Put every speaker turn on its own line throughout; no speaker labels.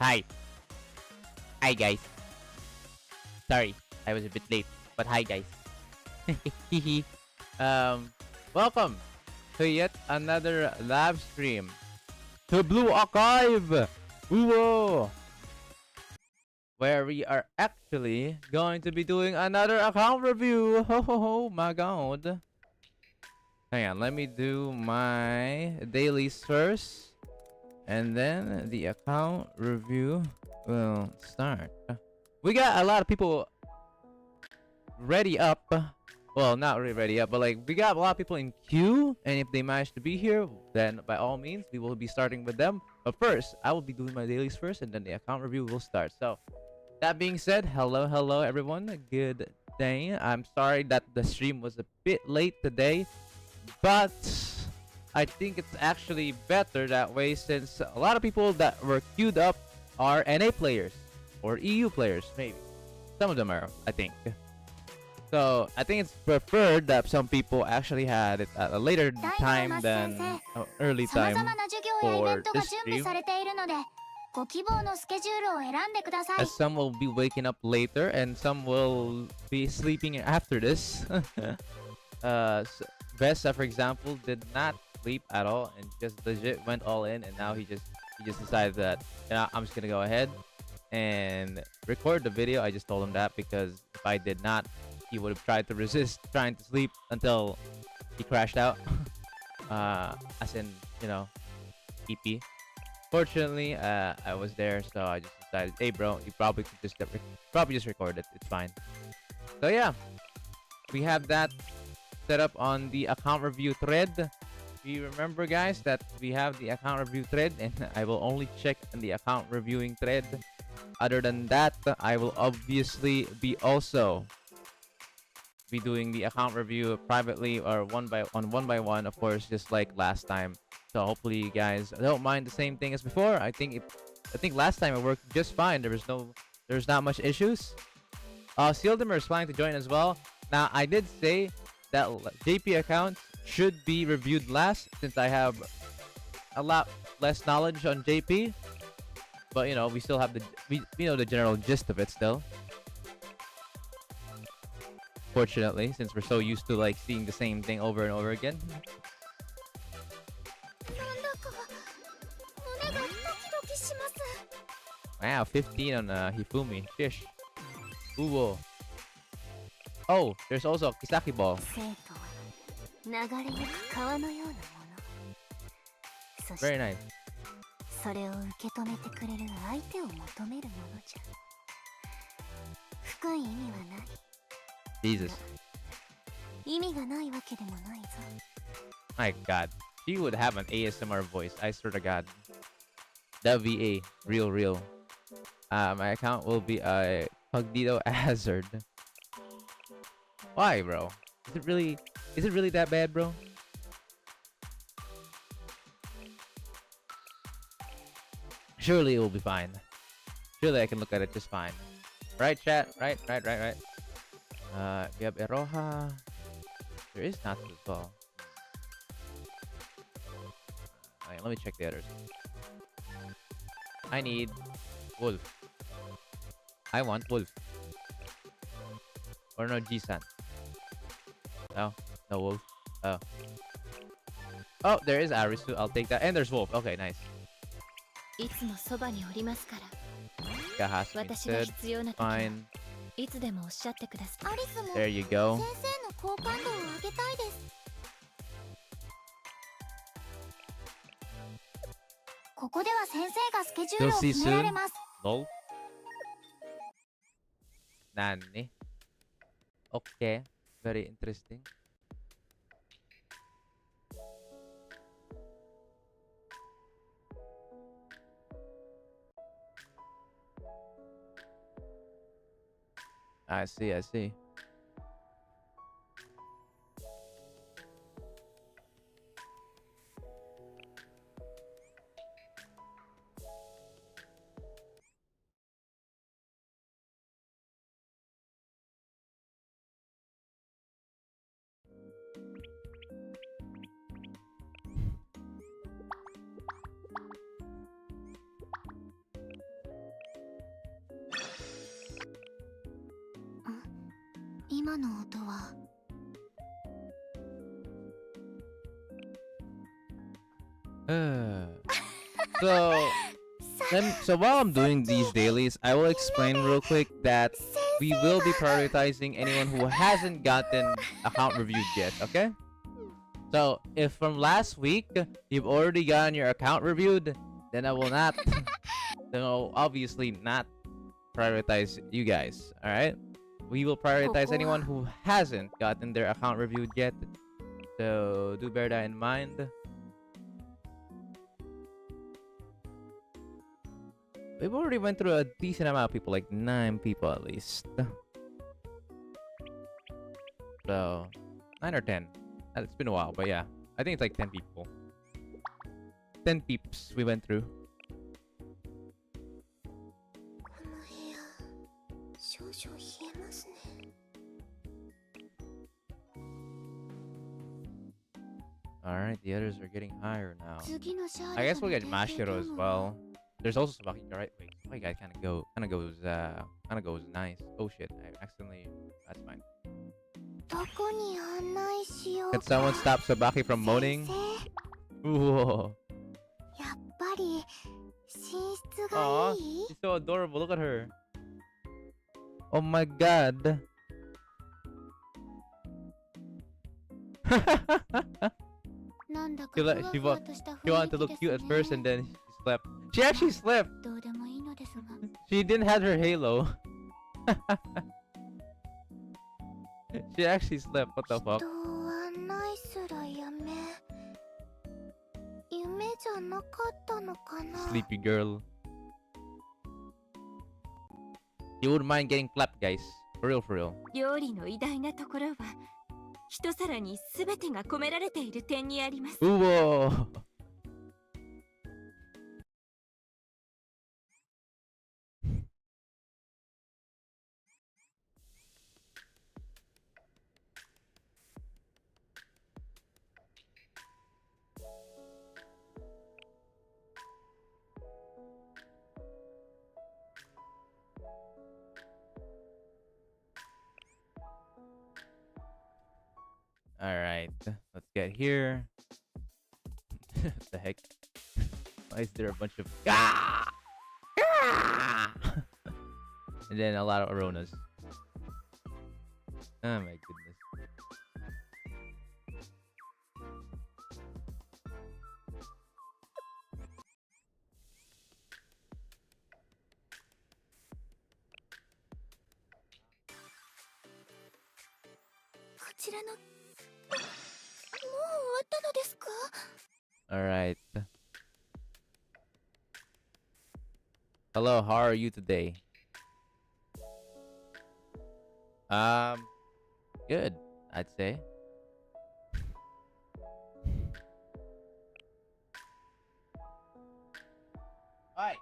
Hi. Hi, guys. Sorry, I was a bit late, but hi, guys. Hehe. Welcome to yet another live stream to Blue Archive. Whoa! Where we are actually going to be doing another account review. Ho ho ho! My God. Hang on, let me do my dailies first, and then the account review will start. We got a lot of people ready up. Well, not really ready up, but like we got a lot of people in queue, and if they manage to be here, then by all means we will be starting with them. But first, I will be doing my dailies first, and then the account review will start. So that being said, hello everyone, good day. I'm sorry that the stream was a bit late today, but I think it's actually better that way, since a lot of people that were queued up are NA players or EU players, maybe. Some of them are, I think. So I think it's preferred that some people actually had it at a later time than early time for this stream, as some will be waking up later and some will be sleeping after this. Vesta, for example, did not sleep at all and just legit went all in, and now he just decided that, you know, I'm just gonna go ahead and record the video. I just told him that because if I did not, he would have tried to resist trying to sleep until he crashed out. As in, you know, EP. Fortunately, I was there, so I just decided, hey bro, you probably could just record it. It's fine. So yeah, we have that set up on the account review thread. We remember, guys, that we have the account review thread, and I will only check in the account reviewing thread. Other than that, I will obviously be also be doing the account review privately or one by one, of course, just like last time. So hopefully you guys don't mind the same thing as before. I think last time it worked just fine. There's not much issues. Sealdimer is planning to join as well. Now I did say that JP accounts should be reviewed last, since I have a lot less knowledge on JP. But you know, we still have we know the general gist of it still. Fortunately, since we're so used to like seeing the same thing over and over again. Wow, 15 on Hifumi. Fish. Uwo. Oh, there's also Kisaki ball. Very nice. Jesus. My God. She would have an ASMR voice. I swear to God. The VA. Real. My account will be a Cognito Hazard. Why, bro? Is it really that bad, bro? Surely it will be fine. Surely I can look at it just fine. Right, chat? Right. We have Eroha. There is Natsu as well. Alright, let me check the others. I need Wolf. I want Wolf. Or no, Jisan. No Wolf. Oh, there is Arisu. I'll take that. And there's Wolf. Okay, nice. Kahas said, fine. There you go. You'll see soon. Lol. Nani. Okay. Very interesting. I see.
今の音は
So, so while I'm doing these dailies, I will explain real quick that we will be prioritizing anyone who hasn't gotten account reviewed yet, okay? So, if from last week you've already gotten your account reviewed, then I will not, then I'll obviously not prioritize you guys, alright? We will prioritize anyone who hasn't gotten their account reviewed yet. So, do bear that in mind. We've already went through a decent amount of people, like 9 people at least. So, 9 or 10. It's been a while, but yeah. I think it's like 10 people. 10 peeps we went through. Alright, the others are getting higher now. I guess we'll get Mashiro as well. There's also Sabaki, right? Wait, Sabaki guy kind of goes nice. Oh shit, I accidentally. That's fine. Can someone stop Sabaki from moaning? Whoa. Aw, she's so adorable. Look at her. Oh my god. She wanted to look cute at first and then she slept. She actually slept! She didn't have her halo. She actually slept. What the fuck? Sleepy girl. You wouldn't mind getting clapped, guys. For real, for real.
一皿に全てが込められている点にあります。
うおー。Alright, let's get here. What the heck? Why is there a bunch of and then a lot of Aronas? Oh my goodness. Alright. Hello, how are you today? Good, I'd say. Hi.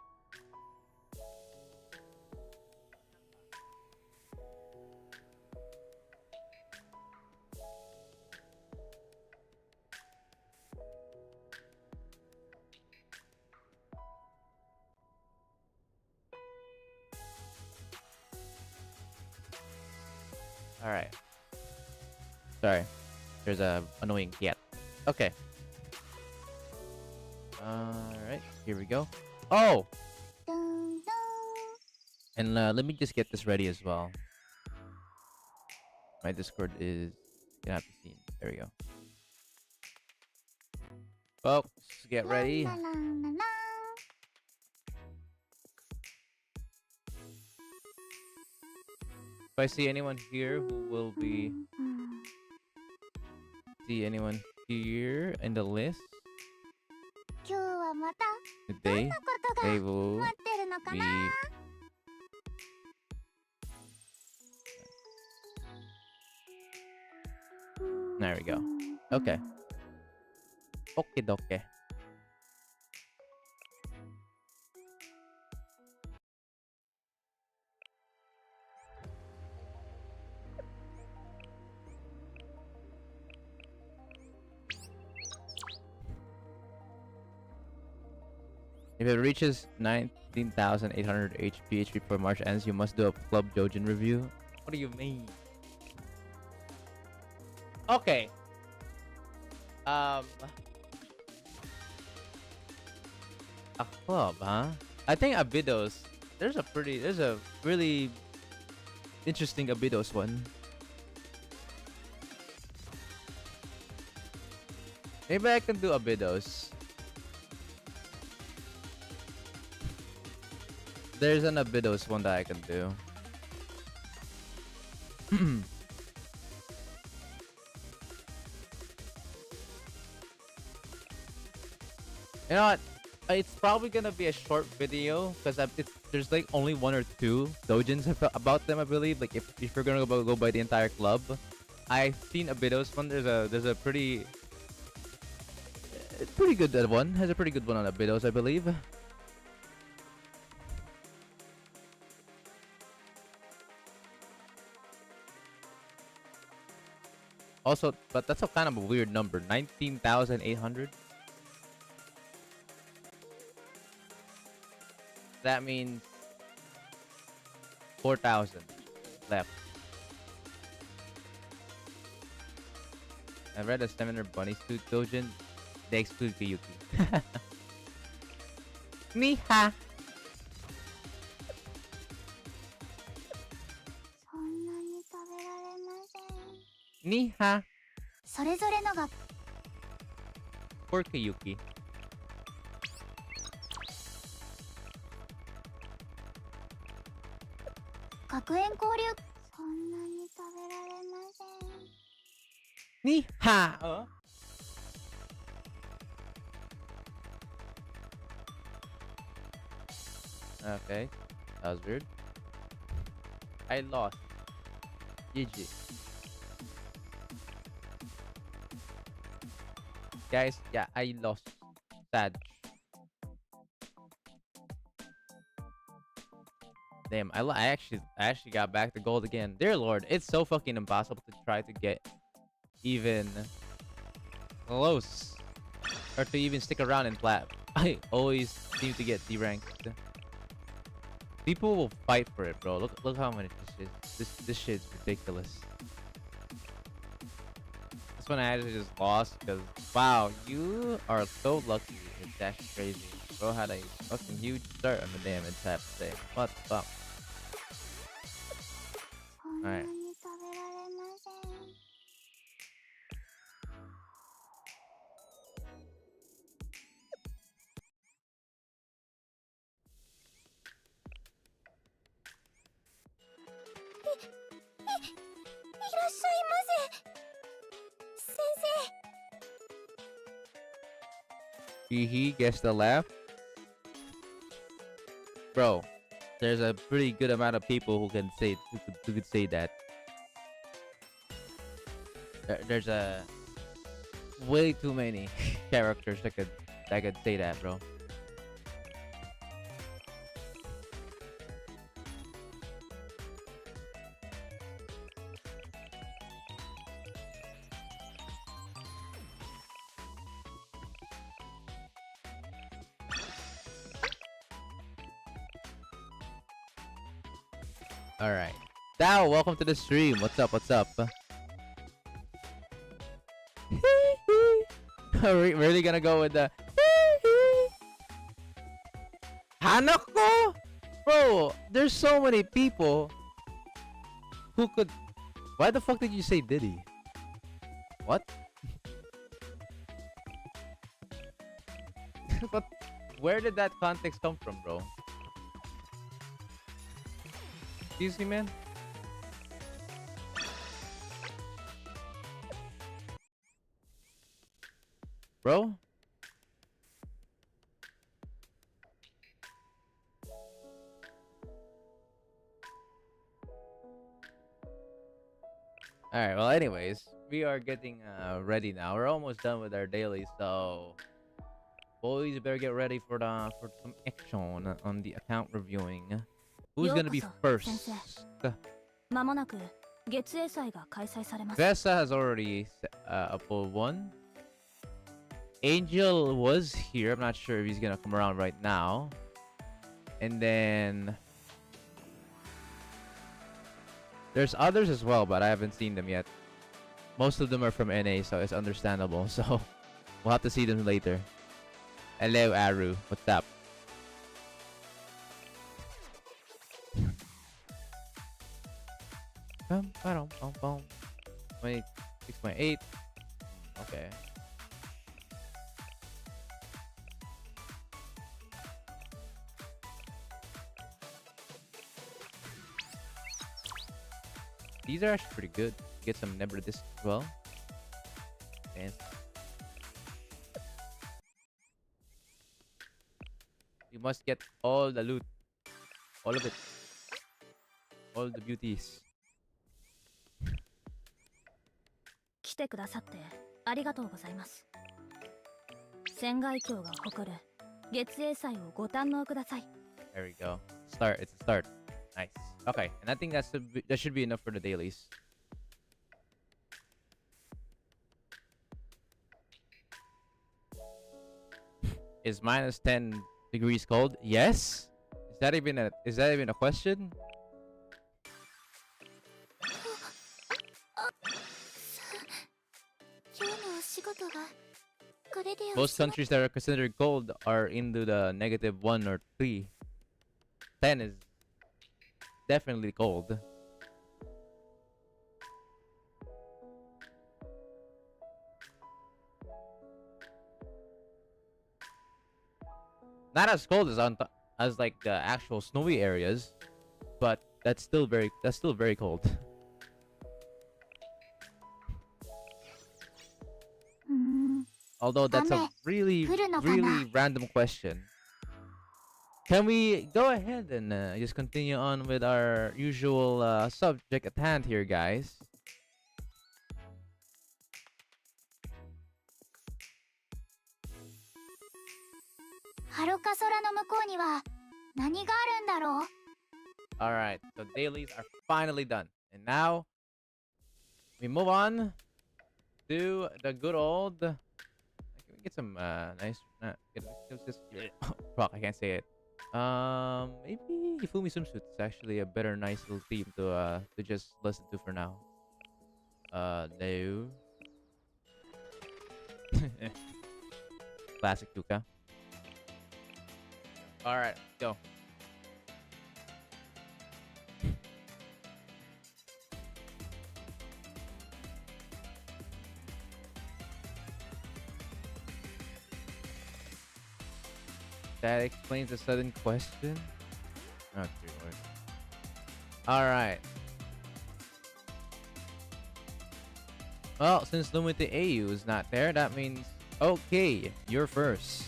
Alright. Sorry. There's a annoying cat. Okay. Alright, here we go. Oh! And let me just get this ready as well. My Discord is gonna have to see. There we go. Folks, get ready. If I see anyone here who will be... See anyone here in the list? Today, they will be... There we go. Okay. Okay, doke. If it reaches 19,800 HP before March ends, you must do a Club Joujin review. What do you mean? Okay. Um, a club, huh? I think Abydos. There's a really interesting Abydos one. Maybe I can do Abydos. There's an Abydos one that I can do. You know what? It's probably gonna be a short video because there's like only one or two dojins about them, I believe. Like if you're gonna go by the entire club, I've seen Abydos one. There's a pretty good one. Has a pretty good one on Abydos, I believe. Also, but that's a kind of a weird number. 19,800. That means 4,000 left. I read a Seminar Bunny Suit Dojin. They exclude Kiyuki. Niha!
そんなに食べられません。
Niha!
それぞれのが
For Kiyuki.
学園交流そんなに食べられません。
Niha! Okay. That was weird. I lost. GG. Guys, yeah, I lost. Sad. Damn, I actually got back to gold again. Dear Lord, it's so fucking impossible to try to get even close or to even stick around in plat. I always seem to get D-ranked. People will fight for it, bro. Look how many this shit's ridiculous. This one I actually just lost because wow, you are so lucky. It's actually crazy. Bro had a fucking huge start on the damage I have to say. What the fuck?
そんなに食べられません。 いらっしゃいませ。先生。
He gets the laugh. Bro, there's a pretty good amount of people who can say who could say that. There's a way too many characters that could say that, bro. All right, Dao, welcome to the stream. What's up? What's up? Are we really gonna go with the Hanako? Bro, there's so many people who could. Why the fuck did you say Diddy? What? But where did that context come from, bro? Excuse me, man. Bro? Alright, well anyways, we are getting ready now. We're almost done with our daily, so boys better get ready for some action on the account reviewing. Who's gonna be first?
まもなく月英祭が開催されます。
Vesa has already uploaded one. Angel was here. I'm not sure if he's gonna come around right now. And then there's others as well, but I haven't seen them yet. most of them are from NA, so it's understandable. So we'll have to see them later. Hello, Aru. What's up? Bum, ba-dum, bum, bum. 26.8. Okay. These are actually pretty good. Get some Nebra discs as well. And you must get all the loot. All of it. All the beauties.
来てくださってありがとうございます。仙外峡が誇る月影祭をご堪能ください。
There we go. Start. It's a start. Nice. Okay, and I think that should be enough for the dailies. Is minus 10 degrees cold? Yes. Is that even a question? Most countries that are considered cold are into the -1 or 3. 10 is definitely cold. Not as cold as like the actual snowy areas, but that's still very cold. Although that's a really random question. Can we go ahead and just continue on with our usual subject at hand here, guys? Alright, so dailies are finally done. And now, we move on to the good old... Can we get some nice... Fuck, I can't say it. Maybe Ifumi Swimsuit is actually a better, nice little theme to just listen to for now. No. Classic Yuka. Alright, go. That explains the sudden question. Oh, dear Lord. Alright. Well, since Lumite AU is not there, that means... Okay, you're first.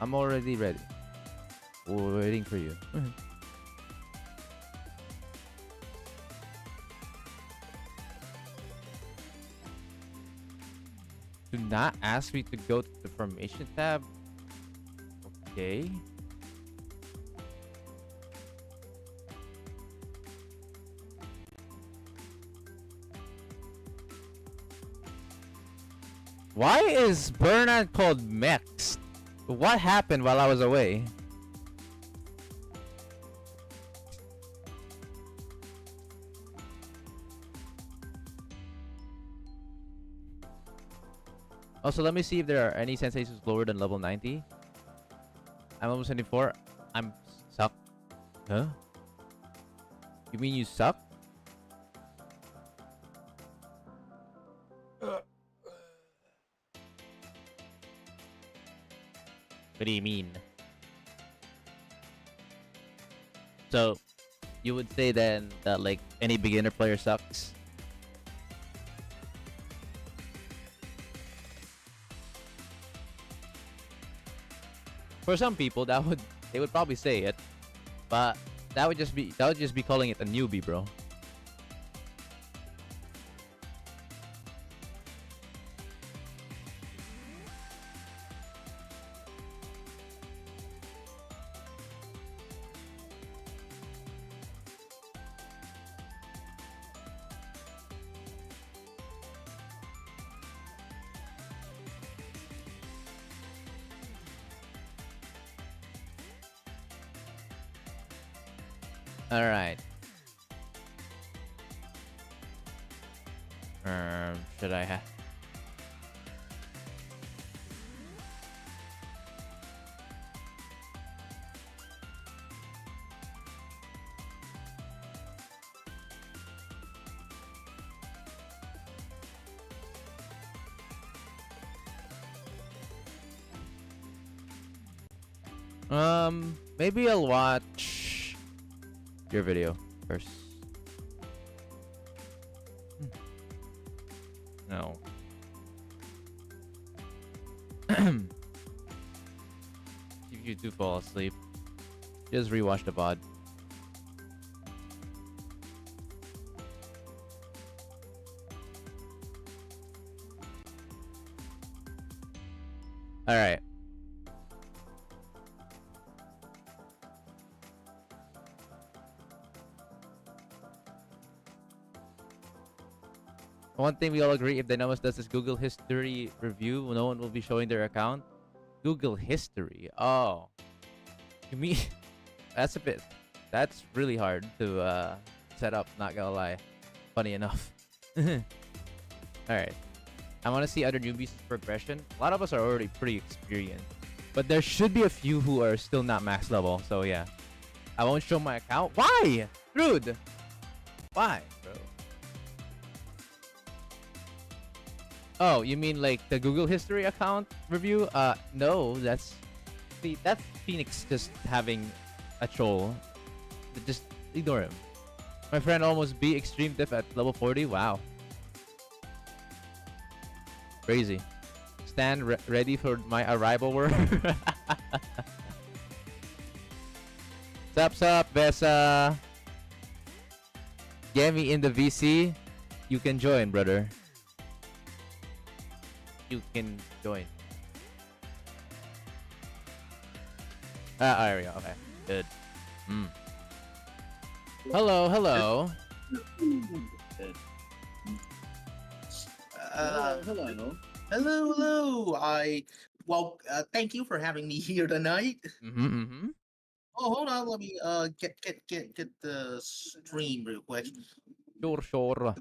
I'm already ready. We're waiting for you. Do not ask me to go to the formation tab. Okay. Why is Burnout called Mex? What happened while I was away? Also, let me see if there are any sensations lower than level 90. I'm almost 74. I'm suck. Huh? You mean you suck? What do you mean? So, you would say then that like any beginner player sucks? For some people, they would probably say it. But that would just be calling it a newbie, bro. All right. Should I have? Maybe I'll watch your video first. No. If you do fall asleep, just rewatch the VOD. All right. One thing we all agree, if Dynamis does this Google history review, no one will be showing their account. Google history. Oh. You mean that's a bit that's really hard to set up, not gonna lie. Funny enough. Alright. I wanna see other newbies' progression. A lot of us are already pretty experienced. But there should be a few who are still not max level, so yeah. I won't show my account. Why? Rude. Why, bro? Oh, you mean like the Google history account review? No, that's Phoenix just having a troll. Just ignore him. My friend almost beat extreme diff at level 40. Wow. Crazy. Stand ready for my arrival word. Sup, Vesa. Get me in the VC. You can join, brother. You can join. There we go. Okay, good. Hello.
Hello. Hello. Thank you for having me here tonight. Oh, hold on. Let me get the stream real quick.
Sure.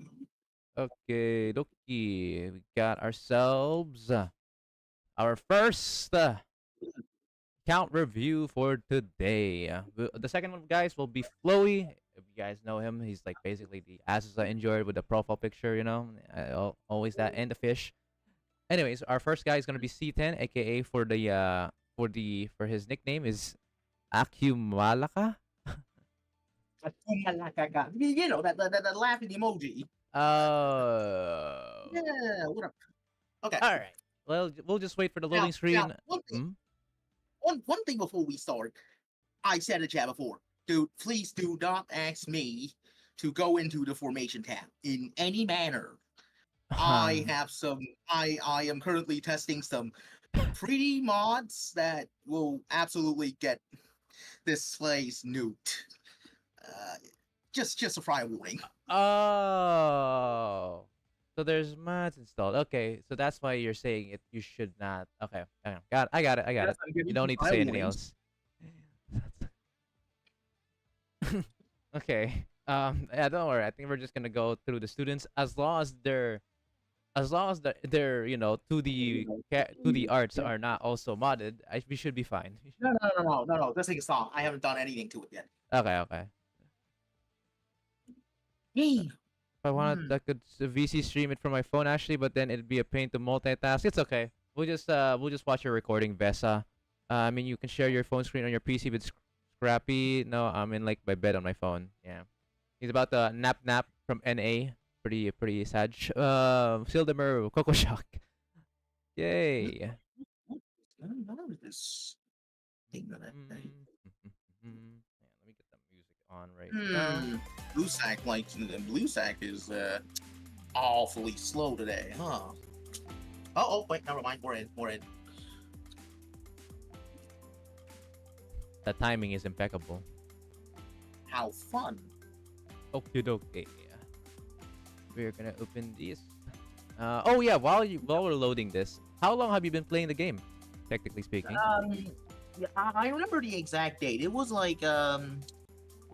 Okay, dokie. We got ourselves our first count review for today. The second one, guys, will be Flowy. If you guys know him, he's like basically the asses I enjoyed with the profile picture, you know, always that, and the fish. Anyways, our first guy is gonna be C10, aka for his nickname is Akumalaka.
You know that laughing emoji.
Oh.
Yeah. What up? Okay.
All right. Well, we'll just wait for the loading screen.
Now, one thing before we start, I said in chat before, dude, please do not ask me to go into the formation tab in any manner. I am currently testing some pretty mods that will absolutely get this place nuked. Just a prior warning.
Oh. So there's mods installed. Okay, so that's why you're saying it. You should not. Okay, I got it. You don't need to say anything else. Okay. Yeah, don't worry. I think we're just gonna go through the students as long as their 2D arts are not also modded. We should be fine.
No. This thing is not. I haven't done anything to it yet.
Okay.
Me.
If I wanted, I could VC stream it from my phone actually, but then it'd be a pain to multitask. It's okay. We'll just watch your recording, Vesa. I mean, you can share your phone screen on your PC with Scrappy. No, I'm in like my bed on my phone. Yeah, he's about to nap from NA. Pretty sad. Sildemer, Coco Shock. Yay.
What is this thing that
Let me
Hmm. Blue Sack Blue Sack is awfully slow today, huh? Oh, wait, never mind. We're in. We're in.
The timing is impeccable.
How fun!
Okay, okay. We're gonna open these. Oh yeah, while we're loading this, how long have you been playing the game? Technically speaking.
Yeah, I remember the exact date. It was like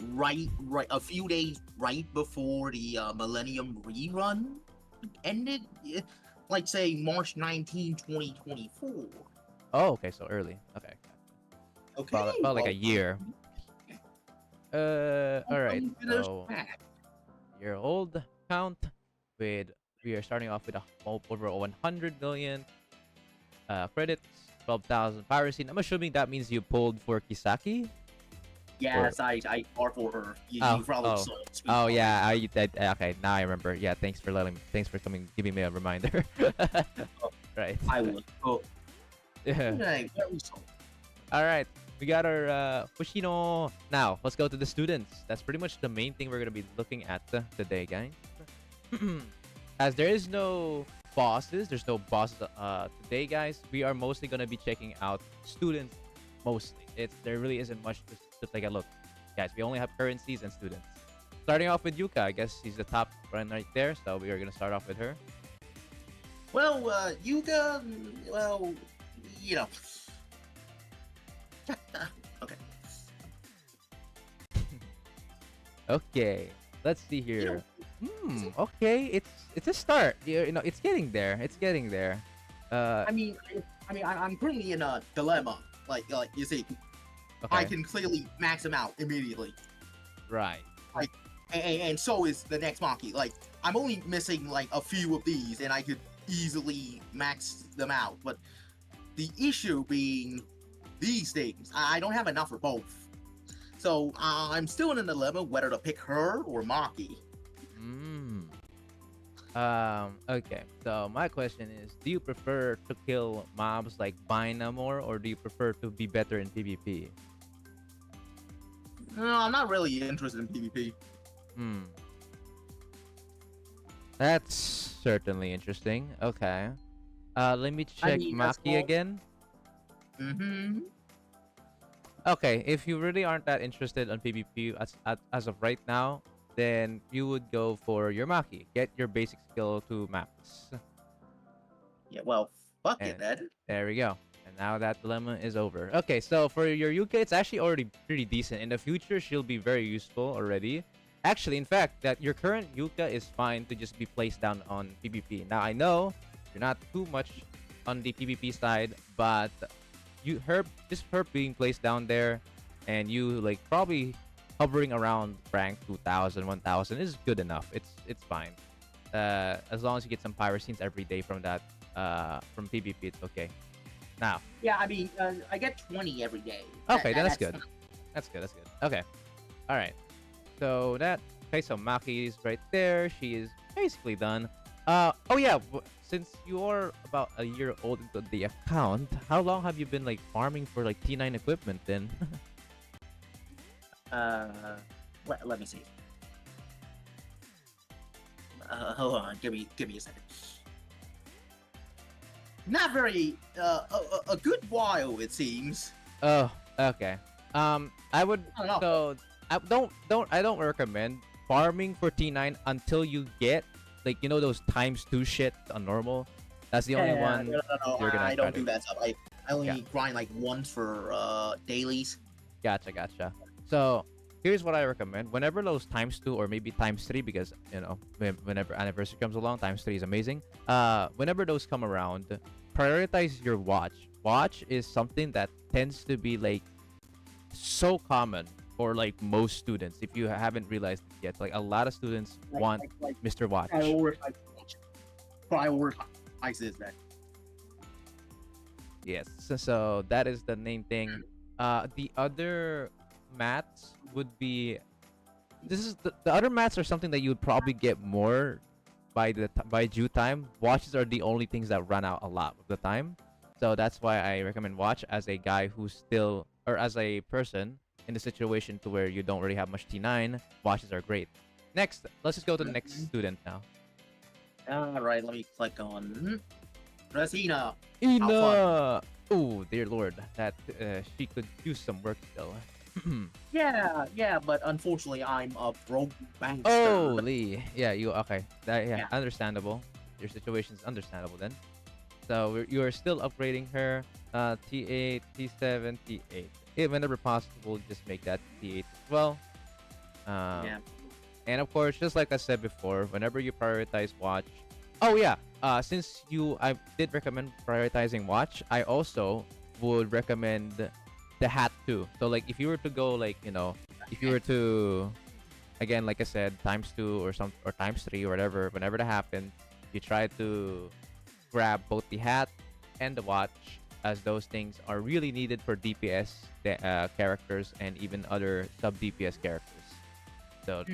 right a few days right before the Millennium rerun ended. Like say March 19, 2024.
Oh, okay, so early. Okay.
Okay.
About like a
well,
year. All right.
Finish
So
that.
year-old count with we are starting off with over 100 million credits, 12,000 piracy. I'm assuming that means you pulled for Kisaki.
Yes, I fought for her. You probably saw it.
Oh yeah, okay. Now I remember. Yeah, thanks for giving me a reminder. Right.
I would. Oh,
Yeah.
okay, very slow.
All right. We got our Fushino. Now, let's go to the students. That's pretty much the main thing we're going to be looking at today, guys. As there is no bosses, there's no bosses today, guys. We are mostly going to be checking out students mostly. There really isn't much to take a look. Guys, we only have currencies and students. Starting off with Yuka, I guess she's the top one right there, so we are going to start off with her.
Well, Yuga, well, you know. Okay.
Okay, let's see here.
know,
Okay, it's a start. You know, it's getting there. It's getting there.
I mean, I'm currently in a dilemma. Like you see, I
Okay.
can clearly max him out immediately,
Right.
and so is the next Maki. Like, I'm only missing like a few of these, and I could easily max them out. But the issue being these things, I don't have enough for both. So I'm still in a dilemma whether to pick her or Maki.
Okay. So my question is, do you prefer to kill mobs like Bina more, or do you prefer to be better in PvP?
No, I'm not really interested in PvP.
That's certainly interesting. Okay. Let me check
mean, that's
Maki
all-
again.
Mm-hmm.
Okay, if you really aren't that interested on PvP as of right now, then you would go for your Maki. Get your basic skill to max.
Yeah, well, fuck it,
And
then.
there we go. And now that dilemma is over. Okay, so for your Yuka, it's actually already pretty decent. In the future, she'll be very useful already. Actually, in fact, that your current Yuka is fine to just be placed down on PvP. Now, I know you're not too much on the PvP side, but her being placed down there and you like probably hovering around rank 2000 1000 is good enough. It's fine, as long as you get some pyrocines every day from that from PvP. It's okay. Now,
Yeah, I mean, I get 20 every day.
okay, then that's good.
fine.
That's good. Okay, all right. So so Maki is right there. She is basically done. Oh yeah, since you're about a year old into the account, how long have you been like farming for like T9 equipment then?
Let me see. Hold on, give me a second. Not very, a good while it seems.
Oh, okay. I would
I don't know.
so I don't recommend farming for T9 until you get like those ×2 shit on normal. That's the only one.
No,
you're gonna
I
try
don't
to-
do that stuff. I only
Yeah.
grind like once for dailies.
Gotcha. So here's what I recommend. Whenever those ×2 or maybe ×3, because whenever anniversary comes along, ×3 is amazing. Whenever those come around, prioritize your watch. Watch is something that tends to be like so common for like most students. If you haven't realized it yet, like a lot of students want Mr. Watch.
Prioritize this, man.
Yes. So that is the main thing. The other mats would be the other mats are something that you would probably get more by due time. Watches are the only things that run out a lot of the time. So that's why I recommend watch as a guy who's still, or as a person in the situation to where you don't really have much T9, watches are great. Next, let's just go to the next student now.
All right, let me click on Resina.
Ina! Oh, dear lord, that she could use some work still.
Yeah, but unfortunately, I'm a broke bastard.
Oh, Lee. Yeah, you okay?
Yeah.
Understandable. Your situation is understandable then. So you are still upgrading her. T8, T7, T8. If whenever possible, just make that T8 as well.
Yeah.
And of course, just like I said before, whenever you prioritize watch. Oh yeah. Since I did recommend prioritizing watch, I also would recommend the hat too. So like if you were to go like if you were to again like I said ×2 or ×3 or whatever, whenever that happens, you try to grab both the hat and the watch, as those things are really needed for DPS characters and even other sub DPS characters. So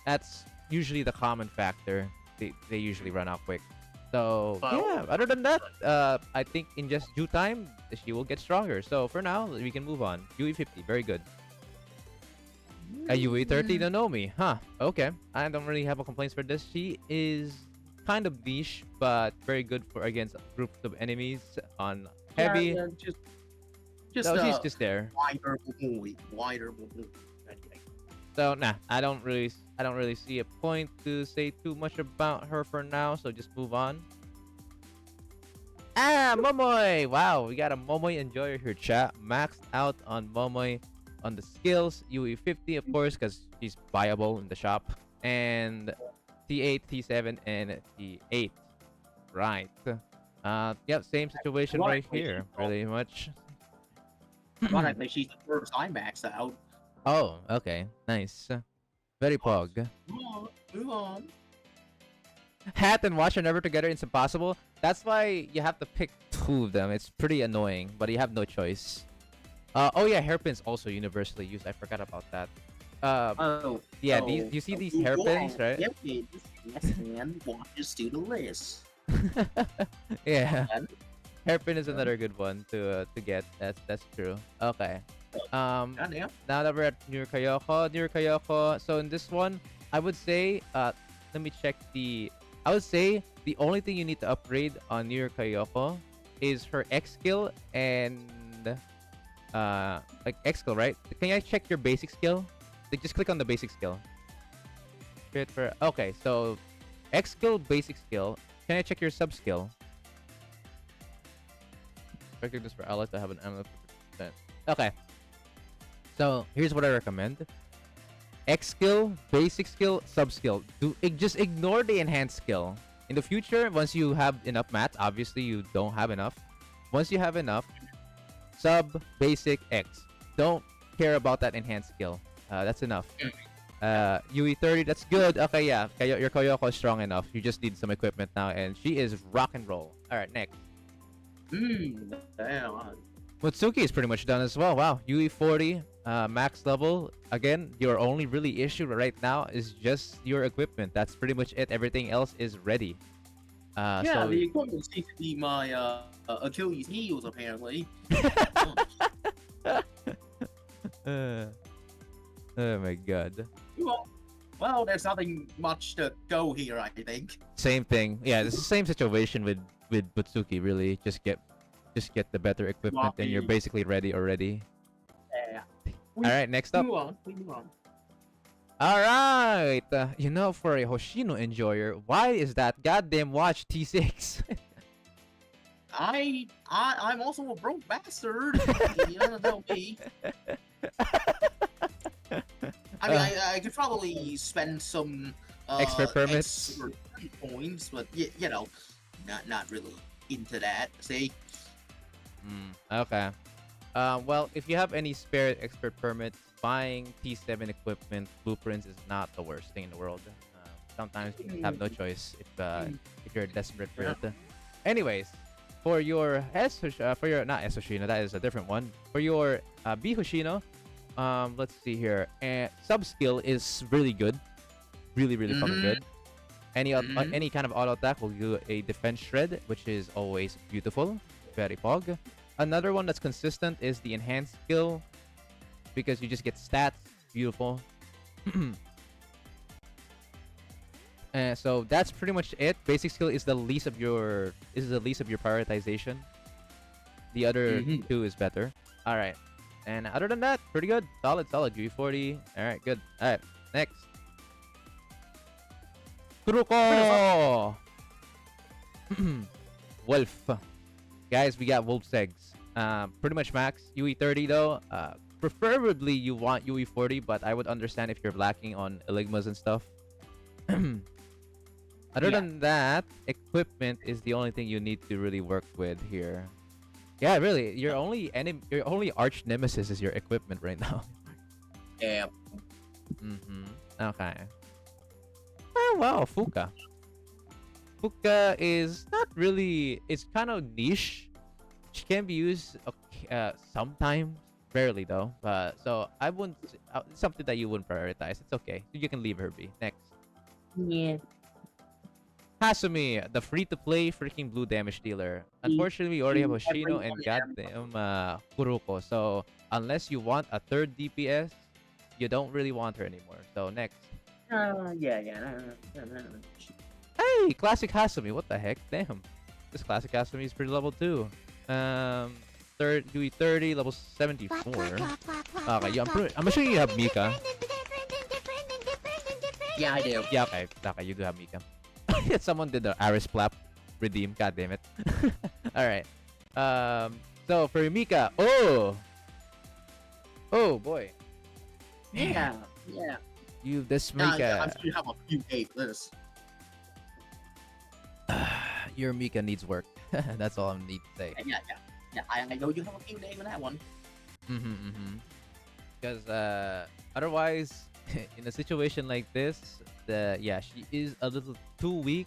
that's usually the common factor. They usually run out quick. So yeah, other than that, I think in just due time, she will get stronger. So for now, we can move on. UE50, very good. A UE30 Nanomi, huh? Okay, I don't really have a complaints for this. She is kind of niche, but very good for against groups of enemies on heavy.
Yeah, just
So she's just there.
wider boy. Anyway.
So nah, I don't really see a point to say too much about her for now. So just move on. Ah, Momoy! Wow, we got a Momoy enjoyer here, chat. Maxed out on Momoy on the skills. UE50, of course, because she's viable in the shop. And T8, T7, and T8. Right. Yep, same situation right here, pretty much.
Ironically, she's the first I maxed out.
Oh, okay. Nice. Very pog.
Move on.
Hat and watch are never together. It's impossible. That's why you have to pick two of them. It's pretty annoying, but you have no choice. Oh yeah, hairpins also universally used. I forgot about that. Yeah, you see these hairpins, right?
Yes, and watches to the list.
Yeah, hairpin is another good one to get. That's true. Okay.
Goddamn.
Now that we're at New Kayoko. So in this one, I would say, let me check I would say the only thing you need to upgrade on New Kayoko is her X skill and like X skill, right? Can I check your basic skill? Like, just click on the basic skill. Okay, so X skill, basic skill. Can I check your sub skill? Expecting this for allies to have an ammo. Okay. So here's what I recommend. X skill, basic skill, sub skill. Just ignore the enhanced skill. In the future, once you have enough mats, obviously you don't have enough. Once you have enough, sub, basic, X. Don't care about that enhanced skill. That's enough. UE30, that's good. Okay, yeah. Your Koyoko is strong enough. You just need some equipment now, and she is rock and roll. Alright, next.
Damn.
Mutsuki is pretty much done as well. Wow, UE40, max level. Again, your only really issue right now is just your equipment. That's pretty much it. Everything else is ready.
Yeah,
so
the equipment seems to be my Achilles heels, apparently.
Oh my god.
Well, there's nothing much to go here, I think.
Same thing. Yeah, it's the same situation with Mutsuki. Really, just get the better equipment, and you're basically ready already.
Yeah.
All right, next up.
Move on.
All right. For a Hoshino enjoyer, why is that goddamn watch T6?
I'm also a broke bastard. You don't know me. I mean, I could probably spend some
Expert permits?
expert points, but you know, not really into that. See?
Okay. Well, if you have any spare expert permits, buying T7 equipment blueprints is not the worst thing in the world. Sometimes you have no choice if you're desperate for it. Anyways, for your not S Hoshino, that is a different one. For your B Hoshino, let's see here. Sub skill is really good, really fucking good. Any kind of auto attack will do a defense shred, which is always beautiful. Very pog. Another one that's consistent is the enhanced skill. because you just get stats. Beautiful. And so that's pretty much it. Basic skill is the least of your prioritization. The other
Mhm.
two is better. All right. And other than that, pretty good. Solid. UE40. All right, good. All right, next. Kuruko! Wolf. Guys, we got Wolf's eggs. Pretty much max. UE30 though. Preferably you want UE40, but I would understand if you're lacking on Eligmas and stuff. Other
Yeah.
than that, equipment is the only thing you need to really work with here. Yeah, really, your only arch nemesis is your equipment right now.
Yeah.
Okay. Oh wow, Fuka. Fuka is not really. It's kind of niche. She can be used sometimes, rarely though. So I wouldn't. It's something that you wouldn't prioritize. It's okay. You can leave her be. Next.
Yeah.
Hasumi, the free-to-play freaking blue damage dealer. Unfortunately, we already have Hoshino and goddamn Kuruko. So unless you want a third DPS, you don't really want her anymore. So next.
Yeah.
Hey, classic Hasumi. What the heck? Damn. This classic Hasumi is pretty level 2. Third UE 30, level 74. Okay, yeah, I'm assuming you have Mika.
Yeah, I do.
Yeah, okay. Okay, you do have Mika. Someone did the Aris Plap redeem. God damn it. Alright. So for Mika, oh boy.
Yeah.
You this
Yeah,
Mika.
I'm sure you have a few days lists.
Your Mika needs work. That's all I need to say.
Yeah. I know you have a few days on that one.
Because otherwise, in a situation like this, she is a little too weak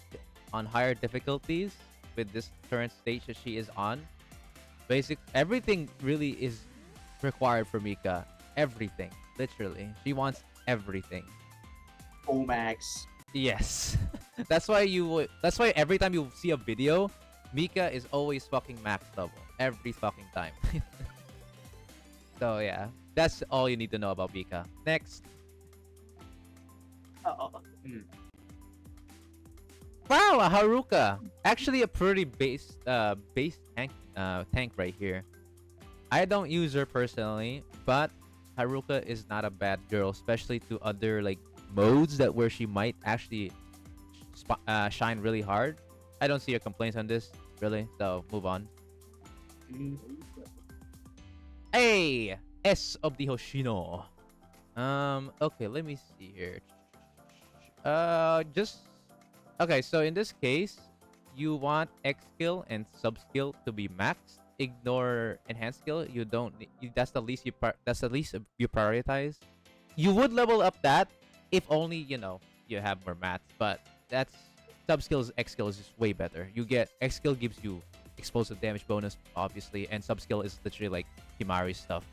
on higher difficulties with this current stage that she is on. Everything really is required for Mika. Everything, literally. She wants everything.
Oh, Max.
Yes. That's why every time you see a video, Mika is always fucking max level. Every fucking time. So yeah, that's all you need to know about Mika. Next. Wow, a Haruka. Actually a pretty base tank right here. I don't use her personally, but Haruka is not a bad girl, especially to other like modes where she might actually shine really hard. I don't see your complaints on this, really. So move on. Hey, S of the Hoshino. Okay, let me see here. Okay. So in this case, you want X skill and sub skill to be maxed. Ignore enhanced skill. You don't. That's the least you prioritize. You would level up that if only you have more mats. But that's sub skills. X skill is just way better. You get X skill gives you explosive damage bonus, obviously, and sub skill is literally like Himari stuff,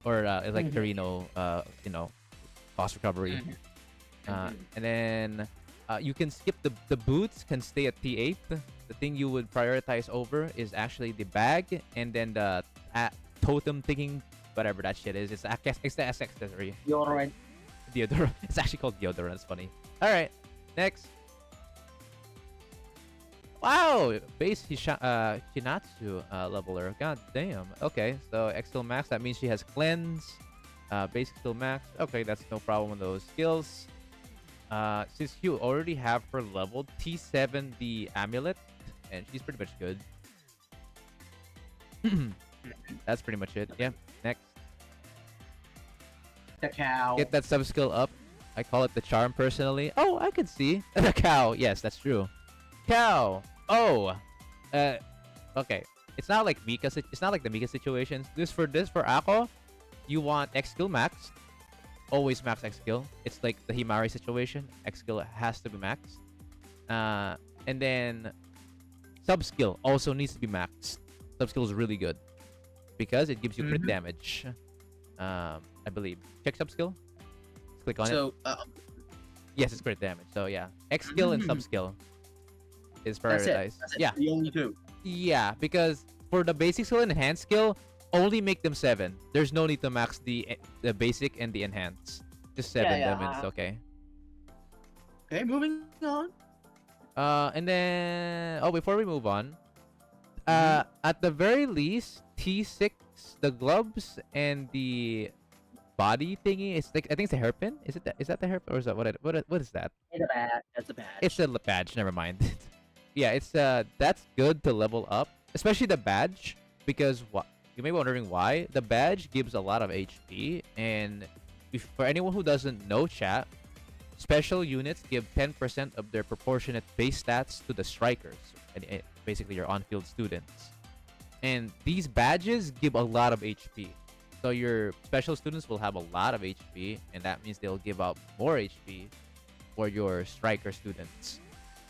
or like Torino, cost recovery. And then you can skip the boots, can stay at T8. The thing you would prioritize over is actually the bag, and then the totem thinking, whatever that shit is. It's the accessory.
Deodorant.
Deodorant. It's actually called deodorant. It's funny. All right, next. Wow, base Hinatsu leveler. God damn. Okay, so X skill max. That means she has cleanse. Basic skill max. Okay, that's no problem with those skills. Since you already have her leveled, T7 the amulet, and she's pretty much good. That's pretty much it. Yeah. Next.
The cow.
Get that sub skill up. I call it the charm personally. Oh, I could see the cow. Yes, that's true. Cow. Oh. Okay. It's not like Mika. It's not like the Mika situations. For Ako, you want X skill max. Always max X skill. It's like the Himari situation. X skill has to be maxed. And then sub skill also needs to be maxed. Sub skill is really good because it gives you crit damage. I believe. Check sub skill. Click on it. Yes, it's crit damage. So yeah, X skill and sub skill is prioritized.
That's it.
Yeah.
The only two.
Yeah, because for the basic skill and enhanced skill, only make them 7. There's no need to max the basic and the enhance. Just 7
yeah,
them and it's okay.
Okay, moving on.
And then before we move on, at the very least, T6, the gloves and the body thingy, it's like I think it's a hairpin. Is that the hairpin or is that what is that?
It's a badge. That's a badge.
It's a badge. Never mind. Yeah, it's that's good to level up, especially the badge because what you may be wondering why the badge gives a lot of HP, and for anyone who doesn't know, chat, special units give 10% of their proportionate base stats to the strikers, and basically your on-field students. And these badges give a lot of HP. So your special students will have a lot of HP, and that means they'll give out more HP for your striker students,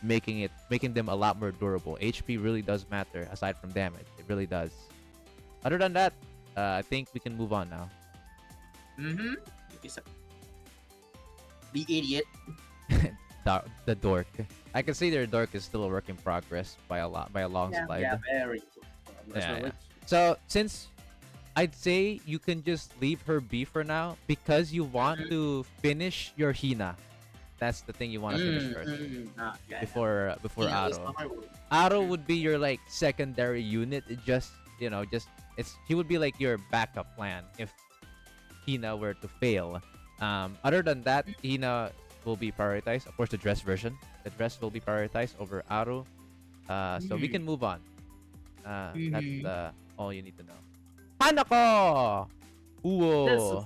making them a lot more durable. HP really does matter aside from damage. It really does. Other than that, I think we can move on now.
Mm-hmm. The idiot.
The dork. I can see their dork is still a work in progress by a long slide.
Yeah, very.
Yeah. So since I'd say you can just leave her be for now because you want to finish your Hina. That's the thing you want to finish first before Aro. Aro would be your like secondary unit. It just he would be like your backup plan if Hina were to fail. Other than that, Hina will be prioritized. Of course, the dress version. The dress will be prioritized over Aro. So we can move on. That's all you need to know. Hanako! Uwo!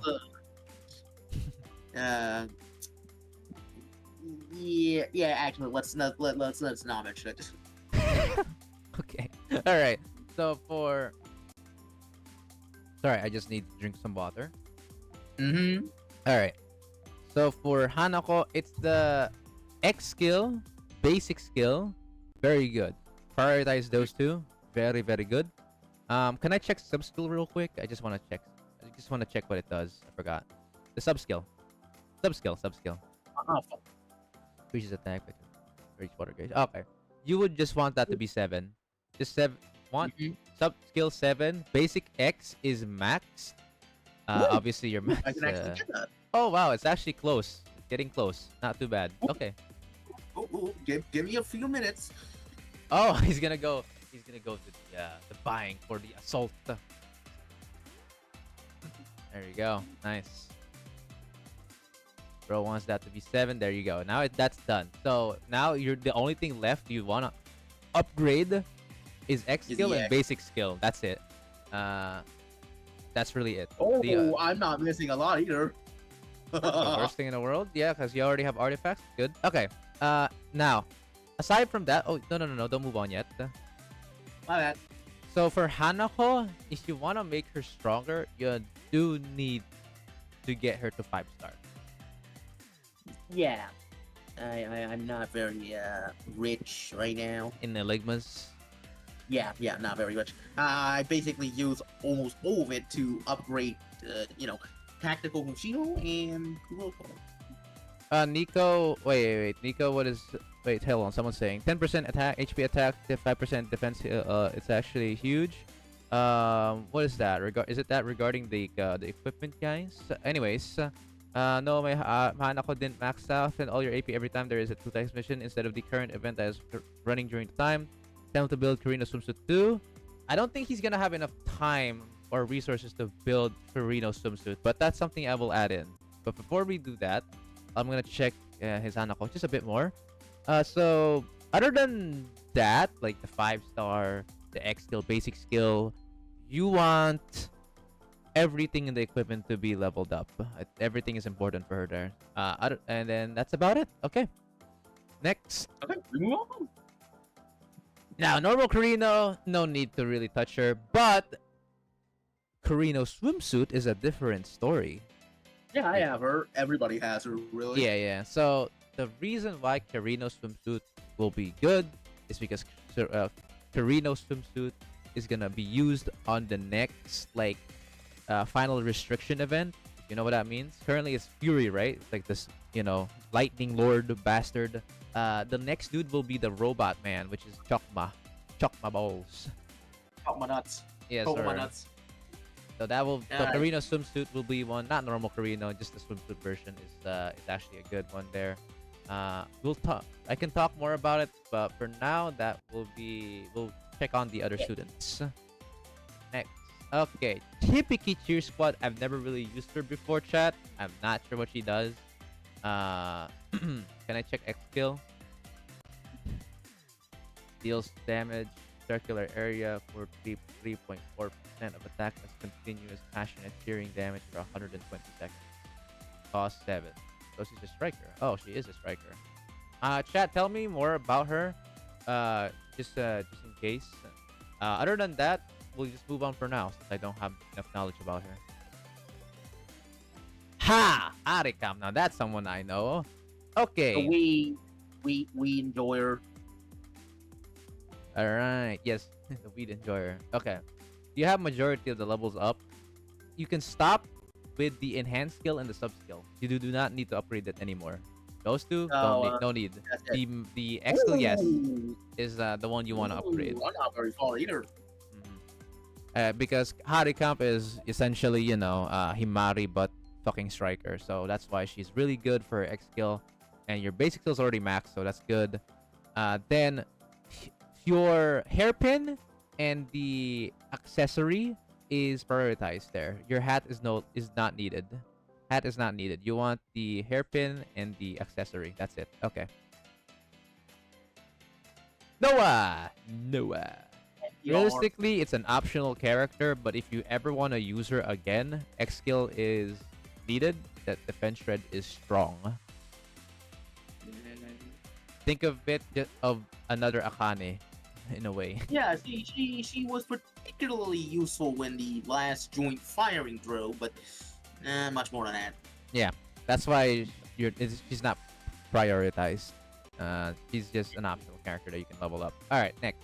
Yeah. Actually, let's not mention it.
Okay. All right. So sorry, I just need to drink some water.
Mm-hmm.
All right. So for Hanako, it's the X skill, basic skill, very good. Prioritize those two. Very, very good. Can I check sub skill real quick? I just want to check what it does. I forgot. The sub skill. Increases attack. Reach water gauge. Okay. You would just want that to be 7. Just 7. Sub skill 7. Basic X is maxed. Obviously your max.
I can actually get that.
Oh wow, it's actually close. It's getting close. Not too bad. Okay.
Give me a few minutes.
Oh, he's gonna go to the buying for the assault. There you go. Nice. Bro wants that to be 7. There you go. Now that's done. So now the only thing left you wanna upgrade is X skill and basic skill. That's it. That's really it.
I'm not missing a lot either.
The worst thing in the world? Yeah, because you already have artifacts. Good. Okay. Now, aside from that, no, don't move on yet.
My bad.
So for Hanako, if you want to make her stronger, you do need to get her to 5-star.
Yeah. I'm not very rich right now.
In Enigmas.
Yeah, not very rich. I basically use almost all of it to upgrade, Tactical Hoshino and Kuroko.
Nico, wait. Nico, hold on. Someone's saying 10% attack, HP attack, 5% defense. It's actually huge. What is that? Is it that regarding the equipment, guys? Anyways, no, my Hanako didn't max out and all your AP every time there is a 2 times mission instead of the current event that is running during the time. Time to build Kurino swimsuit 2. I don't think he's gonna have enough time or resources to build Kurino swimsuit, but that's something I will add in. But before we do that, I'm gonna check his Hanako just a bit more. So other than that, like the 5-star, the X skill, basic skill, you want everything in the equipment to be leveled up. Everything is important for her there. And then that's about it. Okay. Next.
Okay, move on.
Now, normal Kurino, no need to really touch her, but Kurino swimsuit is a different story.
Yeah, I have her. Everybody has her, really.
Yeah. So the reason why Kurino swimsuit will be good is because Kurino swimsuit is gonna be used on the next final restriction event. You know what that means? Currently it's Fury, right? It's like this, Lightning Lord bastard. The next dude will be the Robot Man, which is Chokma balls.
Chokma nuts.
Yes,
Chokma
sir.
nuts.
So that will the
Uh,
Carino swimsuit will be one, not normal Carino, just the swimsuit version is actually a good one there. We'll talk. I can talk more about it, but for now, that will be. We'll check on the other
Yeah.
students next. Okay, Hipiki Cheer Squad. I've never really used her before, chat. I'm not sure what she does. Can I check X skill? Deals damage circular area for 3.4% of attack as continuous passionate cheering damage for 120 seconds. Cost 7. So she's a striker. Oh, she is a striker. Chat, tell me more about her. Just in case. Other than that, we'll just move on for now since I don't have enough knowledge about her. Ha! Arikam. Now that's someone I know.
so
Okay.
we enjoy her.
All right. Yes, the weed enjoyer. Okay. You have majority of the levels up. You can stop with the enhanced skill and the sub skill. You do not need to upgrade it anymore. Those two, no need.
That's it.
The X skill, yes,
Ooh.
is the one you want to upgrade.
Ooh, I'm not very far either.
Because Haricamp is essentially, Himari but fucking striker. So that's why she's really good for X skill. And your basic skill's already maxed, so that's good. Then your hairpin and the accessory is prioritized there. Your hat is not needed. Hat is not needed. You want the hairpin and the accessory. That's it. Okay. Noah. Realistically, it's an optional character, but if you ever want to use her again, X skill is needed. That defense shred is strong. Think of it of another Akane, in a way.
Yeah, she was particularly useful in the last joint firing drill, but much more than that.
That's why she's not prioritized. She's just an optional character that you can level up. All right, next.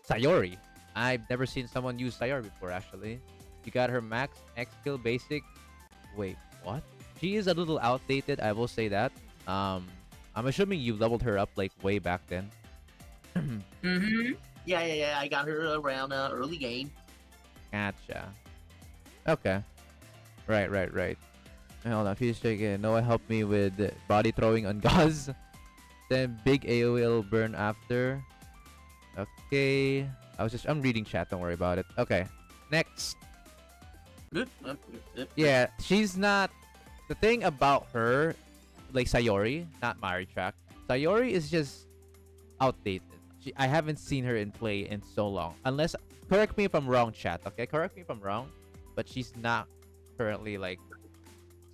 Sayori. I've never seen someone use Sayori before, actually. You got her max, X skill, basic. Wait, what? She is a little outdated, I will say that. I'm assuming you leveled her up like way back then.
Mm-hmm. Yeah. I got her around early game.
Gotcha. Okay. Right. Hold on, please check it. Noah helped me with body throwing on Gauze. Then big AoE burn after. Okay. I'm reading chat, don't worry about it. Okay. Next. Yeah, she's not. The thing about her, like Sayori, not Maritrack. Sayori is just outdated. I haven't seen her in play in so long. Unless, correct me if I'm wrong, chat. Okay, correct me if I'm wrong, but she's not currently like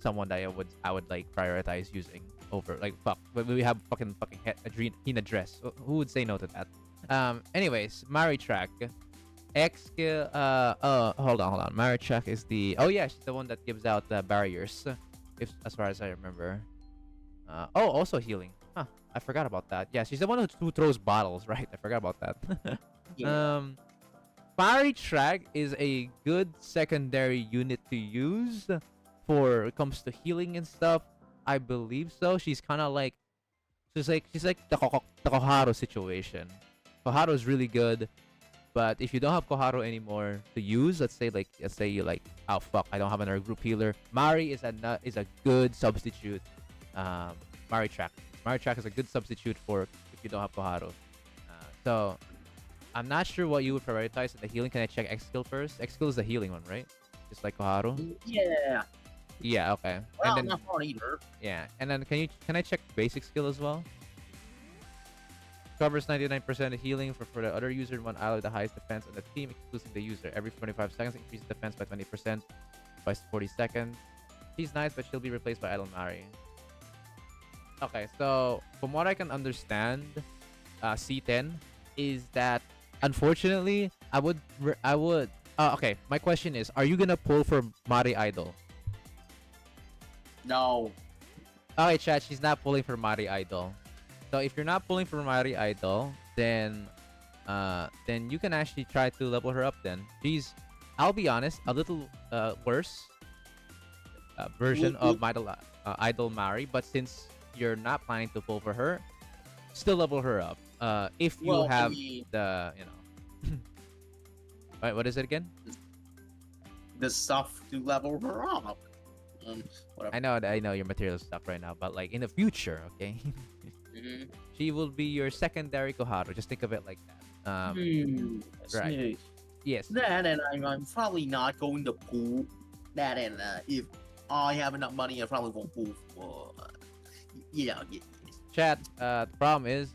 someone that I would like prioritize using over like fuck. But we have fucking Hina dress. Who would say no to that? Anyways, Maritrack. X skill. Hold on. Maritrack is the. Oh yeah, she's the one that gives out the barriers. If as far as I remember. Also healing. Huh. I forgot about that. Yeah, she's the one who throws bottles, right? I forgot about that.
Yeah.
Maritrack is a good secondary unit to use for it comes to healing and stuff. I believe so. She's kind of like she's like the Koharu situation. Koharu is really good, but if you don't have Koharu anymore to use, let's say you like, oh fuck, I don't have another group healer. Mari is a good substitute. Maritrack is a good substitute for if you don't have Koharu. So I'm not sure what you would prioritize in the healing. Can I check X skill first? X skill is the healing one, right? Just like Koharu.
Yeah.
Yeah. Okay.
Well,
And then
not far either.
yeah, and then can I check basic skill as well? Covers 99% of healing for the other user in one ally with the highest defense on the team, excluding the user. Every 25 seconds, increases defense by 20% by 40 seconds. She's nice, but she'll be replaced by Idol Mari. Okay, so from what I can understand, C10 is that unfortunately, I would. Okay, my question is, are you gonna pull for Mari Idol?
No.
Okay, chat, she's not pulling for Mari Idol. So if you're not pulling for Mari Idol, then you can actually try to level her up. Then she's, I'll be honest, a little worse version of Idol Mari. But since you're not planning to pull for her, still level her up. If you
Well, I
have
mean,
the Wait, what is it again?
The stuff to level her up. Whatever.
I know your material stuck right now, but like in the future, okay,
Mhm.
she will be your secondary Koharu. Just think of it like that. Right.
Smooth.
Yes.
That and I'm probably not going to pool. That and if I have enough money, I probably won't pool. Yeah.
Chat. The problem is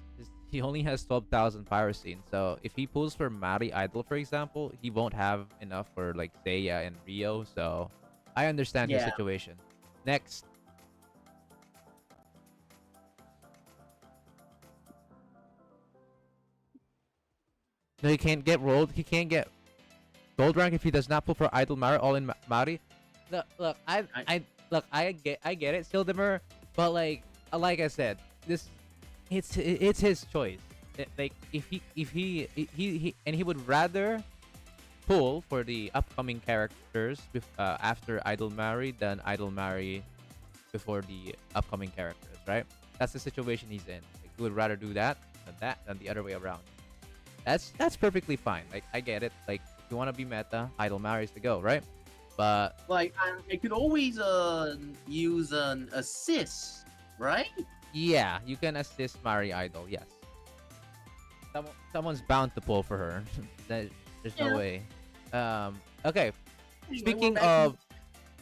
he only has 12,000 pyrocene. So if he pulls for Mari Idol, for example, he won't have enough for like Seiya and Rio. So I understand his
Yeah.
situation. Next. No, he can't get rolled. He can't get gold rank if he does not pull for Idol Mari all in Mari. Look, I get it, Sildimer, but like I said, this it's his choice. Like if he and he would rather pull for the upcoming characters after Idol Mari than Idol Mari before the upcoming characters, right? That's the situation he's in. Like, he would rather do that than the other way around. That's perfectly fine. Like I get it. Like if you want to be meta, Idol Mari is the go, right? But
Like I could always use an assist, right?
yeah, you can assist Mari Idol. Yes. Someone's bound to pull for her. There's no
Yeah.
way. Okay.
Anyway,
Speaking
we're back
of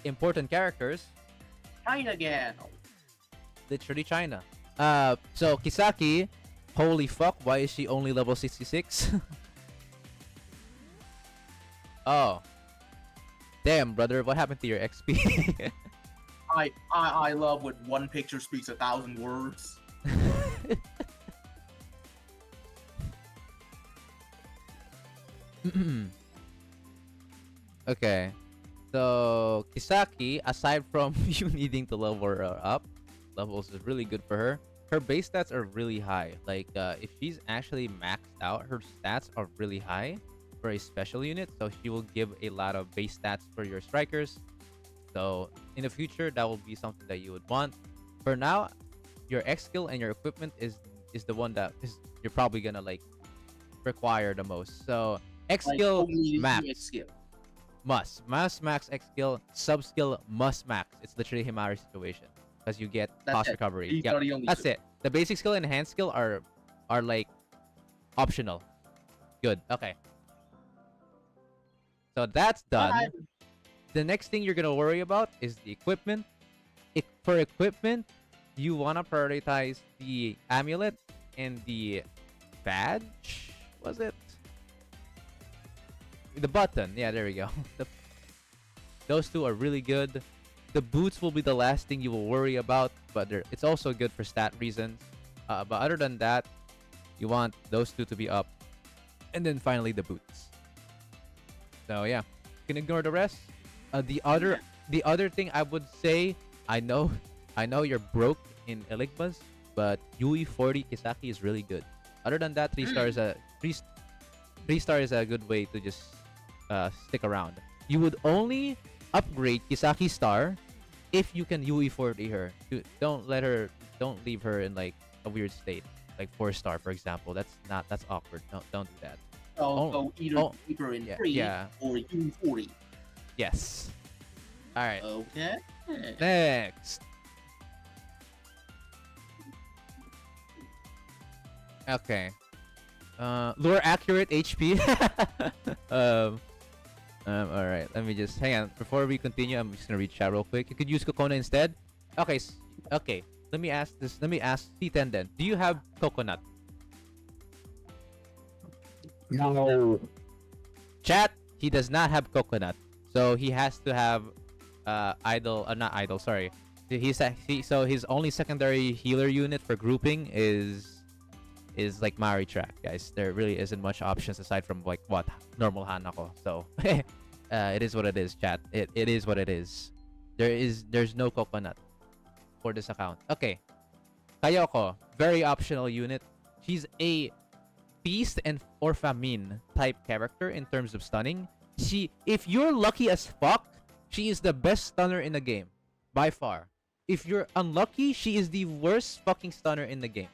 important characters,
to China again.
literally China. So Kisaki, holy fuck, why is she only level 66? Oh. Damn, brother, what happened to your XP?
I love when one picture speaks 1,000 words.
Okay. So, Kisaki, aside from you needing to level her up, levels is really good for her. Her base stats are really high. Like, if she's actually maxed out, her stats are really high for a special unit. So, she will give a lot of base stats for your strikers. So, in the future, that will be something that you would want. For now, your X skill and your equipment is the one that is you're probably gonna like require the most. So, X
Like,
skill
only
max.
X skill.
Must max X skill, sub skill must max. It's literally Himari situation because you get
That's
cost
it.
recovery.
These
Yep,
are the only
that's
two.
it. The basic skill and enhanced skill are like optional. Good. Okay. So that's done.
I-
The next thing you're gonna worry about is the equipment. For equipment, you wanna prioritize the amulet and the badge. Was it? The button. Yeah, there we go. Those two are really good. The boots will be the last thing you will worry about, but it's also good for stat reasons. But other than that, you want those two to be up. And then finally the boots. So yeah, you can ignore the rest. The other thing I would say, I know you're broke in Eligmas, but UE 40 Kisaki is really good. Other than that, 3 star is a good way to just stick around. You would only upgrade Kisaki star if you can UE 40 her. Don't leave her in like a weird state, like 4 star for example. That's awkward. Don't do that.
So either paper in 3
yeah.
or U40.
Yes. All right.
Okay.
Next. Okay. Lure accurate HP. All right. Let me just hang on. Before we continue, I'm just gonna read chat real quick. You could use Kokona instead. Okay. Okay. Let me ask this. Let me ask C10 then. Do you have coconut?
No.
Chat. He does not have coconut, so he has to have idol. Not idol. Sorry. So his only secondary healer unit for grouping is like Mari track, guys. There really isn't much options aside from like what normal Hanako. So it is what it is, chat. It is what it is. There's no coconut for this account. Okay. Kayoko, very optional unit. She's a feast and or famine type character in terms of stunning. If you're lucky as fuck, she is the best stunner in the game by far. If you're unlucky, she is the worst fucking stunner in the game.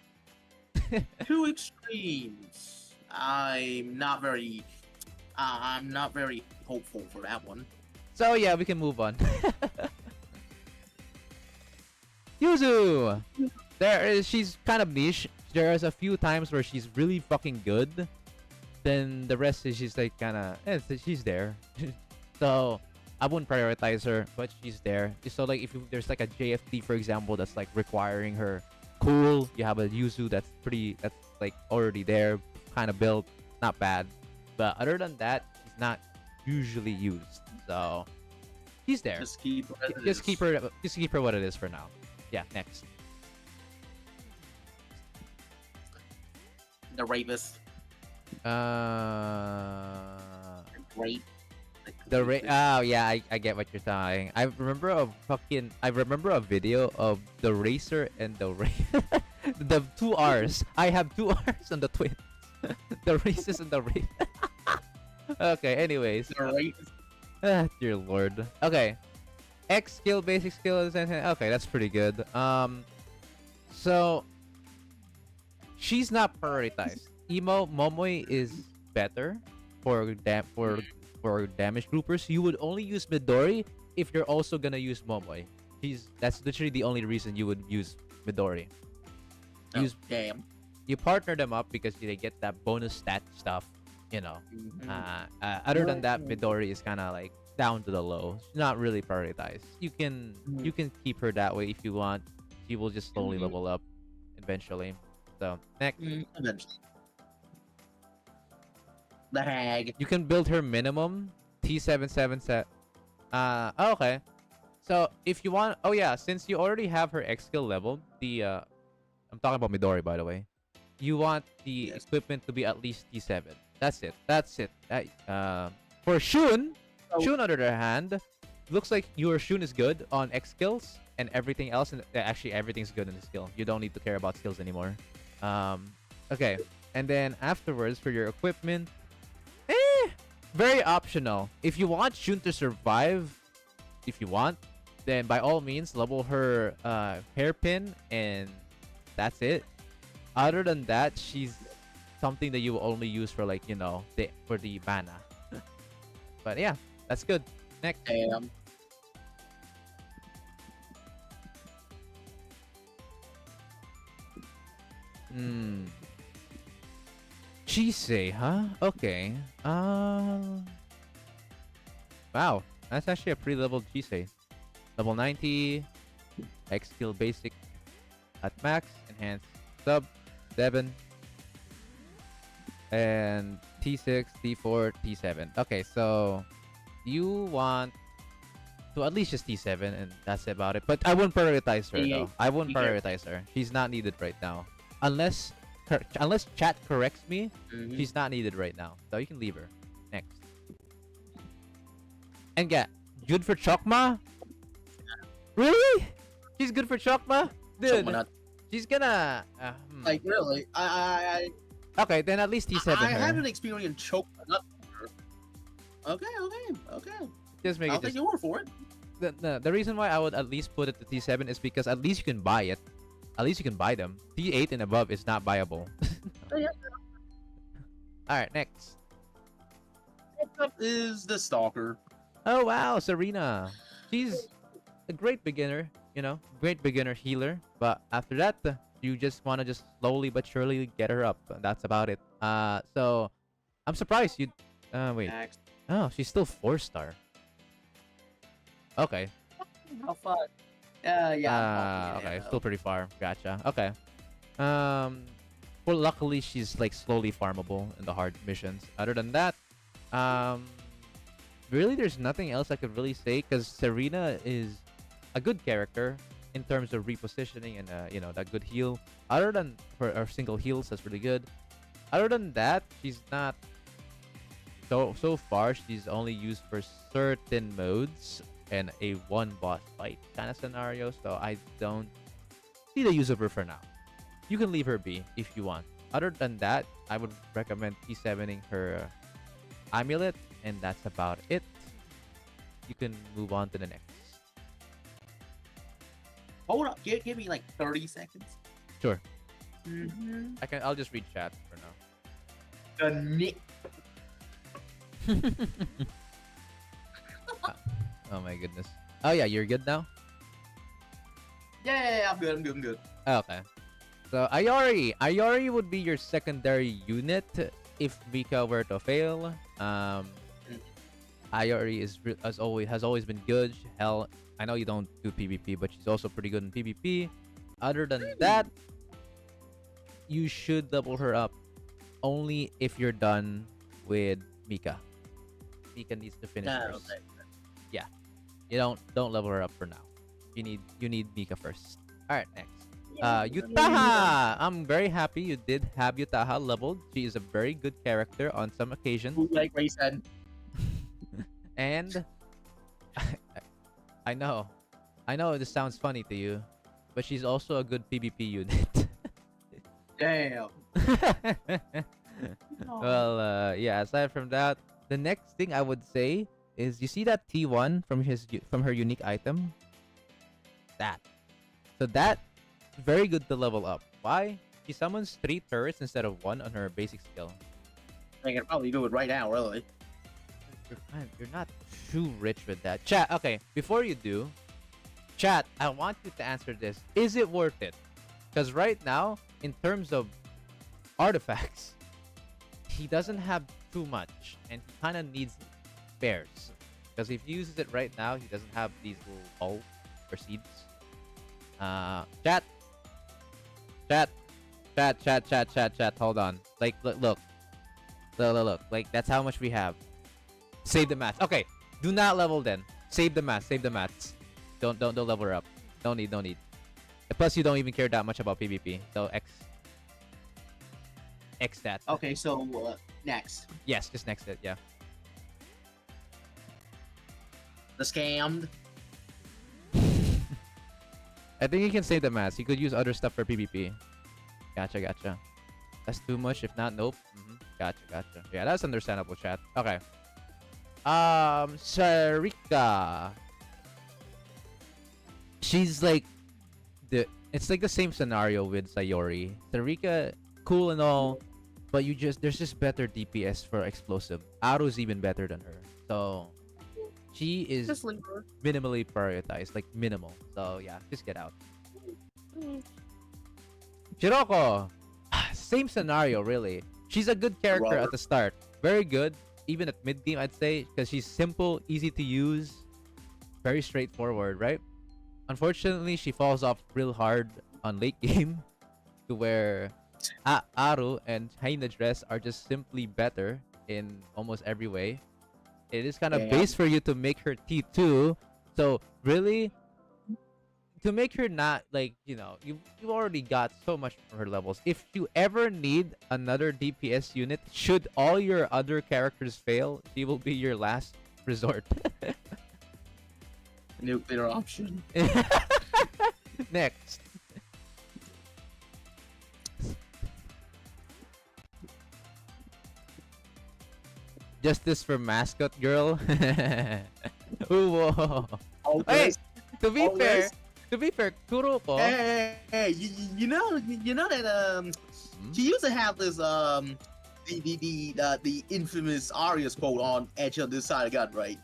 Two extremes. I'm not very I'm not very hopeful for that one.
So yeah, we can move on. Yuzu! She's kind of niche. There's a few times where she's really fucking good. Then the rest is she's like kinda she's there. So I wouldn't prioritize her, but she's there. So like if there's like a JFT for example that's like requiring her cool, you have a Yuzu that's like already there, kind of built, not bad. But other than that, she's not usually used. So she's there.
Just keep her. as it
Just
is.
keep her what it is for now. Yeah, next.
The rapist. Rape.
Oh yeah, I get what you're saying. I remember a video of the racer and the the two R's. I have two R's on the twins. The racist and the rape. Okay, anyways.
The rapist.
Dear lord. Okay. X skill, basic skill, okay, that's pretty good. So she's not prioritized. Emo Momoy is better for damage groupers. You would only use Midori if you're also gonna use Momoy. That's literally the only reason you would use Midori.
Oh, damn.
You partner them up because they get that bonus stat stuff, you know.
Mhm.
Other than that, Midori is kind of like down to the low. She's not really prioritized. You can keep her that way if you want. She will just slowly level up eventually. So next,
Eventually. The hag.
you can build her minimum T777. Okay. So if you want, oh yeah, since you already have her X skill level, I'm talking about Midori by the way. You want the
Yes.
equipment to be at least T7. That's it. For Shun, Shun on the other hand, looks like your Shun is good on X skills and everything else, and actually everything's good in the skill. You don't need to care about skills anymore. Okay, and then afterwards for your equipment, very optional. If you want Shun to survive, then by all means level her hairpin, and that's it. Other than that, she's something that you will only use for like for the mana. But yeah, that's good. Next.
Damn.
Chisei, huh? Okay. Wow, that's actually a pretty level Chisei. Level 90, X skill basic at max, enhanced sub 7, and T6, T4, T7. Okay, so you want to at least just T7, and that's about it. But I wouldn't prioritize her though. I wouldn't prioritize her. She's not needed right now, unless chat corrects me.
Mhm.
She's not needed right now, so you can leave her. Next. And yeah, good for Chokma? Really? She's good for Chokma? Dude,
Someone not-
she's gonna...
like really,
Okay, then at least T7
I
her.
haven't experienced choke. Okay.
Just make
I'll
it
take
just...
your word for it.
The reason why I would at least put it to T7 is because at least you can buy it. At least you can buy them. T8 and above is not buyable.
Oh, yeah.
Alright, next.
Next up is the stalker.
Oh wow, Serena. She's a great beginner, great beginner healer. But after that, you just want to just slowly but surely get her up. That's about it. So I'm surprised you. Wait.
Next.
Oh, she's still 4-star. Okay.
How far? Yeah.
Okay, still pretty far. Gotcha. Okay. Well, luckily she's like slowly farmable in the hard missions. Other than that, really there's nothing else I could really say because Serena is a good character in terms of repositioning and that good heal. Other than for her single heals, that's really good. Other than that, she's not. So far, she's only used for certain modes and a one boss fight kind of scenario. So I don't see the use of her for now. You can leave her be if you want. Other than that, I would recommend T7ing her amulet, and that's about it. You can move on to the next.
Hold up. Give me like 30 seconds.
Sure.
Mm-hmm.
I'll just read chat for now.
The Nick.
Oh my goodness. Oh yeah, you're good now?
Yeah, I'm good. I'm good.
Okay. So Ayori would be your secondary unit if Mika were to fail. Ayori has always been good. Hell, I know you don't do PvP, but she's also pretty good in PvP. Other than that, you should double her up only if you're done with Mika. Mika needs to finish first.
Okay.
Yeah. You don't level her up for now. You need Mika first. Alright, next. Yutaha! I'm very happy you did have Yutaha leveled. She is a very good character on some occasions.
Like Ray said.
And I know this sounds funny to you, but she's also a good PvP unit.
Damn.
Well, yeah. Aside from that, the next thing I would say is you see that T1 from her unique item. So that very good to level up. Why? She summons 3 turrets instead of 1 on her basic skill.
I can probably do it right now, really.
You're not too rich with that. Chat, okay, before you do, chat, I want you to answer this. Is it worth it? Because right now, in terms of artifacts, he doesn't have too much, and he kind of needs spares. Because if he uses it right now, he doesn't have these little bulbs or seeds. Chat. Hold on. Like, look. Like, that's how much we have. Save the math. Okay, do not level then. Save the math. Save the maths. Don't level her up. Don't need. Plus, you don't even care that much about PvP. So X that.
Okay, so next.
Yes, just next it. Yeah.
The scammed.
I think you can save the maths. You could use other stuff for PvP. Gotcha. That's too much. If not, nope. Gotcha. Yeah, that's understandable, chat. Okay. Sarika. She's like it's like the same scenario with Sayori. Sarika, cool and all, but there's just better DPS for explosive. Aru's even better than her. So she is
Just leave her.
minimally prioritized, like minimal. So yeah, just get out. Shiroko, same scenario really. She's a good character at the start, very good. Even at mid game, I'd say, because she's simple, easy to use, very straightforward, right? Unfortunately, she falls off real hard on late game, to where Aru and Haina Dress are just simply better in almost every way. It is kind of base for you to make her T2. So really, to make her not like, you've already got so much from her levels. If you ever need another DPS unit, should all your other characters fail, she will be your last resort.
Nuclear option.
Next. Justice for mascot girl. Ooh, whoa. Hey, to be fair, Kuroko.
Hey, you know that she used to have this the infamous Arias quote on Edge of this side of gun, right?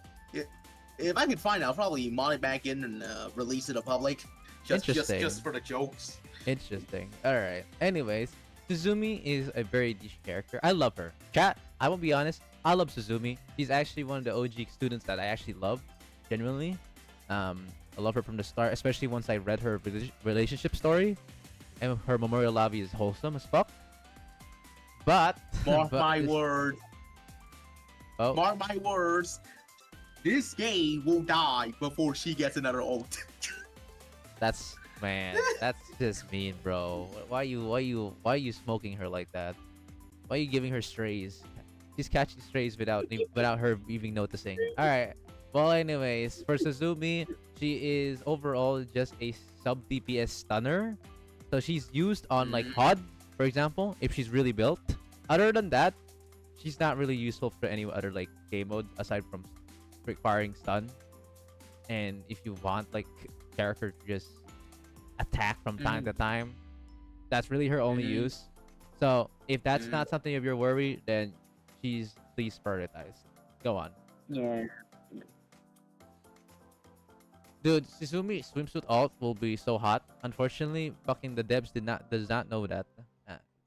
If I could find it, I'll probably mod it back in and release it to public. Just for the jokes.
Interesting. Alright. Anyways, Suzumi is a very niche character. I love her. Chat, I will be honest, I love Suzumi. She's actually one of the OG students that I actually love. Genuinely. I love her from the start, especially once I read her relationship story. And her memorial lobby is wholesome as fuck. But
Mark my words.
Oh.
Mark my words. This game will die before she gets another ult.
That's just mean, bro. Why you smoking her like that? Why are you giving her strays? She's catching strays without her even noticing. All right. Well, anyways, for Suzumi, she is overall just a sub DPS stunner. So she's used on like HOD, for example, if she's really built. Other than that, she's not really useful for any other like game mode aside from requiring stun. And if you want like character to just attack from time to time, that's really her only use. So if that's not something of your worry, then she's please prioritized. Go on.
Yeah.
Dude, Suzumi swimsuit alt will be so hot. Unfortunately, fucking the devs does not know that.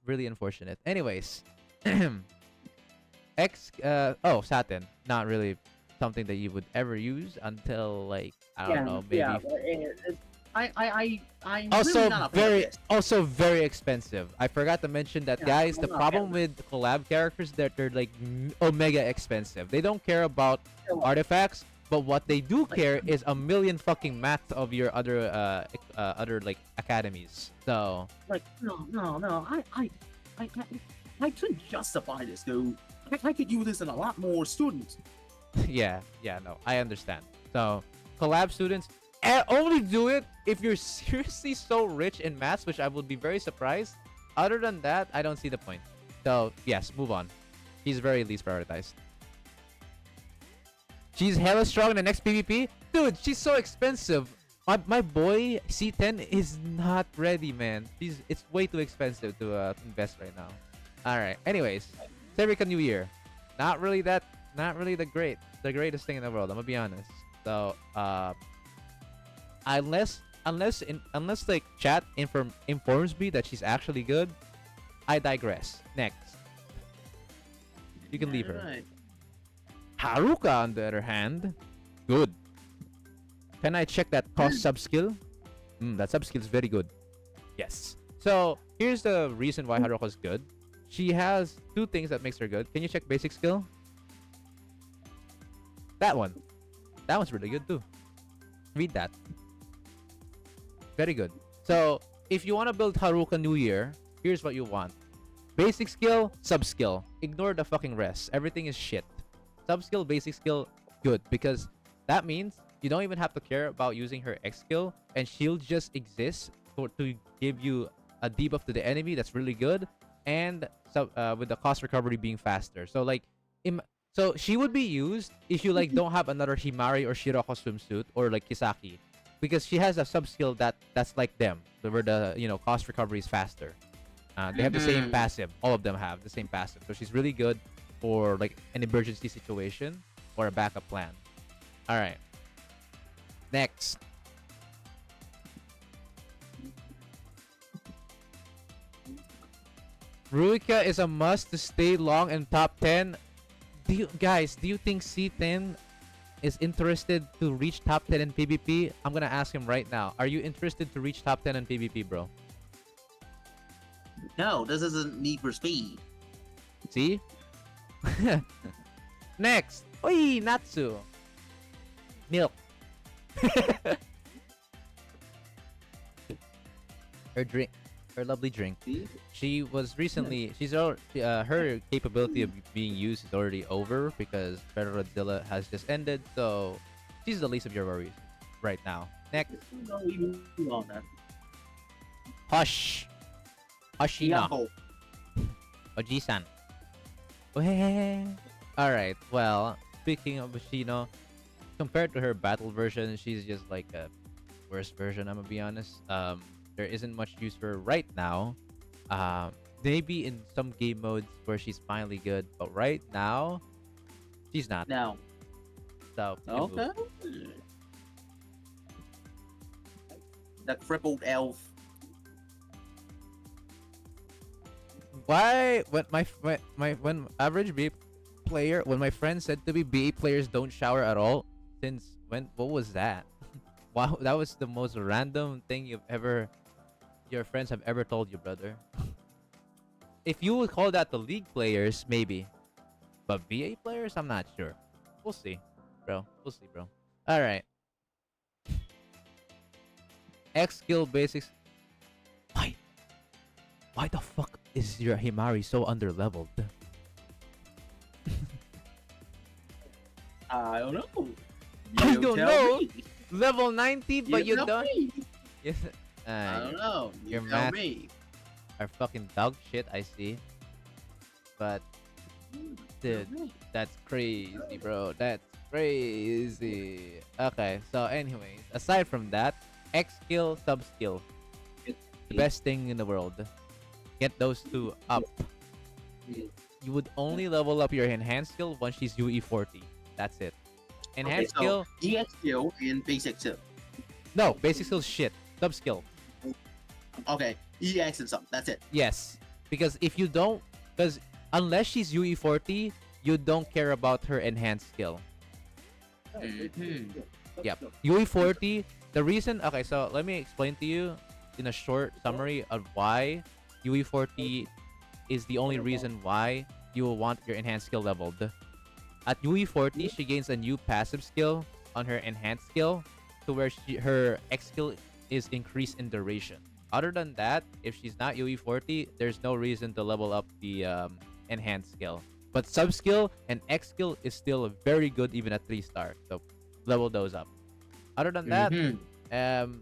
Really unfortunate. Anyways, satin. Not really something that you would ever use until like I don't know, maybe.
Yeah. I'm
Also
really not a fan of this.
very expensive. I forgot to mention that,
Yeah,
guys.
I'm
The
not a
problem
fan.
with collab characters that they're like omega expensive. They don't care about artifacts, but what they do care is a million fucking math of your other like academies. So
Like no. I couldn't justify this, dude. I could use this in a lot more students.
yeah, no, I understand. So collab students only do it if you're seriously so rich in maths, which I would be very surprised. Other than that, I don't see the point. So yes, move on. He's very least prioritized. She's hella strong in the next PvP? Dude, she's so expensive. My boy C10 is not ready, man. It's way too expensive to invest right now. Alright, anyways. Sevika New Year. Not really the greatest thing in the world, I'm gonna be honest. So unless like chat informs me that she's actually good, I digress. Next. You can leave her.
Right.
Haruka, on the other hand, good. Can I check that cost sub skill? That sub skill is very good. Yes. So here's the reason why Haruka is good. She has two things that makes her good. Can you check basic skill? That one. That one's really good too. Read that. Very good. So if you want to build Haruka New Year, here's what you want. Basic skill, sub skill. Ignore the fucking rest. Everything is shit. Sub skill, basic skill, good, because that means you don't even have to care about using her X skill, and she'll just exist to give you a debuff to the enemy that's really good, and with the cost recovery being faster. So like, so she would be used if you like don't have another Himari or Shiroko swimsuit or like Kisaki, because she has a sub skill that's like them, where the cost recovery is faster. They have the same passive. All of them have the same passive, so she's really good for like an emergency situation or a backup plan. All right. Next. Ruika is a must to stay long in top 10. Do you think C10 is interested to reach top 10 in PvP? I'm gonna ask him right now. Are you interested to reach top 10 in PvP, bro?
No, this isn't Need for Speed.
See? Next. Oi, Natsu. Milk. Her lovely drink. She was recently. Her capability of being used is already over because Ferrodilla has just ended. So she's the least of your worries right now. Next.
No, we move on then.
Hush. Hushina.
Yambo.
Oji-san. Alright, well, speaking of Hoshino, compared to her battle version, she's just like a worse version, I'm gonna be honest. There isn't much use for her right now. Maybe in some game modes where she's finally good, but right now, she's not.
Now.
So, you can
Okay.
move.
The crippled elf.
Why when when average BA player, when my friend said to me BA players don't shower at all, since when? What was that? Wow, that was the most random thing your friends have ever told you, brother. If you would call that the league players, maybe, but BA players, I'm not sure. We'll see, bro. We'll see, bro. All right. X skill basics. Why the fuck is your Himari so underleveled?
I don't know.
I
You
don't
tell
know.
me.
Level 90, but you
tell
don't.
me.
Yes.
I don't know. You
your
tell
math-
me.
Are fucking dog shit, I see. But dude, that's crazy, bro. That's crazy. Okay, so anyways, aside from that, X skill, sub skill, the best thing in the world. Get those two up. you would only level up your enhanced skill once she's UE 40. That's it. Enhanced skill,
EX skill and basic skill.
no, basic skill shit. Sub skill.
Okay, EX and stuff. That's it.
Yes. Because if you don't, because unless she's UE 40, you don't care about her enhanced skill.
Mhm.
Yep. UE 40, the reason, okay, so let me explain to you in a short summary of why UE 40 is the only reason why you will want your enhanced skill leveled. At UE 40, she gains a new passive skill on her enhanced skill to where her X skill is increased in duration. Other than that, if she's not UE 40, there's no reason to level up the enhanced skill. But sub skill and X skill is still very good even at 3-star. So level those up. Other than that,
Mhm.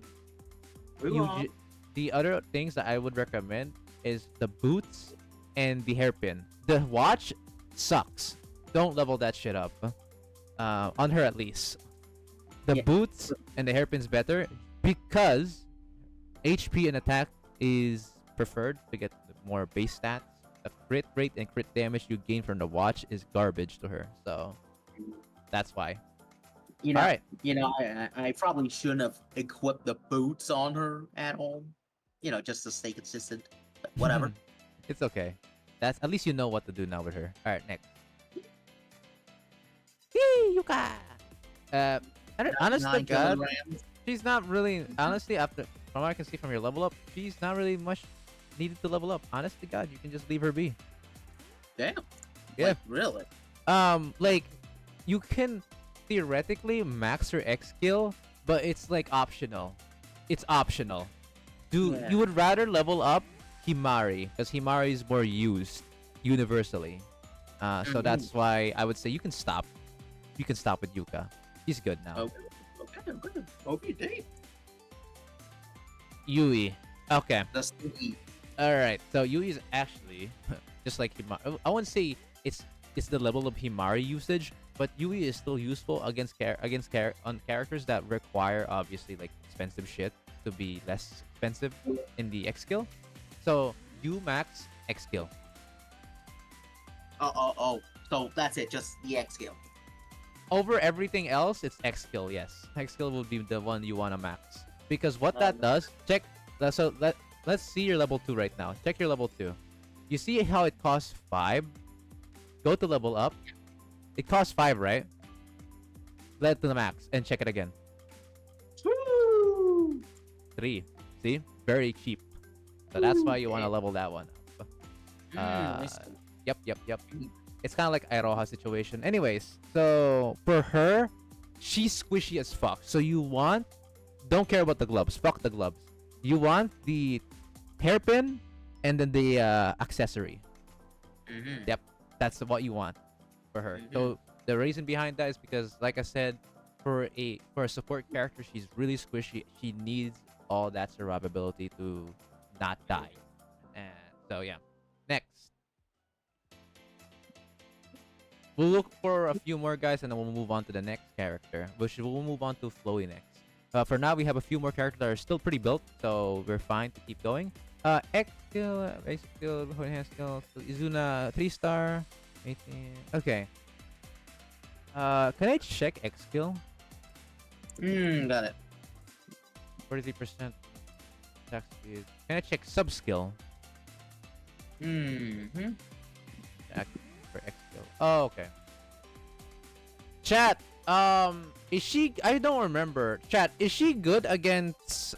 you the other things that I would recommend is the boots and the hairpin. The watch sucks. Don't level that shit up. On her at least. The
Yeah.
boots and the hairpin's better because HP and attack is preferred to get the more base stats. The crit rate and crit damage you gain from the watch is garbage to her. So that's why.
You know,
Alright.
I probably shouldn't have equipped the boots on her at all. Just to stay consistent. But whatever.
It's okay. That's at least you know what to do now with her. Alright, next. Yee, Yuka! Honest to
9
God,
kilograms.
she's not really, honestly, after, from what I can see from your level up, she's not really much needed to level up. Honest to God, you can just leave her be.
Damn.
Yeah.
Like, really?
Like, you can theoretically max her X skill, but it's like optional. It's optional.
Yeah.
You would rather level up Himari, because Himari is more used universally. So that's why I would say you can stop. You can stop with Yuka. She's good now.
Okay. Okay, damn.
Yui. Okay.
The sticky.
Alright. So Yui is actually just like Himari. I wouldn't say it's the level of Himari usage, but Yui is still useful against characters that require obviously like expensive shit to be less expensive in the X skill. So you max X skill.
Oh. So that's it, just the X skill.
Over everything else, it's X skill. Yes, X skill will be the one you want to max because what that does. Check. So let's see your level 2 right now. Check your level 2. You see how it costs 5. Go to level up. It costs 5, right? Let it to the max and check it again. 3. See, very cheap. So that's why you want to level that one up.
I see.
Yep. It's kind of like Iroha situation. Anyways, so for her, she's squishy as fuck. So don't care about the gloves. Fuck the gloves. You want the hairpin and then the accessory.
Mhm.
Yep, that's what you want for her. So the reason behind that is because, like I said, for a support character, she's really squishy. She needs all that survivability to not die. And so yeah, next. We'll look for a few more guys and then we'll move on to the next character, which we'll move on to Floey next. For now, we have a few more characters that are still pretty built, so we're fine to keep going. X skill, basic skill, enhanced skill, Izuna 3-star. Okay. Can I check X skill?
Got it.
43% attack speed. Can I check sub skill? Check for X skill. Oh, okay. Chat. Is she? I don't remember. Chat. Is she good against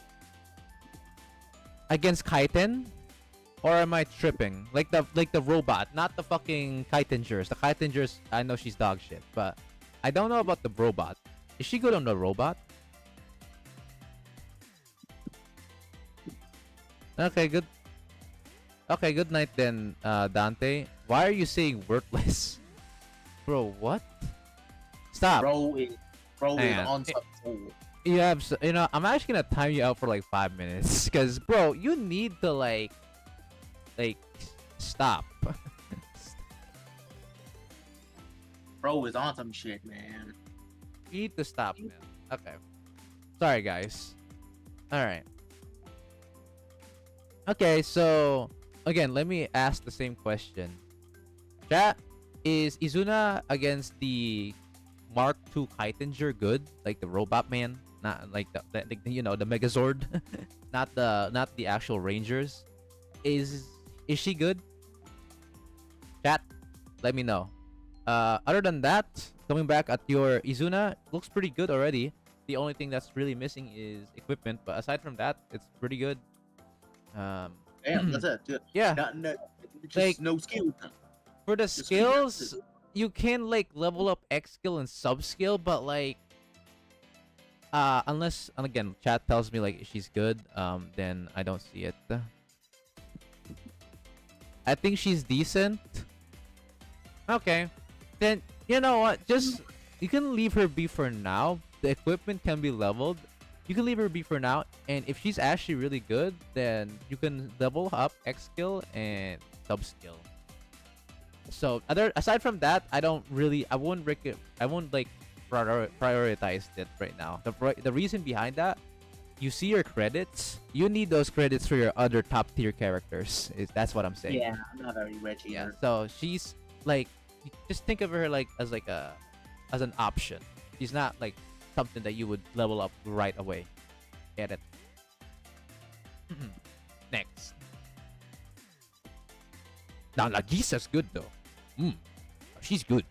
Kaiten? Or am I tripping? Like the robot, not the fucking Kaitengers. The Kaitengers, I know she's dog shit, but I don't know about the robot. Is she good on the robot? Okay, good. Okay, good night then, Dante. Why are you saying worthless? Bro, what? Stop.
Bro is
Hang on.
on top.
I'm actually gonna time you out for like 5 minutes. Cause bro, you need to like stop.
Bro is on some shit, man.
You need to stop, man. Okay. Sorry, guys. Alright. Okay, so again, let me ask the same question. Chat, is Izuna against the Mark II Kaitinger good? Like the Robot Man? Not like the Megazord. not the actual Rangers. Is she good? Chat, let me know. Other than that, coming back at your Izuna, looks pretty good already. The only thing that's really missing is equipment, but aside from that, it's pretty good.
Damn, that's it.
Yeah,
Just
Like-
no skills.
for the
Just
skills, you can like level up X skill and sub skill, but like, unless, and again, chat tells me like she's good, then I don't see it. I think she's decent. Okay, then you know what? Just you can leave her be for now. The equipment can be leveled. You can leave her be for now, and if she's actually really good, then you can level up X skill and sub skill. So aside from that, I won't like prioritize it right now. The reason behind that, you see your credits. You need those credits for your other top tier characters. That's what I'm saying.
Yeah, I'm not very rich
Yeah.
either.
So she's like, just think of her like as an option. She's not like something that you would level up right away. Get it? Next. Now Nagisa's good though. She's good.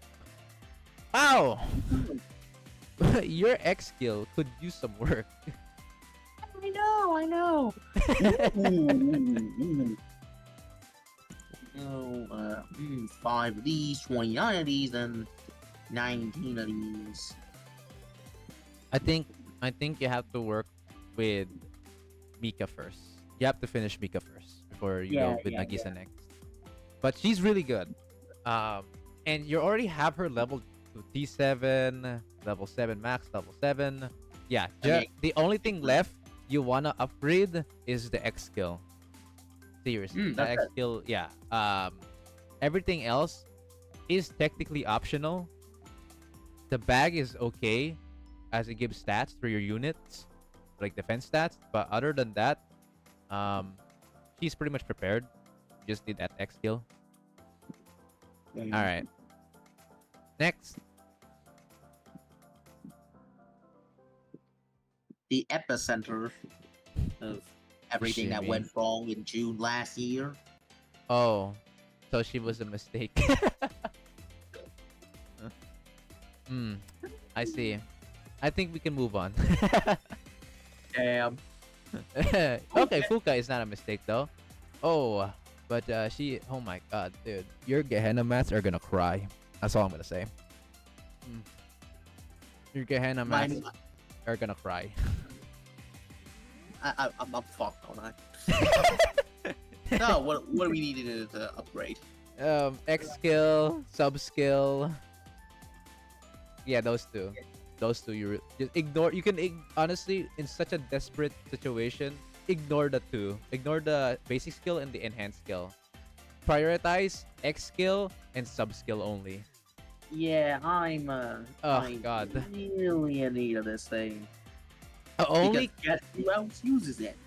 Wow. Your X skill could use some work.
I know. Oh, 5 of these, 29 of these, and 19 of these.
I think you have to work with Mika first. You have to finish Mika first before you go with Nagisa next. But she's really good. And you already have her level to T7, level 7 max, level 7. Yeah,
Okay.
the only thing left you wanna upgrade is the X skill. Seriously, the
that's
X skill, yeah. Everything else is technically optional. The bag is okay, as it gives stats for your units, like defense stats. But other than that, she's pretty much prepared. You just need that X skill. All right. Next,
The epicenter of everything that
Shimmy.
went wrong in June last year.
oh, so she was a mistake. I see. I think we can move on.
Damn.
Okay, Fuka is not a mistake though. Oh, but oh my god, dude, your Gehenna mats are gonna cry. That's all I'm gonna say. Your Gehenna mats
Mine,
are gonna cry.
I'm fucked, don't I? No, what do we need to upgrade?
X skill, sub skill. Yeah, those two. Those two you just ignore. You can honestly, in such a desperate situation, ignore the two. Ignore the basic skill and the enhanced skill. Prioritize X skill and sub skill only.
Yeah, I'm
God.
really in need of this thing.
Only
Because guess who else uses it?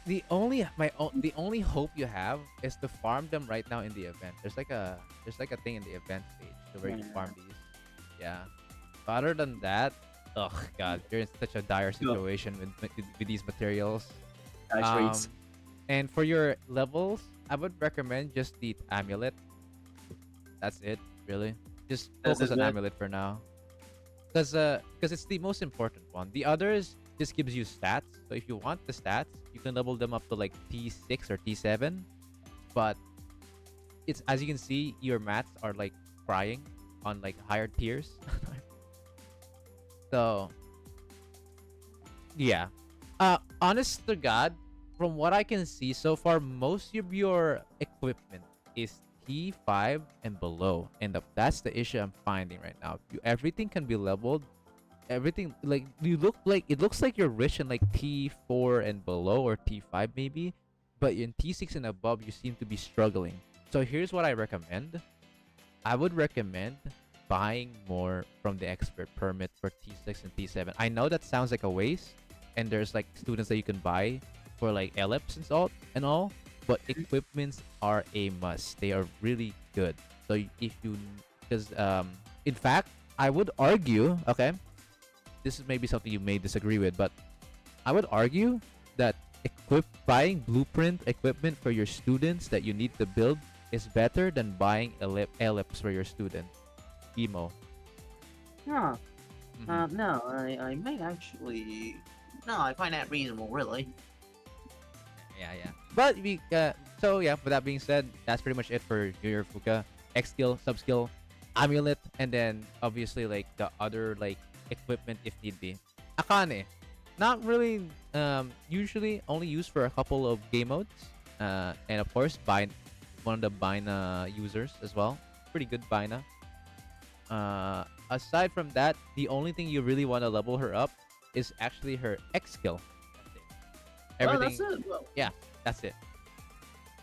the only hope you have is to farm them right now in the event. There's like a thing in the event stage to where you can
Yeah.
farm these. Yeah. But other than that, ugh, God, you're in such a dire situation with these materials.
Nice
And for your levels, I would recommend just the amulet. That's it, really. Just
That's
focus
it,
on
man.
amulet for now. Because it's the most important one. The others just gives you stats. So if you want the stats, you can level them up to like T6 or T7. But it's, as you can see, your mats are like crying on like higher tiers. So yeah. Honest to God, from what I can see so far, most of your equipment is T5 and below, and that's the issue I'm finding right now. Everything can be leveled. Everything, like, it looks like you're rich in like T4 and below, or T5 maybe, but in T6 and above you seem to be struggling. So here's what I recommend. I would recommend buying more from the expert permit for T6 and T7. I know that sounds like a waste, and there's like students that you can buy for like LEPs and all, but equipments are a must. They are really good. So if you, because in fact, I would argue, okay, this is maybe something you may disagree with, but I would argue that buying blueprint equipment for your students that you need to build is better than buying ellipse for your student. Emo.
Huh.
Mhm.
No, I might actually. No, I find that reasonable, really.
Yeah. But so yeah, with that being said, that's pretty much it for your Fuka. X skill, sub skill, amulet, and then obviously like the other like equipment if need be. Akane. Not really usually only used for a couple of game modes. And of course one of the Bina users as well. Pretty good Bina. Aside from that, the only thing you really want to level her up is actually her X skill. That's it. Everything.
Well, that's it. Well,
Yeah, that's it.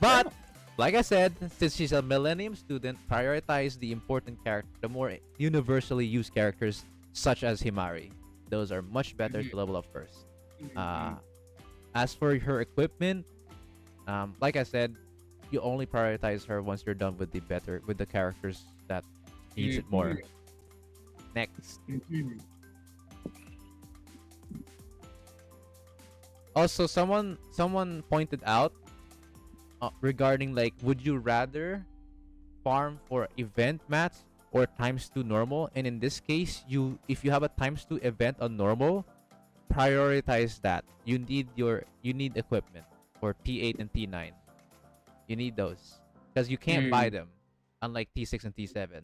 But
well,
like I said, since she's a Millennium student, prioritize the important character, the more universally used characters such as Himari. Those are much better to level up first. As for her equipment, like I said, you only prioritize her once you're done with the characters that needs it more. Next. Also, someone pointed out regarding like, would you rather farm for event mats or times 2 normal? And in this case, if you have a times 2 event on normal, prioritize that. You need equipment for T8 and T9. You need those because you can't buy them, unlike T6 and T7.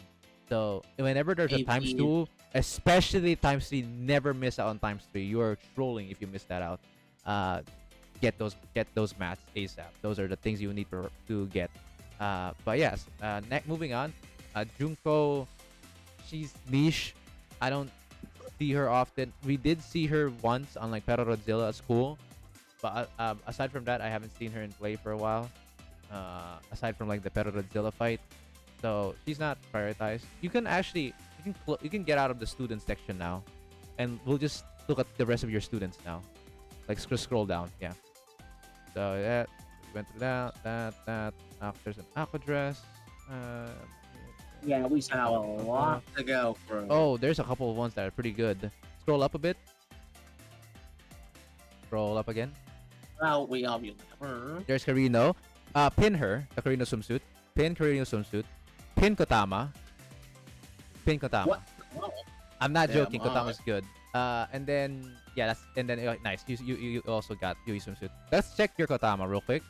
So whenever there's a times 2, especially times 3, never miss out on times 3. You are trolling if you miss that out. Get those mats ASAP. Those are the things you need to get. But yes, moving on. Junko, she's niche. I don't see her often. We did see her once on like Perogodzilla at school, but aside from that, I haven't seen her in play for a while. Aside from like the Perogodzilla fight, so she's not prioritized. You can actually you can get out of the student section now, and we'll just look at the rest of your students now. Like scroll down, yeah. So yeah, we went through that. There's an aqua dress.
yeah, we still have a lot to go through.
Oh, there's a couple of ones that are pretty good. Scroll up a bit. Scroll up again.
Well, we obviously her.
There's Karino. Pin her, the Karino swimsuit. Pin Karino swimsuit. Pin Kotama. Pin Kotama.
What? Well,
I'm not
Damn,
joking. Kotama's good. And then yeah, nice. You also got Yui swimsuit. Let's check your Kotama real quick.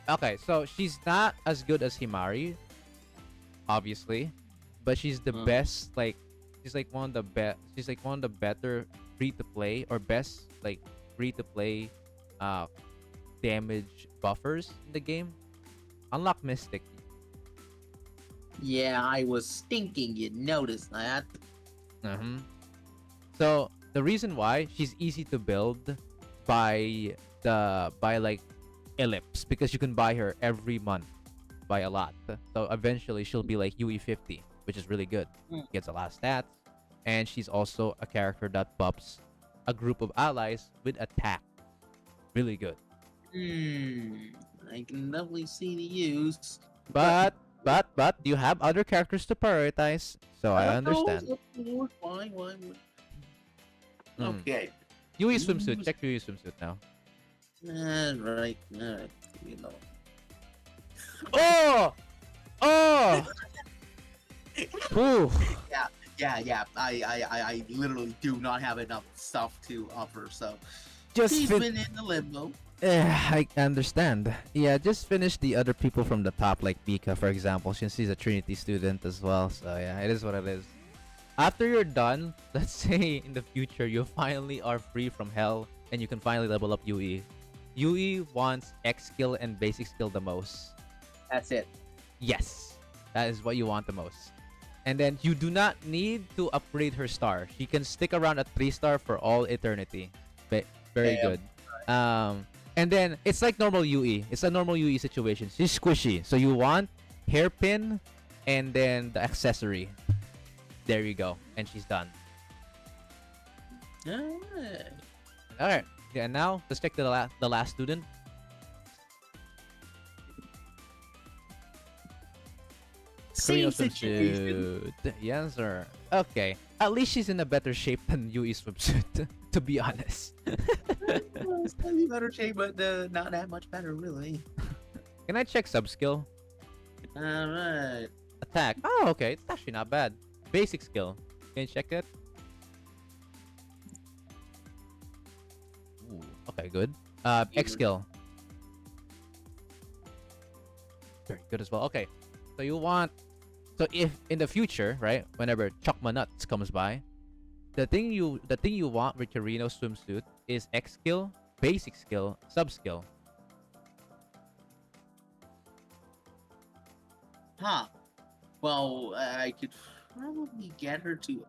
Okay, so she's not as good as Himari, obviously, but she's the best. Like, she's like one of the best. She's like one of the better free to play or best like free to play, damage buffers in the game. Unlock Mystic.
yeah, I was thinking you'd notice that.
So the reason why she's easy to build by like Ellipse, because you can buy her every month by a lot. So eventually she'll be like UE50, which is really good. Gets a lot of stats, and she's also a character that buffs a group of allies with attack. Really good.
I can definitely see the use.
But you have other characters to prioritize, so I understand.
Why?
Mm.
Okay.
Yui swimsuit. Check Yui swimsuit now.
Alright. You know.
Oh! Oh! Ooh.
Yeah. I literally do not have enough stuff to offer, so
Just
he's been in the limbo.
I understand. Yeah, just finish the other people from the top, like Mika, for example, since she's a Trinity student as well. So yeah, it is what it is. After you're done, let's say in the future you finally are free from hell and you can finally level up Yui. Yui wants X skill and basic skill the most.
That's it.
Yes, that is what you want the most. And then you do not need to upgrade her star. She can stick around at 3-star for all eternity. Very
Damn.
good. And then it's like normal UE. It's a normal UE situation. She's squishy. So you want hairpin and then the accessory. There you go. And she's done.
Alright.
Alright. Yeah, and now let's check the last student.
Same
Karina
situation.
swimsuit. Yes, sir. Okay. At least she's in a better shape than Yui swimsuit, to be honest.
Slightly better shape, but not that much better, really.
Can I check sub skill?
Alright.
Attack. Oh, okay. It's actually not bad. Basic skill. Can you check it? Ooh, okay, good. X skill. Very good as well. Okay. So you want, so if in the future, right, whenever Chokma Nuts comes by, the thing you want with your Reno swimsuit is X skill, basic skill, sub skill.
Huh. Well, I could probably get her to.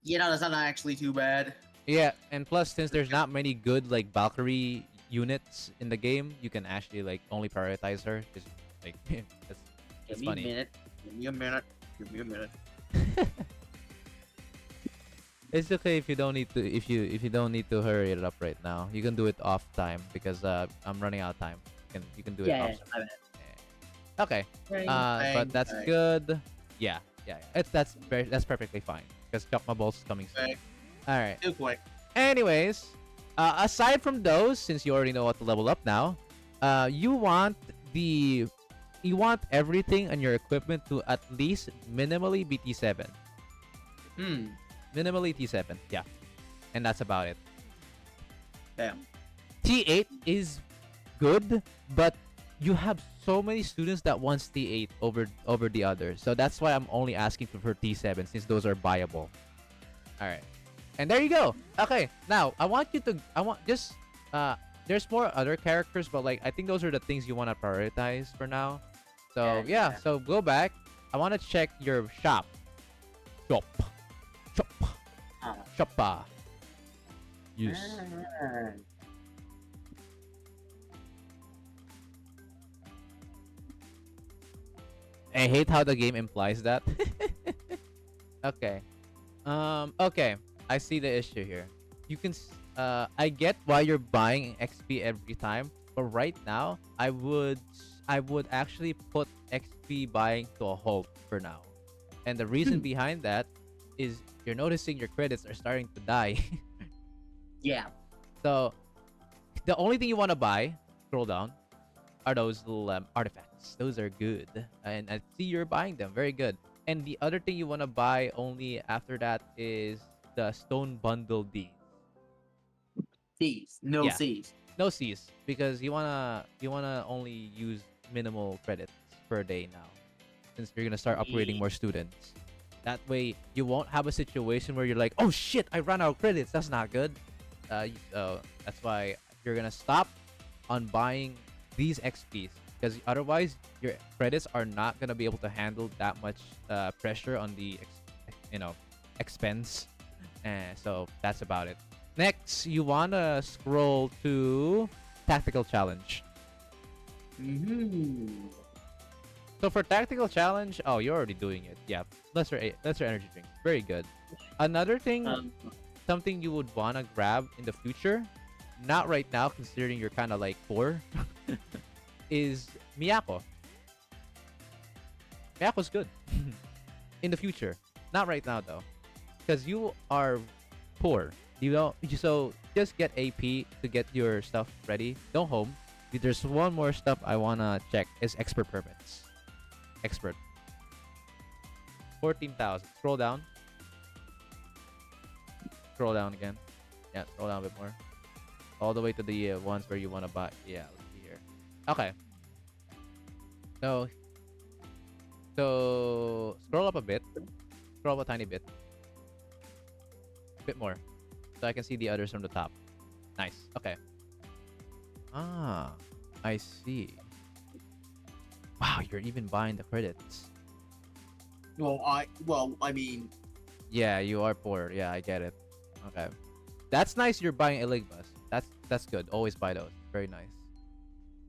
That's not actually too bad.
Yeah, and plus since there's not many good like Valkyrie units in the game, you can actually like only prioritize her. Just like that's
Give
It's
me
funny.
a minute. Give me a minute. Give me a minute.
It's okay if you don't need to if you don't need to hurry it up right now. You can do it off time because I'm running out of time. You can do it off.
my bad.
Okay. But that's
Bang.
good. Yeah. That's perfectly fine because Chokma Balls is coming soon.
Bang.
All right.
Too quick.
Anyways, aside from those, since you already know what to level up now, you want everything on your equipment to at least minimally be T7. Minimally T7, yeah. And that's about it.
Damn.
T8 is good, but you have so many students that wants T8 over the others. So that's why I'm only asking for T7 since those are buyable. Alright. And there you go. Okay, now I want there's more other characters, but like I think those are the things you want to prioritize for now. So
Yeah.
so go back. I want to check your shop. Shop. Shoppa. Yes.
Alright.
I hate how the game implies that. Okay. Okay. I see the issue here. You can I get why you're buying XP every time, but right now I would actually put XP buying to a halt for now. And the reason behind that is you're noticing your credits are starting to die.
Yeah.
So the only thing you want to buy, scroll down, are those little artifacts. Those are good, and I see you're buying them. Very good. And the other thing you want to buy only after that is the stone bundle D.
C's. No
Yeah.
C's.
No C's because you wanna only use minimal credits per day now, since you're gonna start upgrading more students. That way you won't have a situation where you're like, oh shit, I ran out of credits. That's not good. So that's why you're gonna stop on buying these XPs because otherwise your credits are not gonna be able to handle that much pressure on the expense. And so that's about it. Next, you wanna scroll to tactical challenge. So for tactical challenge, oh, you're already doing it. Yeah, lesser energy drink. Very good. Another thing, something you would wanna grab in the future, not right now considering you're kind of like poor, is Miyako. Miyako's good in the future, not right now though, because you are poor. So just get AP to get your stuff ready. Don't home. There's one more stuff I wanna check is expert permits. Expert. 14,000. Scroll down. Scroll down again. Yeah, scroll down a bit more. All the way to the ones where you wanna buy. Yeah, let's see here. Okay. So scroll up a bit. Scroll up a tiny bit. Bit more. So I can see the others from the top. Nice. Okay. Ah, I see. Wow, you're even buying the credits.
I mean,
Yeah, you are poor. Yeah, I get it. Okay. That's nice you're buying Eligmas. That's good. Always buy those. Very nice.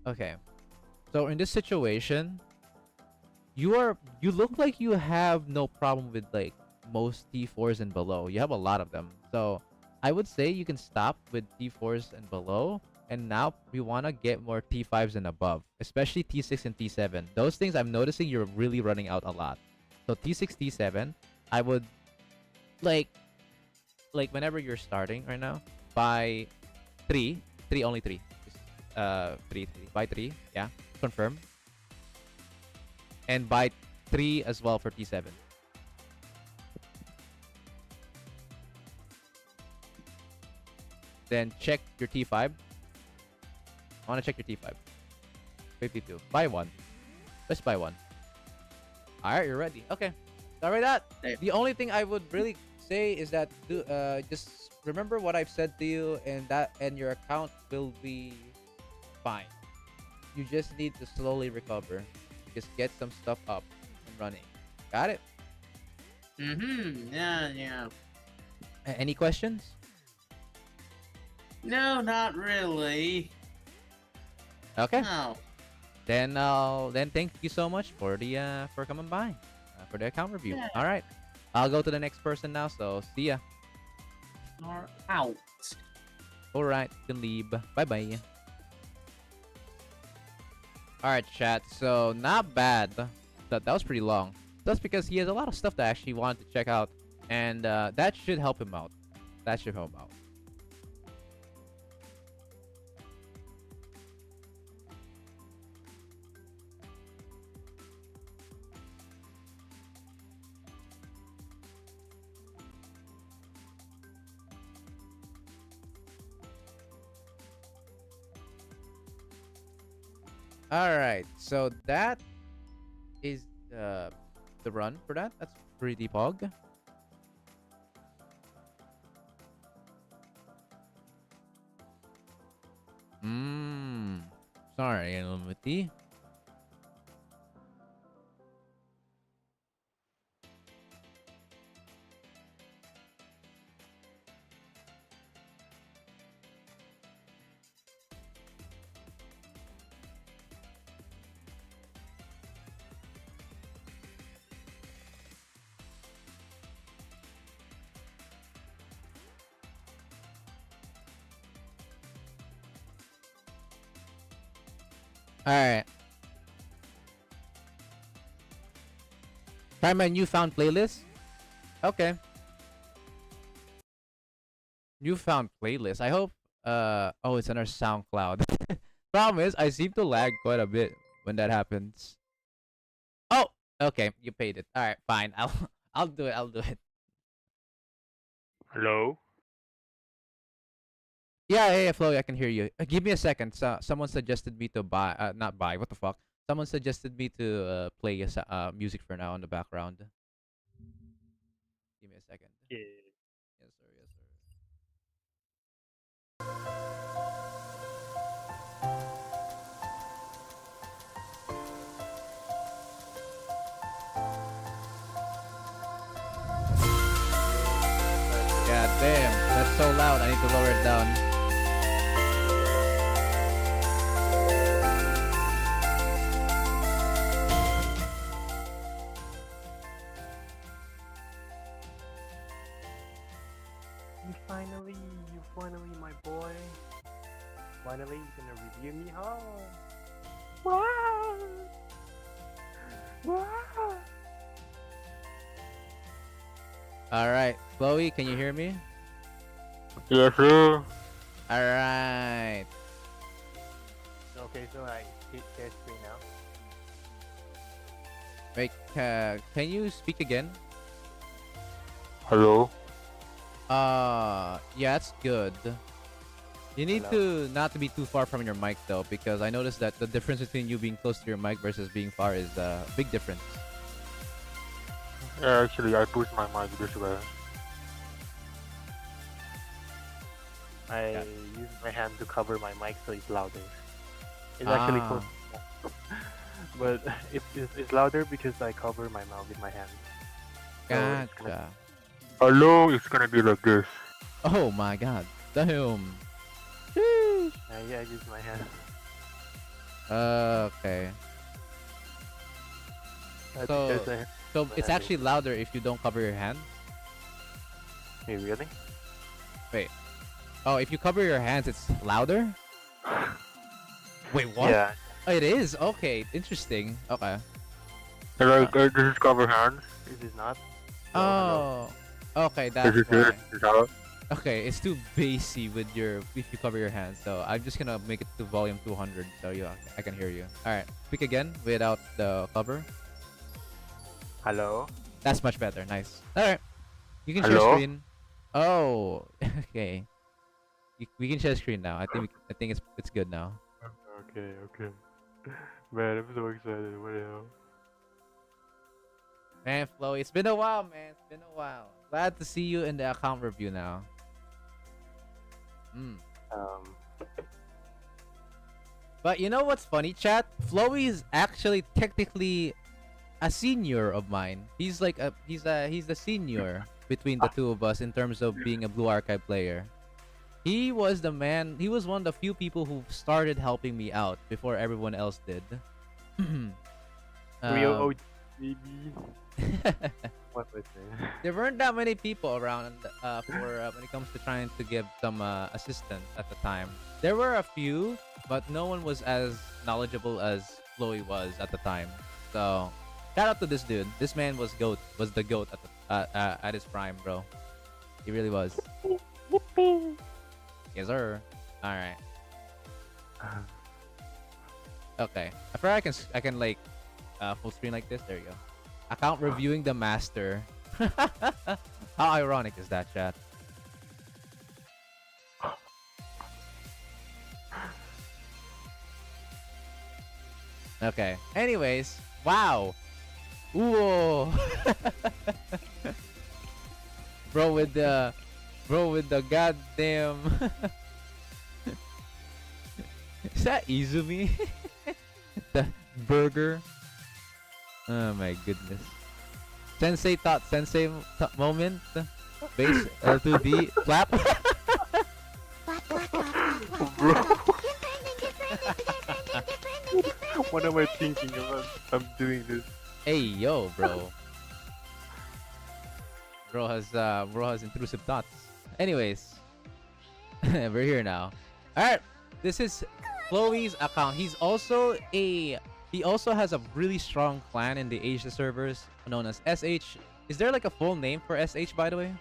Okay. So in this situation, you look like you have no problem with like most T4s and below. You have a lot of them. So I would say you can stop with T4s and below, And now we want to get more T5s and above, especially T6 and T7. Those things I'm noticing you're really running out a lot. So T6, T7, I would like whenever you're starting right now, buy three, only three. Just, three, buy three, yeah, confirm. And buy three as well for T7. Then check your T5. I want to check your T5. 52. Buy one. Just buy one. Alright, you're ready. Okay. Sorry that.
Hey.
The only thing I would really say is that just remember what I've said to you, and your account will be fine. You just need to slowly recover. Just get some stuff up and running. Got it?
Yeah.
Any questions?
No, not really.
Okay.
No.
Then thank you so much for the for coming by for the account review.
Yeah.
All right, I'll go to the next person now. So see ya.
Are out.
All right, you can leave. Bye bye. All right, chat. So not bad. That was pretty long. That's because he has a lot of stuff that I actually wanted to check out, and that should help him out. That should help him out. All right, so that is the run for that. That's pretty pog. Sorry, Anonymity. Alright. Try my newfound playlist? Okay. Newfound playlist. I hope oh, it's on our SoundCloud. Problem is I seem to lag quite a bit when that happens. Oh, okay, you paid it. Alright, fine. I'll do it.
Hello?
Yeah, Flo, I can hear you. Give me a second. So, someone suggested me to buy, not buy. What the fuck? Someone suggested me to play music for now in the background. Give me a second.
Yeah.
Yes, sir. God damn, that's so loud. I need to lower it down.
You finally, my boy. Finally, you gonna review me, huh? Wow! Wow!
All right, Chloe, can you hear me?
Yes, sir.
All right.
Okay, so I hit share screen now.
Wait, can you speak again?
Hello?
Yeah, that's good. You need
Hello?
to not to be too far from your mic though, because I noticed that the difference between you being close to your mic versus being far is a big difference.
Yeah, actually, I pushed my mic this way. I use my hand to cover my mic so it's louder. It's actually close. But it's louder because I cover my mouth with my hand. So it's
Gotcha.
Hello, it's gonna be like this.
Oh my god. Damn.
Yeah, I use my hand.
Okay.
That's
So-
because I-
So it's actually louder if you don't cover your hand.
Hey, really?
Oh, if you cover your hands, it's louder? Wait, what?
Yeah.
Oh, it is? Okay, interesting. Okay.
This is cover hands. This is not.
Oh, okay, that's why. Okay, it's too bassy with your if you cover your hands. So I'm just gonna make it to volume 200 so I can hear you. All right, speak again without the cover.
Hello.
That's much better. Nice. All right, you can share
Hello?
screen. Oh, okay. We can share screen now. I think it's good now.
Okay. Man, I'm so excited. What the hell?
Man, Flo, it's been a while, man. It's been a while. Glad to see you in the account review now. But you know what's funny, chat? Flowy is actually technically a senior of mine. He's the senior between the two of us in terms of being a Blue Archive player. He was the man. He was one of the few people who started helping me out before everyone else did.
Real OG baby. What was it?
There weren't that many people around for when it comes to trying to give some assistance at the time. There were a few, but no one was as knowledgeable as Chloe was at the time. So, shout out to this dude. This man was the goat at his prime, bro. He really was. Yes, sir. All right. Okay. I forgot I can like full screen like this. There you go. Account reviewing the master. How ironic is that, chat? Okay. Anyways, wow. Ooh. bro with the goddamn. Is that Izumi? The burger. Oh my goodness. Sensei thought sensei moment. Base L2D clap.
What am I thinking about? I'm doing this.
Hey yo, bro. Bro has intrusive thoughts. Anyways, we're here now. All right, this is Chloe's account. He also has a really strong clan in the Asia servers known as SH. Is there like a full name for SH, by the way?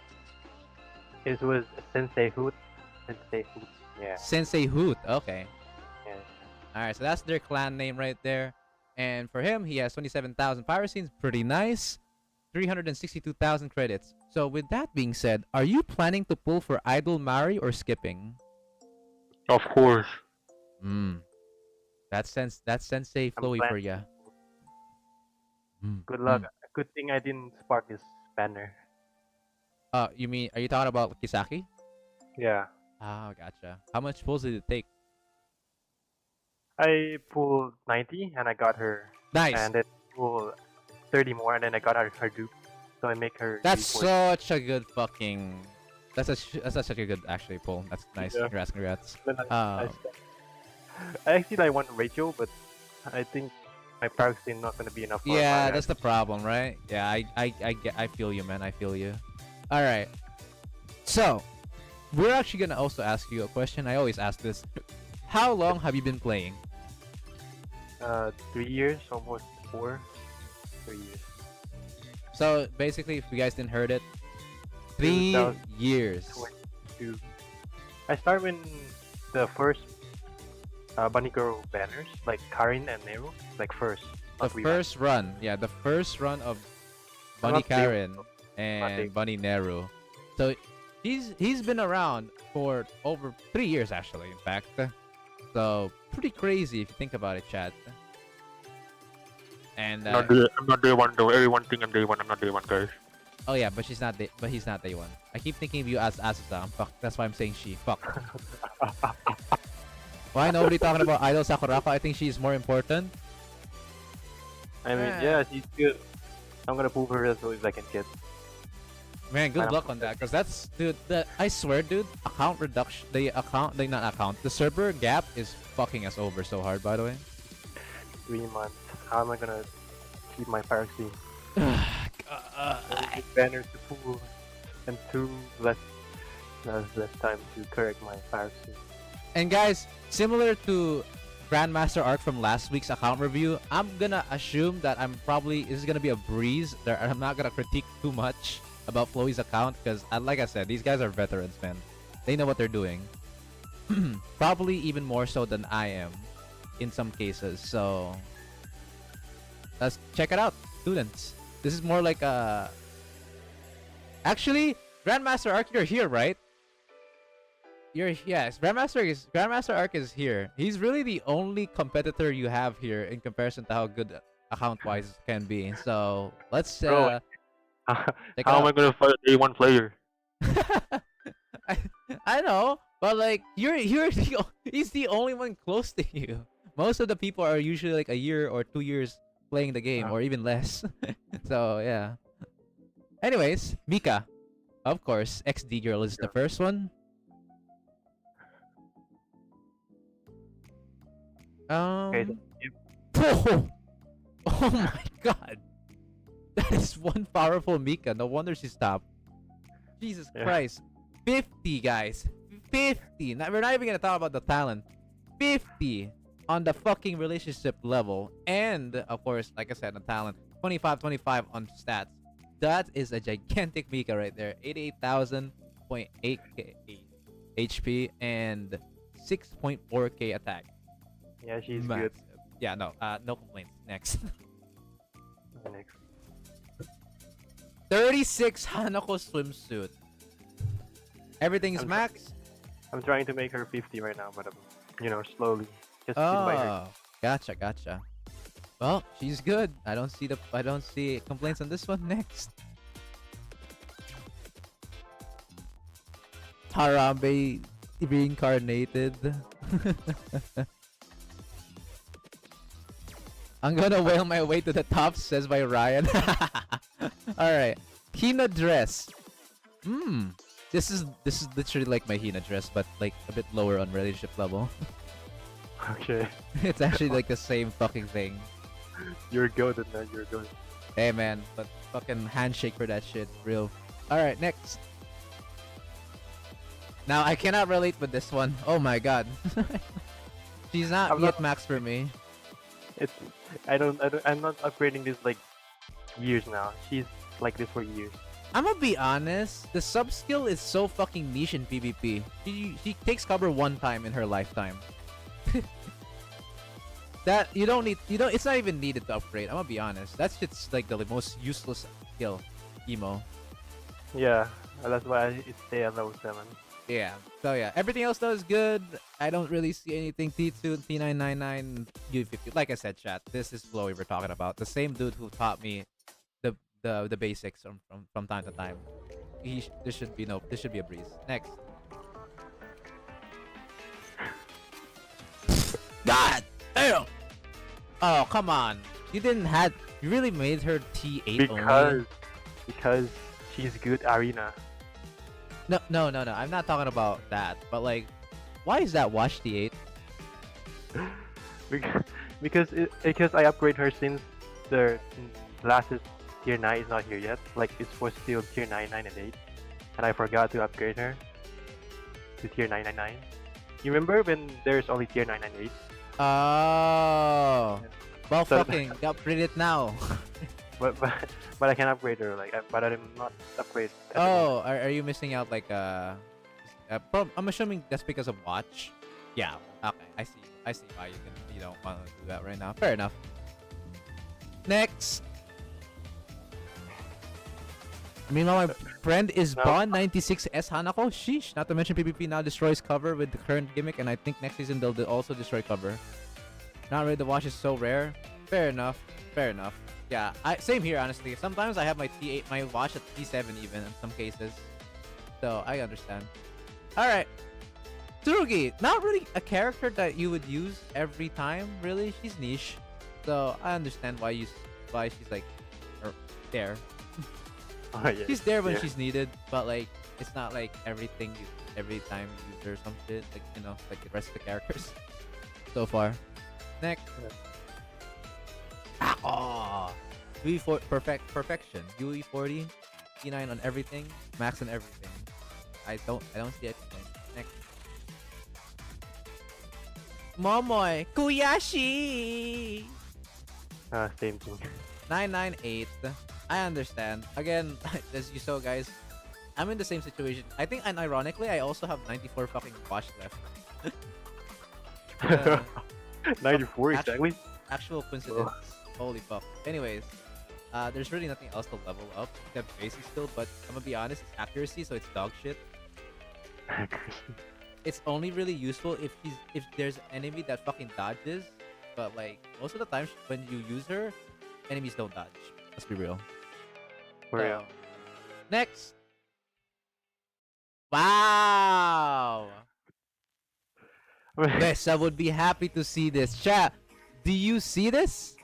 It was Sensei Hoot. Sensei Hoot. Yeah.
Sensei Hoot. Okay.
Yeah.
All right, so that's their clan name right there. And for him, he has 27,000 piracies. Pretty nice. 362,000 credits. So with that being said, are you planning to pull for Idol Mari or skipping?
Of course.
That's Sensei Flowy for ya.
Good luck. Good thing I didn't spark his banner.
You mean, are you talking about Kisaki?
Yeah.
Ah, gotcha. How much pulls did it take?
I pulled 90 and I got her.
Nice.
And then pulled 30 more and then I got her dupe. So I make her.
That's
G40.
such a good fucking. That's such a good actually pull. That's nice.
Yeah.
Congrats.
Then I actually I want Rachel, but I think my paroxysm not gonna be enough. For
Yeah,
my
that's the problem, right? Yeah, I feel you, man. I feel you. All right. So, we're actually gonna also ask you a question. I always ask this. How long have you been playing?
3 years, almost 4. 3 years.
So basically, if you guys didn't heard it, 3 years.
22. I started when the first Bunny Girl banners, like Karin and Nero, like first.
The first run, yeah, the first run of Bunny
Not
Karen
Not
and
big.
Bunny Neru. So he's been around for over 3 years actually, in fact. So pretty crazy if you think about it, chat. And
I'm not day one though. Everyone think I'm day one. I'm not day one, guys.
oh yeah, but he's not day one. I keep thinking of you as Asusa. Fuck, that's why I'm saying she. Fuck. Why nobody talking about Idol Sakurako? I think she's more important.
I mean, yeah, she's good. I'm gonna pull her as low as I can get.
Man, good luck on that, cause that's dude. I swear, dude. Account reduction. The server gap is fucking us over so hard. By the way.
3 months. How am I gonna keep my paroxysm? Banners to pull and 2 less time to correct my paroxysm.
And guys, similar to Grandmaster Arc from last week's account review, I'm gonna assume that this is gonna be a breeze. I'm not gonna critique too much about Floey's account because, like I said, these guys are veterans, man. They know what they're doing. Probably even more so than I am in some cases. So let's check it out, students. This is more like a. Actually, Grandmaster Arc, you're here, right? Yes, Grandmaster Arc is here. He's really the only competitor you have here in comparison to how good account-wise can be. So let's
Bro,
check it
how am
out.
I gonna fight a one player?
I know, but like he's the only one close to you. Most of the people are usually like a year or 2 years playing the game, or even less. So yeah. Anyways, Mika, of course, XD Girl is the first one.
Okay,
Oh, oh my god. That is one powerful Mika. No wonder she stopped. Jesus
Yeah.
Christ. 50, guys. 50. We're not even gonna talk about the talent. 50 on the fucking relationship level. And, of course, like I said, the talent. 25 on stats. That is a gigantic Mika right there. 88,000.8k HP and 6.4k attack.
yeah, she's
Massive.
good.
Yeah, no complaints. Next.
Next.
36 Hanako swimsuit. Everything's
I'm
max.
I'm trying to make her 50 right now, but slowly. Just by her.
Oh, gotcha. Well, she's good. I don't see complaints on this one. Next. Harambe reincarnated. I'm gonna whale my way to the top, says by Ryan. Alright. Hina dress. This is literally like my Hina dress, but like a bit lower on relationship level.
Okay.
It's actually like the same fucking thing.
You're good at that. You're good.
Hey man, but fucking handshake for that shit, real. Alright, next. Now I cannot relate with this one. Oh my god. She's not
I'm
yet
not-
max for me.
I'm not upgrading this like years now. She's like this for years.
I'm gonna be honest, the sub skill is so fucking niche in PvP. She takes cover one time in her lifetime. That it's not even needed to upgrade. I'm gonna be honest. That's just like the most useless skill, emo.
Yeah, that's why it stay at level 7.
Yeah. So yeah, everything else though is good. I don't really see anything. T2, T999, U50. Like I said, chat. This is Flowy we're talking about. The same dude who taught me the basics from time to time. This should be a breeze. Next. God damn. Oh come on. You really made her T8 only.
Because she's good arena.
No. I'm not talking about that. But like, why is that watch T8?
because I upgrade her since the last tier 9 is not here yet. Like it's for still tier 9, 9, and 8, and I forgot to upgrade her to tier 999. You remember when there's only tier 9 and 8?
Oh. Well,
So-
fucking upgrade it now.
But I can upgrade her. But I'm not upgrade. at the
Oh,
moment.
are you missing out like I'm assuming that's because of watch. Yeah. Okay, I see why you don't want to do that right now. Fair enough. Next. Meanwhile, my friend is
No.
Bond 96S Hanako. Sheesh. Not to mention PvP now destroys cover with the current gimmick, and I think next season they'll also destroy cover. Not really. The watch is so rare. Fair enough. Yeah, same here honestly. Sometimes I have my T8, my watch at T7 even in some cases. So I understand. Alright. Tsurugi, not really a character that you would use every time, really. She's niche. So I understand why she's like there.
Oh, yeah.
She's there when
Yeah.
she's needed, but like it's not like every time you use her or some shit. Like like the rest of the characters so far. Next. Oh, UE4 perfection. UE40, E9 on everything, max on everything. I don't see it. Next. Momoy. Kuyashi.
Same thing.
998. I understand. Again, as you saw, guys, I'm in the same situation. I think, and ironically, I also have 94 fucking wash left. Uh,
94
actu-
exactly.
Actual coincidence. Holy fuck. Anyways, there's really nothing else to level up except basic skill, but I'm gonna be honest, it's accuracy, so it's dog shit. It's only really useful if there's an enemy that fucking dodges, but like most of the time when you use her, enemies don't dodge. Let's be real.
For real.
So, next. Wow. Yes, I would be happy to see this. Chat, do you see this?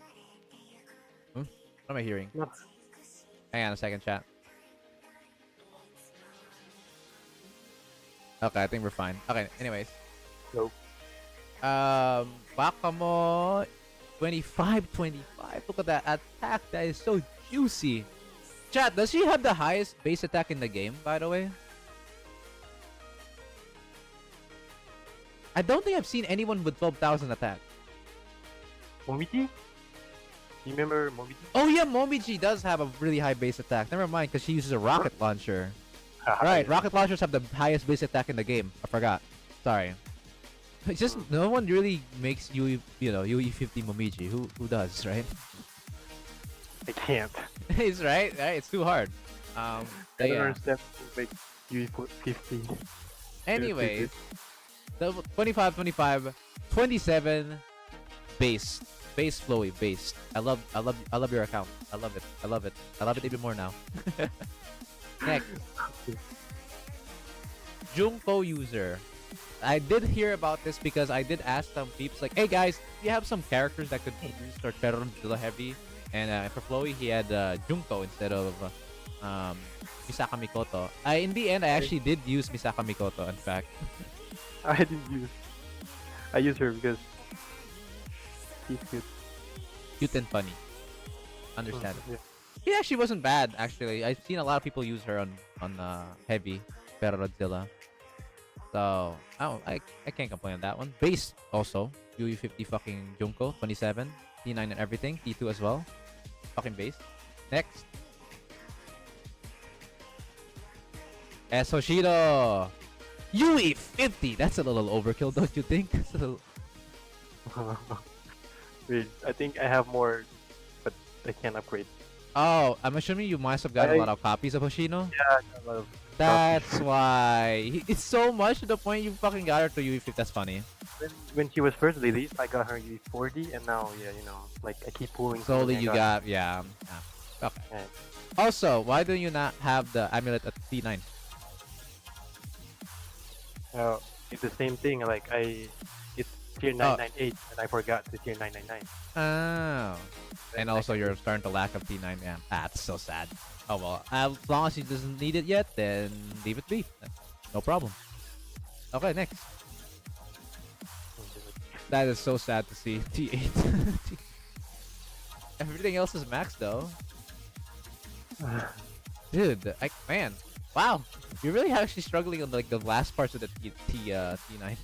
What am I hearing?
What?
Hang on a second, chat. Okay, I think we're fine. Okay, anyways.
Nope.
Bakamo 25. Look at that attack. That is so juicy. Chat, does she have the highest base attack in the game, by the way? I don't think I've seen anyone with 12,000 attack.
Momiji? You remember Momiji?
Oh yeah, Momiji does have a really high base attack. Never mind, because she uses a rocket launcher. Right, rocket launchers have the highest base attack in the game. I forgot. Sorry. It's just no one really makes UE50 Momiji. Who does, right?
I can't.
It's right. It's too hard.
I
But
don't
yeah.
understand like you put 50.
Anyways, the 25, 27 base flowy base. I love your account. I love it even more now. Next, Junko user. I did hear about this because I did ask some peeps like, hey guys, do you have some characters that could boost or Terranzilla heavy? And for Flowy, he had Junko instead of Misaka Mikoto. In the end, I actually did use Misaka Mikoto, in fact.
I use her because she's good.
Cute and funny. Understandable.
Yeah.
He actually wasn't bad, actually. I've seen a lot of people use her on heavy Terranzilla. So, I can't complain on that one. Base also. UE50 fucking Junko, 27. T9 and everything. T2 as well. Fucking base. Next. S. Hoshido. UE50. That's a little overkill, don't you think? That's a little...
Wait, I think I have more, but I can't upgrade.
Oh, I'm assuming you must have gotten a lot of copies of Hoshino?
Yeah, I got a lot of
That's why. It's so much to the point you fucking got her to UE50. That's funny.
when she was first released, I got her UE40, and now, yeah, like I keep pulling.
Slowly
I
you got, yeah. Okay.
Yeah.
Also, why do you not have the amulet at T9?
It's the same thing. Like it's tier 998, and I forgot the tier 999.
Oh. And also, you're starting to lack of T9. Yeah, that's so sad. Oh well, as long as he doesn't need it yet, then leave it be. No problem. Okay, next. That is so sad to see. T8. Everything else is max though. Dude, man, wow, you're really actually struggling on like the last parts of the T9.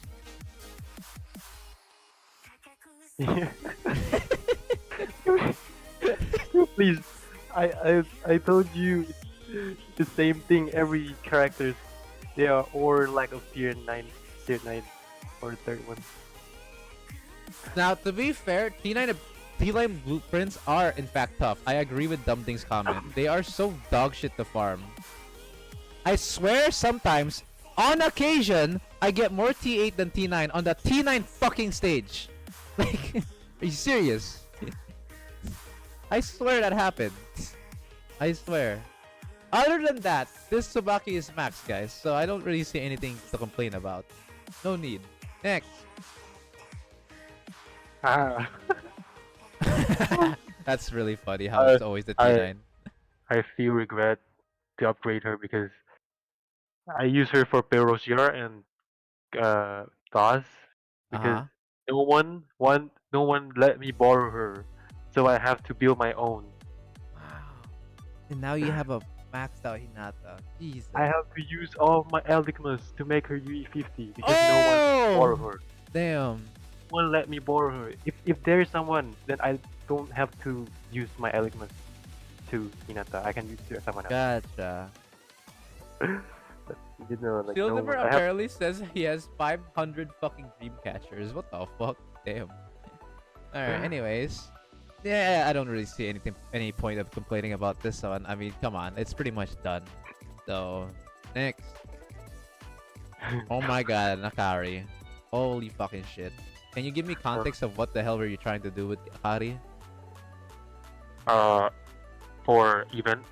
Please, I told you it's the same thing. Every characters, they are or lack of tier 9 or third one.
Now, to be fair, T9 blueprints are in fact tough. I agree with Dumding's comment. They are so dog shit to farm. I swear sometimes, on occasion, I get more T8 than T9 on the T9 fucking stage. Like, are you serious? I swear that happened. I swear. Other than that, this Tsubaki is max, guys. So I don't really see anything to complain about. No need. Next.
Ah.
That's really funny how it's always the T9.
I feel regret to upgrade her because I use her for Perosier and Taz because no one let me borrow her, so I have to build my own.
Wow. And now you have a maxed out Hinata. Jesus.
I have to use all my Eldikmas to make her UE50 because no one borrow her.
Damn.
won't let me borrow her. If there is someone, then I don't have to use my elements to Hinata. I can use to someone else.
Gotcha.
But, you know, like no
Silver
one, I have,
apparently says he has 500 fucking dream catchers. What the fuck? Damn. Alright, anyways. Yeah, I don't really see any point of complaining about this one. I mean, come on. It's pretty much done. So, next. Oh my god, Nakari. Holy fucking shit. Can you give me context of what the hell were you trying to do with Akari?
for event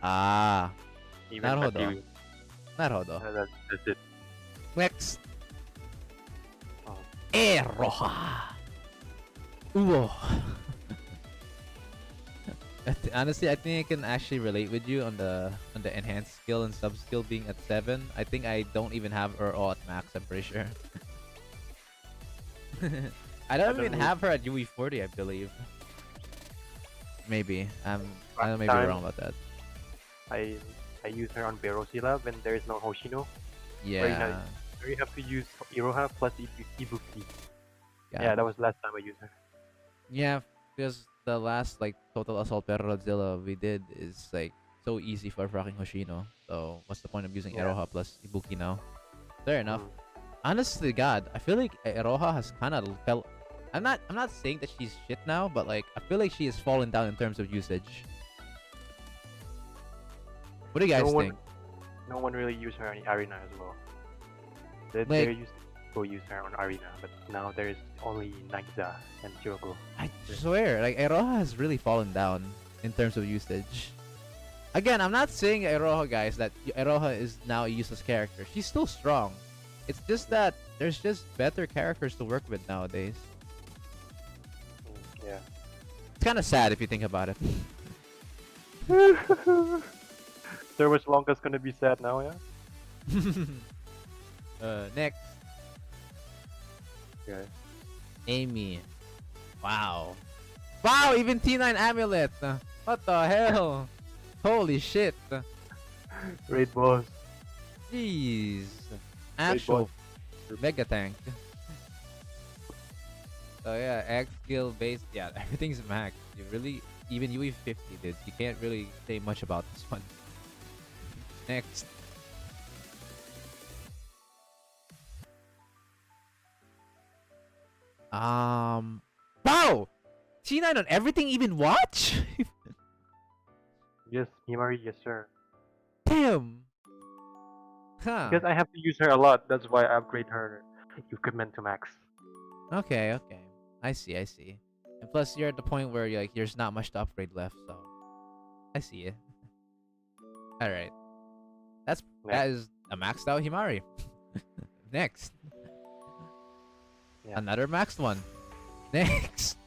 Ah,
that
Naruhodo.
you,
Naruhodo.
that's it.
Next.
Oh.
Eroha. Ooh. Honestly, I think I can actually relate with you on the enhanced skill and sub skill being at 7. I think I don't even have her all at max. I'm pretty sure. I don't even have her at UE 40. I believe. Maybe I may be
Time.
wrong about that.
I use her on Berosila when there is no Hoshino.
Yeah.
Where you have to use Iroha plus Ibuki.
Yeah.
Yeah, that was last time I used her.
Yeah, because the last like total assault Perro Godzilla we did is like so easy for fucking Hoshino. So what's the point of using
Yeah.
Eroha plus Ibuki now? Fair enough.
Mm.
Honestly, God, I feel like Eroha has kind of felt. I'm not saying that she's shit now, but like I feel like she has fallen down in terms of usage. What do you guys think?
No one really used her on Arena as well. They
Like-
used to go use her on Arena, but now there is only Nagisa and Shiroko.
I swear, like Eroha has really fallen down in terms of usage. Again, I'm not saying Eroha, guys, that Eroha is now a useless character. She's still strong. It's just that there's just better characters to work with nowadays.
Yeah.
It's kind of sad if you think about it.
Service Longa's gonna be sad now, yeah?
Next,
Yeah.
Amy. Wow. Wow, even T9 Amulet. What the hell? Holy shit.
Raid boss.
Jeez. Actual mega tank. So yeah, X skill based. Yeah, everything's max. You really, even UE 50 dude. You can't really say much about this one. Next. Wow! T9 on everything, even watch?
Yes, Himari, yes sir.
Damn! Huh.
Because I have to use her a lot, that's why I upgrade her equipment to max.
Okay, okay. I see, I see. And plus, you're at the point where you're like, there's not much to upgrade left, so I see it. All right, that is a maxed out Himari. Next,
Yeah.
another maxed one. Next,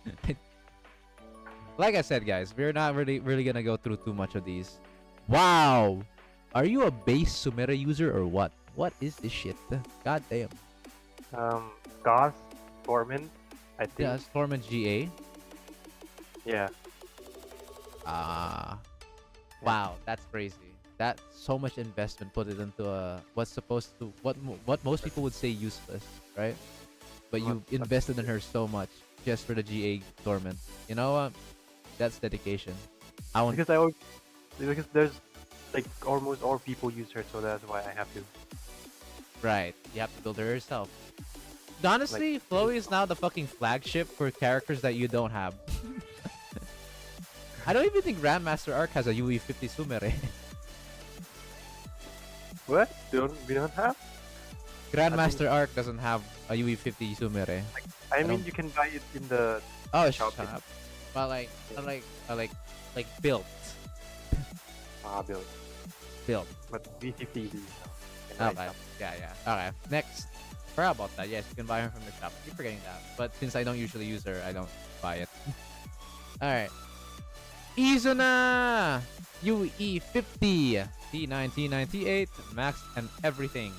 like I said, guys, we're not really gonna go through too much of these. Wow, are you a base Sumera user or what? What is this shit? God damn.
Goss, Torment, I think.
Yeah, Torment GA.
Yeah.
Wow, that's crazy. That's so much investment put it into a what's supposed to what most people would say useless, right? But you
But-
invested in her so much just for the GA Torment. You know what? That's dedication. I want
Because there's like almost all people use her, so that's why I have to.
right. You have to build her yourself. Honestly, Chloe is now the fucking flagship for characters that you don't have. I don't even think Grandmaster Arc has a UE 50 Sumere.
What? We don't have?
Grandmaster Arc doesn't have a UE 50 Sumere.
I
don't-
mean, you can buy it in the.
Oh,
Shop
shut
it.
up. But like built.
Build.
Built.
But V50 is easy now. You can buy
Okay.
it.
Yeah. Okay. Next. Forgot about that. Yes, you can buy her from the shop. I keep forgetting that. But since I don't usually use her, I don't buy it. Alright. Izuna! UE 50. T9, T9, T8. Max and everything.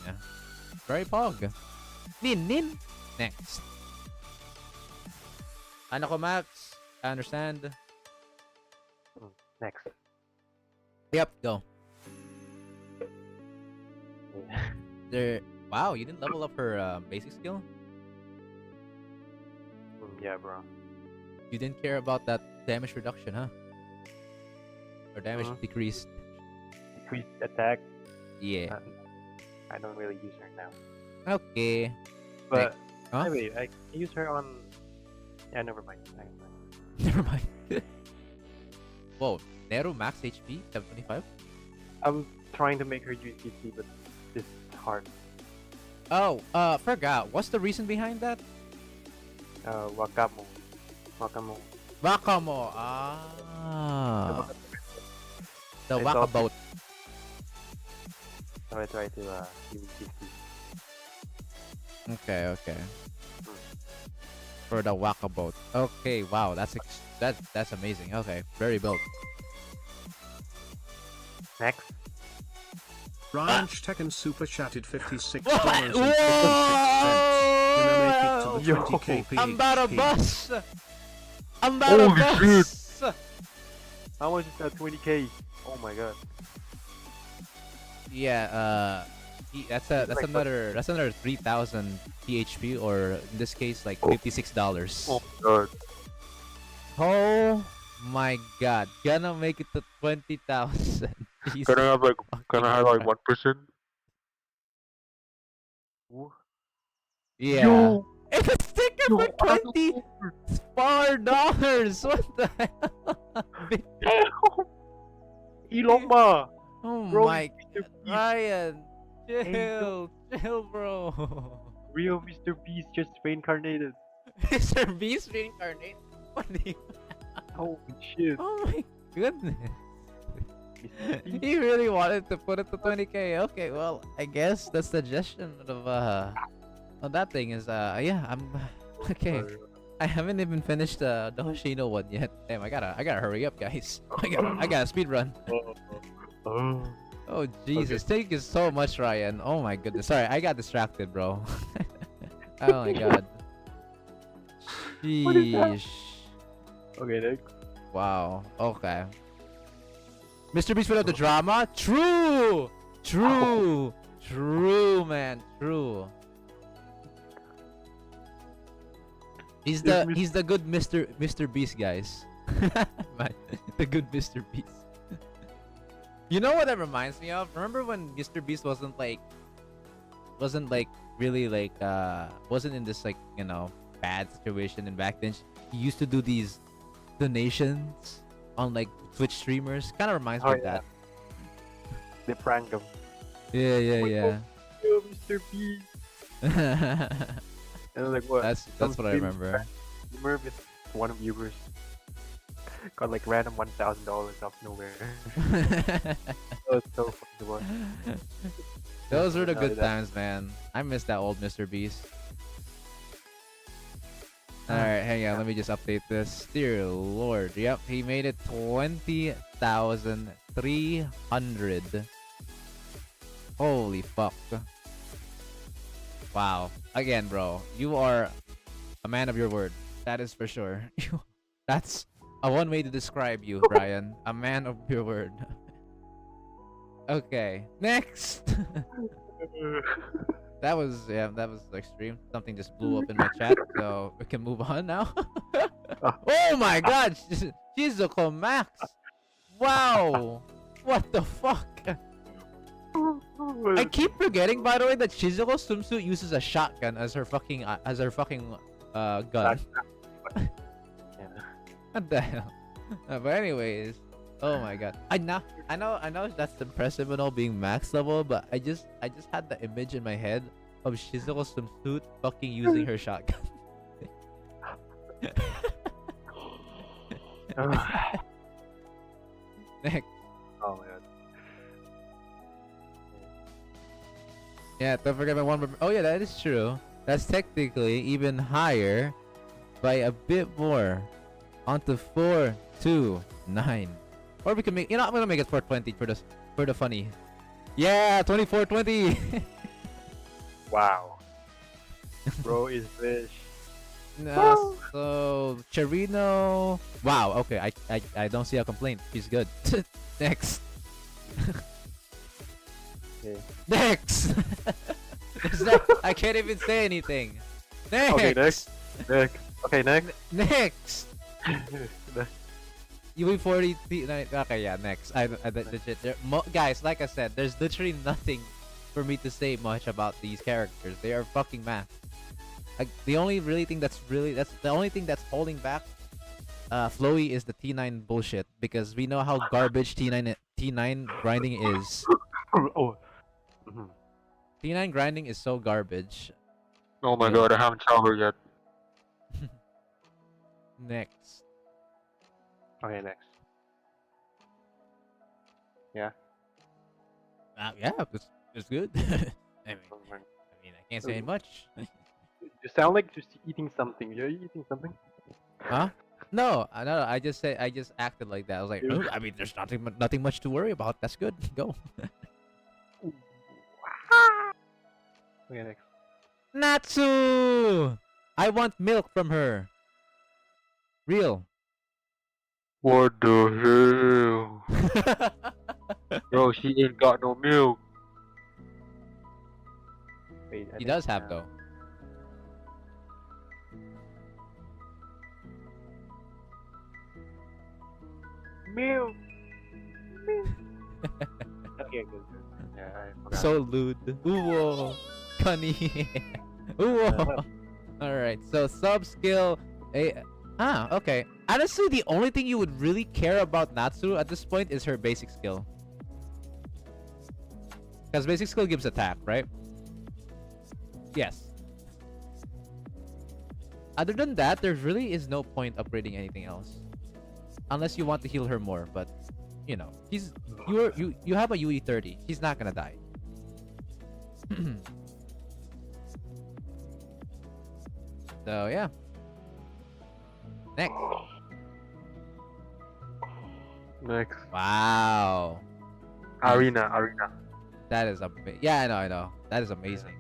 Very pog. Nin. Next. Ano ko, Max? I understand.
Next.
Yep, go.
Yeah.
There. Wow, you didn't level up her basic skill?
Yeah, bro.
You didn't care about that damage reduction, huh? Or damage decreased?
Increased attack.
Yeah.
I don't really use her now.
Okay.
But
Huh?
anyway, I can use her on. Yeah, never mind.
Never mind. Whoa, Nero max HP 725.
I was trying to make her UCC, but it's hard.
Oh, forgot. What's the reason behind that?
Wakamo.
Wakamo. Ah. The
I thought-
Wakabout.
So I try to UCC.
Okay, okay. For the Wakabout. Okay, wow, that's amazing. Okay, very built.
Next.
Ryan Tekken super chatted $56
What?
and 56 cents. Gonna make it to the
Yo.
20k
I'm about to
PHP.
bust. I'm about to
Holy
bust.
How much is that? 20k. Oh my god.
Yeah, that's
Like what?
another 3,000 PHP, or in this case like $56.
Oh my god.
Oh my god, gonna make it to 20,000. Jesus
Can I have like
fucking Christ.
1%?
Yeah.
Yo.
It's a sticker for $24. What the hell?
Ilongma.
Oh
Bro,
my,
Mr. Beast.
Ryan,
Angel.
chill, bro.
Real Mr. Beast just reincarnated.
Mr. Beast reincarnate. What do you?
Holy shit.
Oh my goodness.
Mr. Beast.
He really wanted to put it to 20k. Okay, well, I guess the suggestion of that thing is yeah, I'm okay. I haven't even finished the Hoshino one yet. Damn, I gotta hurry up, guys. I gotta speed run.
Oh.
Oh Jesus, thank you so much, Ryan. Oh my goodness. Sorry, I got distracted, bro. Oh my god.
What is that?
Sheesh.
Okay, next.
Wow. Okay. Mr. Beast without the drama? True! True! True, man. True. He's the good Mr. Beast, guys. Man, the good Mr. Beast. You know what that reminds me of? Remember when Mr. Beast wasn't really like wasn't in this like, you know, bad situation, and back then he used to do these donations on like Twitch streamers. Kind of reminds me
Oh,
of
yeah.
that.
They prank him.
Yeah,
Yo, Mr. Beast.
yeah.
And like what?
That's what I remember.
Remember with one viewers got like random $1,000 out of nowhere. That was so funny to watch.
Those were the
Now
good
that-
times, man. I miss that old Mr. Beast. Alright, hang on, let me just update this. Dear lord. Yep, he made it 20,300. Holy fuck. Wow. Again, bro, you are a man of your word. That is for sure. That's a one way to describe you, Brian. A man of your word. Okay, next. That was extreme. Something just blew up in my chat, so we can move on now. Oh my god, Shizuko Max! Wow! What the fuck? I keep forgetting, by the way, that Shizuko swimsuit uses a shotgun as her fucking gun. What the hell? But anyways, oh my god. I know that's impressive and all being max level, but I just had the image in my head of Shizuko swimsuit fucking using her shotgun. Next.
Oh my god.
Yeah, don't forget my one. Oh yeah, that is true. That's technically even higher by a bit more. Onto 429. Or we can make, you know, I'm gonna make it 420 for the funny. Yeah, 2420.
Wow. Bro is rich.
No, so Cherino. Wow. Okay, I don't see a complaint. She's good. Next.
Okay.
Next. I can't even say anything. Next.
Okay, next. Next. Okay, next.
Next. UB40 T9. Okay, yeah, next. Legit. Guys, like I said, there's literally nothing for me to say much about these characters. They are fucking math. Like, the only thing that's the only thing that's holding back Flowy is the T9 bullshit, because we know how garbage T9 grinding is.
Oh. Mhm.
T9 grinding is so garbage.
Oh my
Yeah.
god, I haven't showered yet.
Next.
Okay, next.
Yeah, it's good. I mean, I can't say much.
You sound like just eating something. You're eating something?
Huh? No, I just acted like that. I was like,
Yeah.
"Oh, I mean, there's nothing much to worry about. That's good. Go."
Okay, next.
Natsu! I want milk from her. Real.
What the hell? Bro, she ain't got no milk. Wait,
He does have though.
milk. Okay, good. Yeah, I forgot.
So lewd. Uwo. Funny. Uwo. Alright, so sub skill. Okay. Honestly, the only thing you would really care about Natsu at this point is her basic skill. Because basic skill gives attack, right? Yes. Other than that, there really is no point upgrading anything else. Unless you want to heal her more, but you know, you have a UE30. She's not gonna die. So yeah. Next.
Next.
Wow.
Arena.
That is yeah, I know. That is amazing.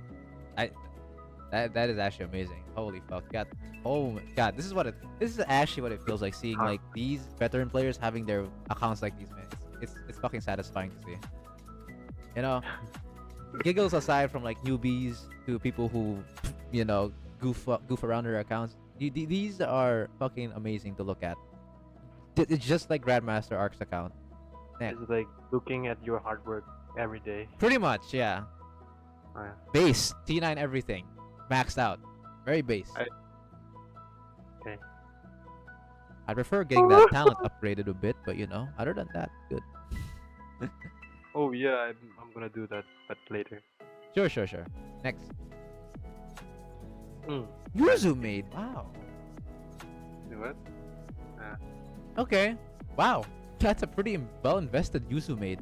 That is actually amazing. Holy fuck. God. Oh my god, this is actually what it feels like seeing like these veteran players having their accounts like these, man. It's fucking satisfying to see. You know, giggles aside from like newbies to people who, you know, goof around their accounts. These are fucking amazing to look at. It's just like Grandmaster Ark's account.
It's like looking at your hard work every day.
Pretty much, yeah.
Oh, yeah.
Base T9 everything, maxed out, very base.
Okay.
I prefer getting that talent upgraded a bit, but you know, other than that, good.
Oh yeah, I'm gonna do that, but later.
Sure. Next. Yuzu made. Wow.
What?
Okay. Wow. That's a pretty well invested Yuzu made.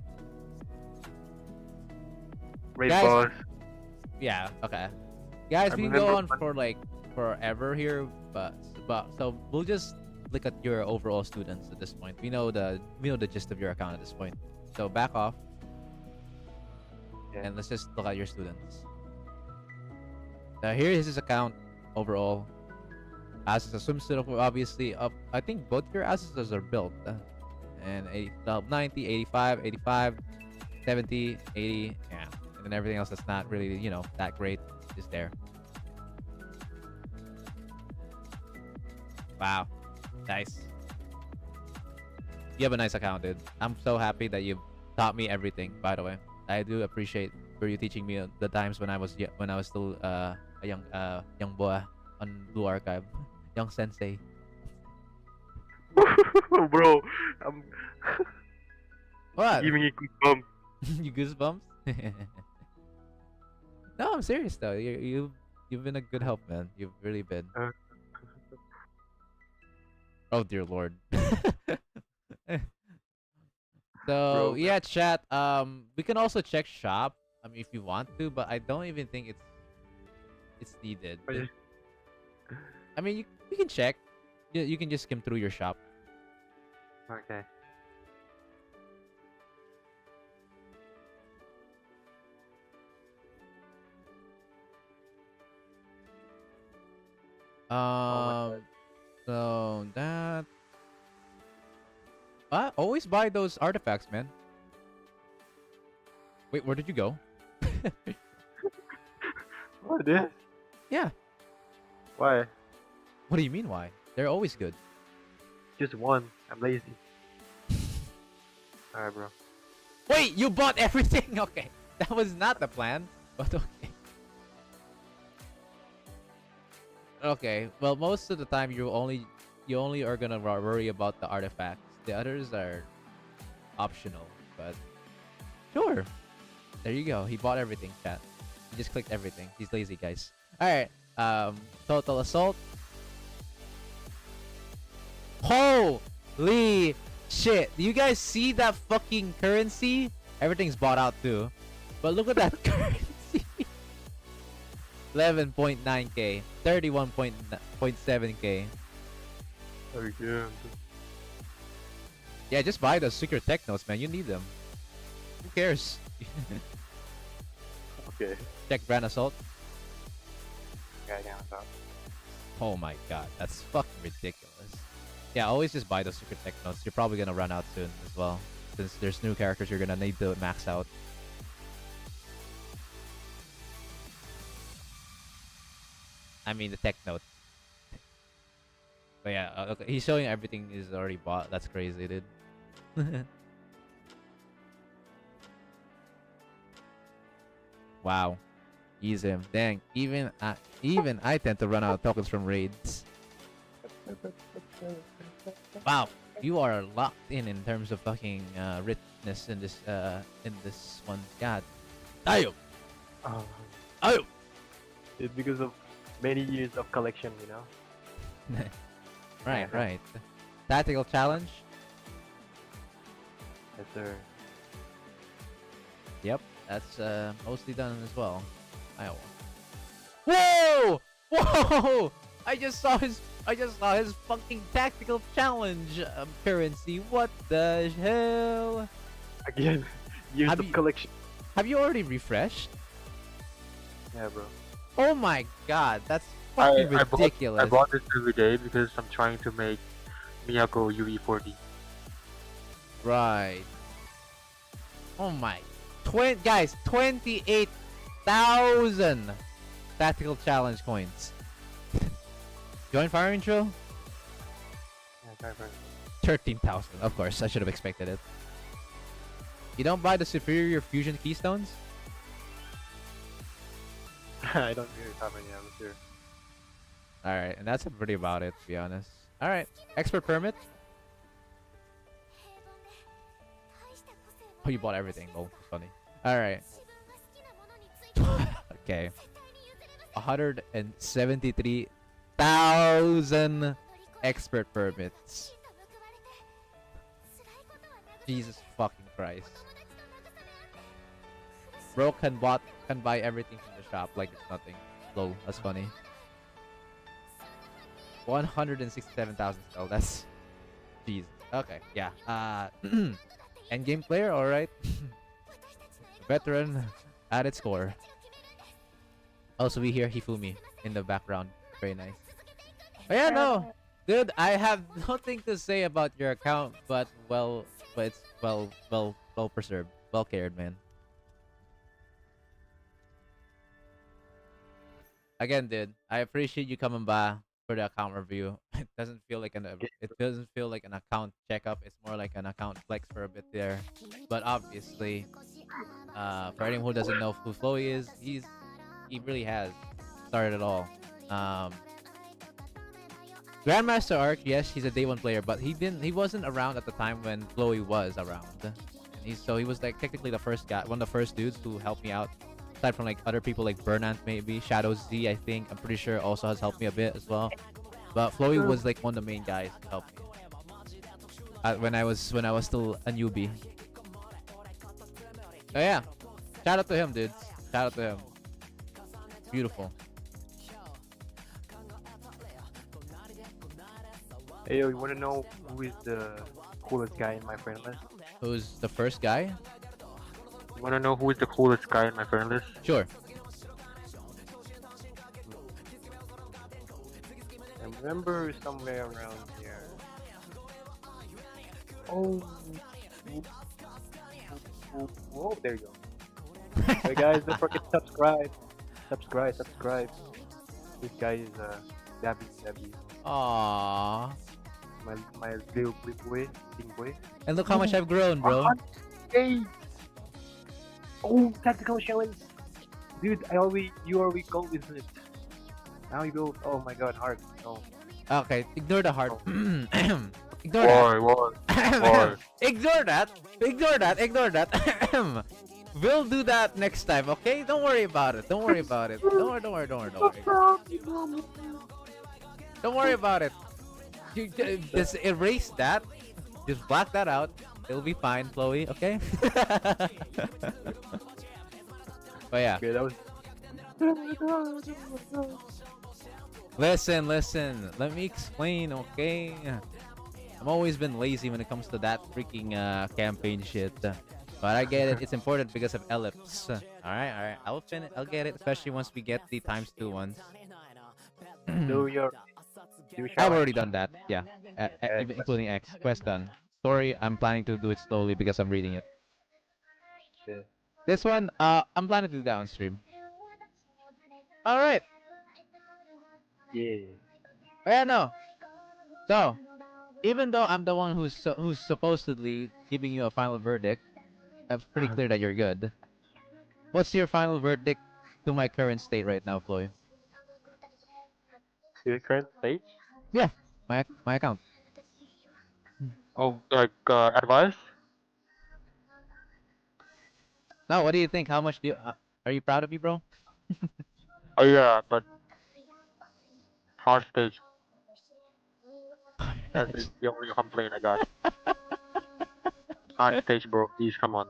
Raid
Guys,
boss.
Yeah. Okay. Guys,
I
we can go
remember
on for like forever here, but so we'll just look at your overall students at this point. We know the gist of your account at this point. So back off.
Yeah.
And let's just look at your students. Here is his account overall. Asus a swimsuit, obviously. I think both your Asuses are built. And 90, 85, 85, 70, 80, yeah. And then everything else that's not really, you know, that great is there. Wow. Nice. You have a nice account, dude. I'm so happy that you taught me everything, by the way. I do appreciate for you teaching me the times when I was still a young boy on Blue Archive, young sensei.
Bro, I'm
What?
giving you goosebumps.
You goosebumps? No, I'm serious though. You've been a good help, man. You've really been. Oh dear lord. So
Bro.
yeah, chat. We can also check shop. I mean, if you want to, but I don't even think it's needed.
Oh, yeah.
I mean, you can check. You can just skim through your shop.
Okay.
So that. Always buy those artifacts, man. Wait, where did you go?
What this?
Yeah.
Why?
What do you mean why? They're always good.
Just one. I'm lazy. Alright, bro.
Wait, you bought everything? Okay. That was not the plan, but okay. Okay, well, most of the time you only are gonna worry about the artifacts. The others are optional, but sure. There you go. He bought everything, chat. He just clicked everything. He's lazy, guys. All right. Total assault. Holy shit! Do you guys see that fucking currency? Everything's bought out too, but look at that currency. 11.9k, 31.7k.
Again.
Yeah, just buy those secret technos, man. You need them. Who cares?
Okay.
Check brand assault.
Guy down top.
Oh my god, that's fucking ridiculous. Yeah, always just buy those secret technos. You're probably gonna run out soon as well, since there's new characters you're gonna need to max out. I mean the tech note. But yeah, okay, he's showing everything is already bought. That's crazy, dude. Wow, ease him. Dang, even I tend to run out of tokens from raids. Wow, you are locked in terms of fucking richness in this one. God, ayo, ayo.
It's because of many years of collection, you know.
Right, right. Tactical challenge.
Yes, sir.
Yep, that's mostly done as well. Iowa. Whoa! Whoa! I just saw his fucking tactical challenge currency. What the hell?
Again, years
Have
of
you-
collection.
Have you already refreshed?
Yeah, bro.
Oh my god, that's fucking ridiculous.
I bought this every day because I'm trying to make Miyako UE40.
Right. Oh my. Guys, 28,000 tactical challenge coins. Join Fire Intro?
Yeah, try first.
13,000. Of course, I should have expected it. You don't buy the superior fusion keystones?
I don't really have any, I'm sure.
Alright, and that's pretty about it, to be honest. Alright, expert permit. Oh, you bought everything. Oh, funny. Alright. Okay. 173,000 expert permits. Jesus fucking Christ. Bro can buy everything from the shop like it's nothing. Low. That's funny. 167,000 still. That's Jesus. Okay. Yeah. Endgame player. All right. Veteran. Added score. Also, we hear Hifumi in the background. Very nice. But yeah, no, dude. I have nothing to say about your account, but it's well preserved, well cared, man. Again, dude, I appreciate you coming by for the account review. It doesn't feel like an account checkup. It's more like an account flex for a bit there. But obviously, for anyone who doesn't know who Flowy is, he really has started it all. Grandmaster Arc, yes, he's a day one player, but he wasn't around at the time when Flowy was around. And he was like technically the first guy, one of the first dudes who helped me out. Aside from like other people like Burnant, maybe Shadow Z, I think. I'm pretty sure also has helped me a bit as well. But Flowy was like one of the main guys to help me when I was still a newbie. So yeah, shout out to him, dude. Shout out to him. Beautiful.
Hey, yo, you wanna know who is the coolest guy in my friend list?
Who's the first guy?
You wanna know who is the coolest guy in my friend list?
Sure.
I remember somewhere around here. Oh, there you go. Hey guys, don't forget to subscribe. Subscribe. This guy is Dabby.
Aww.
My little boy, big boy.
And look how much I've grown, bro.
Hey. Oh, tactical challenge. Dude, you always go with it. Now you go. Oh my God, hard. No.
Okay, ignore the heart. Ignore that.
Why?
Ignore that. Ignore that. Ignore that. We'll do that next time, okay? Don't worry about it. Don't worry about it. Don't worry. Don't worry. Don't worry. Don't worry. Don't worry about it. You just erase that. Just black that out. It'll be fine, Chloe. Okay? But yeah.
Okay, that was.
Listen. Let me explain, okay? I've always been lazy when it comes to that freaking campaign shit. But I get it. It's important because of Ellipse. Alright. I'll get it, especially once we get the ×2 ones.
Do your.
I've already done that. Yeah. Even including X. Quest done. Story, I'm planning to do it slowly because I'm reading it.
Yeah.
This one, I'm planning to do that on stream. Alright.
Yeah.
Yeah, no. So, even though I'm the one who's supposedly giving you a final verdict, I'm pretty clear that you're good. What's your final verdict to my current state right now, Floyd?
Your current stage?
Yeah, my account.
Oh, like advice?
Now, what do you think? How much do you are you proud of me, bro?
Oh yeah, but hard stage. That is the only complaint I got. Hard stage, bro. Please come on.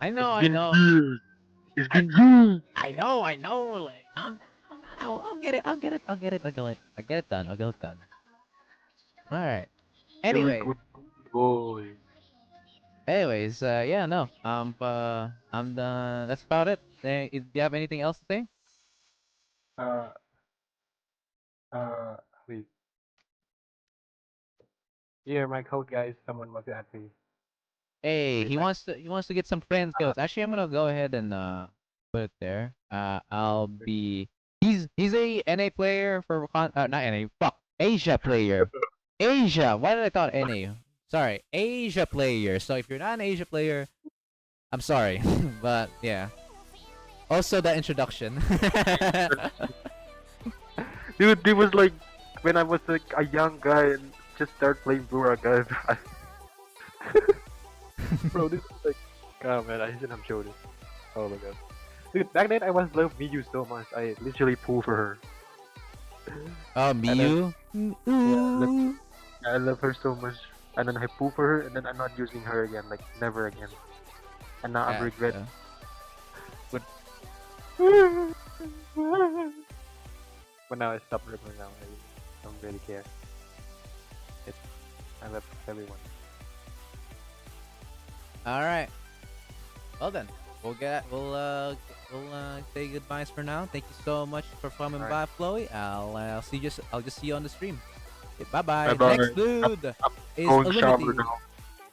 I know.
Years. It's been years.
I know. Like, I'll get it. I'll get it done. I'll get it done. All right.
Very
Anyway.
good boy.
Anyways, yeah, no. I'm done. That's about it. Do you have anything else to say?
Uh, wait. Here, my code, guys. Someone must add me.
Hey,
Wait,
he wants to get some friends codes. Actually, I'm gonna go ahead and put it there. I'll be. He's a NA player for not NA. Fuck, Asia player. Asia. Why did I thought NA? Sorry, Asia player. So if you're not an Asia player, I'm sorry, but yeah. Also the introduction.
Dude, it was like when I was like a young guy and just started playing Blura, guys. Bro, this is like, oh man, I shouldn't have showed it. Oh my god. Dude, back then I was love Miyu so much, I literally pull for her.
Oh, Miyu.
I love her so much. And then I pull for her and then I'm not using her again, like never again. And now I'm regretting. But now I stopped ripping now. I don't really care. I love everyone.
All right. Well then, we'll say goodbyes for now. Thank you so much for coming by, Chloe. I'll just see you on the stream. Okay, bye bye.
Bye-bye.
Next dude is
Going shower
Illuminati.
now.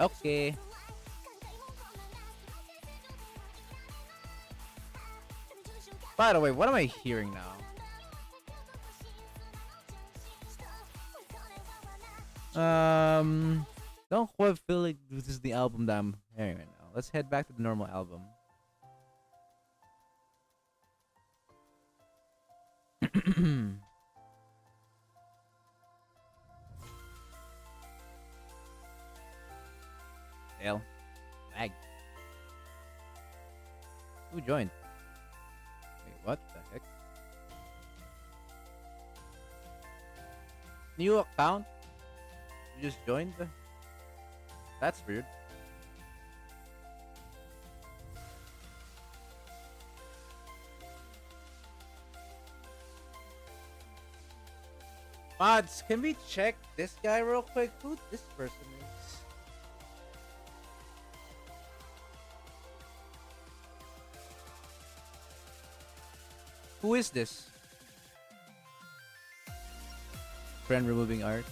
Okay. By the way, what am I hearing now? Don't quite feel like this is the album that I'm hearing right now. Let's head back to the normal album. Hell, lag. Who joined? Wait, what the heck? New account? You just joined? That's weird. Mods, can we check this guy real quick? Who this person is? Who is this? Friend removing art.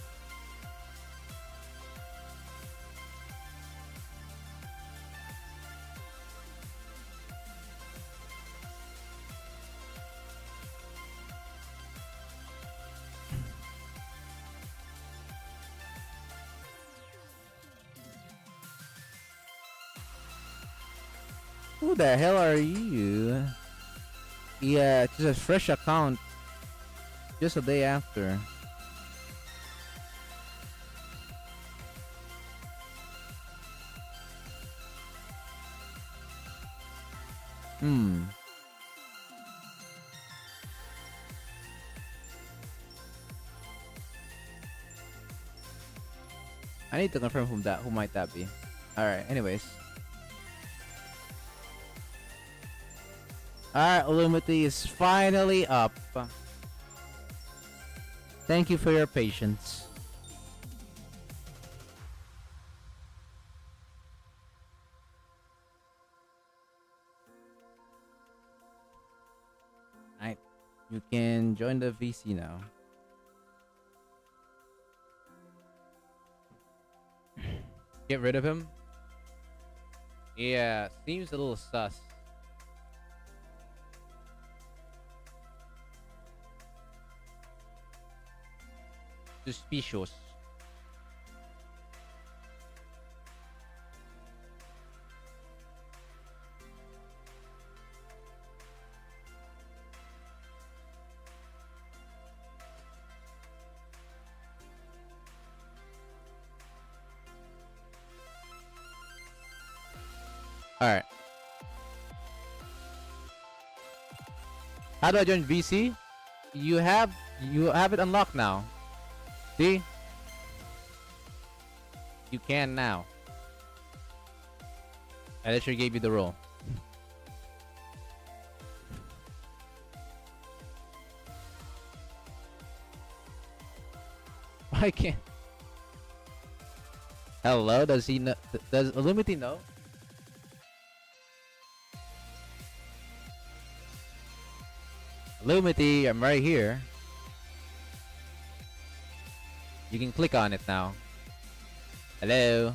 Who the hell are you? Yeah, just a fresh account. Just a day after. Hmm. I need to confirm who might that be. Alright, anyways. Alright, Illumity is finally up. Thank you for your patience. Alright, you can join the VC now. Get rid of him? Yeah, seems a little sus. Suspicious. Alright. How do I join VC? You have it unlocked now. See? You can now. I literally gave you the role. Why can't? Hello? Does he know? Does Illumity know? Illumity, I'm right here. You can click on it now. Hello?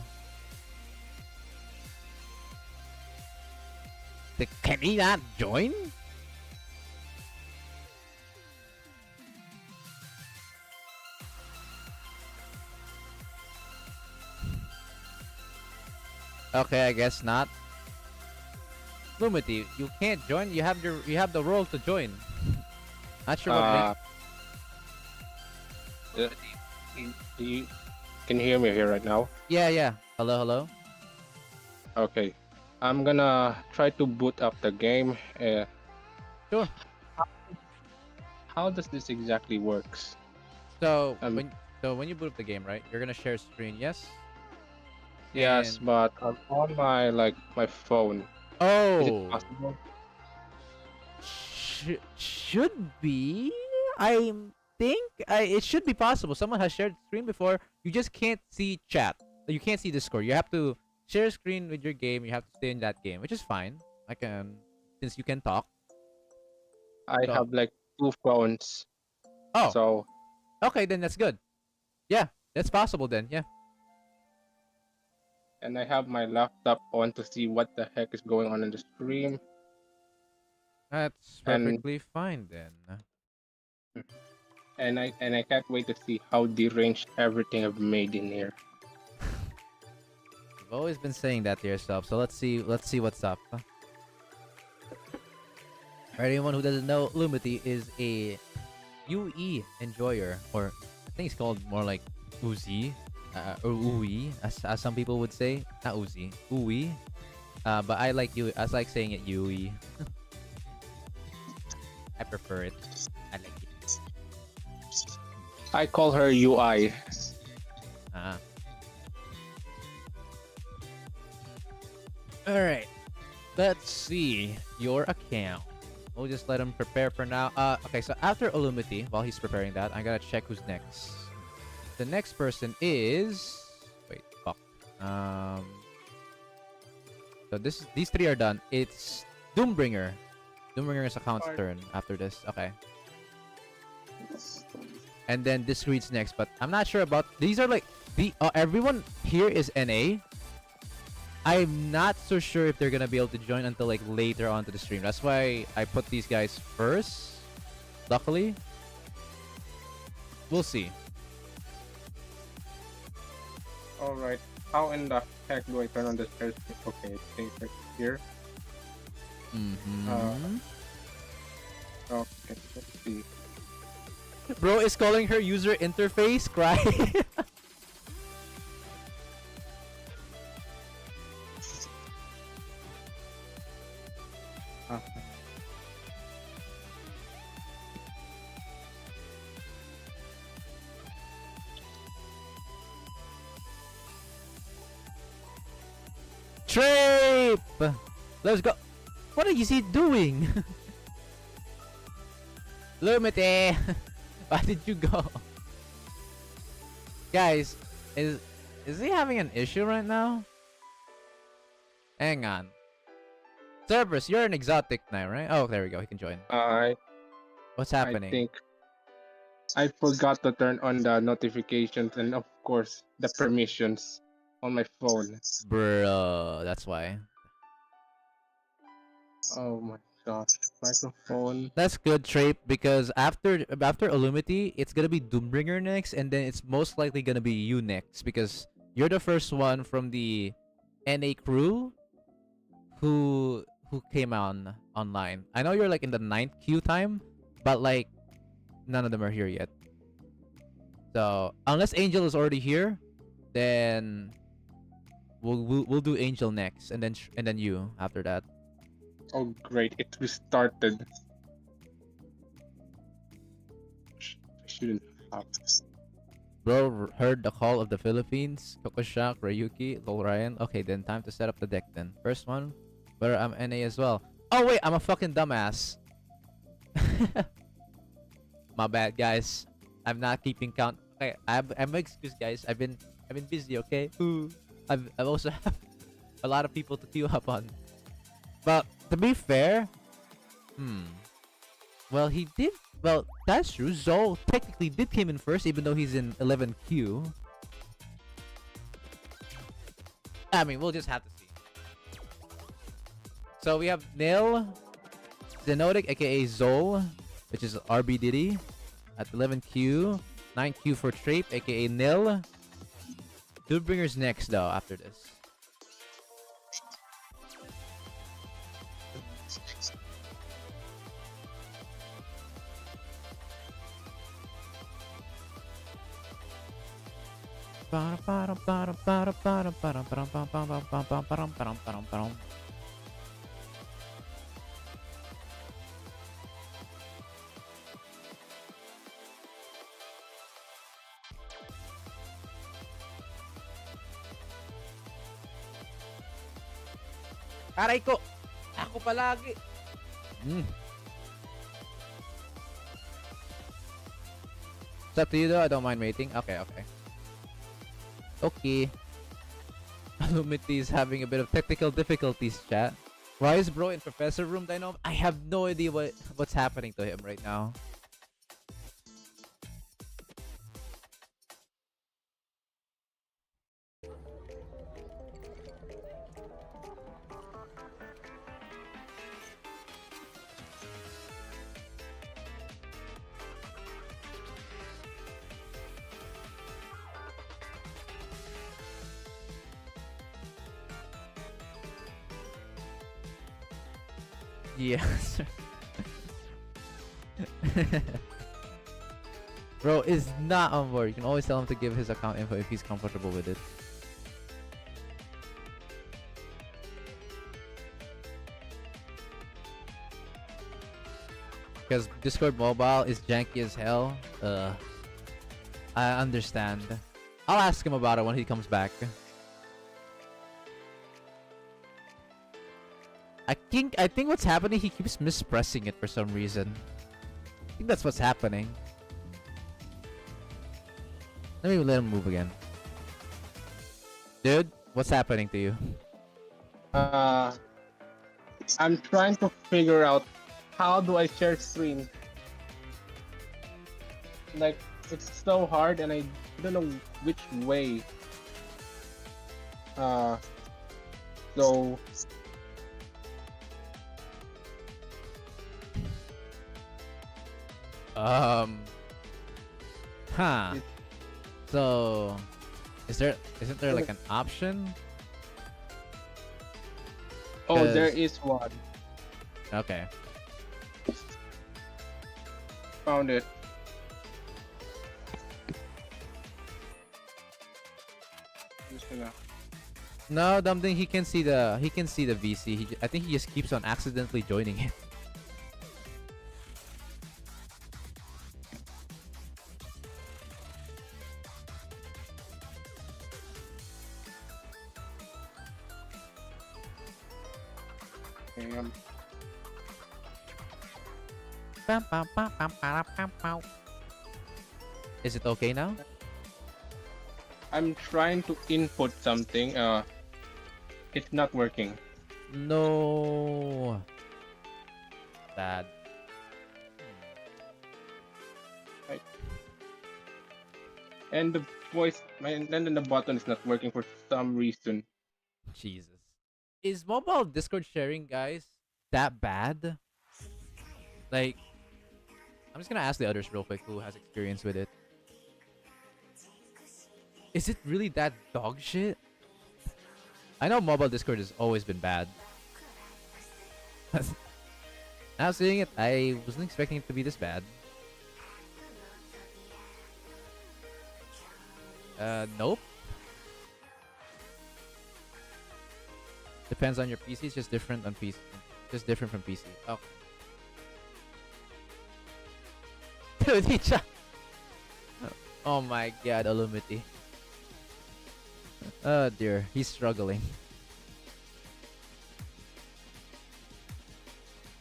Can he not join? Okay, I guess not. Illumity, you can't join. You have the role to join. Not sure what
You can you hear me here right now?
Yeah. Hello.
Okay. I'm gonna try to boot up the game.
Sure.
How does this exactly works?
So
Um,
when you boot up the game, right? You're gonna share screen, yes?
Yes,
And-
but I'm on my phone. Is it
Oh,
possible?
should be. I think it should be possible. Someone has shared screen before. You just can't see chat. You can't see Discord. You have to share screen with your game. You have to stay in that game, which is fine. I can, since you can talk.
I
So-
have like two phones.
Oh,
So
okay, then that's good. Yeah, that's possible then. Yeah.
and I have my laptop on to see what the heck is going on in the stream.
That's
And-
perfectly fine then.
And I can't wait to see how deranged everything I've made in here.
You've always been saying that to yourself, so let's see what's up. For anyone who doesn't know, Illumity is a UE enjoyer, or I think it's called more like Uzi, or Ui, as some people would say. Not Uzi, Ui. But I like saying it UE. I prefer it. I like it.
I call her UI.
Uh-huh. Alright. Let's see your account. We'll just let him prepare for now. Okay, so after Illumity, while he's preparing that, I gotta check who's next. The next person is... Wait, fuck. So these three are done. It's Doombringer. Doombringer's account's turn after this. Okay. And then this reads next, but I'm not sure about... These are like... everyone here is NA. I'm not so sure if they're gonna be able to join until like later on to the stream. That's why I put these guys first. Luckily. We'll see.
Alright. How in the heck do I turn on the search? Okay, it's right here.
Mm-hmm.
Okay, let's see.
Bro is calling her user interface. Cry.
Okay.
Trape! Let's go. What is he doing? Lumite! Why did you go? Guys, is he having an issue right now? Hang on. Cerberus, you're an exotic now, right? Oh, there we go. He can join. What's
I
happening?
think I forgot to turn on the notifications and of course the permissions on my phone.
Bro, that's why.
Oh my gosh, microphone.
That's good, Trape, because after Illumity, it's gonna be Doombringer next, and then it's most likely gonna be you next because you're the first one from the NA crew who came on online. I know you're like in the 9th queue time, but like none of them are here yet. So unless Angel is already here, then we'll do Angel next, and then you after that.
Oh great, it restarted. I shouldn't have.
Bro heard the call of the Philippines. Kokoshak, Ryuki, Lolryan. Okay, then time to set up the deck then. First one, where I'm NA as well. Oh wait, I'm a fucking dumbass. My bad, guys. I'm not keeping count. Okay, I'm excuse, guys. I've been busy. Okay. Ooh. I've also have a lot of people to queue up on. But to be fair, well, he did. Well, that's true. Zol technically did came in first, even though he's in 11Q. I mean, we'll just have to see. So we have Nil, Zenotic, aka Zol, which is RB Diddy, at 11Q. 9Q for Trape, aka Nil. Doombringer's next, though, after this. Aray ko! Ako palagi! It's up to you though, I don't mind waiting. Okay. Okay. Illumity is having a bit of technical difficulties, chat. Why is bro in Professor Room Dynamo? I have no idea what's happening to him right now. Yes. Bro is not on board. You can always tell him to give his account info if he's comfortable with it. Because Discord mobile is janky as hell. I understand. I'll ask him about it when he comes back. I think what's happening, he keeps mispressing it for some reason. I think that's what's happening. Let him move again. Dude, what's happening to you?
I'm trying to figure out how do I share screen. Like it's so hard and I don't know which way. So
So isn't there like an option?
oh, there
'Cause-
is one.
Okay.
Found it. Just gonna.
No, Dumpling, he can see the VC. I think he just keeps on accidentally joining it.
Okay,
Is it okay now?
I'm trying to input something. It's not working.
No. Bad.
And the voice, and then the button is not working for some reason.
Jesus. Is mobile Discord sharing, guys, that bad? Like, I'm just gonna ask the others real quick who has experience with it. Is it really that dog shit? I know mobile Discord has always been bad. Now seeing it, I wasn't expecting it to be this bad. Nope. Depends on your PC. It's just different on PC. Just different from PC. Oh. Dude, he oh my god, Illumity. Oh dear, he's struggling.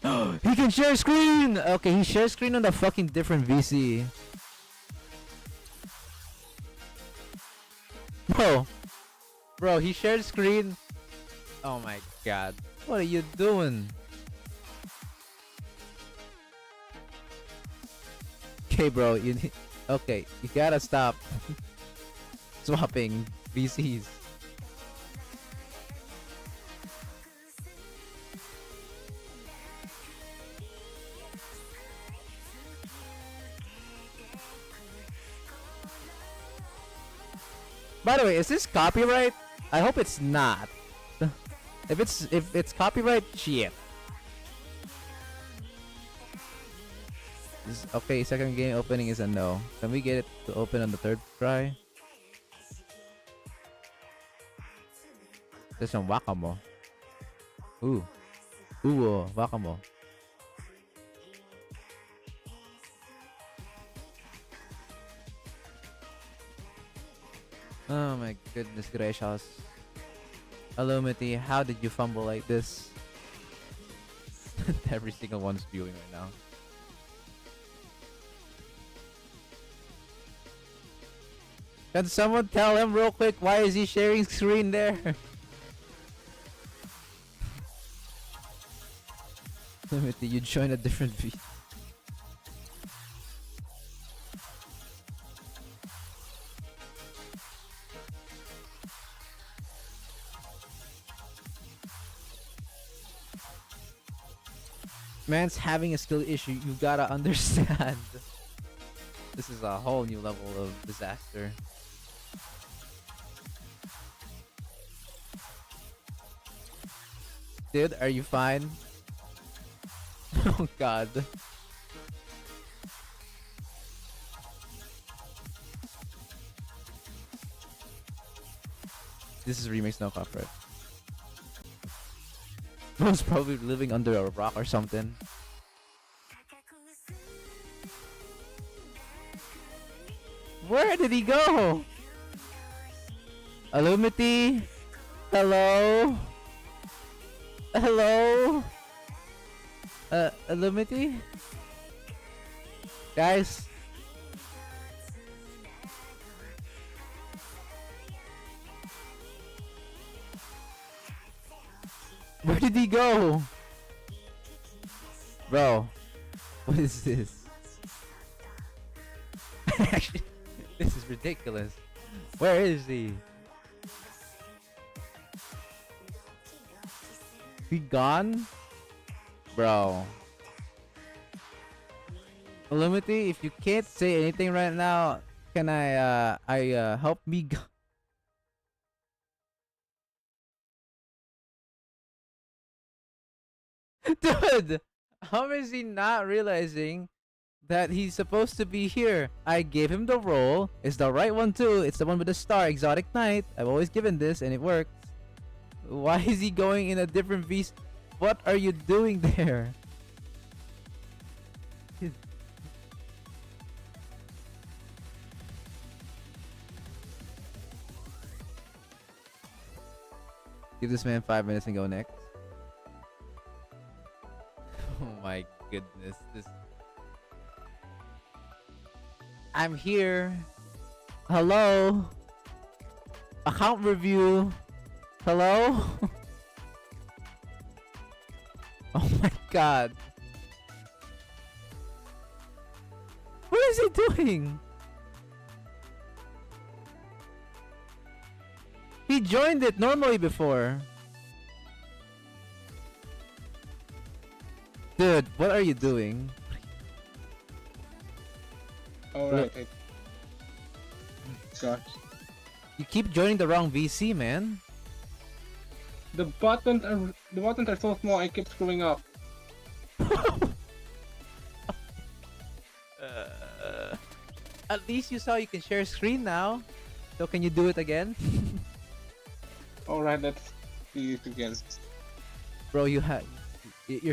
He can share screen! Okay, he shares screen on a fucking different VC. Bro, he shared screen. Oh my god. What are you doing? Okay, bro, okay, you gotta stop swapping VCs. By the way, is this copyright? I hope it's not. If it's copyright, shit. Okay, second game opening is a no. Can we get it to open on the third try? There's some Wakamo. Ooh. Ooh, Wakamo. Oh my goodness gracious. Illumity, how did you fumble like this? Every single one's viewing right now. Can someone tell him real quick why is he sharing screen there? Illumity, you join a different V. Man's having a skill issue, you gotta understand. This is a whole new level of disaster. Dude, are you fine? Oh god. This is remix, no copyright. Bro's probably living under a rock or something. Where did he go? Illumity? Hello? Hello? Illumity? Guys? Where did he go? Bro, what is this? Actually, this is ridiculous. Where is he? He gone? Bro. Illumity, if you can't say anything right now, can I help me go? Dude, how is he not realizing that he's supposed to be here? I gave him the role. It's the right one too. It's the one with the star, Exotic Knight. I've always given this and it works. Why is he going in a different VC? What are you doing there? Give this man 5 minutes and go next. Oh my goodness. I'm here. Hello. Account review. Hello. Oh my god. What is he doing? He joined it normally before. Dude, what are you doing?
Alright. Gosh.
You keep joining the wrong VC, man.
The buttons are so small, I keep screwing up.
At least you saw you can share screen now. So can you do it again?
Alright, let's see it again.
Bro, you're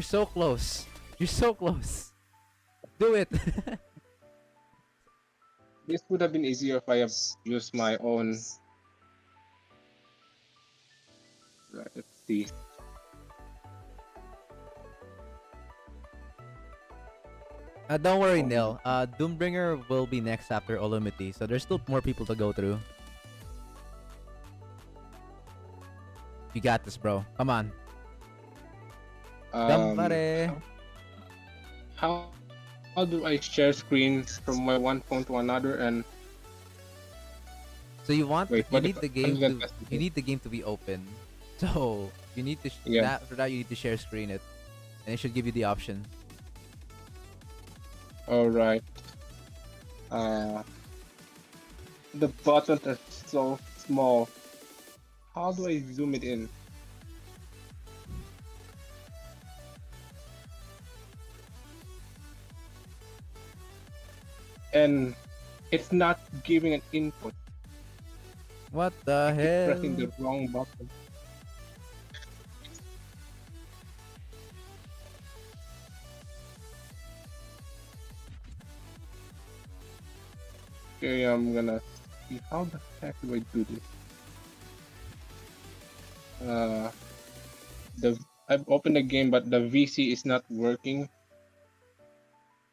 so close. You're so close. Do it.
This would have been easier if I have used my own. Right, let's see.
Don't worry, Nil. Doombringer will be next after Olumity, so there's still more people to go through. You got this, bro. Come on. Ganbare.
How do I share screens from my one phone to another? And
So you want
wait,
you need the game
I'm gonna
to
test it.
you need the game to be open. So you need to
Yeah.
for that you need to share screen it, and it should give you the option.
Alright. The buttons are so small. How do I zoom it in? And it's not giving an input.
What the
It's
hell?
pressing the wrong button. Okay, I'm gonna see how the heck do I do this. I've opened the game, but the VC is not working,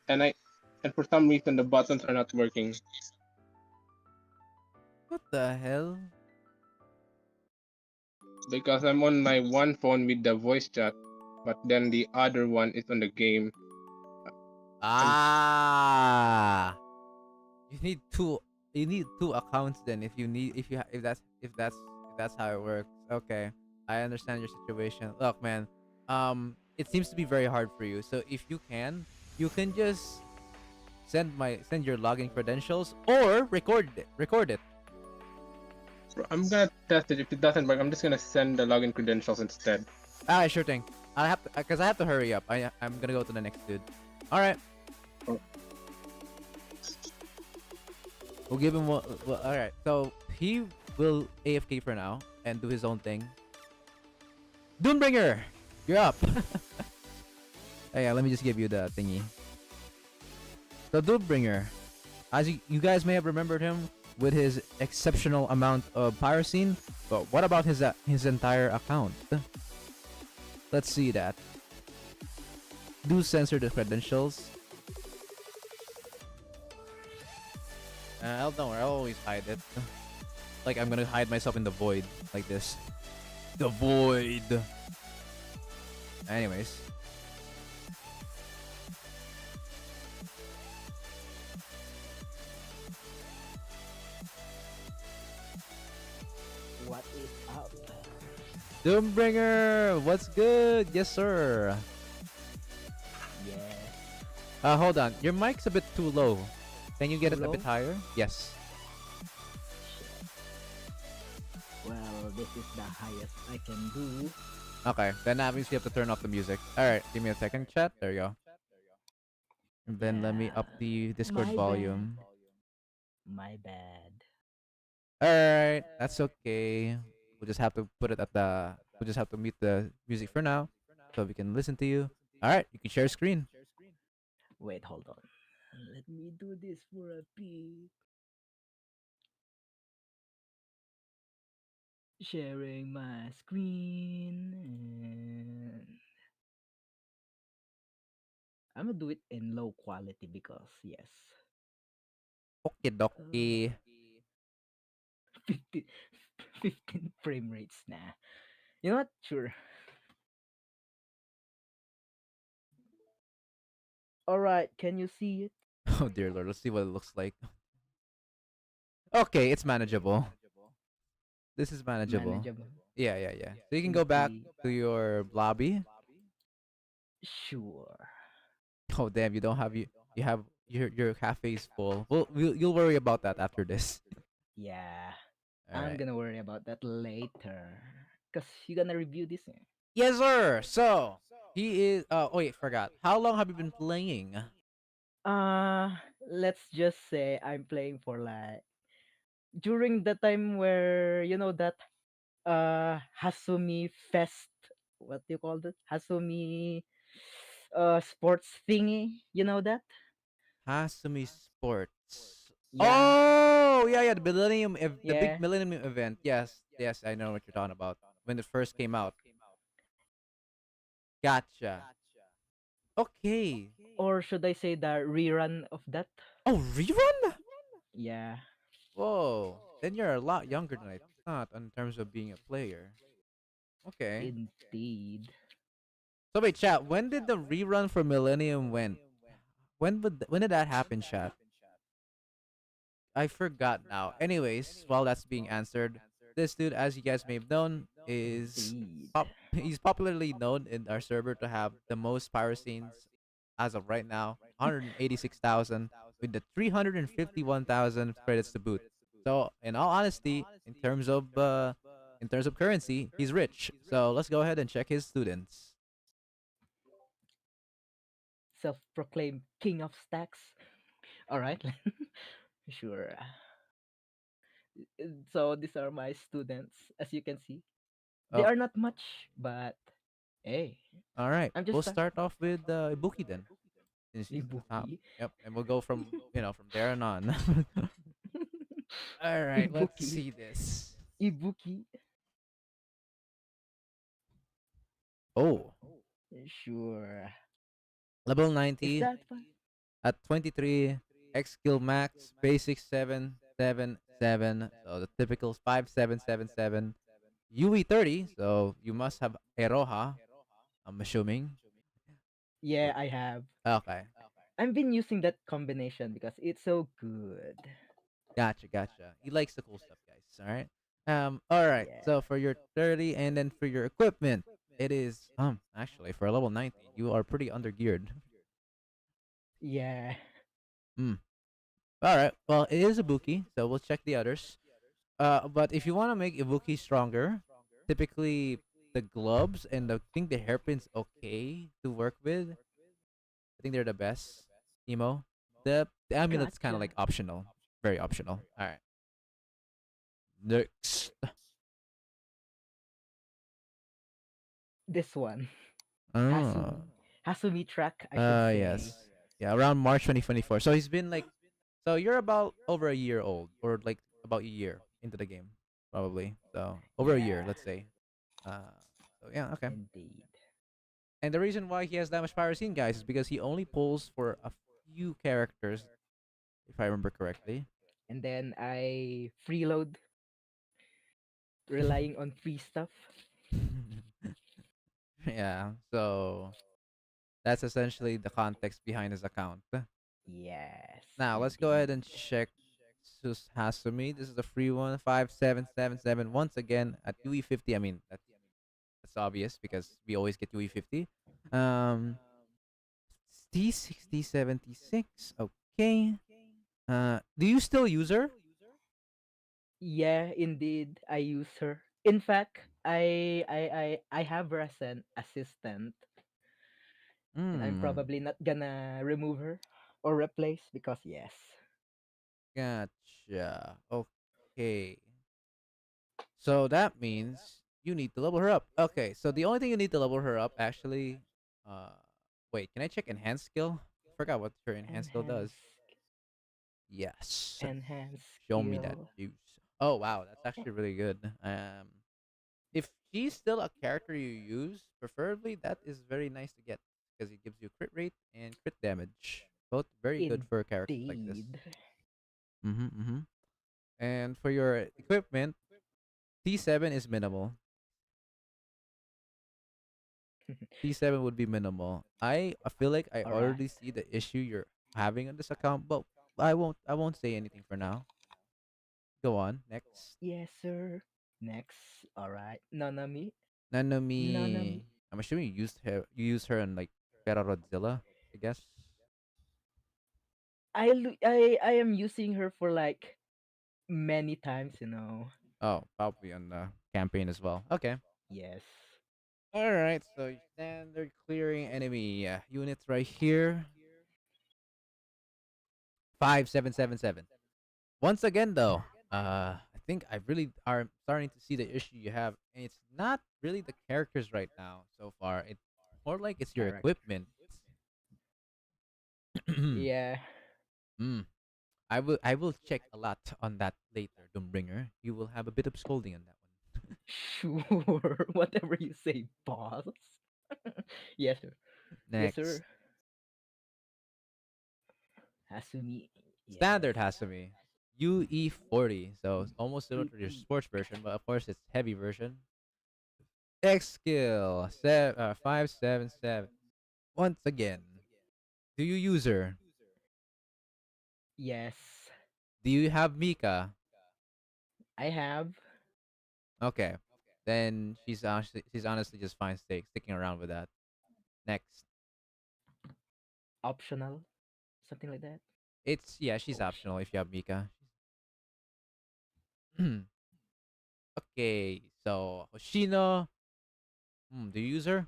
and for some reason the buttons are not working.
What the hell?
Because I'm on my one phone with the voice chat, but then the other one is on the game.
Ah. You need two accounts then if that's how it works. Okay. I understand your situation. Look, man. It seems to be very hard for you. So if you can just send your login credentials or record it.
I'm gonna test it. If it doesn't work, I'm just gonna send the login credentials instead.
Ah, sure thing. I have to hurry up. I'm gonna go to the next dude. All right.
Oh.
We'll give him one. Well, all right. So he will AFK for now and do his own thing. Doombringer, you're up. Hey, let me just give you the thingy. So Doombringer, as you guys may have remembered him with his exceptional amount of pyrocene, but what about his entire account? Let's see that. Do censor the credentials. Don't worry, I'll always hide it. Like I'm gonna hide myself in the void, like this. The void. Anyways.
What is up?
Doombringer, what's good? Yes, sir.
Yeah.
Hold on. Your mic's a bit too low. Can you get
Too
it a bit
low?
higher? Yes.
Well, this is the highest I can do.
Okay, then that means you have to turn off the music. All right, give me a second, chat. There you go. And then let me up the Discord
My
volume.
My bad.
All right, that's okay. We'll just have to put it at the. We'll just have to mute the music for now, so we can listen to you. All right, you can share screen.
Wait, hold on. Let me do this for a bit. Sharing my screen. And I'm gonna do it in low quality because, yes.
Okay, dokie.
15, 15 frame rates nah. You know what? Sure. Alright, can you see it?
Oh dear lord, let's see what it looks like. Okay, it's manageable. This is manageable.
Manageable.
Yeah, yeah, yeah. So you can go back
Okay.
to your lobby.
Sure.
Oh damn, you don't have you have your cafe is full. Well, you'll worry about that after this.
Yeah.
All
I'm
right.
gonna worry about that later. Cause you're gonna review this.
Yes, sir. So he is. Oh wait, forgot. How long have you been playing?
Uh, let's just say I'm playing for like during the time where you know that Hasumi Fest, what do you call that? Hasumi sports thingy, you know that?
Hasumi Sports.
Yeah,
Oh yeah, yeah. The big
yeah.
Millennium event. Yes, yes. I know what you're talking about. When it first came out. Gotcha. Okay.
Or should I say the rerun of that?
Oh, rerun?
Yeah,
Whoa. Then you're a lot younger than I thought in terms of being a player. Okay.
indeed.
So wait, chat. When did the rerun for Millennium went? When did that happen, chat? I forgot now. Anyways, while that's being answered, this dude, as you guys may have known, is
Indeed.
he's popularly known in our server to have the most pyroscenes as of right now, 186,000 with the 351,000 credits to boot. So, in all honesty, in terms of currency, he's rich. So let's go ahead and check his students.
Self-proclaimed king of stacks. All right. Sure. So these are my students, as you can see. They
Oh,
are not much, but hey,
all right.
I'm just
We'll start off with Ibuki then, since he's the top.
Ibuki.
Yep, and we'll go from from there and on. All right, let's
Ibuki.
see this.
Ibuki.
Oh,
Sure.
level
Is
90
that fun?
at 23, X skill max, basic 777. So the typical 5777. UE 30, so you must have Eroha, I'm assuming.
Yeah, I have.
Okay,
I've been using that combination because it's so good.
gotcha, gotcha. He likes the cool stuff, guys. All right. All right.
Yeah.
So for your 30 and then for your equipment, it is actually for level 90, you are pretty undergeared.
Yeah.
Hmm. All right. Well, it is Ibuki, so we'll check the others. But if you want to make Ibuki stronger, typically the gloves and I think the hairpin's okay to work with. I think they're the best. Emo. The amulet's kind of
Gotcha.
like optional, very optional. All right. Next.
This one.
Ah.
Hasumi. Hasumi track, I should say.
Yes. Yeah, around March 2024. So he's been like, so you're about over a year old, or like about a year into the game, probably. So over a year,
Yeah.
let's say. So yeah, okay.
Indeed.
And the reason why he has that much pyrocene, guys, is because he only pulls for a few characters, if I remember correctly.
And then I freeload, relying on free stuff.
Yeah. So that's essentially the context behind his account.
Yes.
Now let's go ahead
Indeed.
and check Hasumi. This is a free one, 5777. Once again at UE50. I mean that's obvious because we always get UE50. Um, T6076. Okay. Do you still use her?
Yeah, indeed. I use her. In fact, I have her as an assistant, and I'm
Hmm.
probably not gonna remove her or replace because yes.
Gotcha. Okay. So that means you need to level her up. Okay, so the only thing you need to level her up actually uh wait, can I check enhanced skill? I forgot what her enhanced skill does.
Enhance
Yes.
enhance
Show me that
skill.
juice. Oh wow, that's actually really good. If she's still a character you use, preferably that is very nice to get because it gives you crit rate and crit damage. Both very good for characters like this.
Indeed.
Mm-hmm. And for your equipment, T7 is minimal. T7 would be minimal. I feel like I
All right.
already see the issue you're having on this account, but I won't say anything for now. Go on. Next.
Yes, sir. Next. All right. Nanami. Nanami.
Nanami. I'm assuming you used her in like Godzilla, I guess.
I am using her for like many times, you know.
Oh, probably on the campaign as well. Okay.
Yes.
All right. So standard clearing enemy units right here. 5777. Once again, though, I think I really are starting to see the issue you have, and it's not really the characters right now so far. It's more like it's your
Correct.
equipment.
Yeah.
mm. I will check a lot on that later, Doombringer. You will have a bit of scolding on that one.
Sure. Whatever you say, boss. Yes, sir. Yes,
Next,
sir. Hasumi. Yes.
standard Hasumi, UE40. So it's almost similar to your
UE.
sports version, but of course it's heavy version. X skill 577. Once again, do you use her?
Yes.
Do you have Mika?
I have
Okay, then she's honestly just fine sticking around with that. Next,
optional. Something like that.
she's
Oh,
optional if you have Mika. Okay, so Hoshino, do you use her?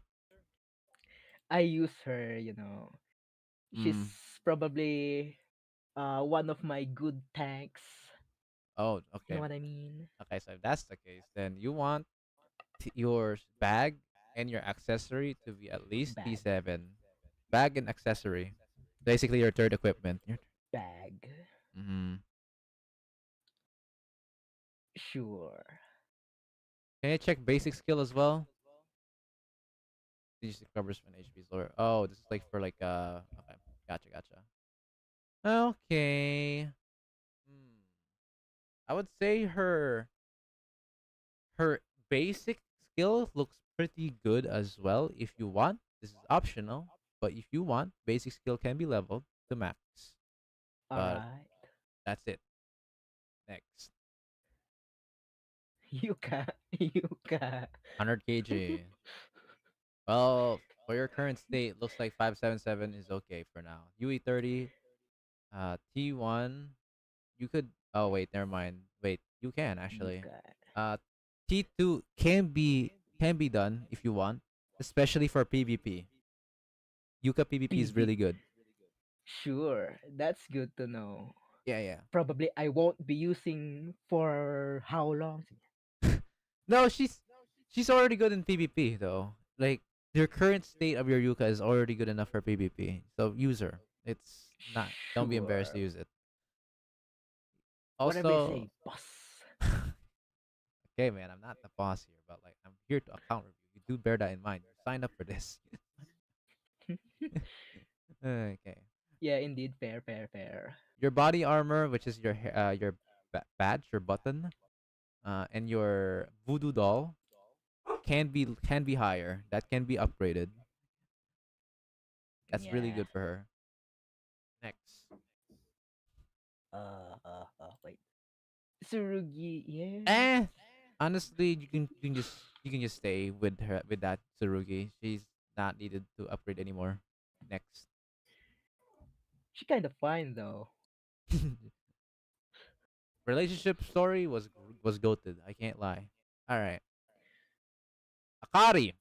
I use her, you know. She's
Hmm.
probably one of my good tanks.
Oh,
You know
okay.
what I mean?
Okay, so if that's the case, then you want your bag and your accessory to be at least
Bag.
T7. Bag and accessory, basically your third equipment.
Bag.
Mm-hmm.
Sure.
Can you check basic skill as well? These covers when HP is lower. Oh, this is like for like okay. Gotcha. Okay. Hmm. I would say her basic skill looks pretty good as well. If you want, this is optional, but if you want, basic skill can be leveled to max. But
Alright.
that's it. Next,
Yuka. Yuka.
100 kg. Well, for your current state, looks like 577 is okay for now. UE30, T1. You could. Oh wait, never mind. Wait, you can actually.
Yuka.
Uh, T2 can be done if you want, especially for PvP. Yuka PvP is
PV.
really good.
Sure. That's good to know.
Yeah.
Probably I won't be using for how long?
No, she's already good in PvP though. Like your current state of your Yuka is already good enough for PvP. So use her. It's not. Don't be embarrassed to
Sure.
use it.
Whatever you
Also,
say, boss.
okay, man, I'm not the boss here, but like I'm here to account review. You do bear that in mind. You signed up for this. Okay.
Yeah, indeed. Fair, fair, fair.
Your body armor, which is your badge, your button, and your voodoo doll can be higher. That can be upgraded. That's really
Yeah.
good for her. Next.
Wait. Tsurugi, yeah.
Eh, honestly, you can just stay with her with that Tsurugi. She's not needed to upgrade anymore. Next.
She kind of fine though.
Relationship story was goated. I can't lie. All right. Akari.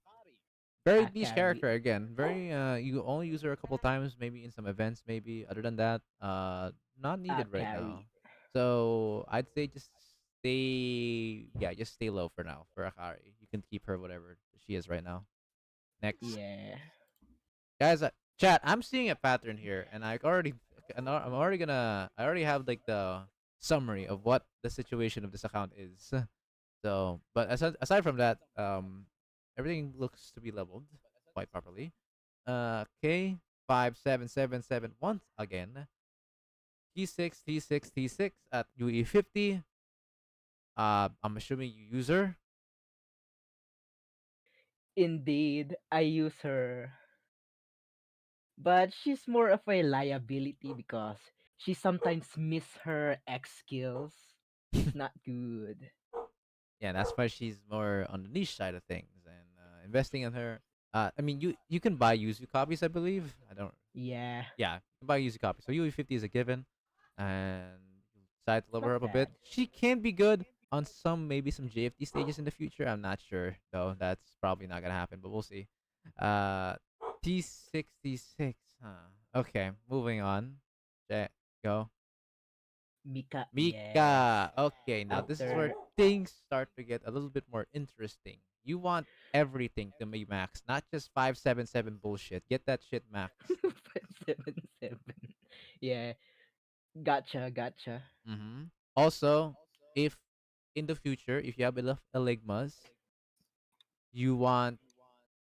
Very niche
Akari.
character again. Very you only use her a couple times, maybe in some events, maybe. Other than that, not needed right
Akari.
now. So I'd say just stay low for now for Akari. You can keep her whatever she is right now. Next,
Yeah.
guys, chat. I'm seeing a pattern here, and I already have like the summary of what the situation of this account is. So, but aside from that, everything looks to be leveled quite properly. K 5777 once again. T6 T6 T6 at UE50. I'm assuming you use her.
Indeed, I use her. But she's more of a liability because she sometimes miss her X skills. It's not good.
Yeah, that's why she's more on the niche side of things and investing in her. I mean, you can buy Yuzu copies, I believe. I don't.
Yeah.
Yeah, you can buy Yuzu copies. So UE50 is a given, and you decide to level her
Not
up a bit.
bad.
She can be good on maybe some JFT stages in the future. I'm not sure though. That's probably not gonna happen, but we'll see. Uh, T66. Huh. Okay, moving on. Okay, go.
Mika.
Mika.
Yes.
Okay, now this is where
After
things start to get a little bit more interesting. You want everything to be max, not just 577 bullshit. Get that shit max.
577. Yeah. Gotcha, gotcha.
Also, if in the future, if you have enough Eligmas, you want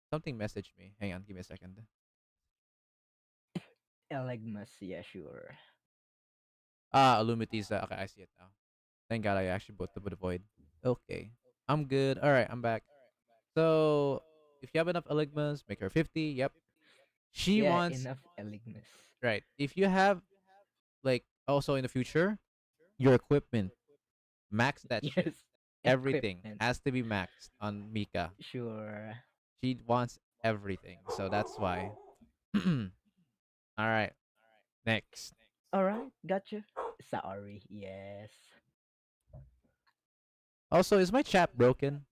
something, message me. Hang on, give me a second.
Elegmus, yeah, sure.
Illumities. Okay, I see it now. Thank God I actually put the void. Okay, I'm good. All right, I'm back. So if you have enough Eligmas, make her 50. Yep. She
Yeah,
wants
enough Eligmus.
right. If you have like also in the future, your equipment, max that shit.
Yes.
Everything
Equipment.
has to be maxed on Mika.
Sure.
She wants everything, so that's why. All right, next.
Alright, gotcha. Sorry, yes.
Also, is my chat broken?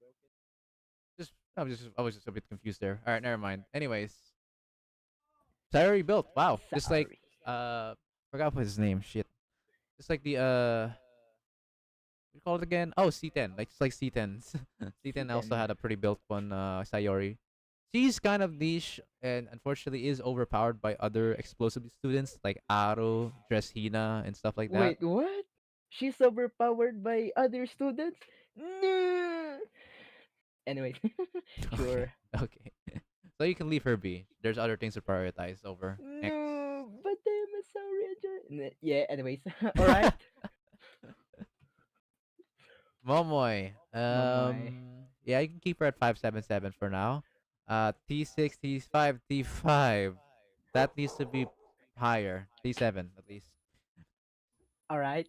I was just a bit confused there. All right, never mind. Anyways, Sayori built. Wow, just like
Sorry.
forgot what his name. Shit. Just like the what do you call it again? Oh, C10. Like it's like C10s. C10 also
C10.
had a pretty built one. Sayori. She's kind of niche and unfortunately is overpowered by other explosive students like Aro, Dress-Hina, and stuff like that.
Wait, what? She's overpowered by other students? No. Anyway,
Okay.
sure.
Okay. So you can leave her be. There's other things to prioritize over. Next.
No, but I'm a sorry. Yeah. Anyways, all right.
Momoy.
Mamoy.
Yeah, you can keep her at 577 for now. T6, T5, T5. That needs to be higher. T7 at least.
All right.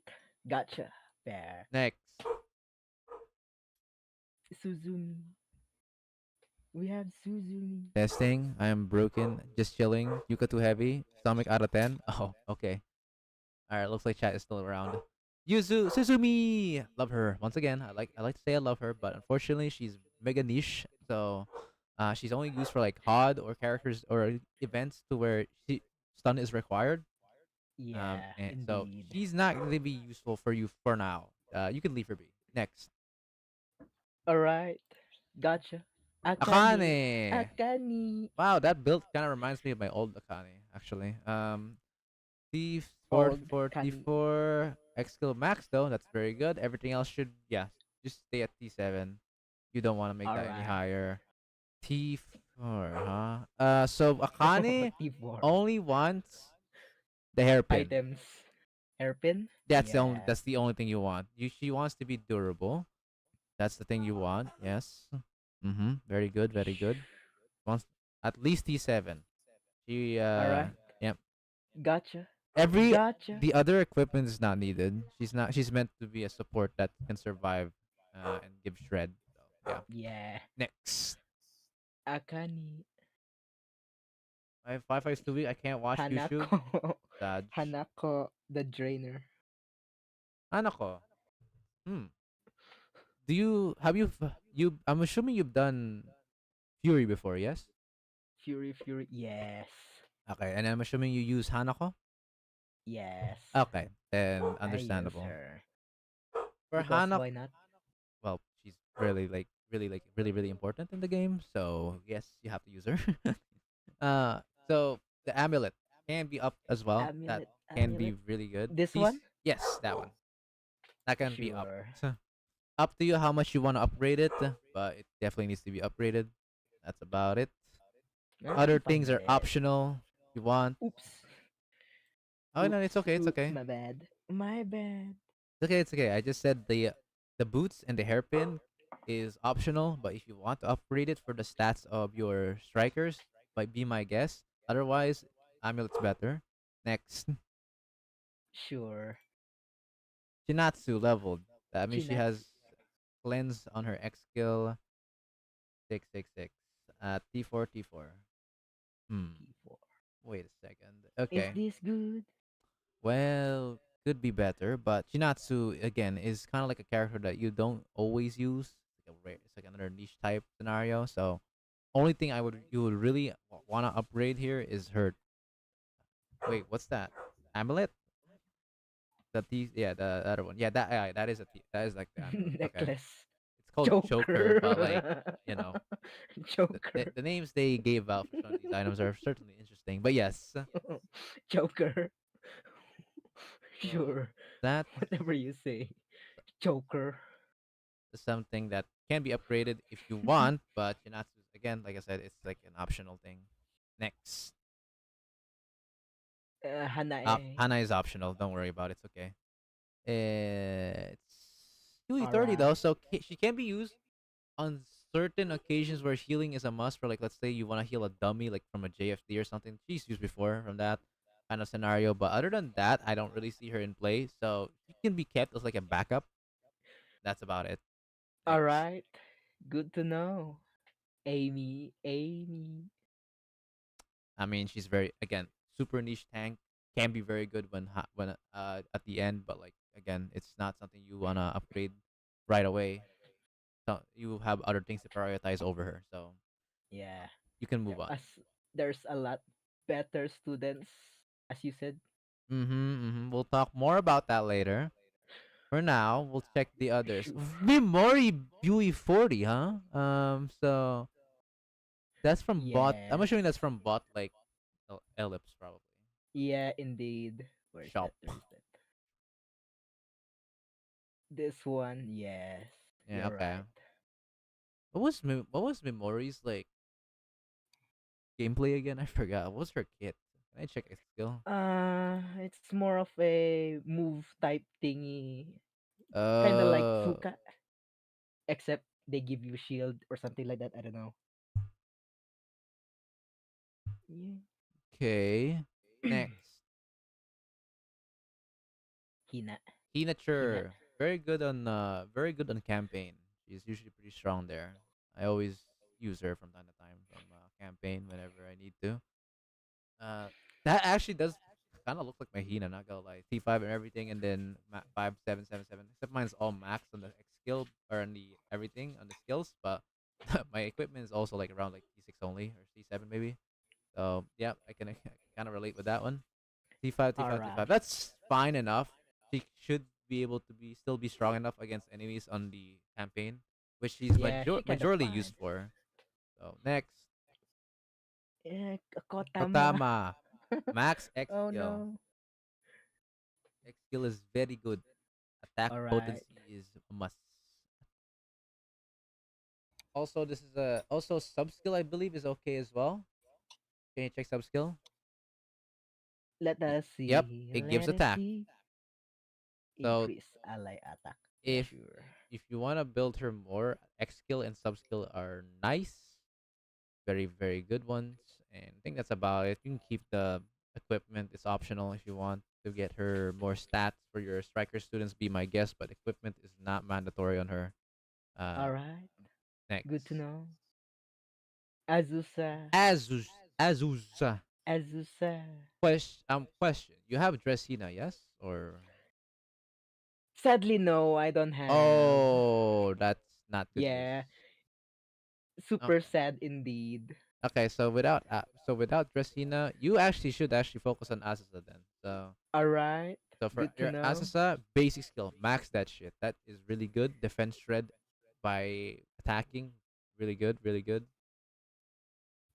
Gotcha. Fair.
Next.
Suzumi. We have Suzumi.
Testing. I am broken. Just chilling. Yuka too heavy. Stomach out of 10. Oh, okay. Alright, looks like chat is still around. Yuzu Suzumi! Love her. Once again, I like to say I love her, but unfortunately she's mega niche. So she's only used for like HOD or characters or events to where stun is required.
Yeah,
And so
indeed.
she's not gonna be useful for you for now. You can leave her be. Next.
All right. Gotcha. Akane.
Akane!
Akane.
Wow, that build kind of reminds me of my old Akane, actually. T4,
Old
T4,
Kani.
T4, X skill max though. That's very good. Everything else should, yeah, just stay at T7. You don't want to make that any
Alright.
higher. T4, huh? So Akane
T4.
only wants the hairpin.
Items. Hairpin?
That's
Yeah.
the only thing you want. She wants to be durable. That's the thing you want. Yes. Very good. Very good. Wants at least T7. She
Alright.
yep.
Gotcha.
The
Gotcha.
other equipment is not needed. She's meant to be a support that can survive and give shred. So, yeah.
Yeah.
Next.
Akane.
I have 5 2 week. I can't watch YouTube.
Hanako.
Sad.
Hanako the Drainer.
Hanako. Do you have you I'm assuming you've done Fury before, yes?
Fury. Yes.
Okay, and I'm assuming you use Hanako?
Yes.
Okay, then
I use
understandable.
her.
For
Because
Hanako,
why not?
well, she's really important in the game, so yes, you have to use her. uh, so the amulet can be up as well. That can be
Amulet.
really good.
This
Please,
one?
yes, that one. That can be up.
Sure.
Up to you how much you want to upgrade it, but it definitely needs to be upgraded. That's about it.
I'm
Other
fine
things
with
are
it.
optional if you want.
Oops.
Oh no, it's okay. It's
Oops,
okay.
my bad. My bad.
It's okay. It's okay. I just said the boots and the hairpin is optional, but if you want to upgrade it for the stats of your strikers, might be my guess. Otherwise, amulet's better. Next,
Sure.
Chinatsu leveled. That means she
Chinats.
has cleanse on her X skill 666. T4 T4.
T4.
Wait a second.
Is
Okay.
this good?
Well, could be better, but Chinatsu again is kind of like a character that you don't always use. It's like another niche type scenario. So, only thing you would really want to upgrade here is her. Wait, what's that? Amulet? Yeah, the other one. That is that is like the amulet. Okay,
Necklace.
it's called choker, but like you know,
Joker.
the names they gave out for some of these items are certainly interesting. But yes,
Joker.
so
Sure.
that
Whatever you say. Joker.
is something that can be upgraded if you want, but Chinatsu again, like I said, it's like an optional thing. Next,
Hanae.
Hana is optional. Don't worry about it. It's okay. It's UE30 though,
Alright.
so she can be used on certain occasions where healing is a must. For like, let's say you want to heal a dummy, like from a JFD or something. She's used before from that kind of scenario, but other than that, I don't really see her in play. So she can be kept as like a backup. That's about it. Next.
Alright. Good to know. Amy.
I mean, she's very again super niche tank. Can be very good when at the end, but like again, it's not something you wanna upgrade right away. So you have other things to prioritize over her, so
Yeah.
you can move on.
As there's a lot better students, as you said.
We'll talk more about that later. For now, we'll check the others.
Sure.
Memory Bui 40, huh? So that's from bot. I'm
Yes.
assuming that's from bot like Ellipse probably.
Yeah, indeed. Where's
Shop.
that? Where's that? This one, yes.
Yeah,
You're
okay.
right.
What was Memories like gameplay again? I forgot. What was her kit? Can I check its skill?
It's more of a move type thingy. Kinda like
Uh,
Fuka, except they give you shield or something like that. I don't know. Yeah.
okay. Next,
Hina. Hina.
Hinature. Very good on campaign. She's usually pretty strong there. I always use her from time to time from campaign whenever I need to. Uh, that actually does kind of look like my Hina, not gonna lie. T5 and everything, and then 5777. Except mine's all max on the X skill or on the everything on the skills, but my equipment is also like around like T6 only or T7 maybe. So yeah, I can kind of relate with that one. T5, T5, T5.
Alright.
That's fine enough. She should be able to be still be strong enough against enemies on the campaign, which she's
Yeah, she kind of
majorly
fine.
used for. So next,
Kotama.
Kotama. Max X
Oh
skill.
no.
X skill is very good. Attack
Alright.
potency is a must. Also, this is a also sub skill I believe is okay as well. Can you check sub skill?
Let us
Yep,
see.
it gives
Let us
attack.
see.
So
Increase ally attack.
if
Sure.
if you want to build her more, X skill and sub skill are nice, very good ones, and I think that's about it. You can keep the equipment; it's optional if you want to get her more stats for your striker students. Be my guest, but equipment is not mandatory on her.
Alright. Good to
Next,
know. Azusa.
Azusa.
Azusa.
Question. You have Dressina, yes? Or
Sadly, no, I don't have.
oh, that's not good news.
Yeah. super sad indeed.
Okay, so without Dracena, you actually should actually focus on Azusa then.
All right,
So for
good to
your
know.
Azusa, basic skill, max that shit. That is really good. Defense shred by attacking, really good, really good.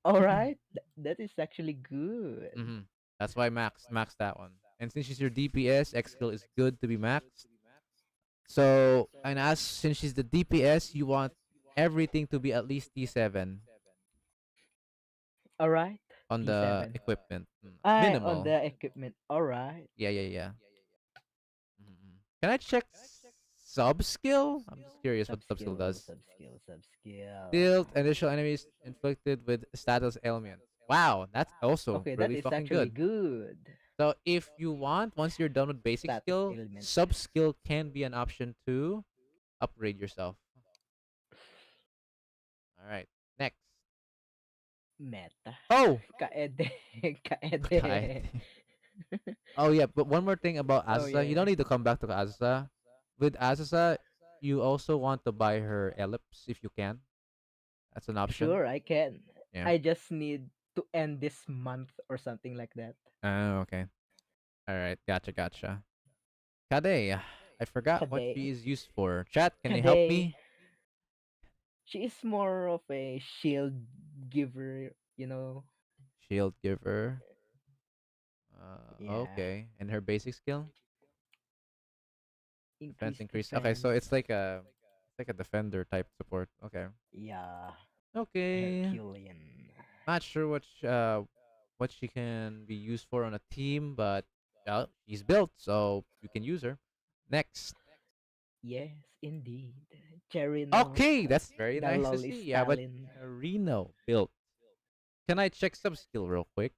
All right, that is actually good.
That's why max that one. And since she's your DPS, X skill is good to be maxed. So and as since she's the DPS, you want everything to be at least T7
All right,
on the
T7.
equipment.
I on
Minimal.
the equipment. All right.
Yeah, yeah, yeah. Can I check sub skill? I'm just curious what
Sub
sub skill
skill,
does.
sub skill, sub skill.
Shield initial enemies inflicted with status ailment. Wow, that's also
Okay, that
really
is
fucking
actually
good.
good.
So if you want, once you're done with basic
Status
skill,
ailment.
sub skill can be an option to upgrade yourself. All right, next.
Meta.
Oh,
Kaede. Kaede.
Kaede. Oh yeah, but one more thing about
Oh
Azusa, you
yeah.
don't need to come back to Azusa. With Azusa, you also want to buy her ellipse if you can. That's an option.
Sure, I can.
Yeah.
I just need to end this month or something like that.
Oh, okay. All right, gotcha. Kade, I forgot what
Kade.
she is used for. Chat, can you help
Kade.
me?
She is more of a shield giver, you know.
Shield giver.
Yeah.
Okay. And her basic skill? Defense
Increase
increase. Okay, so
defense.
it's like a defender type support. Okay.
Yeah.
Okay.
Herculean.
Not sure what she can be used for on a team, but she's built, so you can use her. Next.
Yes, indeed. Cherino.
Okay, that's very
The
nice to
lolly
see. Yeah, but
Stalin.
Reno built. Can I check sub skill real quick?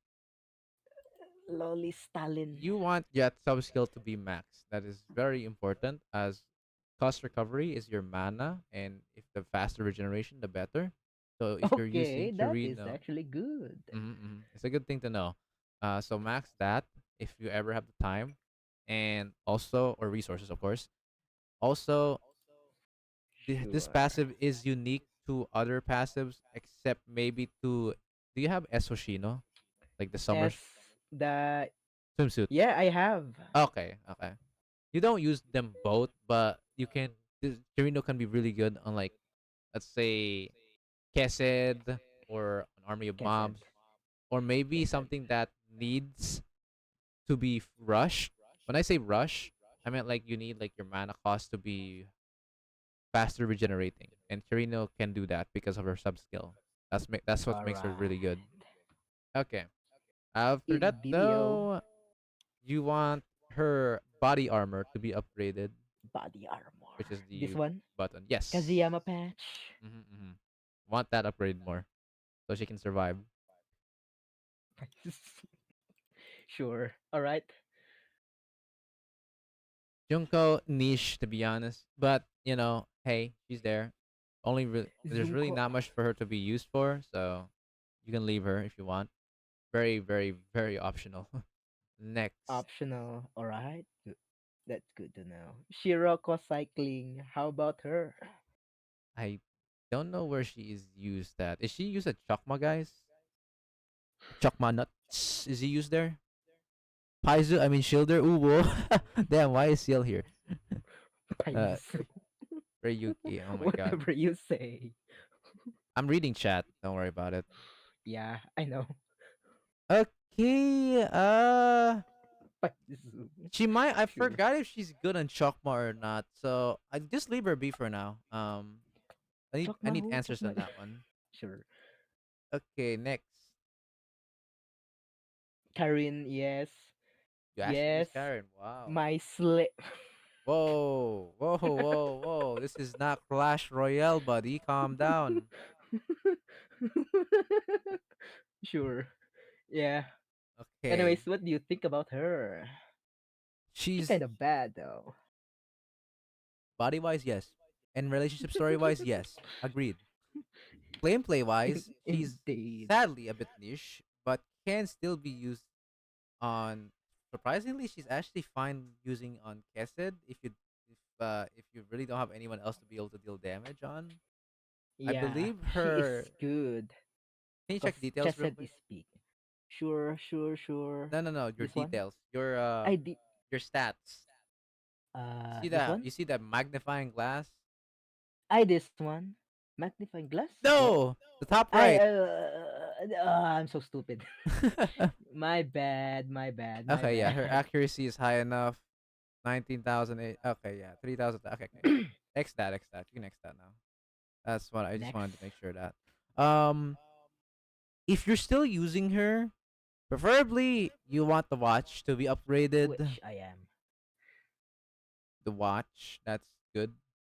Lolly Stalin.
You want Jet sub skill to be max. That is very important as cost recovery is your mana, and if the faster regeneration, the better. So if you're using
Okay, that is
Torino,
actually good.
it's a good thing to know. So max that if you ever have the time, and also or resources, of course. Also, this
Sure.
passive is unique to other passives, except maybe to. Do you have Esoshino, like the summer
S the
swimsuit?
yeah, I have.
Okay, okay. You don't use them both, but you can. Kirino can be really good on like, let's say, Kesed or an army of
Kesed.
mobs, or maybe
Kesed.
something that needs to be rushed. When I say rush, I meant like you need like your mana cost to be faster regenerating, and Kirino can do that because of her sub skill. That's what makes her really good.
Alright.
Okay. After that
Ilbilio
though, you want her body armor to be upgraded,
body armor.
which is
This
the
one?
button. Yes.
Kazuyama patch.
Want that upgrade more so she can survive.
Sure. Alright.
Junko niche to be honest, but hey, she's there. There's really
Zunko
not much for her to be used for, so you can leave her if you want. Very, very, very optional. Next,
optional. Alright. That's good to know. Shiroko cycling. How about her?
I don't know where she is used at. Is she used at Chokma, guys? Chokma nuts. Is he used there? Paizu, I mean Shielder. Ooh, whoa. Damn, why is Seal here? Uh,
Paisu.
Ryuki. Oh my god.
Whatever you say.
I'm reading chat. Don't worry about it.
Yeah, I know.
Okay.
Paisu.
She might. I
Sure.
forgot if she's good on Chokma or not. So I just leave her be for now. I need
Chokma who?
answers on
Chokma.
that one.
Sure.
Okay, next.
Karin, yes.
You actually use
Yes.
Karen. Wow.
My slip.
Whoa, whoa, whoa, whoa. This is not Clash Royale, buddy. Calm down.
Sure. Yeah.
Okay.
Anyways, what do you think about her? She's
She's
kind of bad though.
body wise, yes. And relationship story wise, yes. Agreed. Gameplay wise, she's
Indeed.
sadly a bit niche, but can still be used on. Surprisingly, she's actually fine using on Kesed if you really don't have anyone else to be able to deal damage on. I
Yeah,
believe
she is
her.
good.
Can you check
Cause
details real
Chesed
quick?
is big. Sure, sure, sure.
No, no, no. Your
This one?
details.
I did.
Your stats.
This one?
You see that magnifying glass?
I this one. Magnifying glass? What?
No, the top
I
right.
I'm so stupid. My bad, my bad, my
Okay, yeah, her
bad.
accuracy is high enough. 19,008. Okay, yeah, 3,000. Okay, okay. X that, X that. You can X that now. That's what I just
Next.
wanted to make sure that. Um, if you're still using her, preferably you want the watch to be upgraded.
Which I am.
The watch, that's good.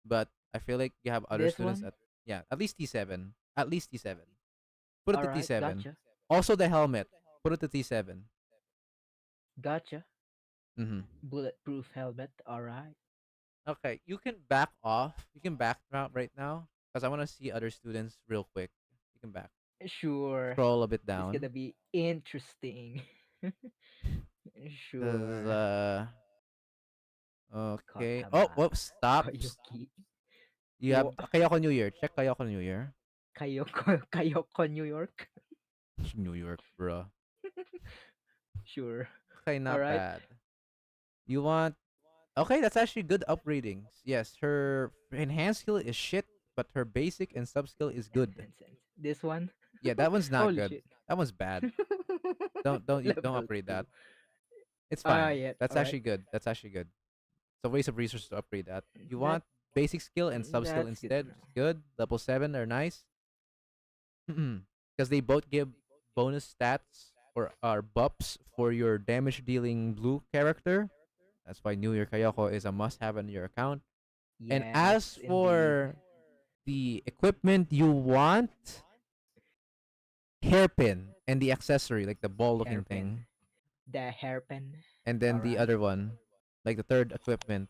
But I feel like you have other
This
students
one?
at yeah, at least T7. At least T7. Put it to
Alright,
T7.
gotcha.
Also the helmet. Put it to T7.
Gotcha.
Mm-hmm.
Bulletproof helmet. Alright.
Okay, you can back off. You can back out right now because I want to see other students real quick. You can back.
Sure.
Scroll a bit
It's
down.
gonna be interesting.
'Cause,
Sure.
okay. Oh,
Kotama.
whoops. Stop.
Koyuki.
You have Kayoko New Year. Check Kayoko New Year.
Kayoko, New York.
New York, bro.
Sure.
Okay, not
Alright.
bad. You want? Okay, that's actually good upgradings. Yes, her enhanced skill is shit, but her basic and sub skill is good.
This one?
Yeah, that one's not
Holy
good.
shit.
That one's bad. Don't
Level
upgrade that.
2.
It's fine.
Yeah.
That's
Alright.
actually good. That's actually good. It's a waste of resources to upgrade that. You
That,
want basic skill and sub skill
that's good to
instead.
know.
Good. Level 7 are nice. Because they both give bonus stats or are buffs for your damage dealing blue character. That's why New Year Kayoko is a must have in your account. And as
Yes,
for
indeed.
the equipment, you want hairpin and the accessory, like the ball looking
Hairpin.
thing.
The hairpin.
And then the
Alright.
other one, like the third equipment.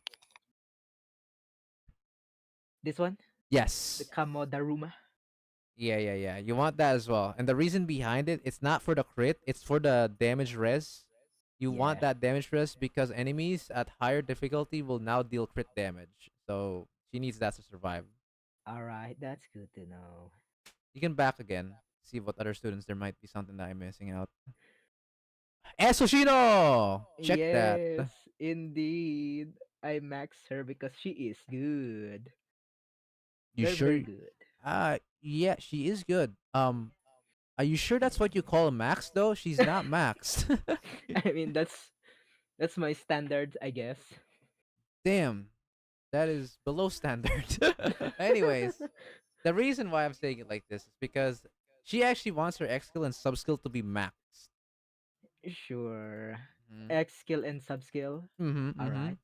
This one?
Yes.
The Kamodaruma.
Yeah, yeah, yeah. You want that as well. And the reason behind it, it's not for the crit, it's for the damage res. You want
Yeah.
that damage res because enemies at higher difficulty will now deal crit damage. So she needs that to survive.
Alright, that's good to know.
You can back again. See what other students there might be something that I'm missing out. Esoshino! Check that.
Yes, indeed. I max her because she is good.
You
Very,
sure?
very good.
Yeah, she is good. Are you sure that's what you call a max though? She's not maxed.
I mean, that's my standard, I guess.
Damn. That is below standard. Anyways, the reason why I'm saying it like this is because she actually wants her X skill and sub skill to be maxed.
Sure.
Mm-hmm.
X skill and sub skill.
Mm-hmm,
Alright.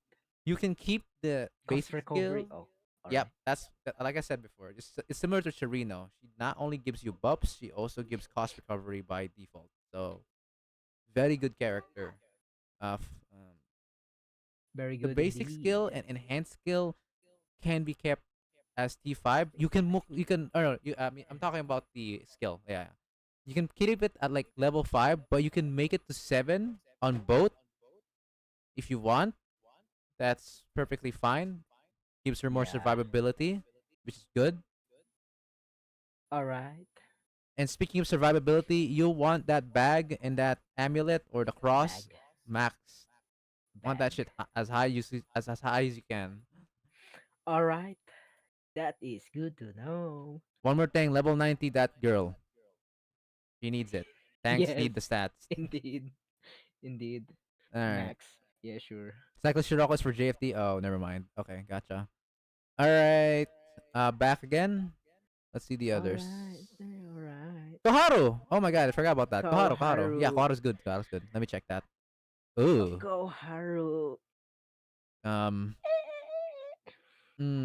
You can keep the
Cost
basic
recovery.
skill.
Oh,
Yep,
alright.
like I said before. It's similar to Chirino. She not only gives you buffs, she also gives cost recovery by default. So very good character.
Very
The
good
basic skill
indeed.
and enhanced skill can be kept as T5. You can you can or no, you I mean I'm talking about the skill. Yeah. You can keep it at like level 5, but you can make it to 7 on both if you want. That's perfectly fine. Gives her more
Yeah.
survivability, which is good.
Alright.
And speaking of survivability, you want that bag and that amulet or the cross
Bag.
max. Want that
Bag.
shit as high as high as you can.
Alright. That is good to know.
One more thing, level 90 that girl. She needs it. Tanks
Yes,
need the stats.
indeed. Indeed.
Alright.
Max. Yeah, sure.
Cyclist Shiroko is for JFD. Oh, never mind. Okay, gotcha. Alright. Back again. Let's see the others.
Alright.
Koharu! Oh my god, I forgot about that. Koharu. Yeah,
Koharu.
Koharu's good. Koharu's good. Let me check that. Ooh.
Koharu.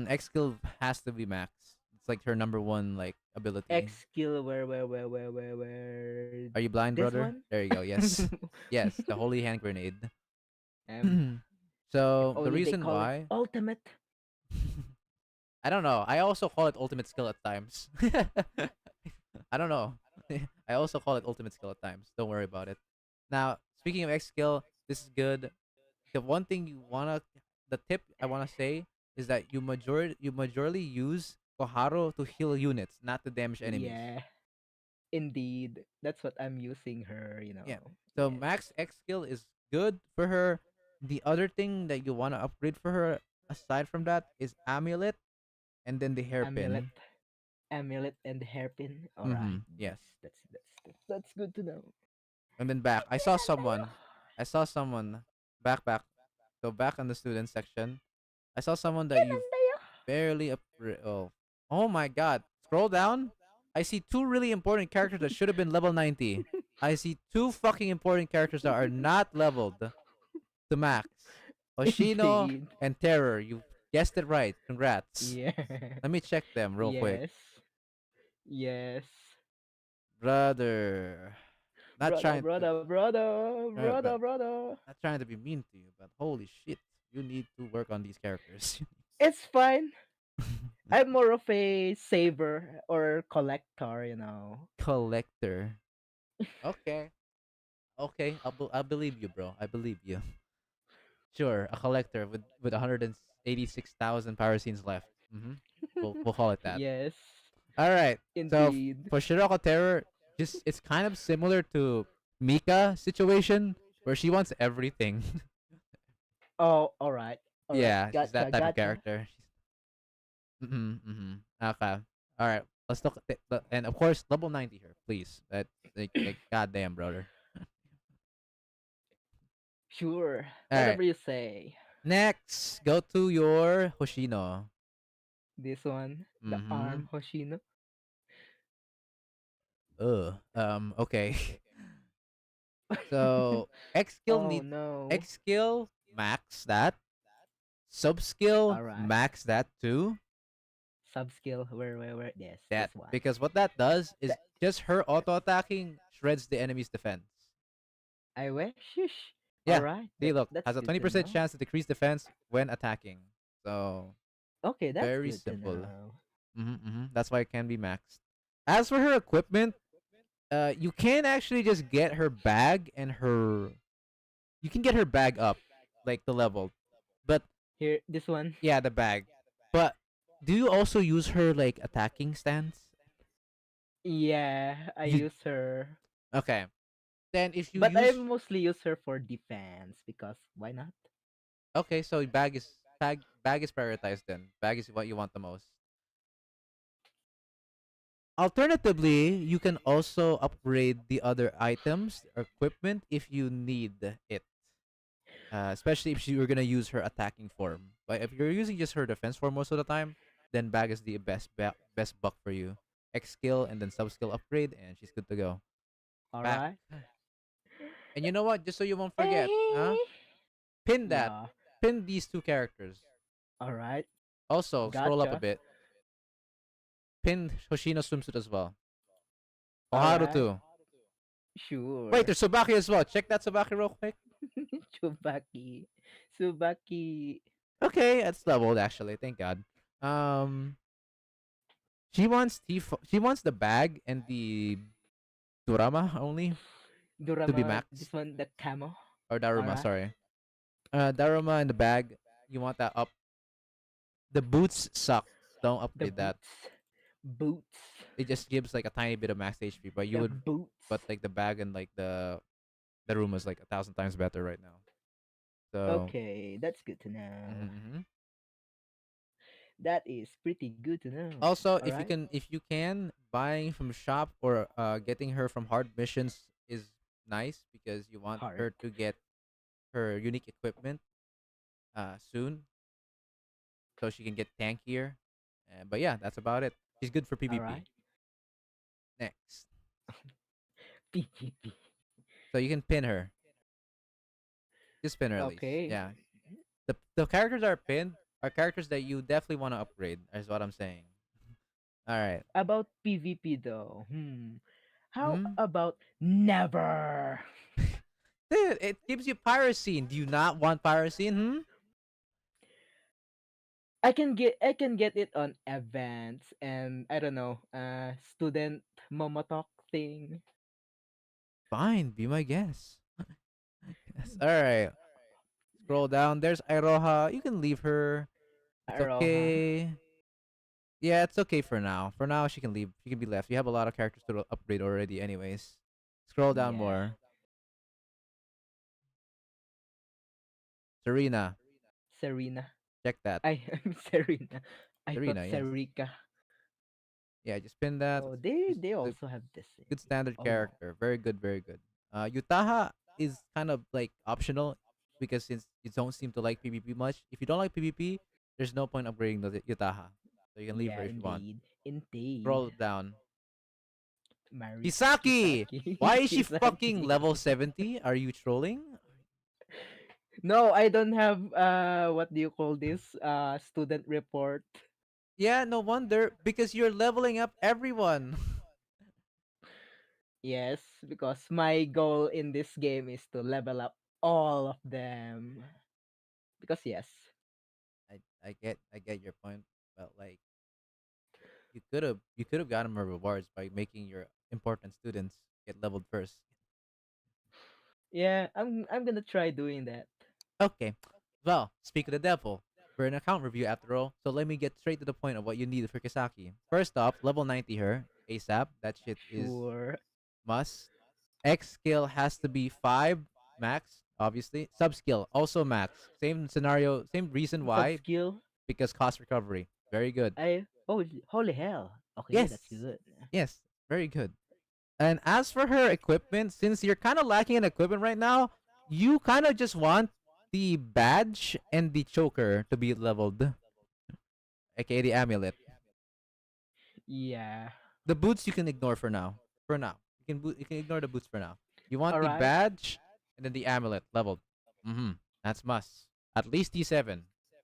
X skill has to be max. It's like her number one like ability.
X skill where
Are you blind,
this
brother?
one?
There you go. Yes. Yes, the holy hand grenade.
Only
So the
they
reason
call it
why
ultimate.
I don't know. I also call it ultimate skill at times. I don't know. I also call it ultimate skill at times. Don't worry about it. Now, speaking of X skill, this is good. The one thing the tip I wanna say is that you majorly use Koharu to heal units, not to damage enemies.
Yeah, indeed. That's what I'm using her,
Yeah. So
Yes.
max X skill is good for her. The other thing that you want to upgrade for her, aside from that, is amulet and then the
Amulet,
hairpin.
amulet, and hairpin. All right.
Mm-hmm. Yes.
That's good to know.
And then back. I saw someone. I saw someone. Back. So back on the student section. I saw someone that you've barely upgrade. Oh my god. Scroll down. I see two really important characters that should have been level 90. I see two fucking important characters that are not leveled to max. Hoshino
Indeed.
and Terror. You guessed it right. Congrats.
Yeah.
Let me check them real quick.
Yes. Yes.
Brother. Not trying to uh, but
Brother.
not trying to be mean to you, but holy shit. You need to work on these characters.
It's fine. I'm more of a saver or collector.
Collector. Okay. Okay. I believe you, bro. I believe you. Sure, a collector with 186,000 power scenes left. We'll call it that.
Yes.
All right. So
Indeed.
for Shiroko Terror, just it's kind of similar to Mika situation where she wants everything.
Oh, all right. All right.
Yeah, she's that type of
Gotcha.
character. Okay. All right. Let's look at and of course level 90 here, please. That like goddamn brother.
Sure.
All right.
Whatever you say.
Next, go to your Hoshino.
This one, the
Mhm.
arm Hoshino.
Okay. So X skill
Oh
need
no.
X skill max that. Sub skill
Alright.
max that too.
Sub skill. Where? Yes.
That
This one.
because what that does is just her auto attacking shreds the enemy's defense.
I wish. Shush.
Yeah.
Alright.
See, look,
That's
has a
good to
20%
know.
chance to decrease defense when attacking. So
Okay, that's
very
good
simple.
to know.
That's why it can be maxed. As for her equipment, you can actually just get her bag and her. You can get her bag up, like the level, but
Here, this one.
yeah, the bag. But do you also use her like attacking stance?
Yeah, I
You-
use her.
Okay, then if you
But I
use
mostly use her for defense because why not?
okay, so bag is prioritized then. Bag is what you want the most. Alternatively, you can also upgrade the other items or equipment if you need it. Especially if you're gonna use her attacking form. But if you're using just her defense form most of the time, then bag is the best buck for you. X skill and then sub skill upgrade, and she's good to go. Back.
Alright.
And you know what? Just so you won't forget, huh? Pin that.
Yeah.
Pin these two characters.
Alright.
Also, scroll up a
Gotcha.
bit. Pin Hoshino swimsuit as well. Koharu
Alright.
too.
Sure.
Wait, there's Tsubaki as well. Check that Tsubaki real quick.
Tsubaki. Tsubaki.
Okay, it's leveled actually. Thank God. She wants she wants the bag and the Durama only
Durama.
maxed.
This one, the camo.
or Daruma.
Alright.
Sorry, Daruma and the bag. You want that up. The boots suck. Don't
The
upgrade that.
Boots.
It just gives like a tiny bit of max HP, but you
The
would.
boots.
But like the bag and like the room is like 1,000 times better right now. So.
Okay, that's good to know.
Mhm.
That is pretty good to know.
Also,
Alright.
if you can, buying from shop or getting her from hard missions is nice because you want her
Hard.
to get her unique equipment soon, so she can get tankier. But yeah, that's about it. She's good for PvP.
Alright.
Next,
PvP.
so you can pin her. Just pin her at least.
Okay.
Yeah. The characters that are pinned are characters that you definitely want to upgrade. Is what I'm saying. All right.
About PvP though. How
Hmm?
about never?
Dude, it gives you pyrocene. Do you not want pyrocene?
I can get it on events and I don't know, student momotalk thing.
Fine, be my guest. Yes. All right. Scroll down. There's Iroha. You can leave her. It's
Aroha.
okay. Yeah, it's okay for now. For now, she can leave. She can be left. You have a lot of characters to upgrade already, anyways. Scroll down
Yeah.
more. Serena,
Serena.
check that.
I am Serena. I thought
Serena, yes.
Serika.
Yeah, just pin that.
Oh, they
Just
they
the
also have this.
good standard
Oh,
character. Very good, very good. Yutaha is kind of like optional because since you don't seem to like PvP much. If you don't like PvP, there's no point upgrading the Yutaha. So you can leave
yeah,
her if you want.
indeed.
Scroll down.
Mari
Hisaki!
Hisaki.
Why is she fucking
Hisaki.
level 70? Are you trolling?
No, I don't have what do you call this? Student report.
Yeah, no wonder. Because you're leveling up everyone.
Yes, because my goal in this game is to level up all of them. Because yes.
I get your point. But like you could have gotten more rewards by making your important students get leveled first.
Yeah, I'm gonna try doing that.
Okay. Well, speak of the devil. We're an account review after all, so let me get straight to the point of what you need for Kisaki. First off, level 90 her ASAP. That shit is
Sure.
must. X skill has to be 5 max, obviously. Sub skill also max. Same scenario, same reason
Sub
why,
skill.
because cost recovery. Very good.
Holy hell. Okay,
Yes.
that's good.
Yes, very good. And as for her equipment, since you're kind of lacking in equipment right now, you kind of just want the badge and the choker to be leveled, aka the amulet.
Yeah.
The boots you can ignore for now. For now, you can ignore the boots for now. You want the
Alright.
badge and then the amulet leveled. That's must. At least D7.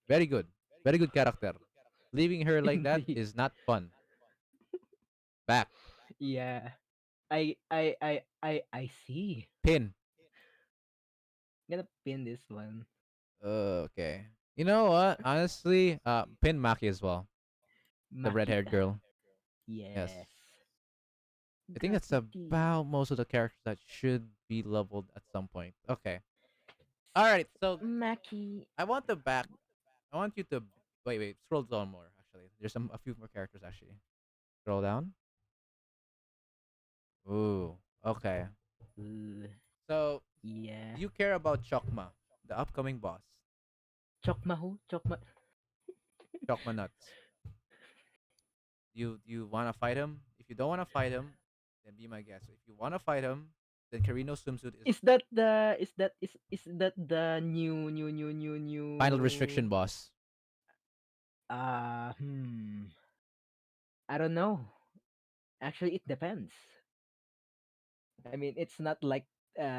Very good. Very good character. Leaving her like that
Indeed.
is not fun. Back.
Yeah. I see.
Pin.
I'm gonna pin this one.
Okay. You know what? Honestly, pin Maki as well. The red-haired
Makita.
girl. Yes.
Yes.
I think that's
Graffiti.
about most of the characters that should be leveled at some point. Okay. All right. So
Maki.
I want the back. I want you to wait. Scroll down more. Actually, there's a few more characters. Actually, scroll down. Ooh. Okay. So
Yeah.
you care about Chokma, the upcoming boss.
Chokma who? Chokma.
Chokma nuts. You wanna fight him? If you don't wanna fight him, then be my guest. If you wanna fight him, then Karino swimsuit is
Is that the new
final restriction boss.
uh hmm I don't know. Actually, it depends. I mean, it's not like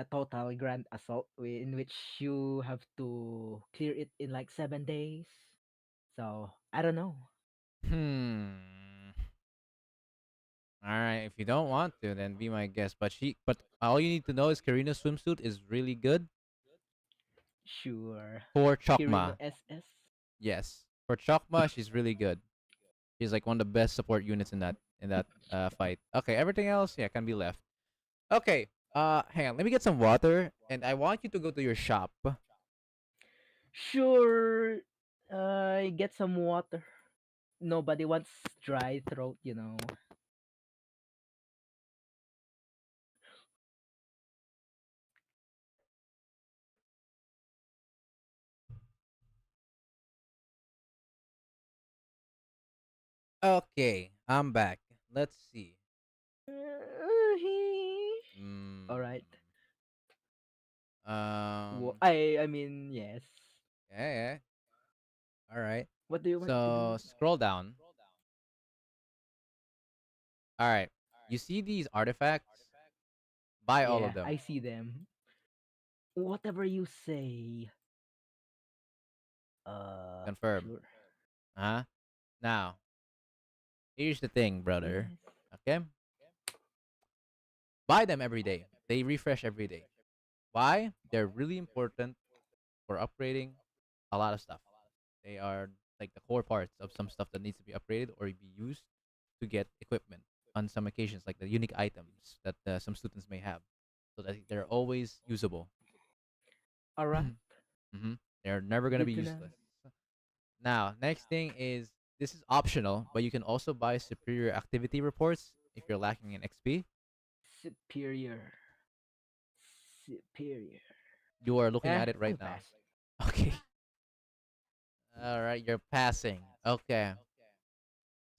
total grand assault in which you have to clear it in like 7 days. So I don't know.
Hmm. All right. If you don't want to, then be my guest. But all you need to know is Karina's swimsuit is really good
Sure.
for
Kirino
Chokma.
SS.
Yes, for Chokma, she's really good. She's like one of the best support units in that fight. Okay, everything else, yeah, can be left. Okay. Hang on. Let me get some water, and I want you to go to your shop.
Sure. Get some water. Nobody wants dry throat.
Okay, I'm back. Let's see.
All right.
Mm, um.
I mean, yes.
Yeah. Yeah. All right.
What do you want to
So
do?
scroll down. All right. You see these artifacts? Buy all of
Yeah,
them.
I see them. Whatever you say.
Confirm.
Sure.
Huh? Now, here's the thing, brother.
Yes.
Okay? Buy them every day. They refresh every day. Why? They're really important for upgrading a lot of stuff. They are like the core parts of some stuff that needs to be upgraded or be used to get equipment on some occasions, like the unique items that some students may have, so that they're always usable.
Alright.
hmm They're never gonna
Good
be
to know.
useless. Now, next thing is this is optional, but you can also buy superior activity reports if you're lacking in XP.
Superior. Superior.
You are looking at it
I'll
right now.
pass.
Okay. All right, you're passing. Okay.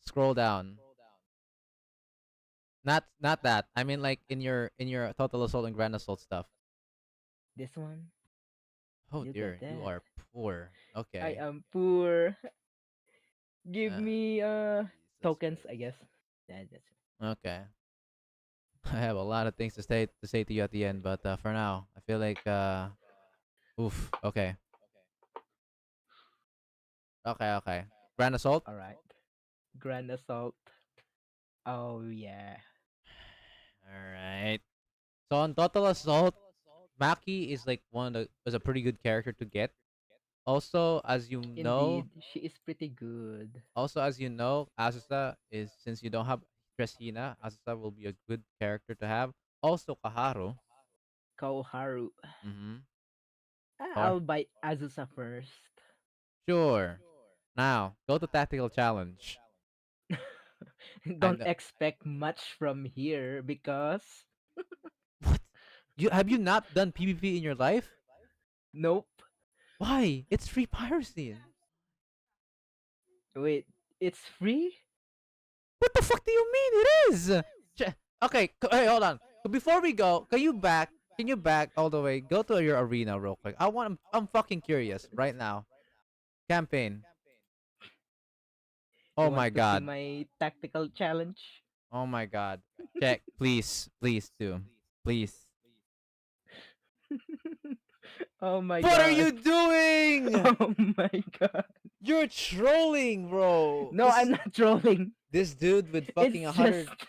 Scroll down. Not that. I mean like in your total assault and grand assault stuff.
This one.
Oh
Look
dear,
at
you
that.
are poor.
I
Okay.
am poor. Give
Uh,
me
Jesus
tokens, I
Christ.
guess. That's it.
Okay. I have a lot of things to say to you at the end, but for now, I feel like oof. Okay. Okay. Grand assault.
All right. Grand assault. Oh yeah.
All right. So on total assault, Maki is like is a pretty good character to get. Also, as you know,
Indeed, she is pretty good.
Asusa is, since you don't have Tresina, Asusa will be a good character to have. Also, Kaharu.
Koharu.
Mm-hmm. Or
I'll buy Azusa first.
sure. Now go to tactical challenge. I
Don't
know.
expect much from here because
What? You have you not done PvP in your life?
nope.
Why? It's free piracy.
Wait, it's free?
What the fuck do you mean it is? Okay, hey, hold on. Before we go, Can you back all the way? Go to your arena real quick. I'm fucking curious right now. Campaign.
You
Oh my
want to see
god.
my tactical challenge?
Oh my god. Check, please, please do, please.
Oh my
What are
god.
you doing?
Oh my god.
You're trolling, bro.
No, I'm not trolling.
This dude with fucking
It's
100.
just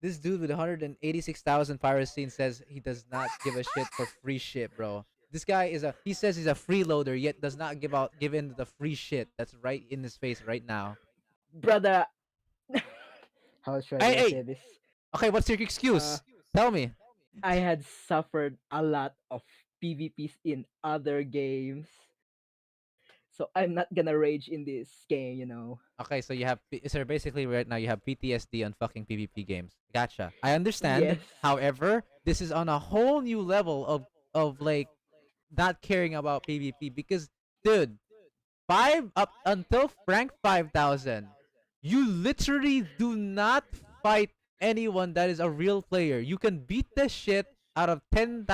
This dude with 186,000 piracy says he does not give a shit for free shit, bro. This guy he says he's a freeloader, yet does not give in the free shit that's right in his face right now.
brother. How should
Hey,
I
hey.
say this?
Okay, what's your excuse? Tell me.
I had suffered a lot of PvPs in other games. So I'm not gonna rage in this game, you know.
Okay, so so basically right now you have PTSD on fucking PvP games. Gotcha. I understand.
Yes.
However, this is on a whole new level of like not caring about PvP because dude, five up until rank 5,000, you literally do not fight anyone that is a real player. You can beat the shit out of 10,000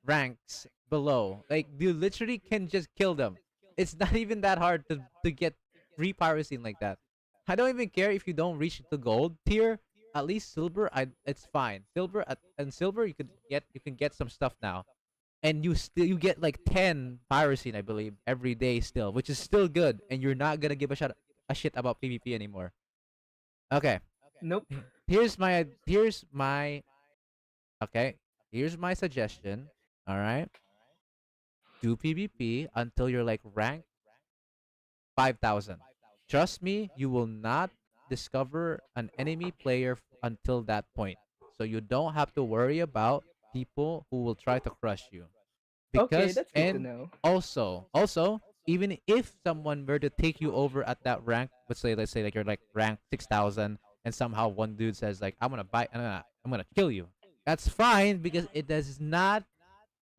ranks below. Like you literally can just kill them. It's not even that hard to get free pyrosine like that. I don't even care if you don't reach the gold tier. At least silver, it's fine. Silver you can get some stuff now, and you get like 10 pyrosine, I believe, every day still, which is still good, and you're not gonna give a shit about PvP anymore. Okay,
Nope.
here's my okay, here's my suggestion. All right, do PvP until you're like rank 5,000. Trust me, you will not discover an enemy player until that point. So you don't have to worry about people who will try to crush you.
Okay,
Because
that's good to
and
know.
also even if someone were to take you over at that rank, let's say like you're like rank 6,000 and somehow one dude says like I'm gonna kill you. That's fine because it does not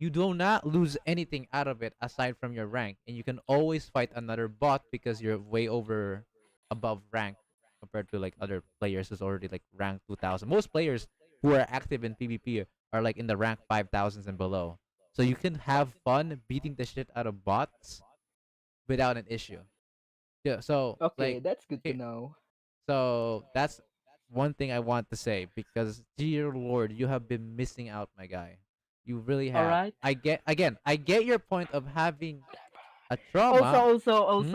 you do not lose anything out of it aside from your rank, and you can always fight another bot because you're way over above rank compared to like other players who's already like rank 2,000. Most players who are active in PvP are like in the rank 5,000s and below, so you can have fun beating the shit out of bots without an issue. Yeah, so
Okay,
like
that's good to
here-
know.
so that's one thing I want to say because dear lord, you have been missing out, my guy. You really have.
Alright.
I get your point of having a
Also,
trauma.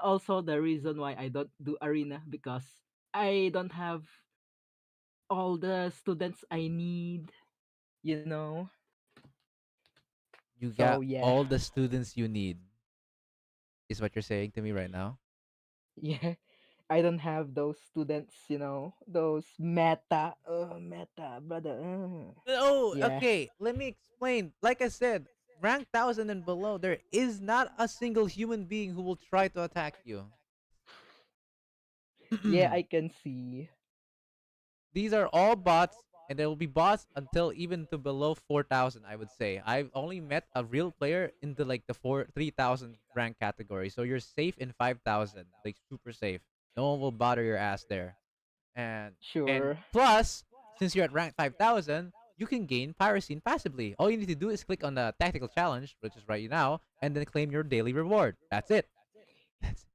also the reason why I don't do arena because I don't have all the students I need, you know.
You
So
got
yeah.
all the students you need. Is what you're saying to me right now?
Yeah. I don't have those students, you know, those meta, brother.
Oh,
Yeah.
okay. Let me explain. Like I said, rank 1000 and below, there is not a single human being who will try to attack you.
Yeah, I can see.
These are all bots, and there will be bots until even to below 4000. I would say I've only met a real player in the like the 3000 rank category, so you're safe in 5000, like super safe. No one will bother your ass there, and
Sure.
plus, since you're at rank 5000, you can gain Pyrocene passively. All you need to do is click on the tactical challenge, which is right now, and then claim your daily reward. That's it. That's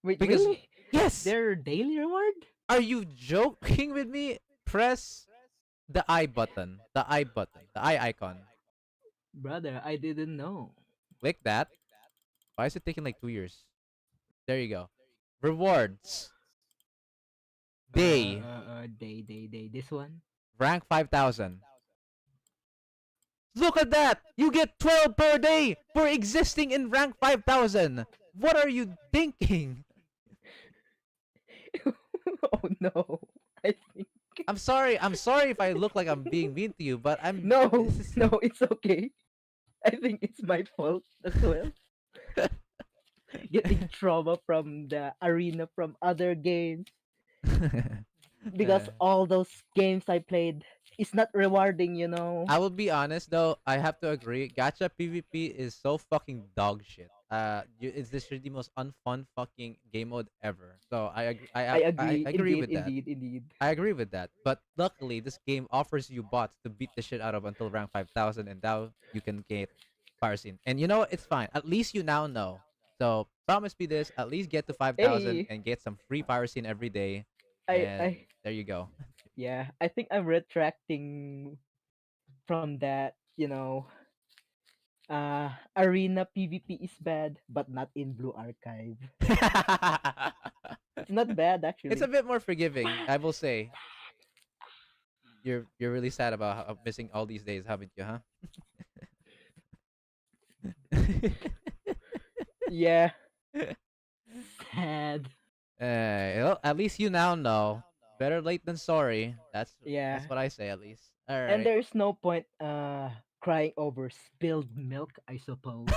Wait,
because
really?
yes.
Their daily reward?
Are you joking with me? Press the I button. The I button. The I icon.
Brother, I didn't know.
Click that. Why is it taking like 2 years? There you go. Rewards. Day.
Day. This one?
Rank 5000. Look at that! You get 12 per day for existing in rank 5000. What are you thinking?
Oh no. I think
I'm sorry if I look like I'm being mean to you, but I'm
no,
this is-
no, it's okay. I think it's my fault as well. Getting trauma from the arena from other games because
Uh,
all those games I played is not rewarding, you know.
I will be honest though, I have to agree. Gacha PvP is so fucking dog shit. It's literally the most unfun fucking game mode ever. So I agree.
I agree.
I agree
indeed,
with that.
indeed.
I agree with that. But luckily, this game offers you bots to beat the shit out of until rank 5000, and now you can get Pyrocene. And you know what? It's fine. At least you now know. So promise me this. At least get to 5000
Hey.
and get some free Pyrocene every day.
I
And there you go.
yeah, I think I'm retracting from that, you know. Arena PvP is bad, but not in Blue Archive. It's not bad actually.
It's a bit more forgiving, I will say. You're really sad about missing all these days, haven't you, huh?
Yeah. Sad.
Well, at least you now know. Better late than sorry. That's
Yeah.
what I say at least. All
And
right.
there's no point crying over spilled milk, I suppose.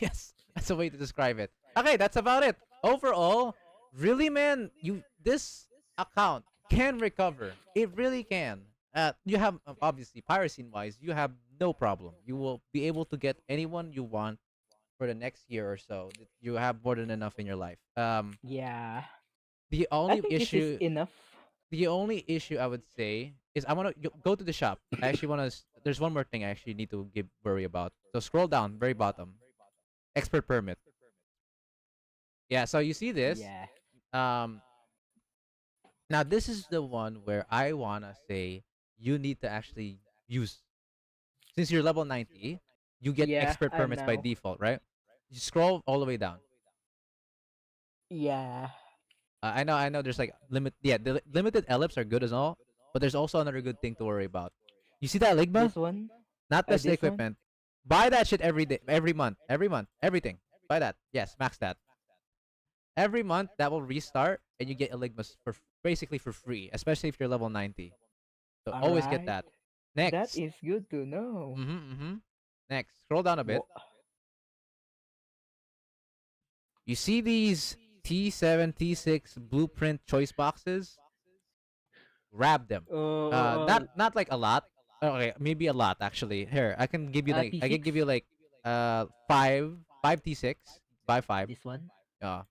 Yes, that's a way to describe it. Okay, that's about it. Overall, really, man, this account can recover. It really can. You have obviously Pyrocene wise, you have no problem. You will be able to get anyone you want for the next year or so. You have more than enough in your life.
Yeah.
The
I
only
think this
issue
is enough.
the only issue I would say is I want to go to the shop. I actually want to. There's one more thing I actually need to worry about. So scroll down, very bottom, expert permit. Yeah. So you see this.
Yeah.
Now this is the one where I wanna say you need to actually use. Since you're level 90, you get
Yeah,
expert
I
permits by
know.
default, right? You scroll all the way down.
Yeah.
I know. There's like the limited ellipse are good as all, but there's also another good thing to worry about. You see that Ligma?
This one?
Not
this
just the
one?
equipment. Buy that shit every day, every month, everything. Buy that. Yes, max that. Every month that will restart, and you get Eligmas for basically for free, especially if you're level 90. So always get
Alright.
that. Next.
That is good to know.
Next, scroll down a bit.
Wha-
You see these T7, T6 blueprint choice boxes? Grab them. Not like a lot. Okay, maybe a lot actually. Here, I can give you like I can
T6?
give you like five T6. Buy 5.
This one?
Yeah.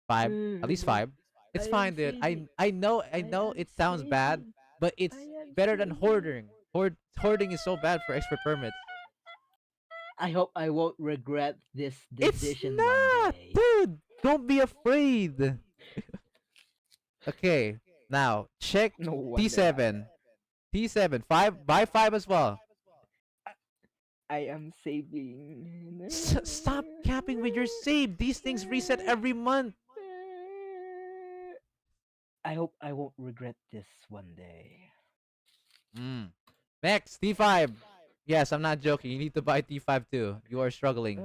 5. At least 5. It's
I
fine,
am
dude.
saving.
I know it sounds bad, but it's
I am
better than
saving.
hoarding. Hoarding is so bad for expert permits.
I hope I won't regret this
It's
decision
not,
one day.
dude. Don't be afraid. Okay, now check
No wonder.
T7. T7. 5. Buy 5 as well.
I am saving.
Stop capping with your save. These things reset every month.
I hope I won't regret this one day.
Next, T5. Yes, I'm not joking. You need to buy T5 too. You are struggling.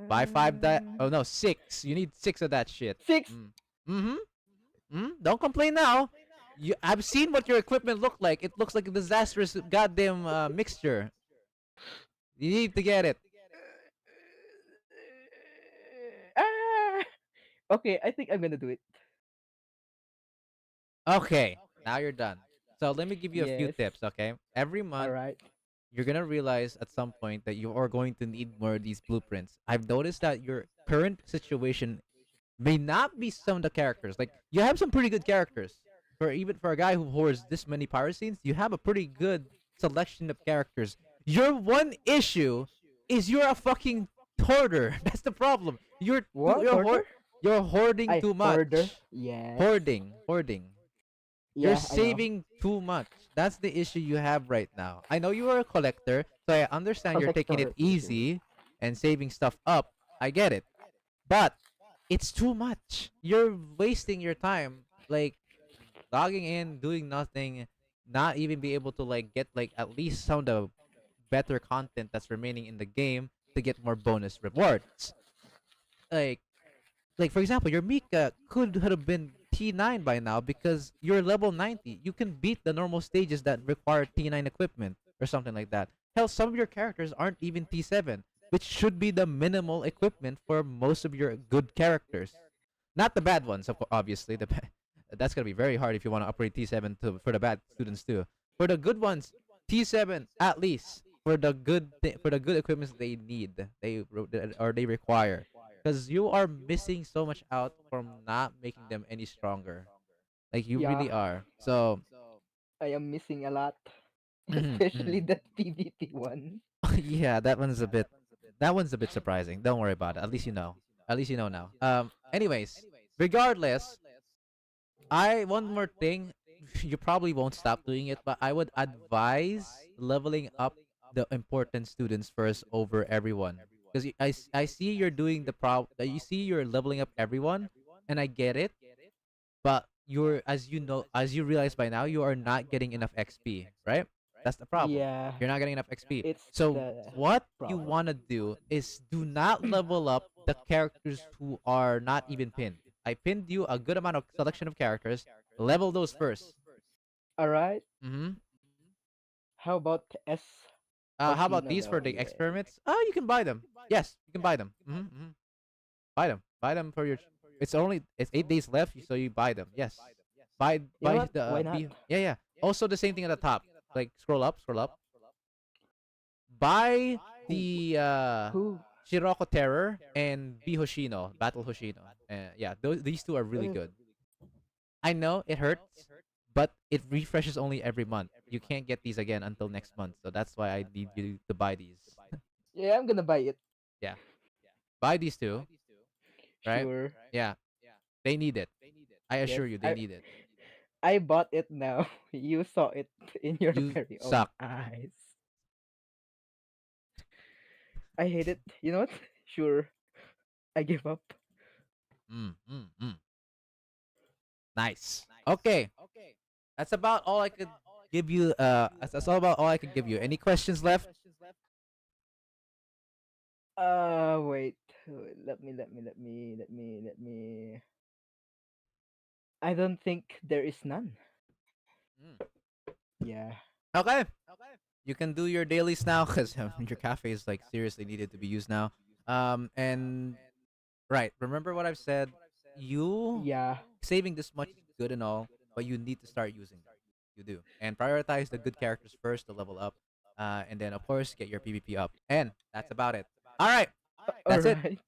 Buy 5 that. Oh no, 6. You need 6 of that shit.
6.
Don't complain now. I've seen what your equipment looked like. It looks like a disastrous goddamn mixture. You need to get it.
Ah! Okay, I think I'm gonna do it.
Okay, now you're done. So let me give you a few
Yes.
tips, okay? Every month,
Alright.
you're gonna realize at some point that you are going to need more of these blueprints. I've noticed that your current situation may not be some of the characters. Like you have some pretty good characters. For even for a guy who hoards this many pyroscenes, you have a pretty good selection of characters. Your one issue is you're a fucking hoarder. That's the problem.
What?
You're
Hoarder?
you're hoarding
I
too
hoarder.
much.
Yes.
Hoarding. You're
Yeah, I know.
saving too much. That's the issue you have right now. I know you are a collector, so I understand you're taking it
Collector issue.
easy and saving stuff up. I get it. But it's too much. You're wasting your time like logging in, doing nothing, not even be able to like get like at least some of the better content that's remaining in the game to get more bonus rewards. Like like for example, your Mika could have been T9 by now because you're level 90. You can beat the normal stages that require T9 equipment or something like that. Hell, some of your characters aren't even T7, which should be the minimal equipment for most of your good characters. Not the bad ones, obviously. That's gonna be very hard if you want to upgrade T7 for the bad students too. For the good ones, T7 at least for the for the good equipments they need, they require, because you are missing so much out from not making them any stronger. Like you
Yeah,
really are. So
I am missing a lot.
mhm, mhm.
Especially that PvP one.
Yeah, that one's a bit surprising. Don't worry about it. At least you know. At least you know now. Anyways, regardless, I one more thing, you probably won't stop doing it, but I would advise leveling up the important students first over everyone. Because I see you're doing the you see you're leveling up everyone, and I get it, but you're as you realize by now, you are not getting enough XP, right? That's the problem.
Yeah,
You're not getting enough XP.
it's
So
the
what you
problem.
wanna do is do not level up the characters who are not even pinned. I pinned you a good amount of selection of characters. Level those first.
Alright,
Mm-hmm.
how about S
How about
Hoshino
these for
though?
the
Yeah.
experiments? Oh, you can buy them. Yes, you can buy them. Mm-hmm. Buy them. Buy them for your. It's 8 days left, so you buy them. Yes.
You know
Buy
what? Why
the
not?
yeah, yeah. Also the same thing at the top. Like scroll up, scroll up. Buy
Who?
the
Who?
Shiroko Terror and B Hoshino, Battle Hoshino. Yeah, these two are really
Uh,
good. I know it hurts, but it refreshes only every month. You can't get these again until next month, so that's why I need you to buy these.
yeah, I'm gonna buy it.
Yeah, buy these two, right?
Sure.
Yeah, they need it. I
Yes,
assure you, they need it.
I bought it now. You saw it in your
You
very own
suck.
eyes. I hate it. You know what? Sure. I give up.
Mm, mm, mm. Nice. Okay, that's about all I could give you. That's all about all I could give you. Any questions left?
Wait. Let me. I don't think there is none.
Mm.
Yeah.
Okay. You can do your dailies now because your cafe is like seriously needed to be used now. And right, remember what I've said. You
Yeah.
saving this much is good and all, but you need to start using them. You do, and prioritize the good characters first to level up, and then of course get your PvP up. And that's about it. All right, that's it.
Alright.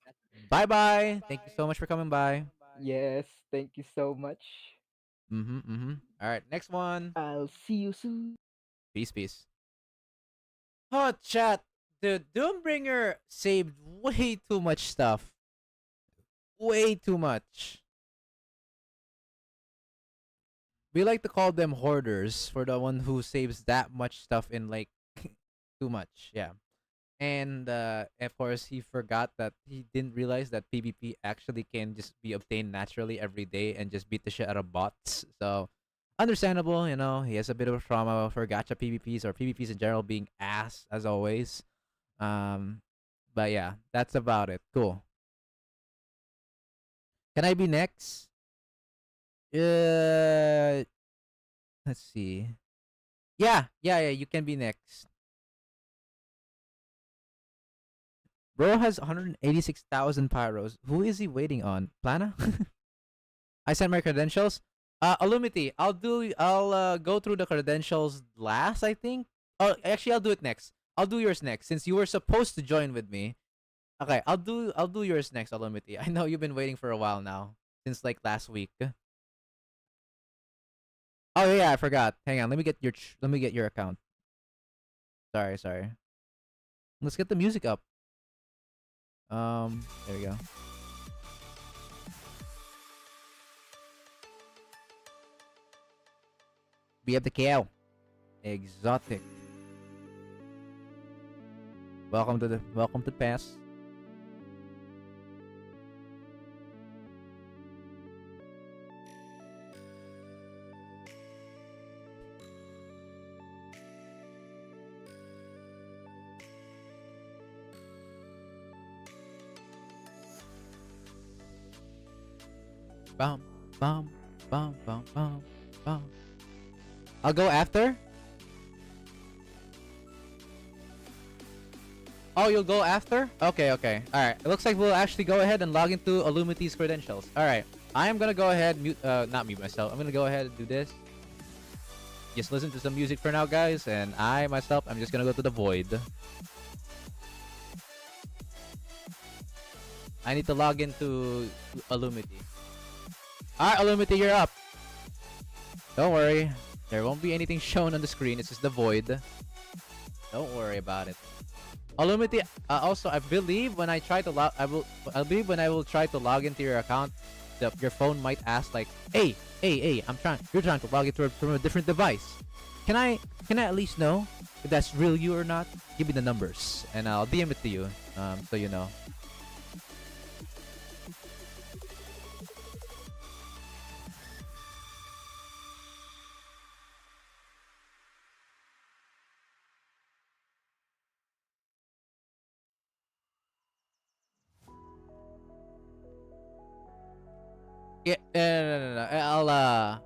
Bye bye. Thank you so much for coming by.
Yes. Thank you so much.
All right, next one.
I'll see you soon.
Peace. Oh, chat. Dude, Doombringer saved way too much stuff. Way too much. We like to call them hoarders for the one who saves that much stuff in like too much. Yeah. And of course, he forgot that he didn't realize that PvP actually can just be obtained naturally every day and just beat the shit out of bots. So, understandable, you know, he has a bit of a trauma for gacha PvPs or PvPs in general being ass as always. But yeah, that's about it. Cool. Can I be next? Let's see. Yeah, you can be next. Bro has 186,000 pyros. Who is he waiting on? Plana? I sent my credentials. Illumity, I'll go through the credentials last, I think. Oh, actually I'll do it next. I'll do yours next since you were supposed to join with me. Okay, I'll do yours next, Illumity. I know you've been waiting for a while now. Since like last week. Oh yeah, I forgot. Hang on, let me get your account. Sorry. Let's get the music up. There we go. We have the cow. Exotic. Welcome to the past. Bum bum bum bum bum bum. I'll go after. Oh, you'll go after? Okay. Alright. It looks like we'll actually go ahead and log into Illumity's credentials. Alright. I am gonna go ahead not mute myself. I'm gonna go ahead and do this. Just listen to some music for now, guys, and I'm just gonna go to the void. I need to log into Illumity. Alright, Illumity, you're up. Don't worry. There won't be anything shown on the screen. It's just the void. Don't worry about it. Illumity, also, I believe when I try to I believe when I will try to log into your account, your phone might ask like, hey, you're trying to log into from a different device. Can I at least know if that's real you or not? Give me the numbers and I'll DM it to you, so you know. Yeah, no.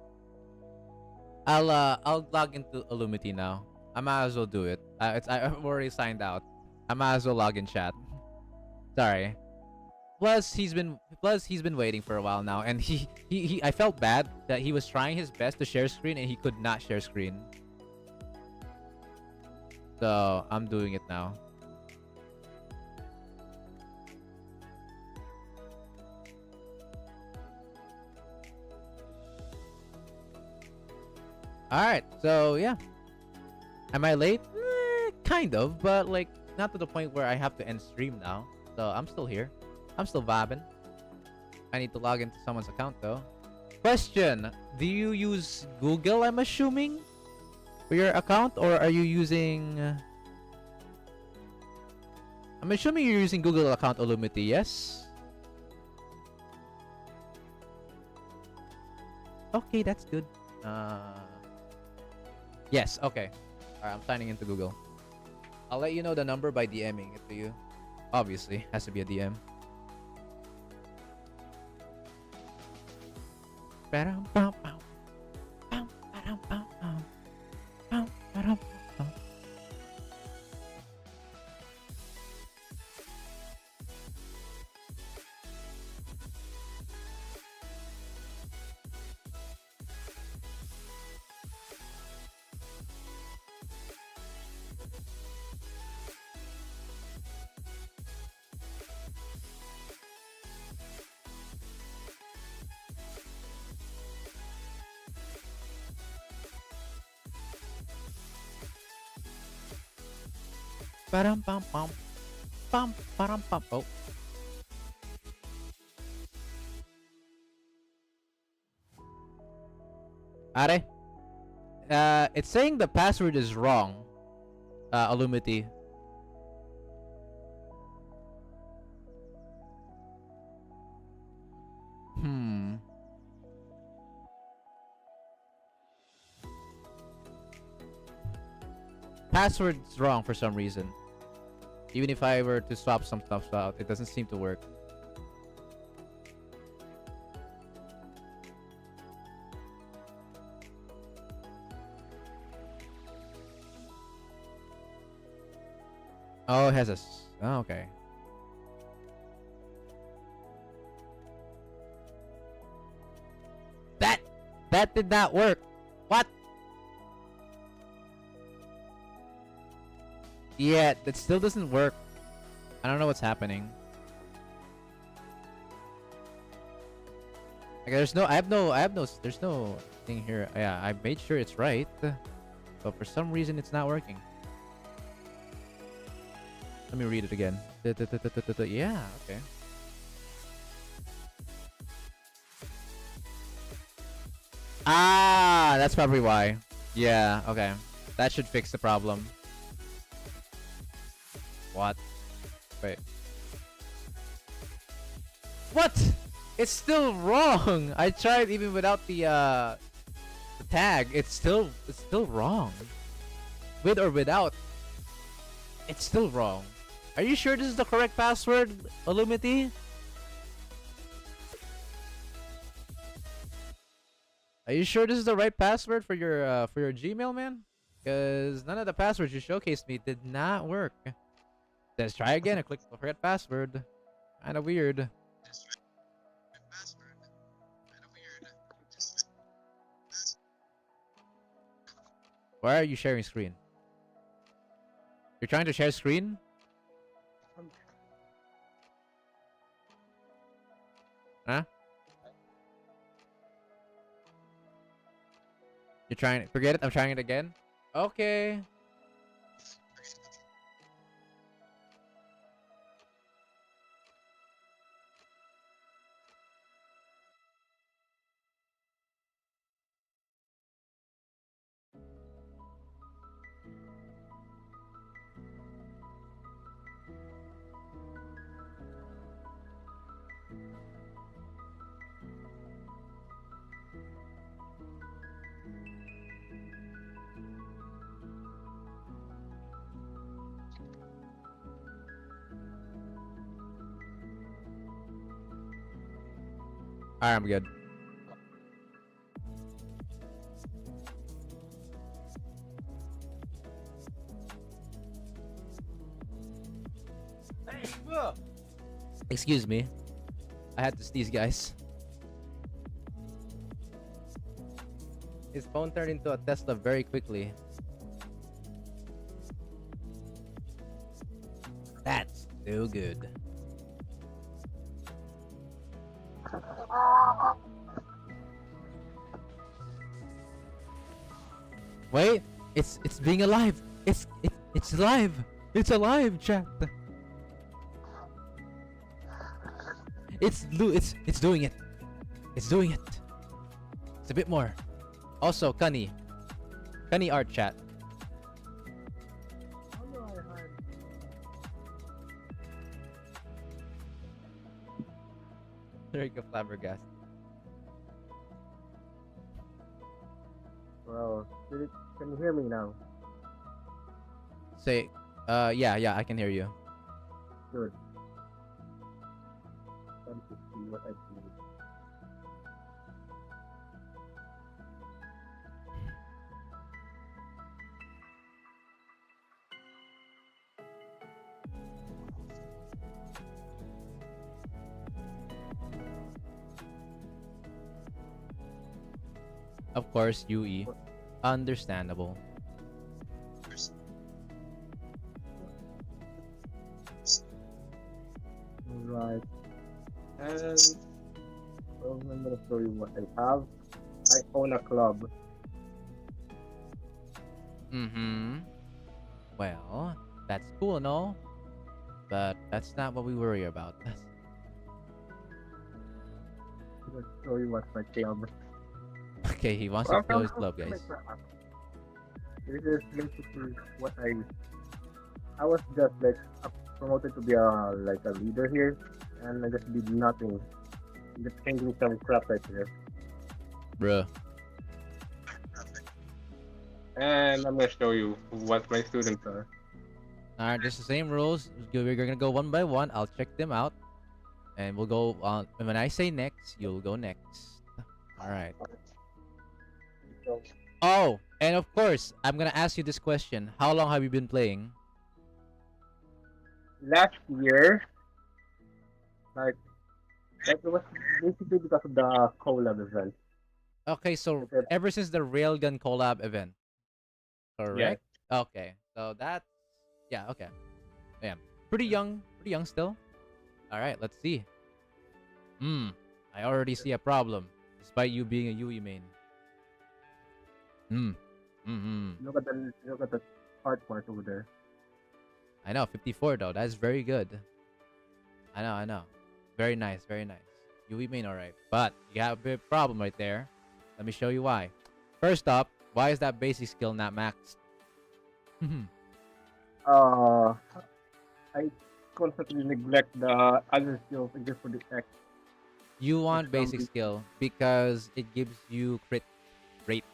I'll log into Illumity now. I might as well do it. I've already signed out. I might as well log in chat. Sorry. Plus he's been waiting for a while now, and he I felt bad that he was trying his best to share screen and he could not share screen. So I'm doing it now. Alright, so yeah. Am I late? Kind of, but like not to the point where I have to end stream now. So I'm still here. I'm still vibing. I need to log into someone's account though. Question: do you use Google, I'm assuming, for your account, or are you using... I'm assuming you're using Google account, Illumity, yes? Okay, that's good. Yes, okay. Alright, I'm signing into Google. I'll let you know the number by DMing it to you. Obviously, has to be a DM. Pam pam pam pam pam pam. Oh. Are? It's saying the password is wrong. Illumity. Password's wrong for some reason. Even if I were to swap some stuff out, it doesn't seem to work. Oh, it has a... Oh, okay. That did not work. What? Yeah, that still doesn't work. I don't know what's happening. Like, there's no thing here. Yeah, I made sure it's right, but for some reason it's not working. Let me read it again. Yeah, okay. Ah, that's probably why. Yeah, okay. That should fix the problem. What? Wait. What? It's still wrong. I tried even without the tag. It's still wrong. With or without, it's still wrong. Are you sure this is the correct password, Illumity? Are you sure this is the right password for your Gmail, man? Because none of the passwords you showcased me did not work. Let's try again. I clicked forget password. Kinda weird. Why are you sharing screen? You're trying to share screen? Huh? You're trying. Forget it. I'm trying it again. Okay. Alright, I'm good. Excuse me. I had to sneeze, guys. His phone turned into a Tesla very quickly. That's so good. Wait, it's being alive. It's alive. It's alive, chat. It's doing it. It's doing it. It's a bit more. Also, Cunny art chat. There you go, flabbergast.
Well, can you hear me now?
Say, yeah, I can hear you.
Good. Let me see what I can do.
Of course, UE. Understandable.
Right. And well, I'm gonna show you what I have. I own a club.
Mm-hmm. Well, that's cool and all, but that's not what we worry about.
I'm gonna show you what's my club.
Okay, he wants to blow his club, guys.
This is basically what I was just like promoted to be a leader here, and I just did nothing. Just changing some crap right here.
Bruh.
And I'm gonna show you what my students are.
Alright, just the same rules. We're gonna go one by one. I'll check them out. And we'll go on. When I say next, you'll go next. Alright. Oh, and of course, I'm gonna ask you this question. How long have you been playing?
Last year, like it was basically because of the collab event.
Okay, so
Okay.
ever since the Railgun collab event,
Yes.
correct? Okay, so that's yeah. Okay, yeah, pretty young still. All right, let's see. Hmm, I already see a problem, despite you being a Yui main. Hmm. Hmm.
Look at the hard part over there.
I know 54 though. That's very good. I know. I know. Very nice. Very nice. Yui main alright, but you have a big problem right there. Let me show you why. First up, why is that basic skill not maxed?
Uh, I constantly neglect the other skills just for the X.
You
For
want
some
basic
reason.
skill because it gives you crit rate.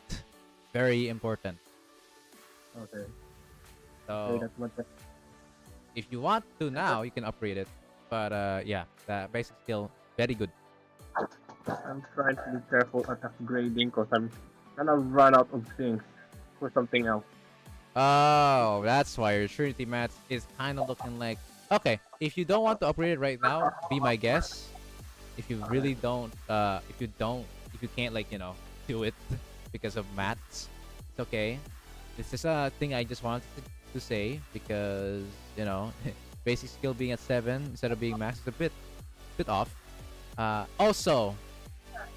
Very important.
Okay. Okay,
So
that's what.
if you want to now, you can upgrade it. But yeah, that basic skill very good.
I'm trying to be careful at upgrading because I'm gonna run out of things for something else.
Oh, that's why your Trinity match is kind of looking like okay. If you don't want to upgrade it right now, be my guest. If you really don't, if you can't like do it because of mats, it's okay. This is a thing I just wanted to say because basic skill being at 7 instead of being max is a bit off. Also,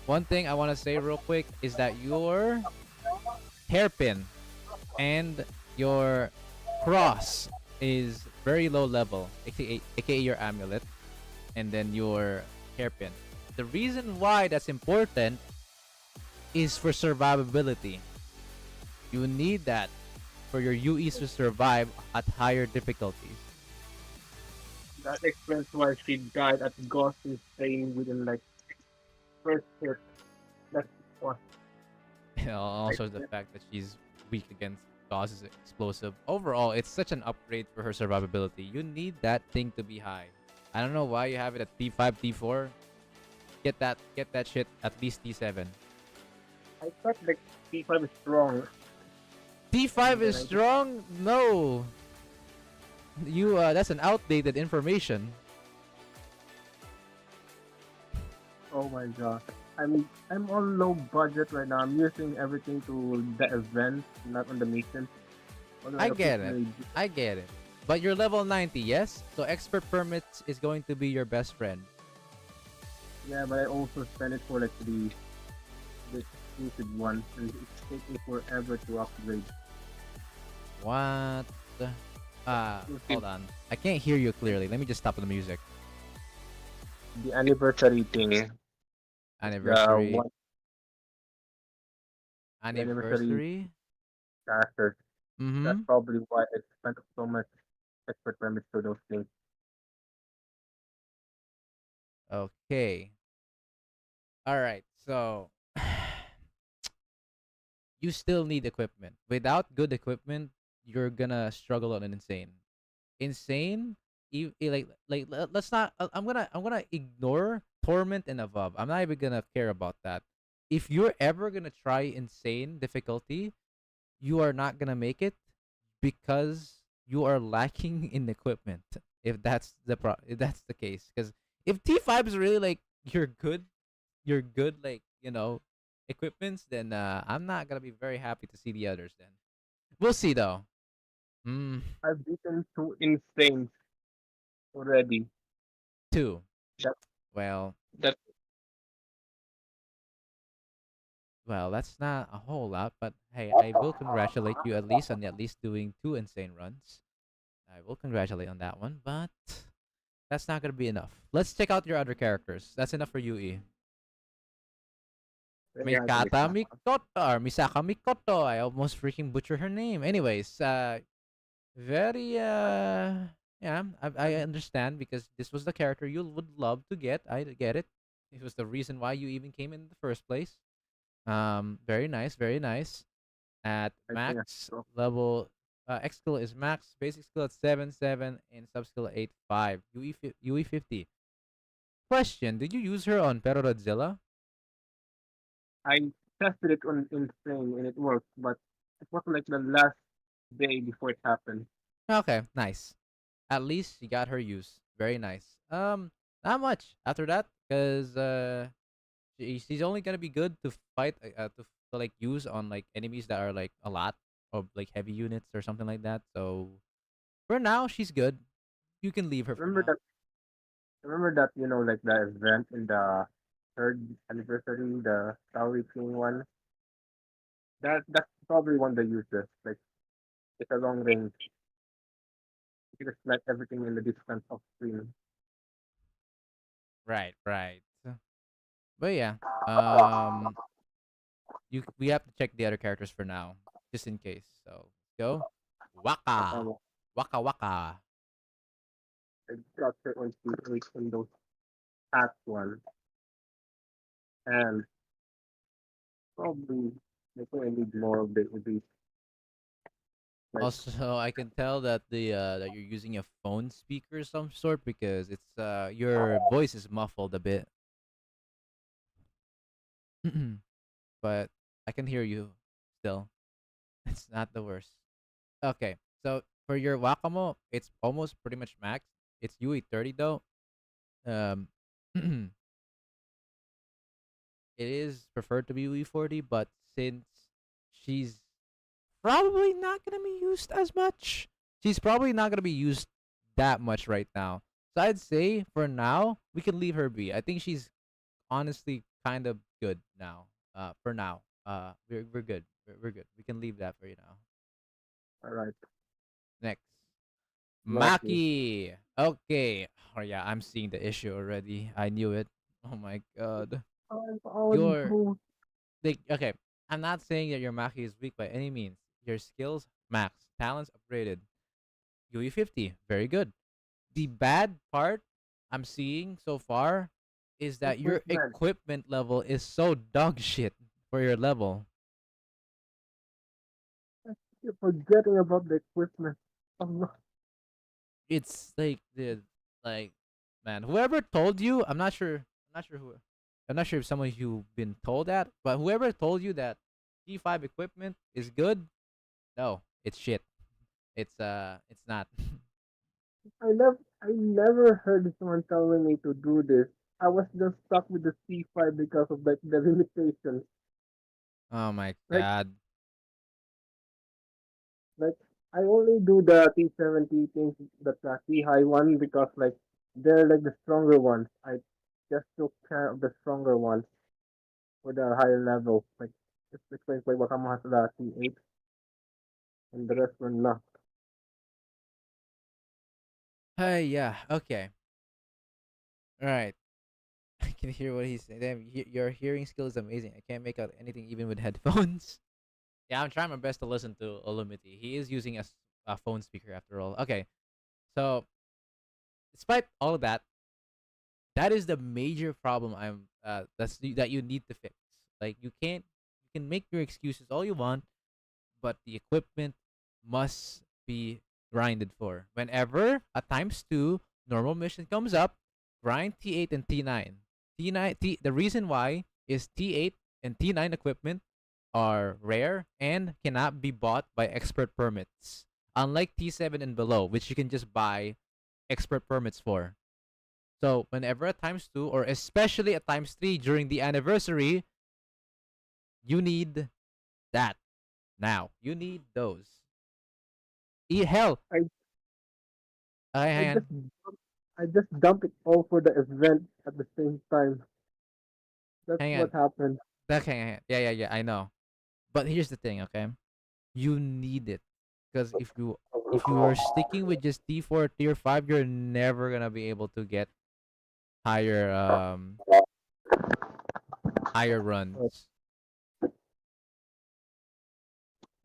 one thing I want to say real quick is that your hairpin and your cross is very low level, aka your amulet, and then your hairpin. The reason why that's important is for survivability. You need that for your UEs to survive at higher difficulties.
That explains why she died at Ghost Insane within like first hit. That's what
Also, the fact that she's weak against Gauss is explosive. Overall, it's such an upgrade for her survivability. You need that thing to be high. I don't know why you have it at T5, T4. Get that shit at least T7.
I thought like P5 is strong.
T5 is strong? No. You that's an outdated information.
Oh my god. I'm on low budget right now. I'm using everything to the event, not on the mission.
I get it. I get it. But you're level 90, yes? So expert permits is going to be your best friend.
Yeah, but I also spend it for like the exclusive one, and it's taking forever to upgrade.
What? Hold on. I can't hear you clearly. Let me just stop the music.
The anniversary thing.
Anniversary.
The
Anniversary?
character.
Mm-hmm.
That's probably why I spent so much expert permits for those things.
Okay. Alright, so you still need equipment. Without good equipment, you're gonna struggle on an insane. Insane, let's not. I'm gonna ignore torment and above. I'm not even gonna care about that. If you're ever gonna try insane difficulty, you are not gonna make it because you are lacking in equipment. If if that's the case, because if T5 is really like you're good like equipments, then I'm not gonna be very happy to see the others. Then we'll see though.
I've beaten two insane already.
2.
That
Well,
that
well, that's not a whole lot, but hey, I will congratulate you at least on at least doing 2 insane runs. I will congratulate on that one, but that's not gonna be enough. Let's check out your other characters. That's enough for UE. Mikata Mikoto or Misaka Mikoto. I almost freaking butcher her name. Anyways, very yeah, I understand because this was the character you would love to get. I get it. It was the reason why you even came in the first place. Very nice, very nice. At max level, X skill is max, basic skill at 7 and sub skill at 8 5. UE 50. Question: did you use her on Perodzilla?
I tested it on insane and it worked, but it was like the last day before it happened.
Okay, nice. At least you got her use. Very nice. Not much after that, because She's only gonna be good to fight to like use on like enemies that are like a lot of like heavy units or something like that. So for now, she's good. You can leave her for
Remember
now.
that? Remember that? Like the event in the third anniversary, the Tower King one. That's probably one they use this. Like it's a long range. You can select everything in the distance of screen.
Right, right. But yeah, um, we have to check the other characters for now, just in case. So go, Waka,
Um,
Waka Waka.
I got certain secrets in those past one, and probably I think I need more of these. Like
Also, I can tell that that you're using a phone speaker of some sort because it's your voice is muffled a bit. But I can hear you still. It's not the worst. Okay, so for your Wakamo, it's almost pretty much max. It's UE 30 though. Um, it is preferred to be UE 40, but since she's probably not gonna be used as much, she's probably not gonna be used that much right now. So I'd say for now we can leave her be. I think she's honestly kind of good now. For now, we're good. We're good. We can leave that for you now.
all right,
Next,
lucky.
Maki. Okay. Oh yeah, I'm seeing the issue already. I knew it. Oh my god. Your
Oh,
like okay. I'm not saying that your Maki is weak by any means. Your skills max, talents upgraded. UE 50, very good. The bad part I'm seeing so far is that your
equipment.
equipment level is so dog shit for your level.
You're forgetting about the equipment. Oh,
It's like the like man, whoever told you, I'm not sure if someone you've been told that, but whoever told you that G5 equipment is good, no, it's shit. It's not.
I never heard someone telling me to do this. I was just stuck with the C5 because of like the limitations.
Oh my
Like
god.
like I only do the T70 things, the T high one because like they're like the stronger ones. I just took care of the stronger ones for the higher level. Like just explains why Wakamo has the T8 and the rest were not.
Hey, yeah, okay. All right. I can hear what he's saying. Damn, your hearing skill is amazing. I can't make out anything even with headphones. Yeah, I'm trying my best to listen to Olumiti. He is using a phone speaker after all. Okay, so despite all of that, that is the major problem that you need to fix. Like you can make your excuses all you want, but the equipment must be grinded for. Whenever a times 2 normal mission comes up, grind T8 and T9. The reason why is T8 and T9 equipment are rare and cannot be bought by expert permits. Unlike T7 and below, which you can just buy expert permits for. So whenever a times 2 or especially a times 3 during the anniversary, you need that now. You need those. Hell,
I I
hang
just
on.
I just dump it all for the event at the same time. That's
Hang
what
on.
happened.
Hang on. Yeah, I know. But here's the thing, okay? You need it. Because if you are sticking with just T4 tier 5, you're never gonna be able to get higher higher runs.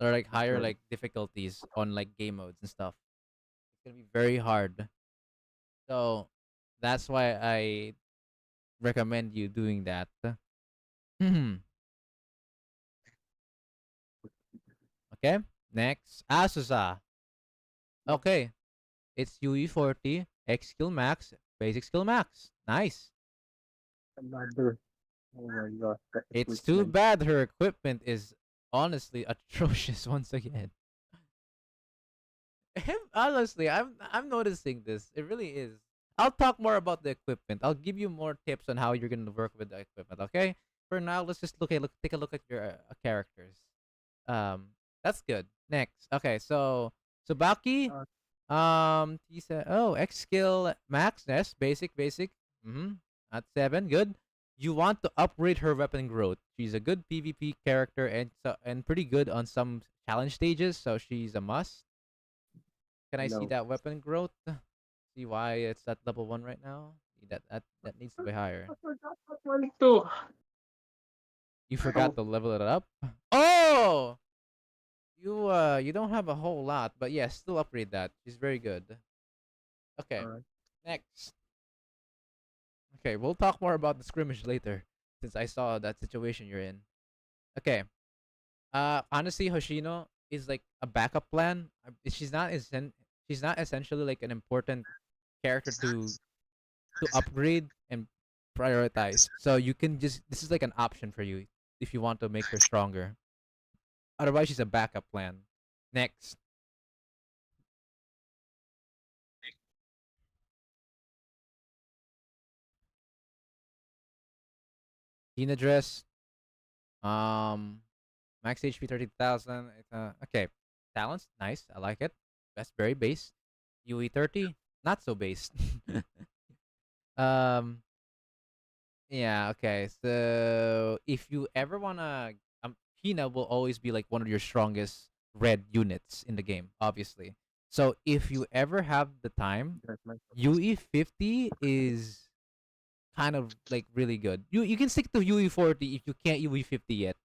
Or like higher like difficulties on like game modes and stuff. It's gonna be very hard. So that's why I recommend you doing that. Okay, next Asusa. Okay, it's UE40 X skill max, basic skill max. Nice.
Another. Oh my god, that
It's too
equipment.
bad her equipment is honestly atrocious once again. Honestly, I'm noticing this. It really is. I'll talk more about the equipment. I'll give you more tips on how you're gonna work with the equipment. Okay. For now, let's just take a look at your characters. That's good. Next. Okay. So Baki. He said, oh, X skill max. Yes. Basic. At 7. Good. You want to upgrade her weapon growth. She's a good PvP character and pretty good on some challenge stages, so she's a must. Can I see
No.
that weapon growth? See why it's at level 1 right now? That needs to be higher.
I forgot that one too.
You forgot to level it up? Oh! You don't have a whole lot, but yeah, still upgrade that. She's very good. Okay.
Alright.
Next. Okay, we'll talk more about the scrimmage later, since I saw that situation you're in. Okay. Honestly, Hoshino is like a backup plan. She's not essentially like an important character to upgrade and prioritize. So you can this is like an option for you if you want to make her stronger. Otherwise, she's a backup plan. Next. Hina dress. Max HP 30,000. Okay. Talents, nice. I like it. That's very base. UE 30, not so base. Yeah, okay. So if you ever wanna Hina will always be like one of your strongest red units in the game, obviously. So if you ever have the time,
That's my
UE 50 is kind of like really good. You can stick to UE 40 if you can't UE 50 yet.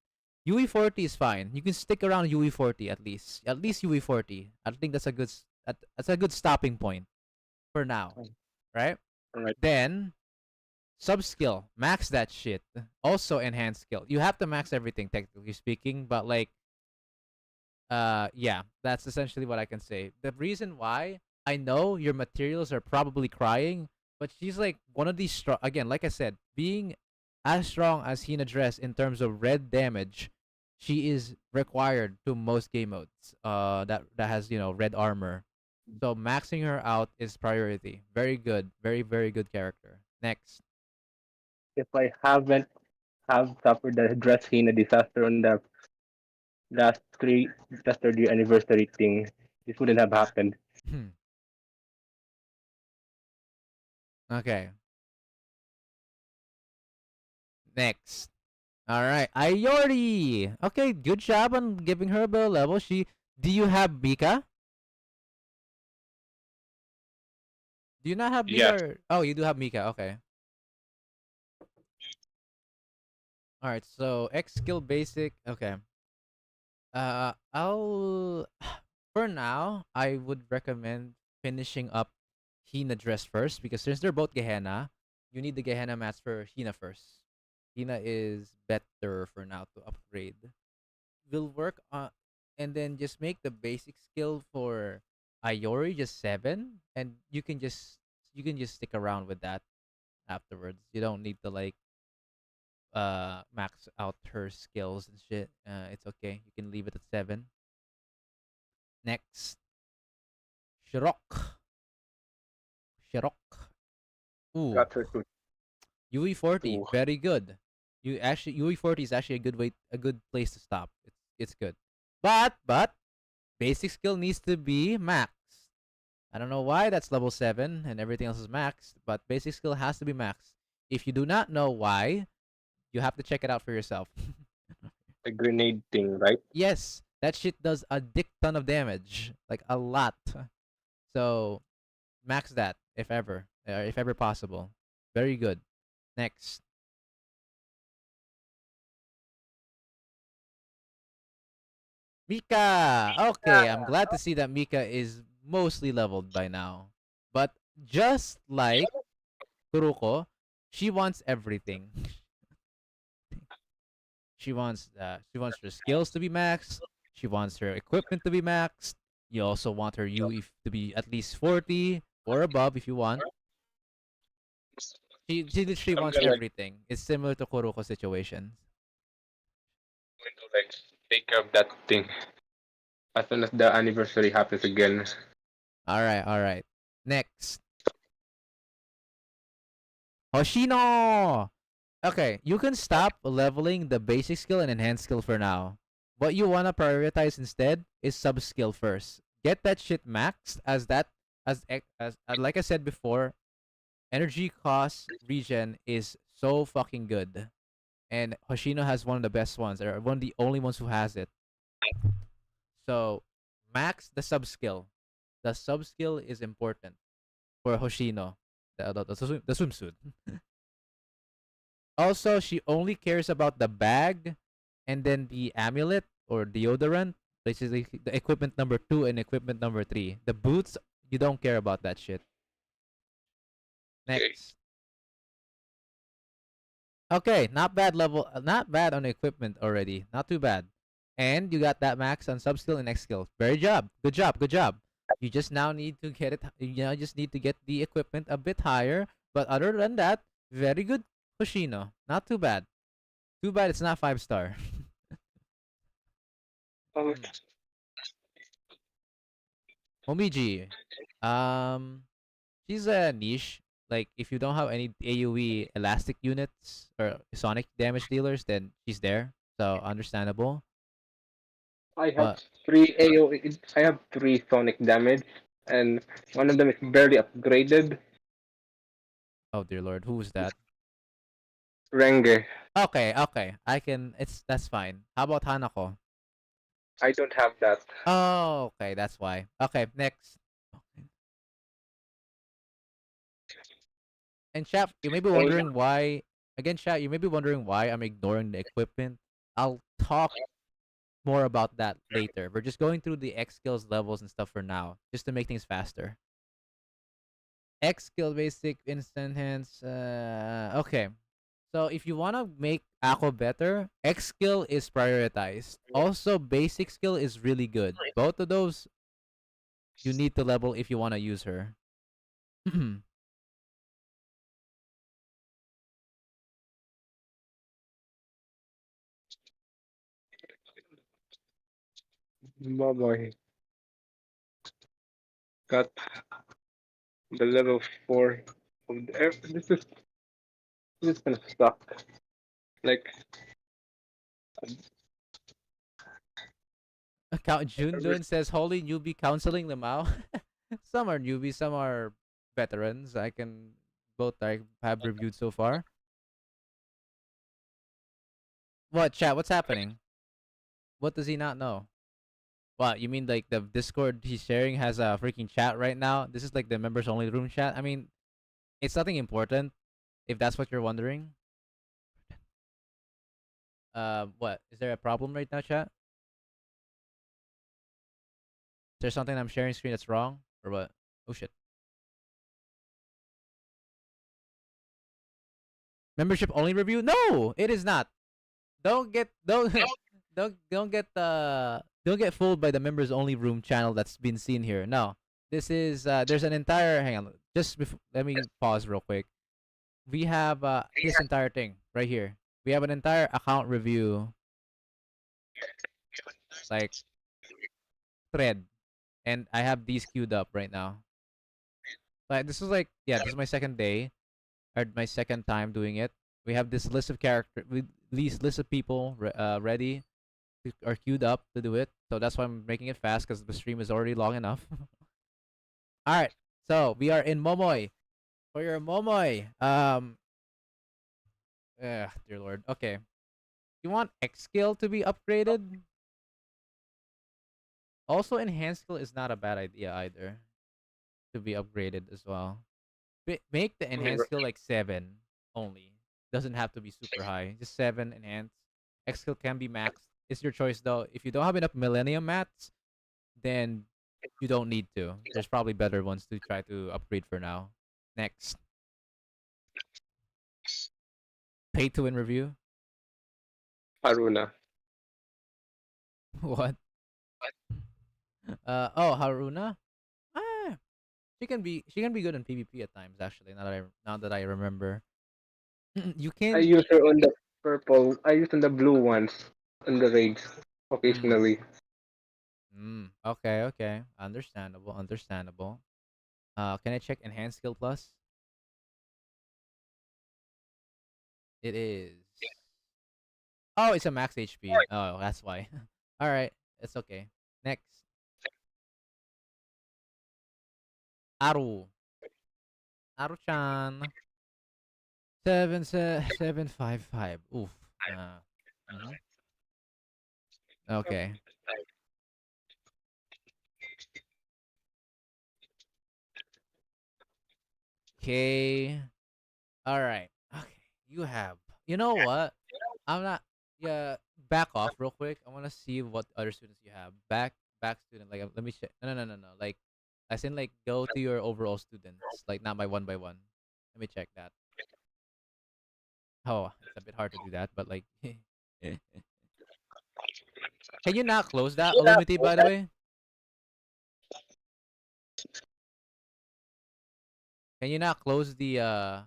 UE 40 is fine. You can stick around UE 40 at least. At least UE 40. I think that's a that's a good stopping point for now. Right?
Alright.
Then sub skill, max that shit. Also enhance skill. You have to max everything technically speaking, but like yeah, that's essentially what I can say. The reason why I know your materials are probably crying, but she's like one of these strong again, like I said, being as strong as Hina Dress in terms of red damage, she is required to most game modes. That has red armor. So maxing her out is priority. Very good, very good character. Next.
If I haven't have suffered the Dressina disaster on the last third year anniversary thing, this wouldn't have happened.
Okay. Next. All right, Ayori. Okay, good job on giving her a bit of level. Do you have Mika? Do you not have Mika?
Yes.
Oh, you do have Mika. Okay. All right. So X skill basic. Okay. I'll for now I would recommend finishing up Hina dress first because since they're both Gehenna, you need the Gehenna mats for Hina first. Hina is better for now to upgrade. We'll work on and then just make the basic skill for Ayori just 7 and you can just stick around with that afterwards. You don't need to like max out her skills and shit. It's okay. You can leave it at 7. Next. Shirok. Ooh.
Got her too.
UE40,
Ooh.
very good. UE40 is actually a good place to stop. It's good. But basic skill needs to be maxed. I don't know why that's level 7 and everything else is maxed, but basic skill has to be maxed. If you do not know why, you have to check it out for yourself.
The grenade thing, right?
Yes, that shit does a dick ton of damage, like a lot. So max that if ever possible. Very good. Next. Mika. Okay, I'm glad to see that Mika is mostly leveled by now. But just like Kuruko, she wants everything. She wants her skills to be maxed. She wants her equipment to be maxed. You also want her UE to be at least 40 or above if you want. She literally wants everything. It's similar to Kuruko's situation.
I'm going to like take care of that thing as soon as the anniversary happens again.
All right. Next. Hoshino! Okay, you can stop leveling the basic skill and enhanced skill for now. What you wanna prioritize instead is sub skill first. Get that shit maxed as like I said before, energy cost regen is so fucking good. And Hoshino has one of the best ones, or one of the only ones who has it. So max the sub skill. The sub skill is important for Hoshino, the swimsuit. Also, she only cares about the bag and then the amulet or deodorant, basically the equipment number 2 and equipment number 3. The boots, you don't care about that shit. Next. Okay, not bad not bad on equipment already. Not too bad. And you got that max on sub skill and X skill. Very job. Good job. Good job. You just now need to get it. Just need to get the equipment a bit higher. But other than that, very good, Hoshino. Not too bad. Too bad it's not 5-star. Momiji. She's a niche. Like if you don't have any AoE elastic units or sonic damage dealers, then she's there. So understandable.
I have three AoE. I have three sonic damage, and one of them is barely upgraded.
Oh dear lord, who's that?
Renge.
Okay, okay. That's fine. How about Hanako?
I don't have that.
Oh, okay, that's why. Okay, next. And chat, you may be wondering why. Again, chat, you may be wondering why I'm ignoring the equipment. I'll talk more about that later. We're just going through the X skills levels and stuff for now, just to make things faster. X skill basic instant hands. Okay. So if you wanna make Ako better, X skill is prioritized. Also, basic skill is really good. Both of those you need to level if you wanna use her.
Momoy. Got the level 4 of the this is gonna suck. Like
Account Jundun says holy newbie counseling Lamau. Some are newbies, some are veterans. Both I have reviewed so far. What chat? What's happening? What does he not know? What you mean? Like the Discord he's sharing has a freaking chat right now? This is like the members only room chat. I mean, it's nothing important. If that's what you're wondering. What is there a problem right now, chat? Is there something I'm sharing screen that's wrong or what? Oh shit. Membership only review? No, it is not. Don't get don't don't get fooled by the members only room channel that's been seen here. No, this is there's an entire hang on. Just before, let me pause real quick. We have this entire thing right here. We have an entire account review, like thread, and I have these queued up right now. Like this is like this is my second day, or my second time doing it. We have this list of list of people ready, are queued up to do it. So that's why I'm making it fast because the stream is already long enough. All right, so we are in Momoy. For your Momoy, dear lord. Okay, you want X skill to be upgraded? Also, enhanced skill is not a bad idea either, to be upgraded as well. Make the enhanced skill like 7 only. Doesn't have to be super high. Just 7 enhanced. X skill can be maxed. It's your choice though. If you don't have enough Millennium mats, then you don't need to. There's probably better ones to try to upgrade for now. Next. Pay to win review.
Haruna.
What? Oh, Haruna. Ah, she can be good in PvP at times. Actually, now that I remember, you can.
I use her on the purple. I use on the blue ones on the raids occasionally.
Okay, okay. Understandable, understandable. Can I check enhanced skill plus? It is. Oh, it's a max HP. Oh, that's why. All right, it's okay. Next, Aru. Aru-chan. 755. Oof. Mhm. Okay. Okay. All right. Okay. You have. You know what? I'm not. Yeah. Back off real quick. I want to see what other students you have. Back student. Like, let me check. No. Like, as in, like, go to your overall students. Like, not by one. Let me check that. Oh, it's a bit hard to do that, but like, can you not close that Illumity, by the way? Can you not close the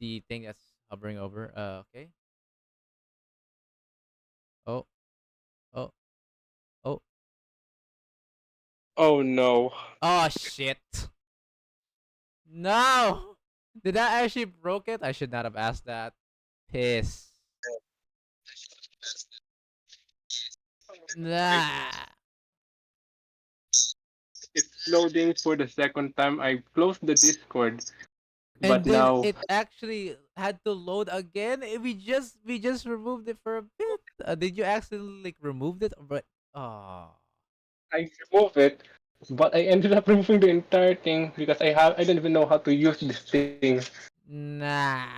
thing that's hovering over? Okay. Oh, oh, oh,
Oh no.
oh shit! No, did that actually broke it? I should not have asked that. Piss. Nah.
It's loading for the second time. I closed the Discord,
And
but
then
now
it actually had to load again. We just removed it for a bit. Did you accidentally like removed it? But oh,
I removed it. But I ended up removing the entire thing because I don't even know how to use this thing.
nah.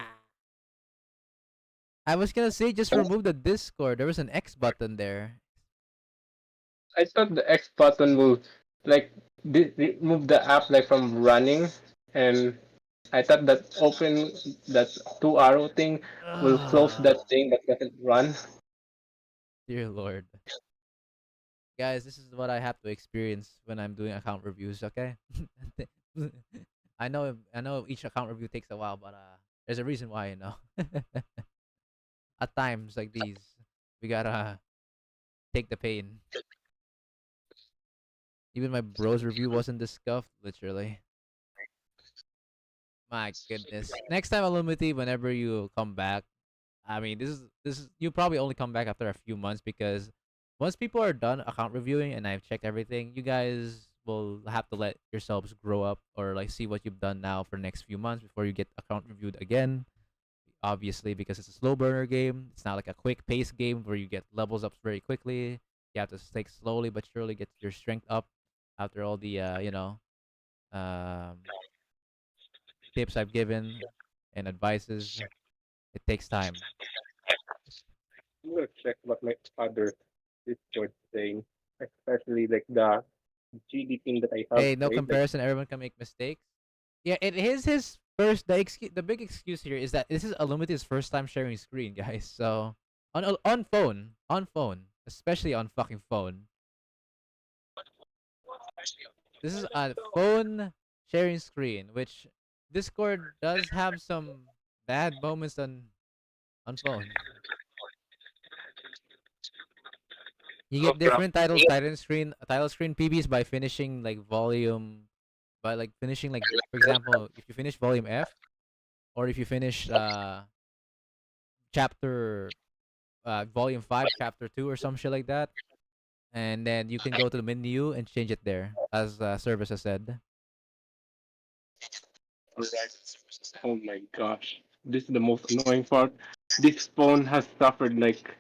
I was gonna say just remove the Discord. There was an X button there.
I thought the X button will like remove the app like from running, and I thought that open that two arrow thing will close that thing that doesn't run.
Dear Lord, guys, this is what I have to experience when I'm doing account reviews. Okay, I know each account review takes a while, but there's a reason why, you know. At times like these, we gotta take the pain. Even my bro's review wasn't this scuffed, literally. My goodness. Next time, Illumity, whenever you come back, I mean, this is you probably only come back after a few months because once people are done account reviewing and I've checked everything, you guys will have to let yourselves grow up or like see what you've done now for the next few months before you get account reviewed again. Obviously, because it's a slow burner game, it's not like a quick pace game where you get levels up very quickly. You have to take slowly but surely get your strength up after all the um tips I've given and advices. It takes time.
I'm gonna check what my other Discord saying, especially like the GD thing that I have.
Hey, no
right? Like,
comparison. Everyone can make mistakes. Yeah, it is his first. The big excuse here is that this is Illumiti's first time sharing screen, guys. So on phone, especially on fucking phone. This is a phone sharing screen, which Discord does have some bad moments on phone. You get different titles, title screen PBs by finishing like volume, by like finishing like for example, if you finish volume F, or if you finish chapter volume 5, chapter 2, or some shit like that, and then you can go to the menu and change it there, as Service has said.
oh my gosh, this is the most annoying part. This phone has suffered like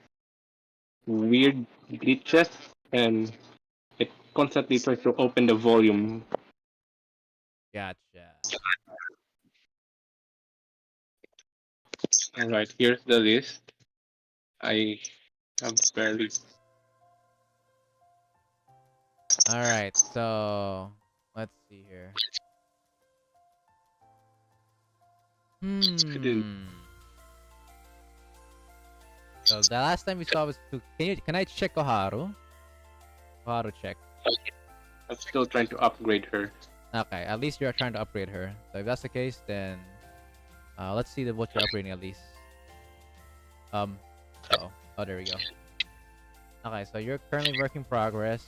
weird glitches, and it constantly tries to open the volume.
Gotcha.
All right, here's the list. I have barely.
All right, so let's see here. So the last time we saw was two. Can I check Koharu? Koharu check.
I'm still trying to upgrade her.
Okay, at least you're trying to upgrade her. So if that's the case, then let's see what you're upgrading at least. Oh, there we go. Okay, so you're currently work in progress.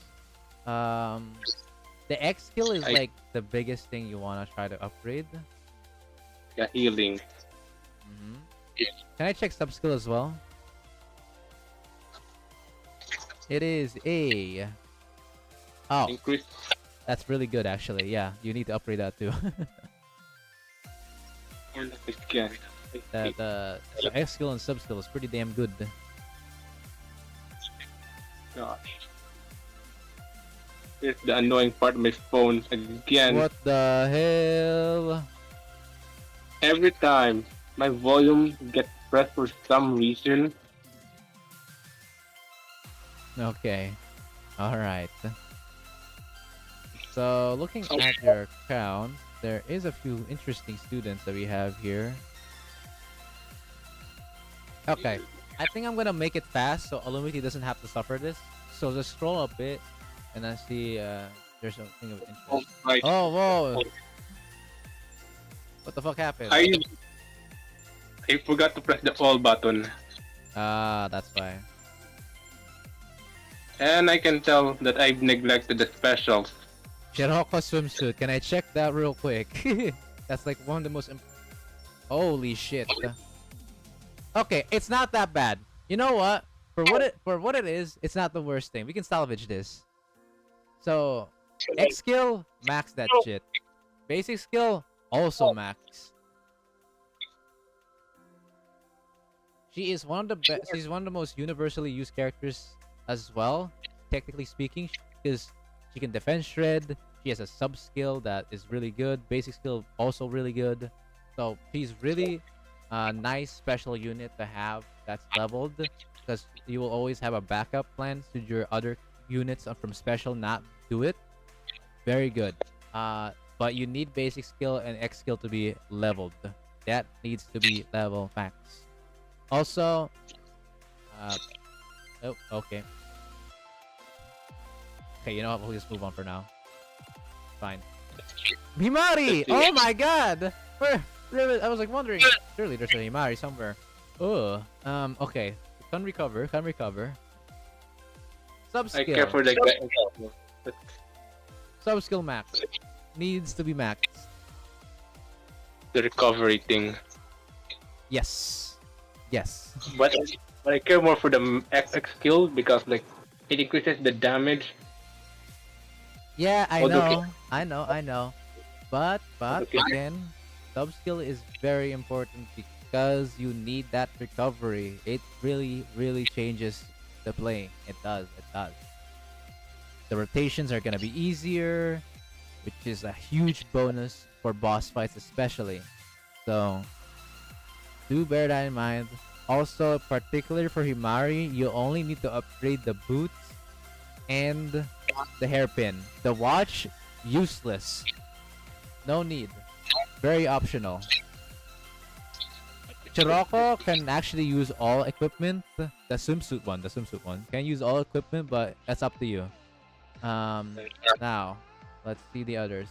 The X skill is like the biggest thing you wanna try to upgrade.
Yeah, healing.
Can I check sub skill as well? It is a. Oh,
Increase.
that's really good actually. Yeah, you need to upgrade that too.
Again.
The X skill and sub skill is pretty damn good.
Gosh. Here's the annoying part of my phone again.
What the hell?
Every time my volume gets pressed for some reason,
Okay. Alright. So, looking at your account, there is a few interesting students that we have here. Okay. I think I'm gonna make it fast so Alumity doesn't have to suffer this. So just scroll a bit and then see there's something of
oh
interest.
my!
Oh, whoa! What the fuck happened?
I forgot to press the all button,
Ah, that's why.
and I can tell that I've neglected the specials.
Shiroko swimsuit. Can I check that real quick? That's like one of the most. Holy shit. Okay, it's not that bad. You know what? For what it is, it's not the worst thing. We can salvage this. So, X skill, max that shit. Basic skill, also max. She is one of the best. She's one of the most universally used characters as well, technically speaking, because she can defend shred. She has a sub skill that is really good. Basic skill also really good. So she's really a nice special unit to have that's leveled, because you will always have a backup plan should your other units from special not do it. Very good. But you need basic skill and X skill to be leveled. That needs to be level max. Also, oh, okay. Okay, you know what? We'll just move on for now. Fine. Himari! Oh my god! I was like wondering. Surely there's a Himari somewhere. Oh, okay. Can recover. Sub
I care
skill.
for the
Sub skill max. Needs to be maxed.
recovery thing,
Yes. Yes.
but I care more for the X skill because like it increases the damage.
Yeah, I
Okay.
know. I know. But
Okay.
again, sub skill is very important because you need that recovery. It really changes the play. It does. The rotations are gonna be easier, which is a huge bonus for boss fights especially. So do bear that in mind. Also, particularly for Himari, you only need to upgrade the boots and the hairpin. The watch, useless. No need. Very optional. Chiroko can actually use all equipment. The swimsuit one can use all equipment, but that's up to you. Now, let's see the others.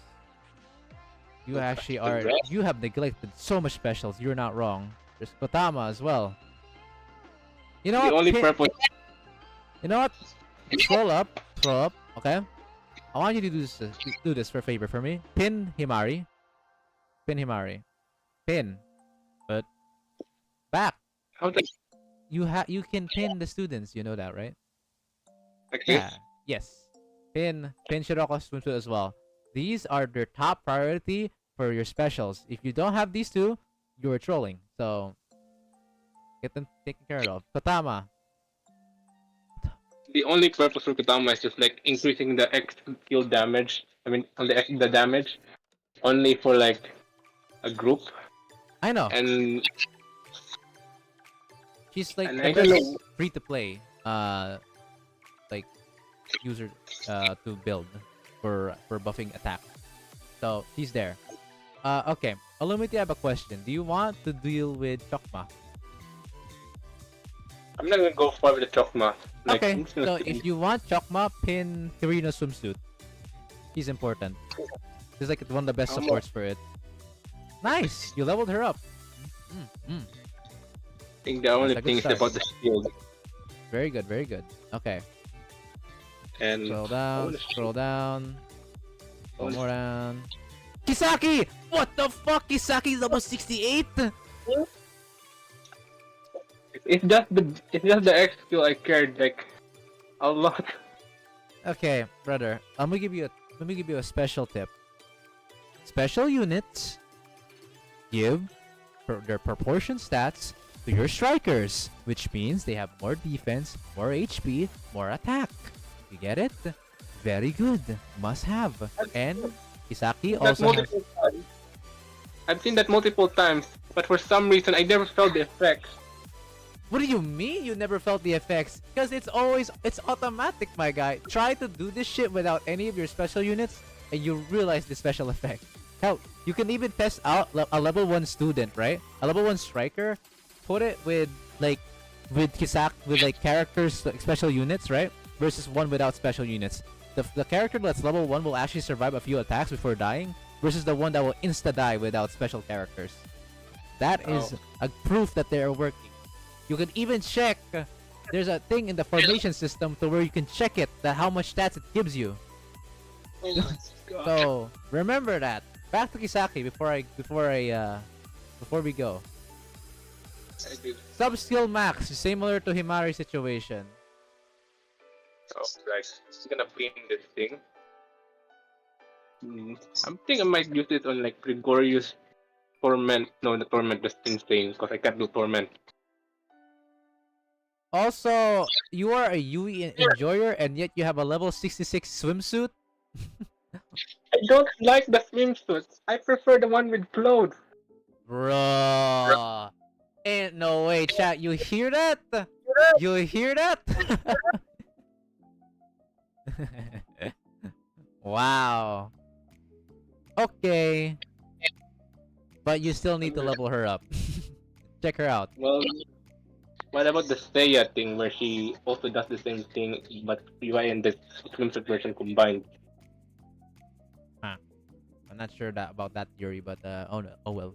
You actually are. You have neglected so much specials. You're not wrong. There's Kotama as well. You know
The
what?
only purpose.
You know what? Scroll up. Okay. I want you to do this for a favor for me. Pin Himari. Pin. But back.
How the
You can pin the students. You know that, right?
like this?
Yeah. Yes. Pin Shiroko swimsuit as well. These are their top priority for your specials. If you don't have these two, you're trolling. So get them taken care of. Kotama.
The only purpose for Kotama is just like increasing the X skill damage. I mean, on the damage only for like a group,
I know.
and
She's like
and
the
I don't
best
know.
free to play like user to build for buffing attack. So she's there. Okay. Alumity, I have a question. Do you want to deal with Chokma?
I'm not gonna go far with the Chokma. Like,
Okay.
I'm just gonna
So
stick
if you want Chokma, pin Kirino swimsuit. He's important. He's like one of the best
How
supports for it. Nice. You leveled her up.
I think the only
That's a good
thing is
start.
about the shield.
Very good. Okay.
And
Scroll
wanna
down. Go more down. Kisaki! What the fuck? Kisaki's level 68?
it's just the X skill I cared like a lot.
Okay, brother. Let me give you a special tip. Special units give their proportion stats to your strikers, which means they have more defense, more HP, more attack. You get it? Very good. Must have. And Kisaki
That
also has...
multiple times. I've seen that multiple times, but for some reason I never felt the effects.
What do you mean you never felt the effects? Because it's automatic, my guy. Try to do this shit without any of your special units, and you realize the special effect. Hell, you can even test out a level 1 student, right? A level 1 striker, put it with like characters like special units, right? Versus one without special units. The character that's level 1 will actually survive a few attacks before dying, versus the one that will insta die without special characters. That is a proof that they are working. You can even check. There's a thing in the formation system to where you can check it, that how much stats it gives you.
Oh my god.
So remember that. Back to Kisaki before we go.
I did.
Sub skill max, similar to Himari's situation.
Oh, right. Just gonna pin this thing. I'm thinking I might use it on like Gregorius Torment. No, the Torment, just insane because I can't do Torment.
Also, you are a UE enjoyer and yet you have a level 66 swimsuit.
I don't like the swimsuits. I prefer the one with clothes.
Bro. Ain't no way, chat. You hear that? You hear that? Wow. Okay. But you still need to level her up. Check her out.
Well, what about the Seiya thing where she also does the same thing, but UI and the swimsuit version combined?
I'm not sure about that theory, but oh well.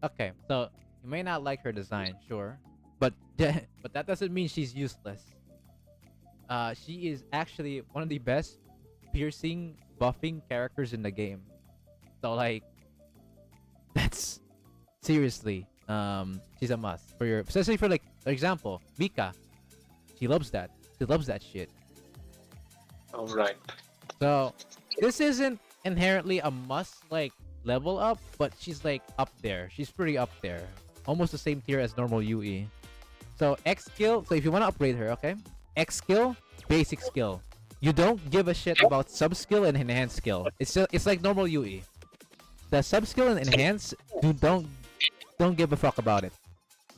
Okay, so you may not like her design, sure, but that doesn't mean she's useless. She is actually one of the best piercing buffing characters in the game. So like, that's seriously, she's a must for especially for like, for example, Mika. She loves that. She loves that shit.
All right.
So this isn't inherently a must like level up, but she's like up there. She's pretty up there, almost the same tier as normal UE. So X skill. So if you want to upgrade her, okay, X skill, basic skill. You don't give a shit about sub skill and enhanced skill. It's like normal UE. The sub skill and enhance, don't give a fuck about it.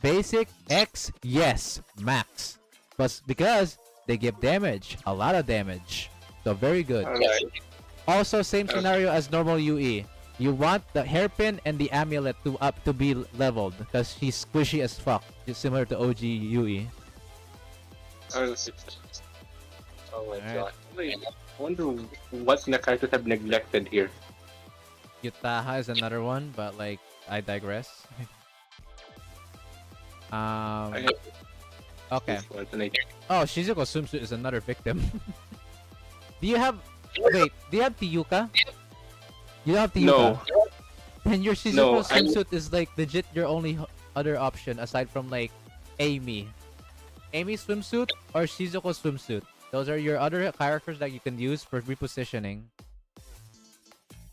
Basic X, yes, max, but because they give damage, a lot of damage. So very good.
All right.
Also, same scenario as normal UE. You want the hairpin and the amulet to be leveled because she's squishy as fuck, just similar to OG UE.
Oh my
Alright.
god. I wonder what the characters have neglected here.
Yutaha is another one, but like, I digress. Okay.
This one's an
Oh, Shizuko swimsuit is another victim. Do you have... Wait, do you have Tiyuka? You don't have Tiyuka?
No.
Then your Shizuko
No,
swimsuit is like legit your only other option aside from like Amy. Amy swimsuit or Shizuko swimsuit. Those are your other characters that you can use for repositioning.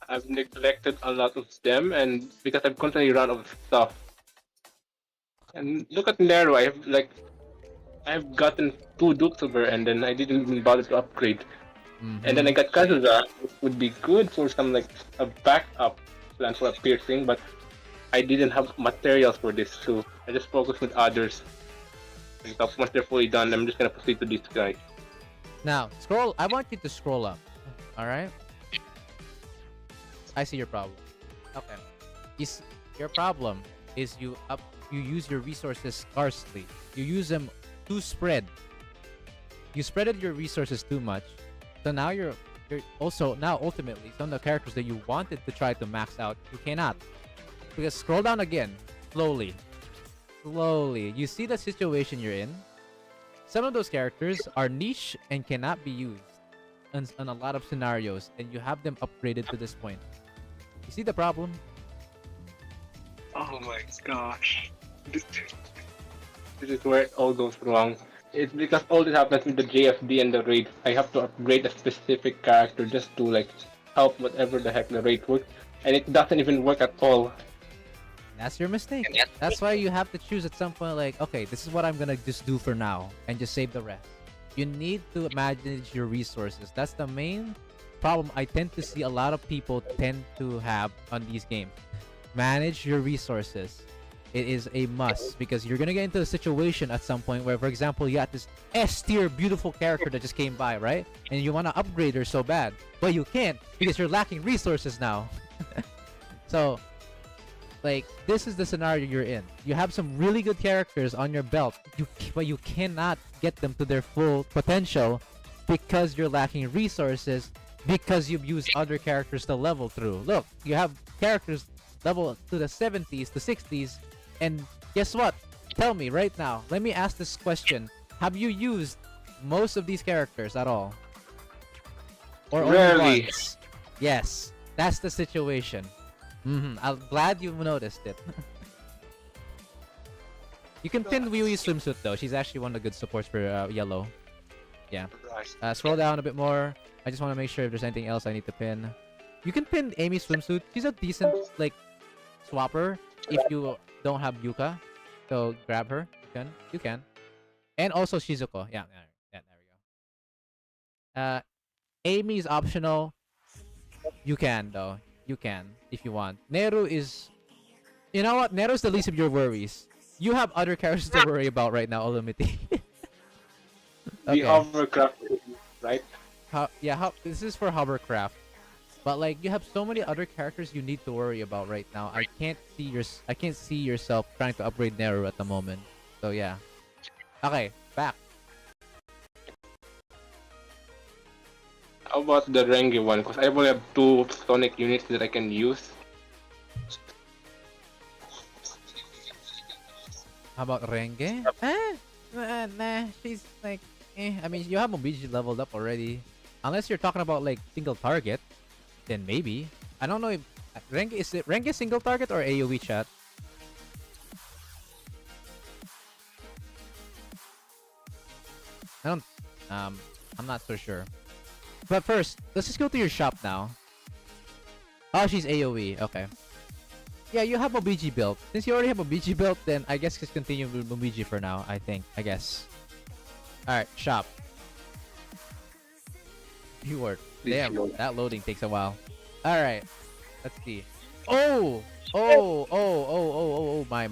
I've neglected a lot of them, and because I've constantly run out of stuff. And look at Nero, I've gotten 2 dupes of her, and then I didn't even bother to upgrade. And then I got Kazuza, which would be good for some like a backup plan for a piercing, but I didn't have materials for this, so I just focused with others. And once they're fully done, I'm just gonna proceed to this guy.
Now, scroll. I want you to scroll up. Alright? I see your problem. Okay. Your problem is you use your resources sparsely. You use them too spread. You spreaded your resources too much. So now you're also now ultimately some of the characters that you wanted to try to max out, you cannot. Because scroll down again. Slowly. Slowly. You see the situation you're in? Some of those characters are niche and cannot be used in a lot of scenarios, and you have them upgraded to this point. You see the problem?
Oh my gosh. This this is where it all goes wrong. It's because all this happens with the JFD and the raid. I have to upgrade a specific character just to like help whatever the heck the raid works, and it doesn't even work at all.
That's your mistake. That's why you have to choose at some point, like, okay, this is what I'm gonna just do for now, and just save the rest. You need to manage your resources. That's the main problem I tend to see a lot of people tend to have on these games. Manage your resources. It is a must, because you're gonna get into a situation at some point where, for example, you got this S tier beautiful character that just came by, right? And you wanna upgrade her so bad, but you can't because you're lacking resources now. So, like, this is the scenario you're in. You have some really good characters on your belt, but you cannot get them to their full potential because you're lacking resources, because you've used other characters to level through. Look, you have characters level to the 70s, the 60s, and guess what? Tell me right now. Let me ask this question. Have you used most of these characters at all? Or only
Rarely.
once? Yes, that's the situation. I'm glad you've noticed it. You can pin Wee Wee Swimsuit though. She's actually one of the good supports for yellow. Yeah. Scroll down a bit more. I just want to make sure if there's anything else I need to pin. You can pin Amy Swimsuit. She's a decent like swapper if you don't have Yuka. So grab her. You can. And also Shizuko. Yeah, there we go. Amy is optional. You can though. You can if you want. Neru is, you know what? Neru's the least of your worries. You have other characters to worry about right now, Olumiti.
The hovercraft, right?
This is for hovercraft. But like, you have so many other characters you need to worry about right now. I can't see yourself trying to upgrade Neru at the moment. So yeah. Okay, back.
How about the Renge one? Because I only have 2 Sonic units that I can use.
How about Renge? Nah, she's like, I mean, you have Mobiji leveled up already. Unless you're talking about like single target, then maybe. I don't know if Renge is it Renge single target or AoE chat. I'm not so sure. But first, let's just go to your shop now. Oh, she's AoE. Okay. Yeah, you have Mobiji built. Since you already have Mobiji built, then I guess just continue with Mobiji for now, I guess. Alright, shop. Keyword. Damn, that loading takes a while. Alright. Let's see. Oh, my.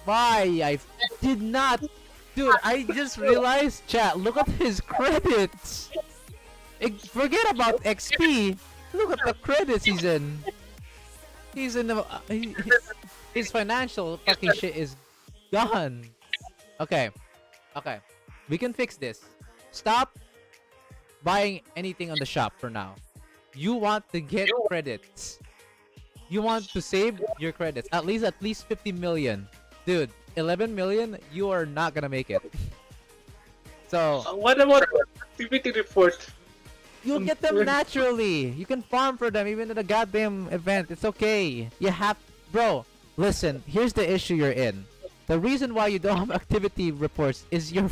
I did not. Dude, I just realized, chat, look at his credits. Forget about XP. Look at the credits he's in. He's in the his financial fucking shit is gone. Okay. We can fix this. Stop buying anything on the shop for now. You want to get credits. You want to save your credits. At least 50 million. Dude, 11 million, you are not gonna make it. So
What about activity report?
you'll get them naturally. You can farm for them even in a goddamn event. It's okay. You have, bro. Listen, here's the issue you're in. The reason why you don't have activity reports is your.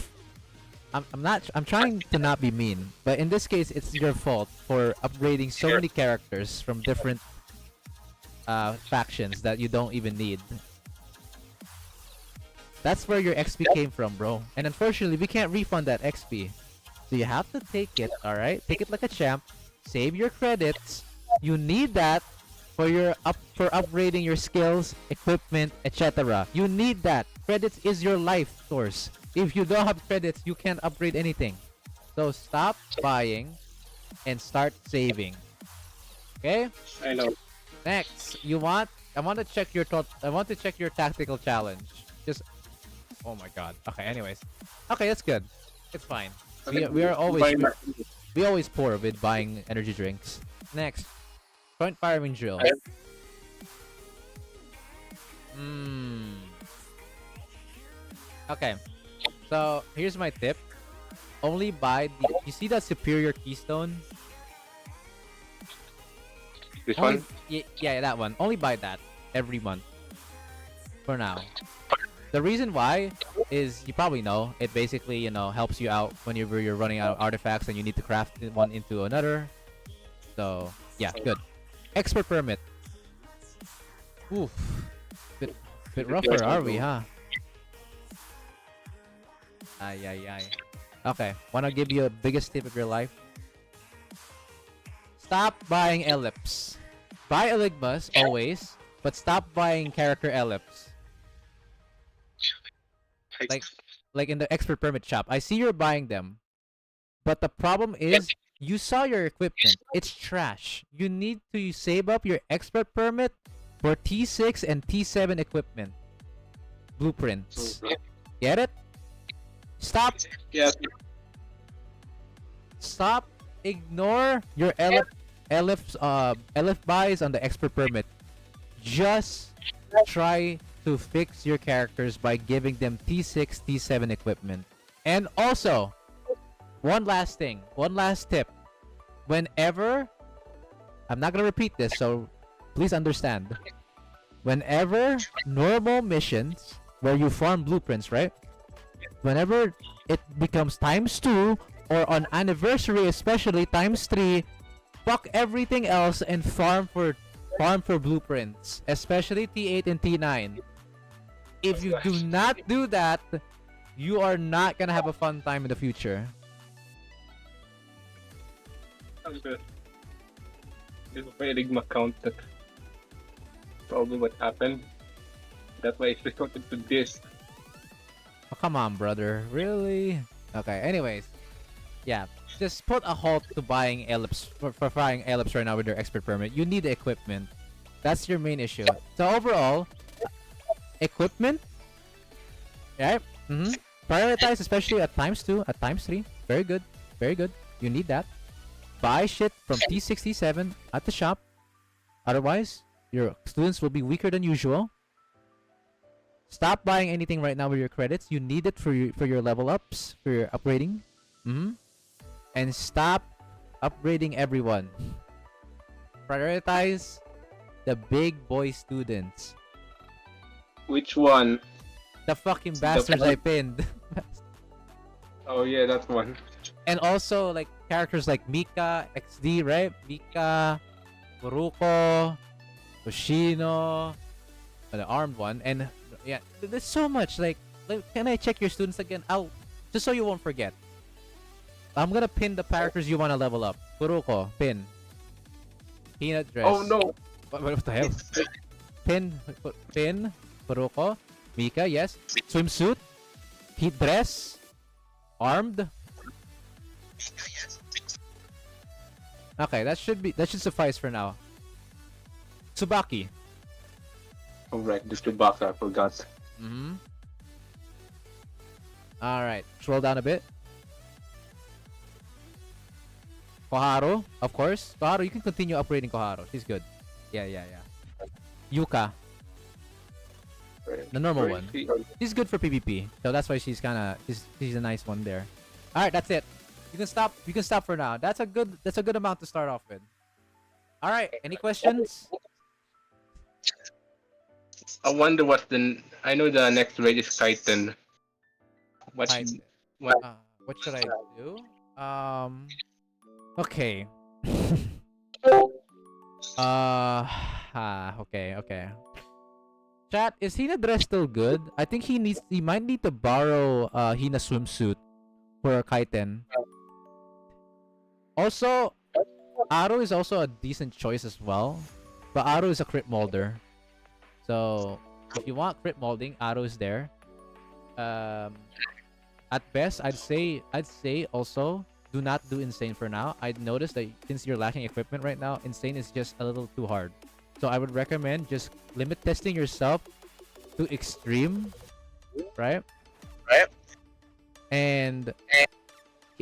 I'm trying to not be mean, but in this case, it's your fault for upgrading so many characters from different factions that you don't even need. That's where your XP came from, bro. And unfortunately, we can't refund that XP. So you have to take it, alright? Take it like a champ. Save your credits. You need that for upgrading your skills, equipment, etc. You need that. Credits is your life source. If you don't have credits, you can't upgrade anything. So stop buying and start saving. Okay?
I know.
Next, I want to check your tactical challenge. Just oh my god. Okay, anyways. Okay, that's good. It's fine. We always poor with buying energy drinks. Next, joint firing drill. Okay, so here's my tip. Only buy you see that superior keystone?
This one?
Yeah, that one. Only buy that every month. For now. The reason why is you probably know it basically helps you out whenever you're running out of artifacts and you need to craft one into another. So yeah, good. Expert permit. Oof. Bit rougher, are we, huh? Ay. Okay, wanna give you a biggest tip of your life? Stop buying ellipse. Buy Eligmas always, but stop buying character ellipse. Like in the expert permit shop, I see you're buying them, but the problem is you saw your equipment. It's trash. You need to save up your expert permit for T6 and T7 equipment blueprints. Get it? Stop.
Yes.
Stop. Ignore your ellipse buys on the expert permit. Just try to fix your characters by giving them T6, T7 equipment. And also, one last thing, one last tip. Whenever, I'm not gonna repeat this, so please understand. Whenever normal missions where you farm blueprints, right? Whenever it becomes ×2 or on anniversary especially ×3, fuck everything else and farm for blueprints, especially T8 and T9. If you do not do that, you are not gonna have a fun time in the future.
This is my Enigma count. That's probably what happened. That's why I resorted to this.
Oh, come on, brother. Really? Okay, anyways. Yeah, just put a halt to buying ellipse for buying ellipse right now with your expert permit. You need the equipment. That's your main issue. So overall, equipment, right? Prioritize, especially at ×2, at ×3. Very good, very good. You need that. Buy shit from T6, T7 at the shop. Otherwise, your students will be weaker than usual. Stop buying anything right now with your credits. You need it for your level ups, for your upgrading. And stop upgrading everyone. Prioritize the big boy students.
Which one?
The fucking bastards I pinned.
Oh yeah, that's one.
And also like characters like Mika, XD, right? Mika, Boruko, Hoshino, the armed one, and yeah, there's so much. Like, can I check your students again? Just so you won't forget. I'm gonna pin the characters you wanna level up. Boruko, pin. Peanut dress.
Oh no!
What the hell? Pin, Boruko, Mika, yes. Swimsuit, heat dress, armed. Okay, that should suffice for now. Tsubaki.
Oh right, the Chewbacca, I forgot.
Alright, scroll down a bit. Koharu, of course. Koharu, you can continue upgrading Koharu. She's good. Yeah. Yuka. The normal one. She's good for PvP. So that's why she's a nice one there. Alright, that's it. You can stop for now. That's a good amount to start off with. Alright, any questions?
I wonder I know the next raid is Titan. What
should I do? Okay. Okay. Chat, is Hina dress still good? I think he might need to borrow Hina swimsuit for a Kaiten. Also, Aru is also a decent choice as well. But Aru is a crit molder. So if you want crit molding, Aru is there. At best, I'd say also do not do Insane for now. I'd noticed that since you're lacking equipment right now, Insane is just a little too hard. So I would recommend just limit testing yourself to extreme, right? And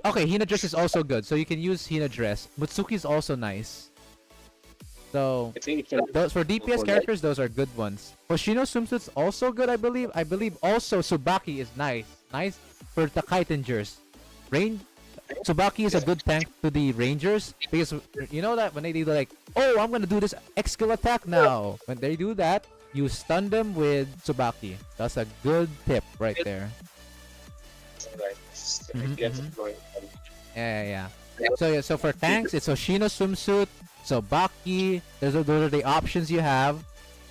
okay, Hina dress is also good, so you can use Hina dress. Mutsuki is also nice. So those for DPS characters, those are good ones. Hoshino swimsuit's also good, I believe. I believe also Tsubaki is nice for the Kaitengers. Tsubaki is a good tank to the Rangers because you know that when they do like, oh, I'm gonna do this X skill attack now. When they do that, you stun them with Tsubaki. That's a good tip right there.
Right.
Mhm,
Yes,
mhm.
going.
Yeah. So for tanks, it's Oshino swimsuit, Tsubaki. Those are the options you have.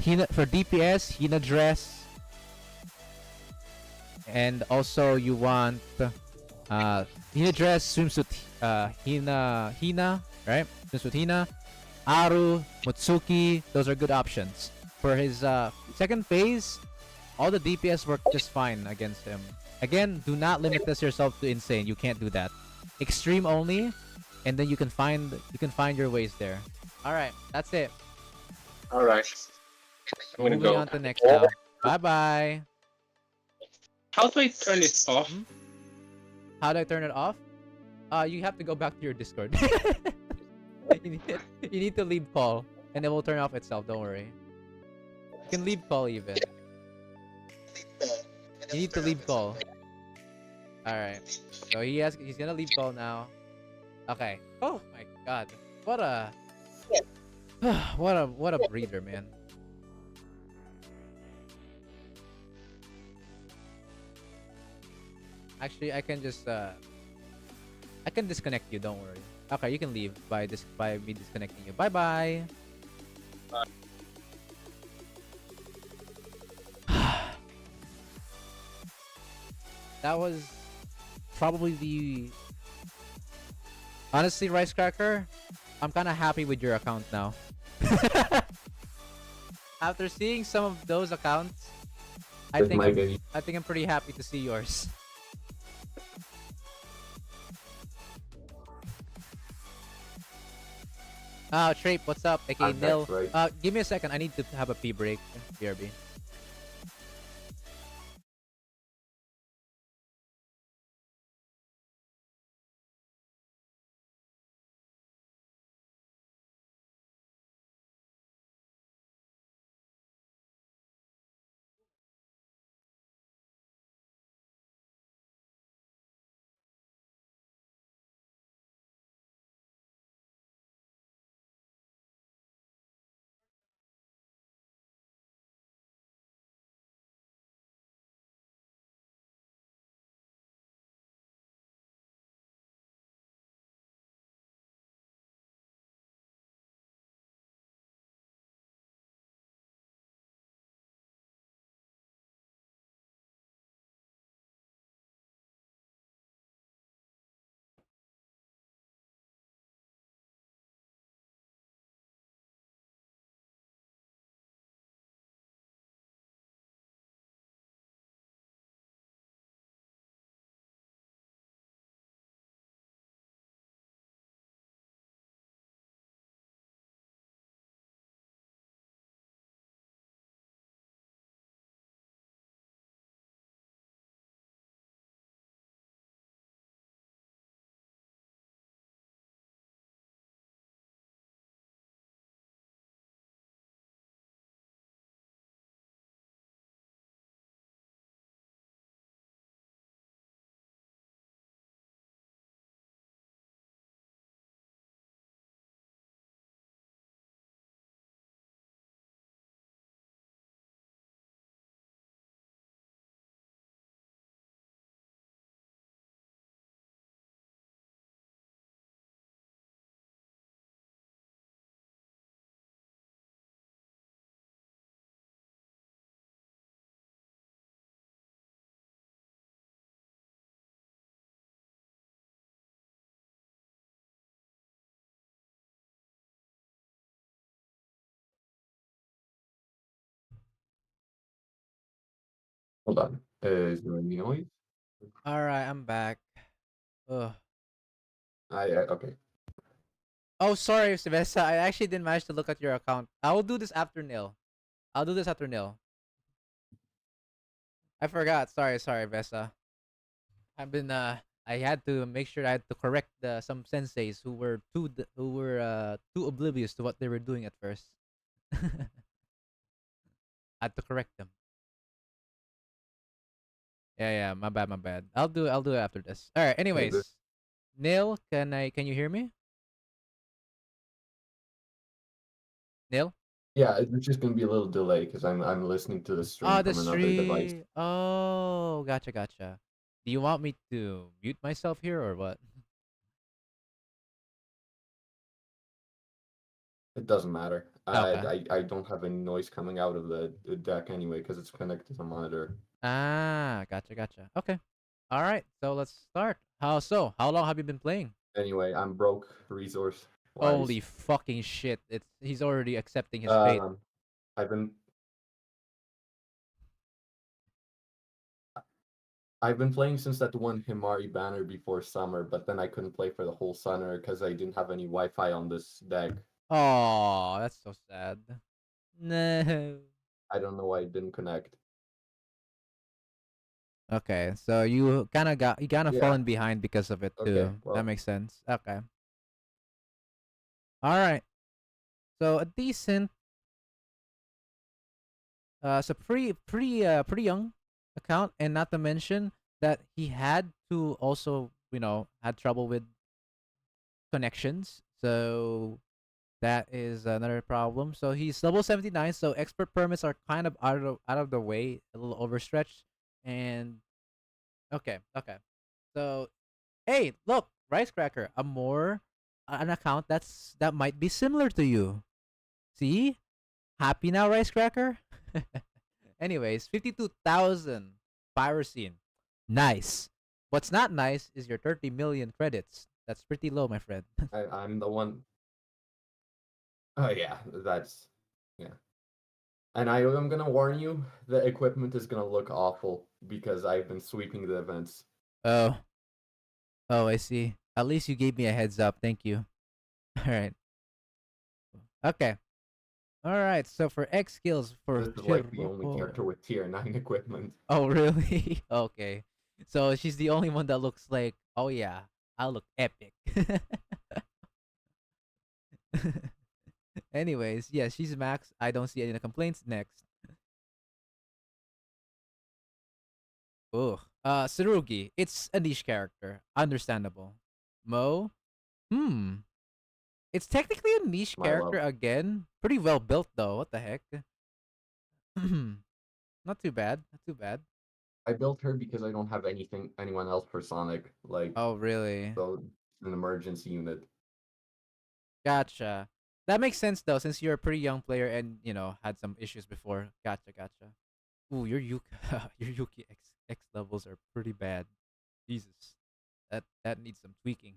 Hina for DPS, Hina dress, and also you want Hina dress, swimsuit, Hina, right? Swimsuit Hina, Aru, Mutsuki. Those are good options. For his second phase, all the DPS work just fine against him. Again, do not limit this yourself to insane. You can't do that. Extreme only, and then you can find your ways there. All right, that's it.
All right. I'm gonna
Moving
go.
on to next now. Bye bye.
How do I turn it off?
Hmm? How do I turn it off? You have to go back to your Discord. You need to leave call, and it will turn off itself. Don't worry. You can leave call even. You need to leave call. All right. So he's gonna leave call now. Okay. Oh my god. What a what a breather, man. Actually, I can just I can disconnect you. Don't worry. Okay, you can leave by me disconnecting you. Bye bye. That was probably the honestly, Rice Cracker. I'm kind of happy with your account now. After seeing some of those accounts, I think I'm pretty happy to see yours. Trape, what's up? AKA Nil. Give me a second. I need to have a pee break. BRB.
Hold on. Is there any noise?
All right, I'm back. Ugh.
Okay.
Oh, sorry, Sylvester. I actually didn't manage to look at your account. I will do this after Nil. I'll do this after Nil. I forgot. Sorry, Vesa. I had to make sure I had to correct some senseis who were too oblivious to what they were doing at first. I had to correct them. Yeah, my bad. I'll do it after this. All right. Anyways, Neil, can you hear me? Neil?
Yeah, it's just gonna be a little delay because I'm listening to the stream
Oh, the
from another device.
stream. Oh, gotcha, gotcha. Do you want me to mute myself here or what?
It doesn't matter.
Okay.
I don't have any noise coming out of the deck anyway because it's connected to the monitor.
Ah, gotcha, gotcha. Okay. All right. So let's start. How long have you been playing?
Anyway, I'm broke resource
Holy
wise.
fucking shit. He's already accepting his fate.
I've been playing since that one Himari banner before summer, but then I couldn't play for the whole summer because I didn't have any Wi-Fi on this deck.
Oh, that's so sad. No.
I don't know why it didn't connect.
Okay, so you kind of
Yeah.
fallen behind because of it too.
Okay,
That
well.
makes sense. Okay. All right. So a decent, so pretty young account, and not to mention that he had to also had trouble with connections. So that is another problem. So he's level 79. So expert permits are kind of out of the way, a little overstretched, and okay. So hey, look, Ricecracker, an account that might be similar to you. See? Happy now, Ricecracker? Anyways, 52,000 Pyrocene. Nice. What's not nice is your 30 million credits. That's pretty low, my friend.
I'm the one. Oh yeah, yeah. And I'm gonna warn you, the equipment is gonna look awful because I've been sweeping the events.
Oh, I see. At least you gave me a heads up. Thank you. All right. Okay. All right. So for X skills for
This is like the only character with tier 9 equipment.
Oh really? Okay. So she's the only one that looks like, oh yeah, I'll look epic. Anyways, yeah, she's max. I don't see any complaints. Next. Ugh. Tsurugi. It's a niche character. Understandable. Mo. It's technically a niche
My
character
love.
again. Pretty well built though. What the heck? Not too bad. Not too bad.
I built her because I don't have anyone else for Sonic. Like,
Oh really?
so an emergency unit.
Gotcha. That makes sense though, since you're a pretty young player and had some issues before. Gotcha. Ooh, your Yuki X levels are pretty bad. Jesus, that needs some tweaking.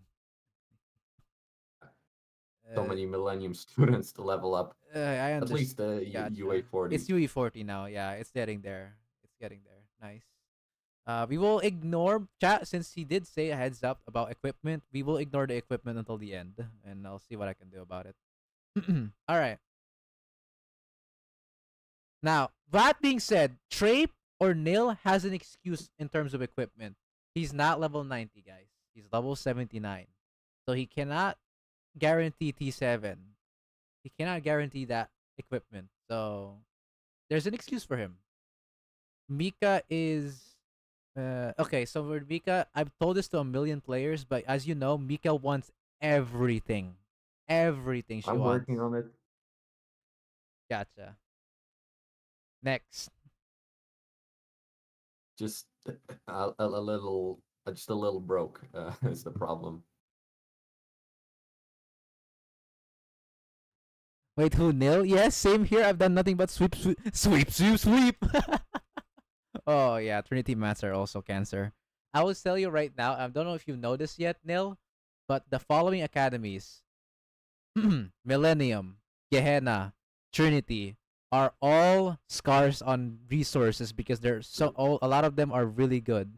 So many Millennium students to level up.
I
At least
understand.
UA40.
It's UE40 now. Yeah, it's getting there. Nice. We will ignore chat since he did say a heads up about equipment. We will ignore the equipment until the end, and I'll see what I can do about it. All right. Now, that being said, Trape or Nil has an excuse in terms of equipment. He's not level 90, guys. He's level 79. So he cannot guarantee T7. He cannot guarantee that equipment. So there's an excuse for him. Mika is okay, so with Mika, I've told this to a million players, but as you know, Mika wants everything. Everything she
I'm
wants.
working on it.
Gotcha. Next.
Just a little, just a little broke is the problem.
Wait, who? Nil? Yes, same here. I've done nothing but sweep. Oh yeah, Trinity Mats are also cancer. I will tell you right now. I don't know if you've noticed yet, Nil, but the following academies: Millennium, Gehenna, Trinity, are all scars on resources because a lot of them are really good.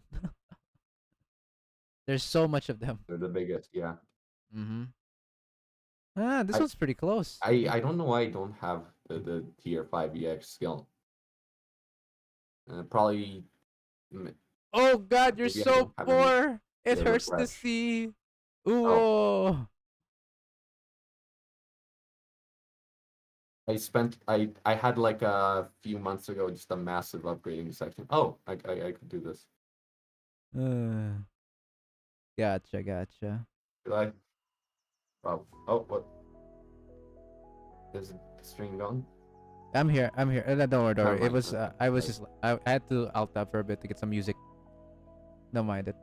There's so much of them.
They're the biggest, yeah.
This one's pretty close.
I don't know why I don't have the tier 5 EX skill. Probably.
Oh God, you're
maybe I
so
don't have any
poor. It
skill
hurts to
refresh.
see. Ooh.
I had like a few months ago just a massive upgrading section. Oh, I could do this.
Gotcha.
Did I? Oh, what? Is the stream gone?
I'm here. I'm here. Don't worry. Don't
Never
worry. It
mind,
was.
never mind.
I was just. I had to alt tab for a bit to get some music. Don't mind it.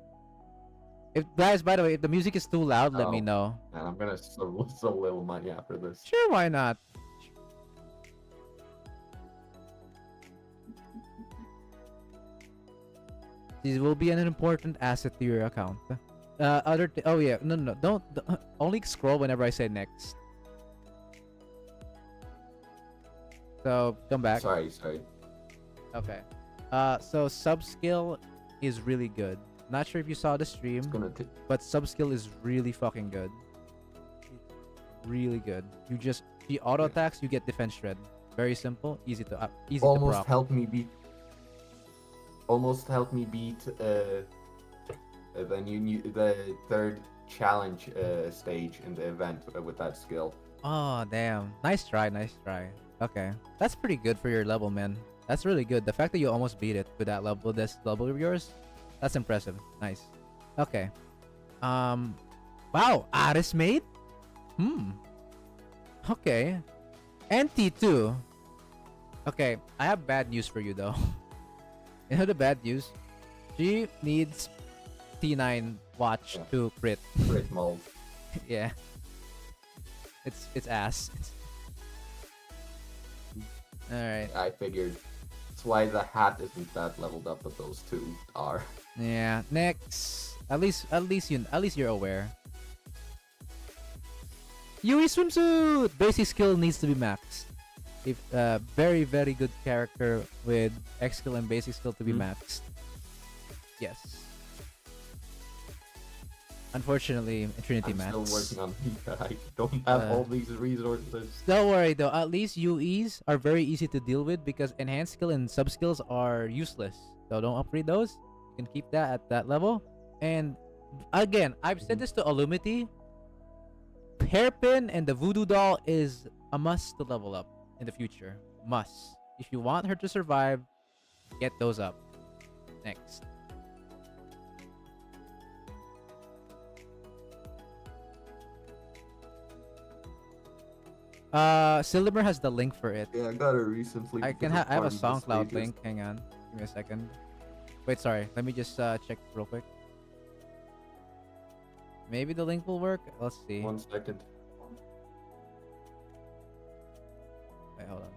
If guys, by the way, if the music is too loud, let me
Oh.
know.
And I'm gonna so little money after this.
Sure, why not? These will be an important asset to your account. Oh yeah, no, don't only scroll whenever I say next. So come back.
Sorry.
Okay. So sub skill is really good. Not sure if you saw the stream,
It's gonna take.
but sub skill is really fucking good. Really good. She auto attacks, you get defense shred. Very simple, easy to
Almost
proc.
helped me beat. Almost helped me beat. The third challenge stage in the event with that skill.
Oh damn! Nice try. Okay, that's pretty good for your level, man. That's really good. The fact that you almost beat it with that level, this level of yours, that's impressive. Nice. Okay. Wow, Aris made. Okay. NT2. Okay, I have bad news for you though. You know the bad news? She needs T9 watch
Yeah.
to crit.
Crit mold.
Yeah. It's ass. Alright.
I figured. That's why the hat isn't that leveled up, but those two are.
Yeah. Next. At least you're aware. Yui swimsuit! Basic skill needs to be maxed. If very good character with X skill and basic skill to be maxed. Yes. Unfortunately, Trinity
I'm
Max.
still working on Pika. I don't have all these resources.
Don't worry though, at least UEs are very easy to deal with because enhanced skill and sub skills are useless. So don't upgrade those. You can keep that at that level. And again, I've said this to Illumity. Hairpin and the Voodoo Doll is a must to level up in the future. Must. If you want her to survive, get those up. Next. Silver has the link for it.
Yeah, I got it recently.
I
because it's
have a
part of the
SoundCloud
stages.
link. Hang on. Give me a second. Wait, sorry. Let me just check real quick. Maybe the link will work. Let's see.
1 second.
Wait, hold on.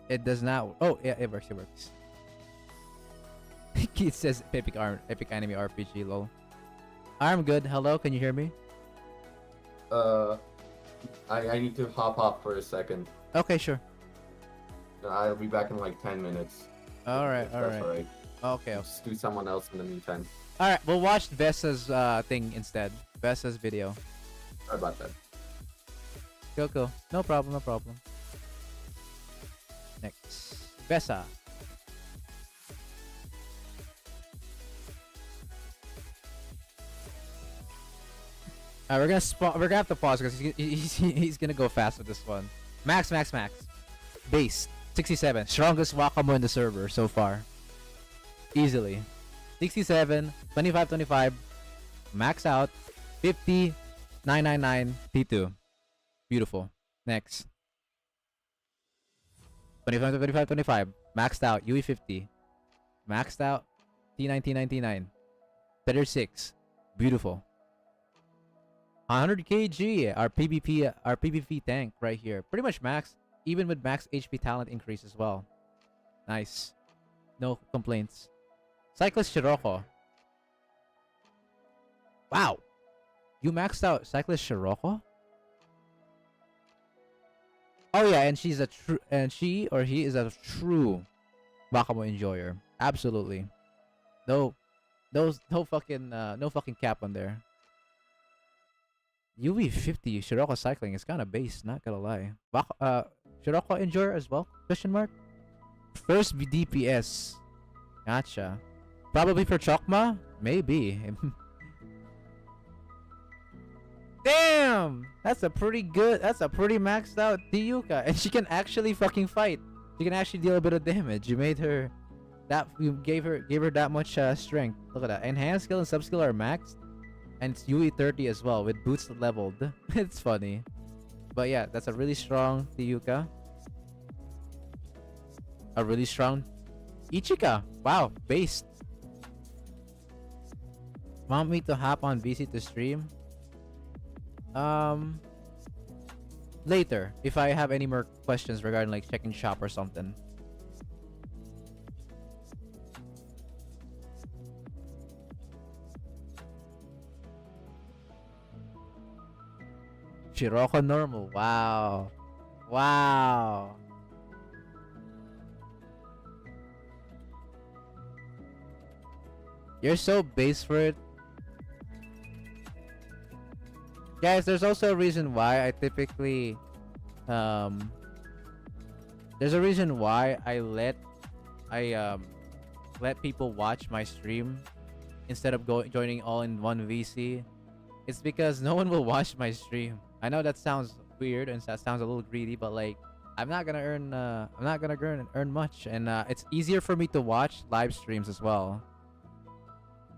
It does not. Oh, yeah, it works. It works. It says Epic Anime RPG. Lol. I'm good. Hello, can you hear me?
I need to hop off for a second.
Okay, sure.
I'll be back in like 10 minutes.
All right,
if
all
that's
right.
alright.
Okay.
Just do someone else in the meantime.
All right, we'll watch Vessa's thing instead. Vessa's video.
Sorry about that.
Cool. No problem. No problem. Next, Vessa. We're gonna have to pause because he's gonna go fast with this one. Max. Base 67, strongest Wakamo in the server so far. Easily. 67, 25, max out, 50, 999, T2. Beautiful. Next. 25, maxed out, UE 50. Maxed out, T1999. 36. Beautiful. 100 kg, our PvP tank right here. Pretty much max, even with max HP talent increase as well. Nice. No complaints. Cyclist Shiroko. Wow. You maxed out Cyclist Shiroko? Oh yeah, and she or he is a true Bakamo enjoyer. Absolutely. No fucking cap on there. UV50 Shiroko cycling is kind of base, not gonna lie. Shiroko enjoyer as well? Question mark. First DPS. Gotcha. Probably for Chokma? Maybe. Damn! That's a pretty maxed out Tiyuka. And she can actually fucking fight. She can actually deal a bit of damage. You gave her that much strength. Look at that. Enhanced skill and sub skill are maxed. And it's UE30 as well with boots leveled. It's funny. But yeah, that's a really strong Tiyuka. A really strong Ichika. Wow, based. Want me to hop on VC to stream? Later, if I have any more questions regarding like checking shop or something. Shiroko normal. Wow. Wow. You're so base for it. Guys, there's also a reason why I typically there's a reason why I let people watch my stream instead of joining all in one VC. It's because no one will watch my stream. I know that sounds weird and that sounds a little greedy, but like I'm not gonna earn much, and it's easier for me to watch live streams as well.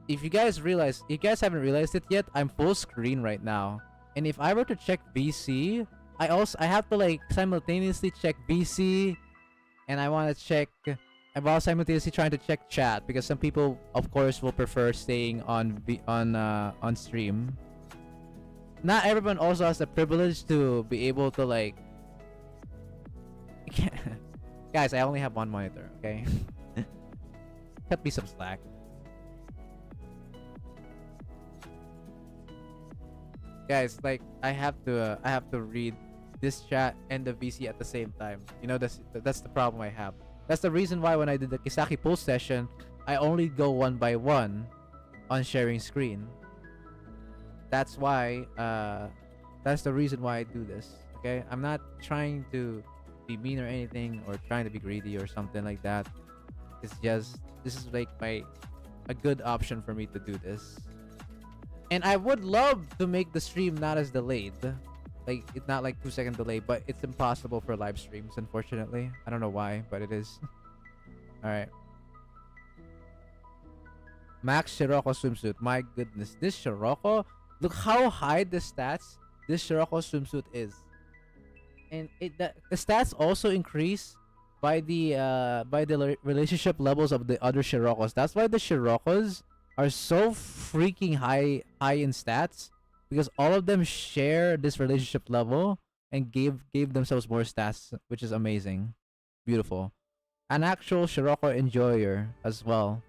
If you guys haven't realized it yet, I'm full screen right now. And if I were to check VC, I have to like simultaneously check VC, and I want to check. I'm also simultaneously trying to check chat because some people, of course, will prefer staying on stream. Not everyone also has the privilege to be able to like. Guys, I only have one monitor. Okay, cut me some slack. Guys, like I have to read this chat and the VC at the same time. You know, that's the problem I have. That's the reason why when I did the Kisaki poll session, I only go one by one on sharing screen. That's why that's the reason why I do this. Okay, I'm not trying to be mean or anything or trying to be greedy or something like that. It's just this is like a good option for me to do this. And I would love to make the stream not as delayed. Like, it's not like 2-second delay, but it's impossible for live streams, unfortunately. I don't know why, but it is. Alright. Max Shiroko swimsuit. My goodness. This Shiroko, look how high the stats this Shiroko swimsuit is. And the stats also increase by the relationship levels of the other Shirokos. That's why the Shirokos are so freaking high in stats, because all of them share this relationship level and gave themselves more stats, which is amazing. Beautiful. An actual Shiroko enjoyer as well.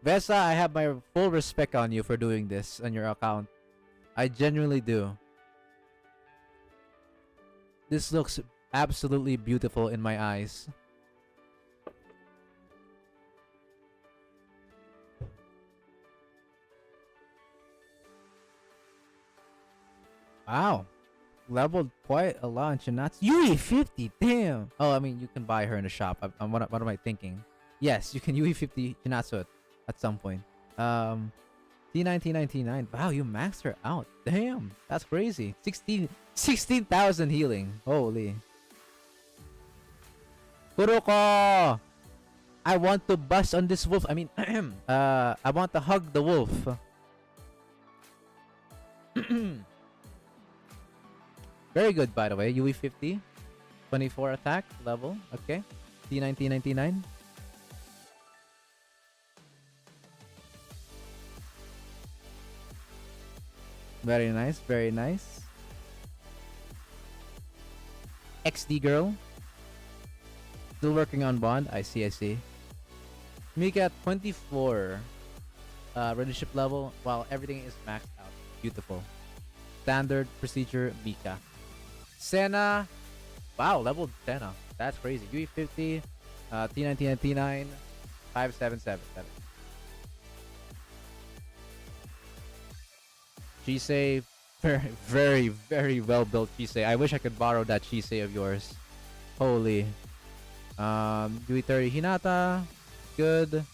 Vesa, I have my full respect on you for doing this on your account. I genuinely do. This looks absolutely beautiful in my eyes. Wow, leveled quite a lot in Chinatsu. UE 50, damn. Oh, I mean, you can buy her in the shop. What am I thinking? Yes, you can UE 50 Chinatsu at some point. T9. Wow, you maxed her out. Damn, that's crazy. 16,000 healing. Holy. Kuroko, I want to bust on this wolf. I mean, I want to hug the wolf. Very good, by the way. UE 50, 24 attack level. Okay. T9. Very nice, very nice. XD girl. Still working on bond. I see. Mika 24 relationship level while everything is maxed out. Beautiful. Standard procedure Mika. Senna. Wow, leveled Senna. That's crazy. UE 50, T9, 5777. Chisei, very well built Chisei. I wish I could borrow that Chisei of yours. Holy. UE 30 Hinata. Good.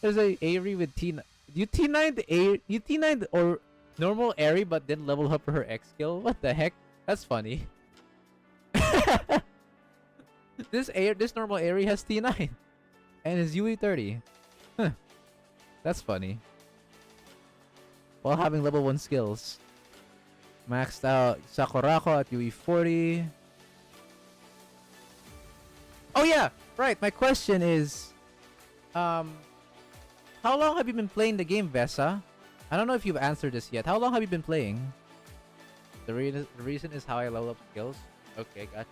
There's a Aerie with T9. You T9 or normal Aerie but then level up her X skill? What the heck? That's funny. This normal Aerie has T9 and is UE 30. Huh. That's funny. while having level 1 skills. Maxed out Sakurako at UE40. Oh yeah, right. My question is, how long have you been playing the game, Vesa? I don't know if you've answered this yet. How long have you been playing? The reason is how I level up skills. Okay, gotcha.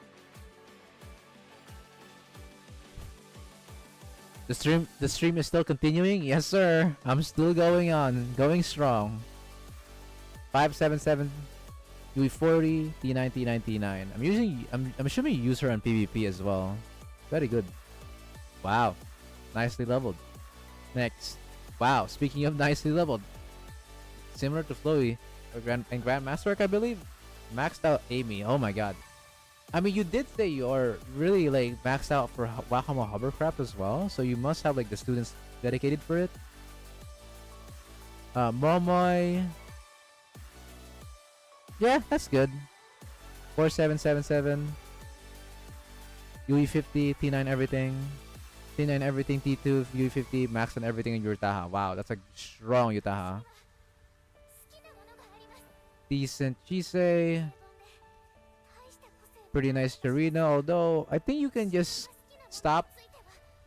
The stream is still continuing? Yes, sir. I'm still going on, going strong. 577 UE40 T9 T9 T9. I'm assuming you use her on PvP as well. Very good. Wow. Nicely leveled. Next. Wow, speaking of nicely leveled. Similar to Floey and Grandmaster, I believe. Maxed out Amy. Oh my god. I mean, you did say you are really like maxed out for Wakama Hovercraft as well, so you must have like the students dedicated for it. Momoy. Yeah, that's good. 4777. UE50, T9 everything. T9 everything, T2, UE50, max on everything in Yutaha. Wow, that's a strong Yutaha. Decent Chisei. Pretty nice Torino, although I think you can just stop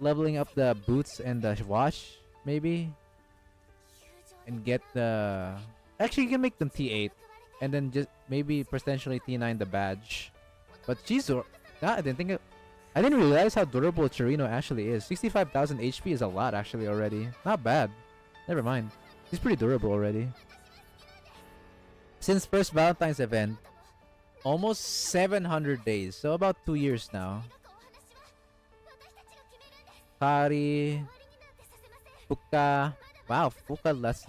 leveling up the boots and the watch, maybe. And get the... Actually, you can make them T8. And then just maybe potentially T9 the badge. But she's... I didn't realize how durable Torino actually is. 65,000 HP is a lot actually already. Not bad. Never mind. He's pretty durable already. Since first Valentine's event, almost 700 days. So about 2 years now. Kari. Fuka. Wow, Fuka less.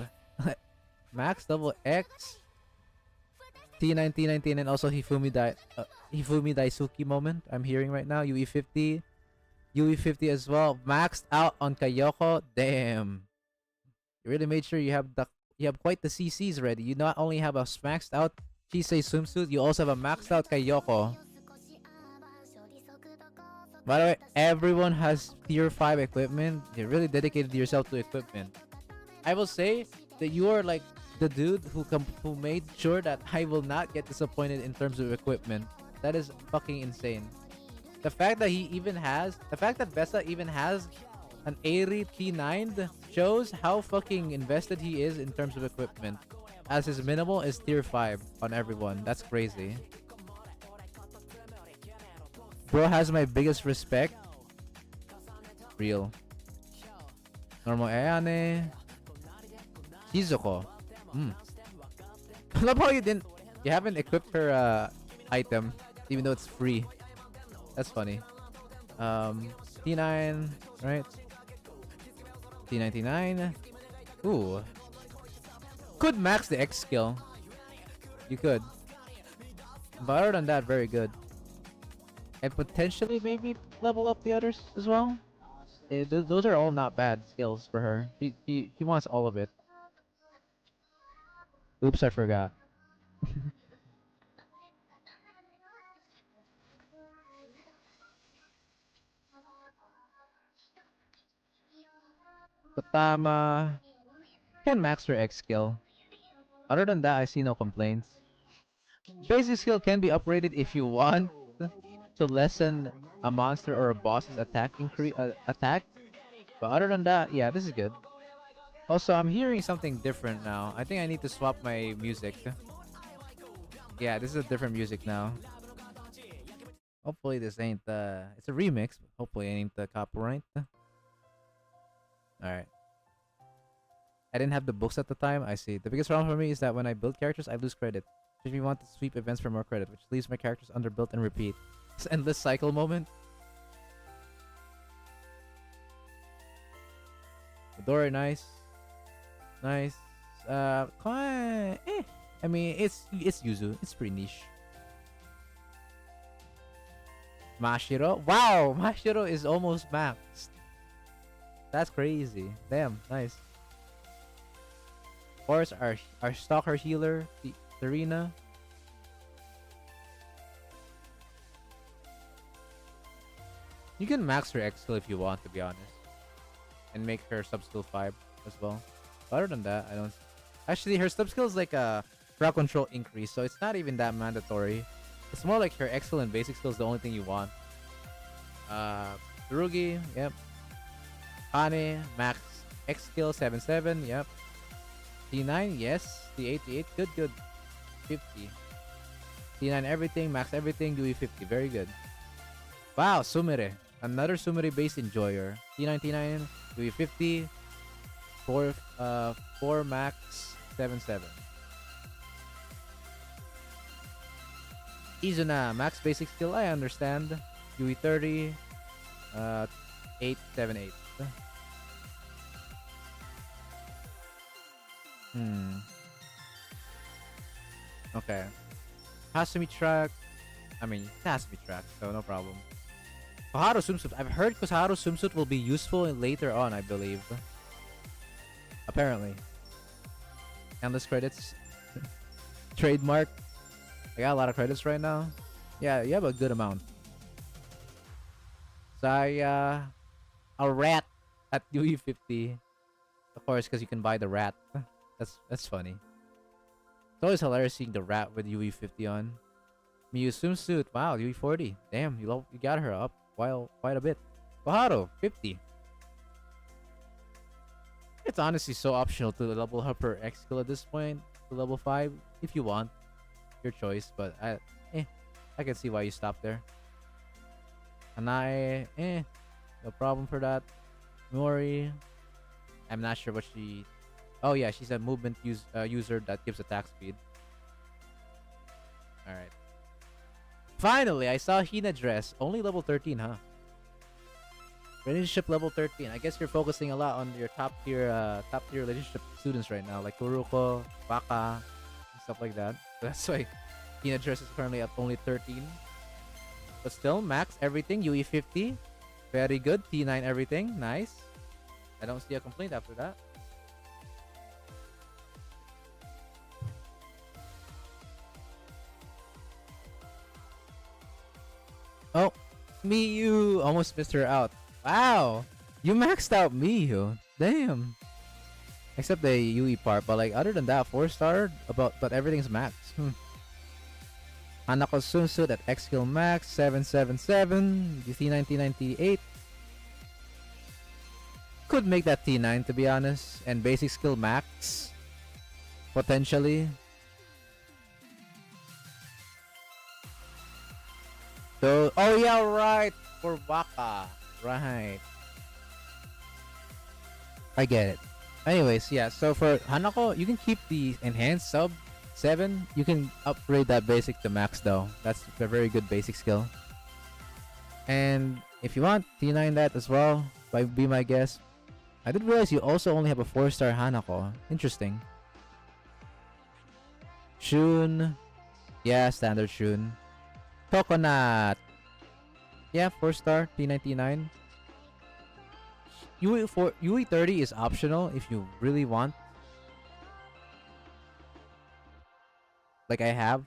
Max double X. T9, T9, and also Hifumi Daisuke moment I'm hearing right now. UE50. UE50 as well. Maxed out on Kayoko. Damn. You really made sure you have quite the CCs ready. You not only have a maxed out Chisei swimsuit, you also have a maxed out Kayoko. By the way, everyone has tier 5 equipment. You're really dedicated yourself to equipment. I will say that you are like the dude who made sure that I will not get disappointed in terms of equipment. That is fucking insane. The fact that Vesa even has an Airi T9 shows how fucking invested he is in terms of equipment. As his minimal is tier 5 on everyone. That's crazy. Bro has my biggest respect. Real. Normal Ayane. Shizuko. I love how you haven't equipped her item, even though it's free. That's funny. T9, right? T99. Ooh. Could max the X skill. You could. But other than that, very good. And potentially maybe level up the others as well. Those are all not bad skills for her. She wants all of it. Oops, I forgot. Kotama can max her X skill. Other than that, I see no complaints. Basic skill can be upgraded if you want to lessen a monster or a boss's attack. But other than that, yeah, this is good. Also, I'm hearing something different now. I think I need to swap my music. Yeah, this is a different music now. Hopefully this ain't it's a remix, but hopefully it ain't the copyright. Alright. I didn't have the books at the time. I see. The biggest problem for me is that when I build characters, I lose credit. Should we want to sweep events for more credit, which leaves my characters underbuilt and repeat. This endless cycle moment. Midori, nice. Nice. I mean, it's Yuzu. It's pretty niche. Mashiro. Wow, Mashiro is almost maxed. That's crazy. Damn, nice. Of course, our stalker healer, Serena. You can max her X skill if you want, to be honest, and make her sub skill 5 as well. But other than that, I don't Actually, her sub skill is like a crowd control increase, so it's not even that mandatory. It's more like her excellent basic skill is the only thing you want. Tsurugi, yep. Kane, max X skill 7-7, yep. T9, yes. T8, T8, good, good. 50. T9 everything, max everything, Dewey 50, very good. Wow, Sumire. Another Sumire based enjoyer. T9, T9, Dewey 50. 4 max 7-7. Izuna, max basic skill, I understand. Dewey 30. 8-7-8. Okay. Hasumi track. I mean, it's Hasumi track, so no problem. Koharu swimsuit. I've heard Koharu swimsuit will be useful later on, I believe. Apparently. Endless credits. Trademark. I got a lot of credits right now. Yeah, you have a good amount. Saya. A rat at UE50. Of course, because you can buy the rat. That's funny. It's always hilarious seeing the rat with UE50 on. Miyu swimsuit. Wow, UE40. Damn, you got her up quite a bit. Koharu, 50. It's honestly so optional to level her per X skill at this point to level 5 if you want. Your choice, but I can see why you stopped there. Hanae, no problem for that. Mori, I'm not sure what she. Oh yeah, she's a movement user that gives attack speed. All right. Finally, I saw Hina dress. Only level 13, huh? Relationship level 13. I guess you're focusing a lot on your top tier relationship students right now, like Kuruko, Baka, and stuff like that. That's why Hina dress is currently at only 13. But still, max everything. UE 50. Very good. T9 everything. Nice. I don't see a complaint after that. Oh, Miyu. Almost missed her out. Wow. You maxed out Miyu. Damn. Except the UE part. But like other than that, 4-star. But everything's maxed. Hanako swimsuit at X skill max 777. T9, T9, T8. Could make that T9 to be honest. And basic skill max. Potentially. So, oh yeah, right. For Baka. Right. I get it. Anyways, yeah. So for Hanako, you can keep the enhanced sub 7. You can upgrade that basic to max though. That's a very good basic skill. And if you want, T9 that as well. Be my guess. I did realize you also only have a 4-star Hanako. Interesting. Shun. Yeah, standard Shun. Coconut. Yeah, 4-star, T99. UE30 is optional if you really want. Like I have.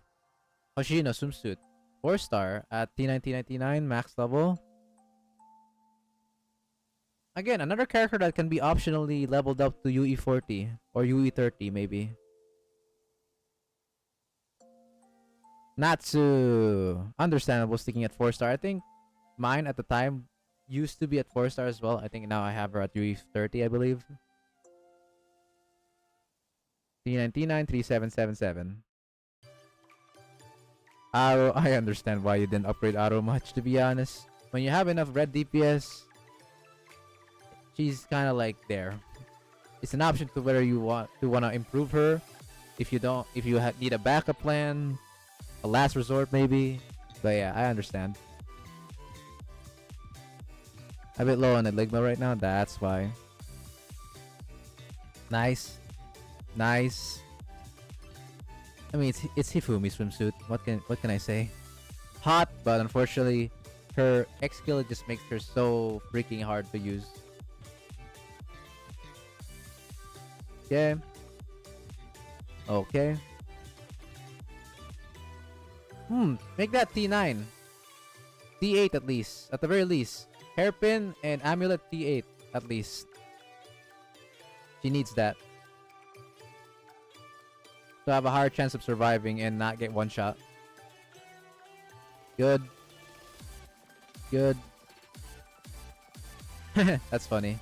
Hoshino swimsuit. 4-star at T9, max level. Again, another character that can be optionally leveled up to UE40 or UE30 maybe. Natsu. Understandable sticking at 4-star. I think mine at the time used to be at 4-star as well. I think now I have her at UE30, I believe. T99, 3777. Aro, I understand why you didn't upgrade Aro much, to be honest. When you have enough red DPS, she's kind of like there. It's an option to whether you want to improve her. If you don't, if you need a backup plan, a last resort maybe. But yeah, I understand. A bit low on Enigma right now, that's why. Nice. Nice. I mean, it's Hifumi swimsuit. What can I say? Hot, but unfortunately, her X skill just makes her so freaking hard to use. Okay. Okay. Make that T9. T8 at least. At the very least. Hairpin and amulet T8 at least. She needs that. So I have a higher chance of surviving and not get one shot. Good. Good. That's funny.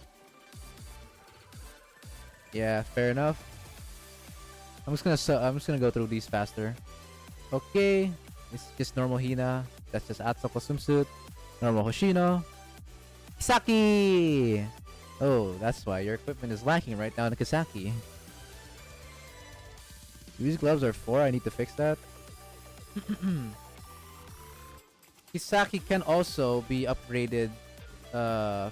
Yeah, fair enough. I'm just gonna go through these faster. Okay, it's just normal Hina. That's just Atsoko swimsuit. Normal Hoshino. Kisaki! Oh, that's why your equipment is lacking right now in Kisaki. These gloves are 4. I need to fix that. Kisaki can also be upgraded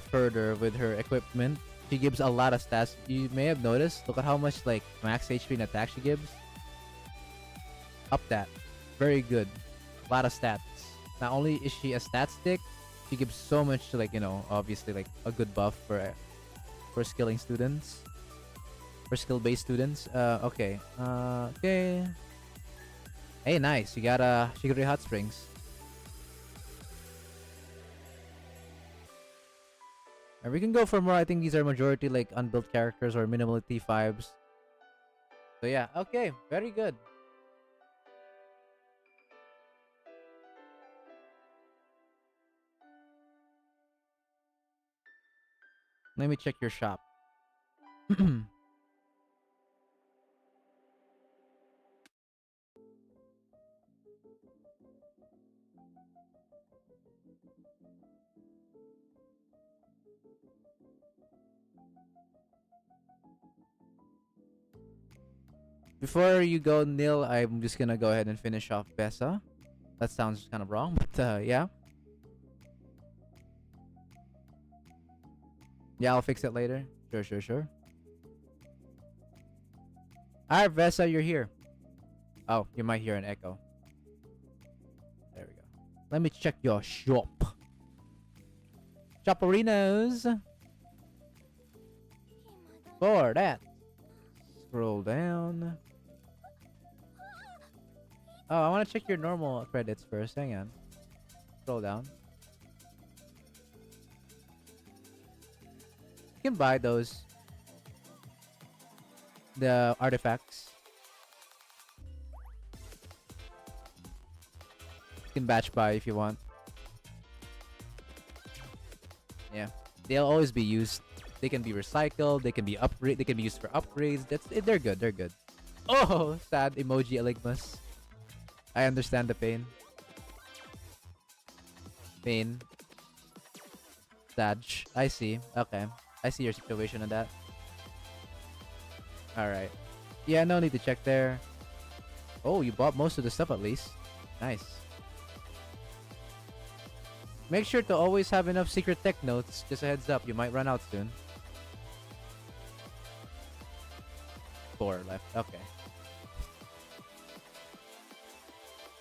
further with her equipment. She gives a lot of stats. You may have noticed. Look at how much like max HP and attack she gives. Up that. Very good. A lot of stats. Not only is she a stat stick, she gives so much to, like, you know, obviously like a good buff for skilling students. For skill-based students. Okay. Okay. Hey, nice. You got Shigure Hot Springs. And we can go for more. I think these are majority like unbuilt characters or minimal T5s. So yeah, okay, very good. Let me check your shop. Before you go, Nil, I'm just gonna go ahead and finish off Bessa. That sounds kind of wrong, but yeah. Yeah, I'll fix it later. Sure. Alright, Vesa, you're here. Oh, you might hear an echo. There we go. Let me check your shop. Choperinos. For that. Scroll down. Oh, I want to check your normal credits first. Hang on. Scroll down. You can buy those. The artifacts. You can batch buy if you want. Yeah. They'll always be used. They can be recycled. They can be upgrade. They can be used for upgrades. They're good. They're good. Oh, sad emoji Eligmas. I understand the pain. Pain. Sad. I see. Okay. I see your situation on that. Alright. Yeah, no need to check there. Oh, you bought most of the stuff at least. Nice. Make sure to always have enough secret tech notes. Just a heads up, you might run out soon. 4 left. Okay.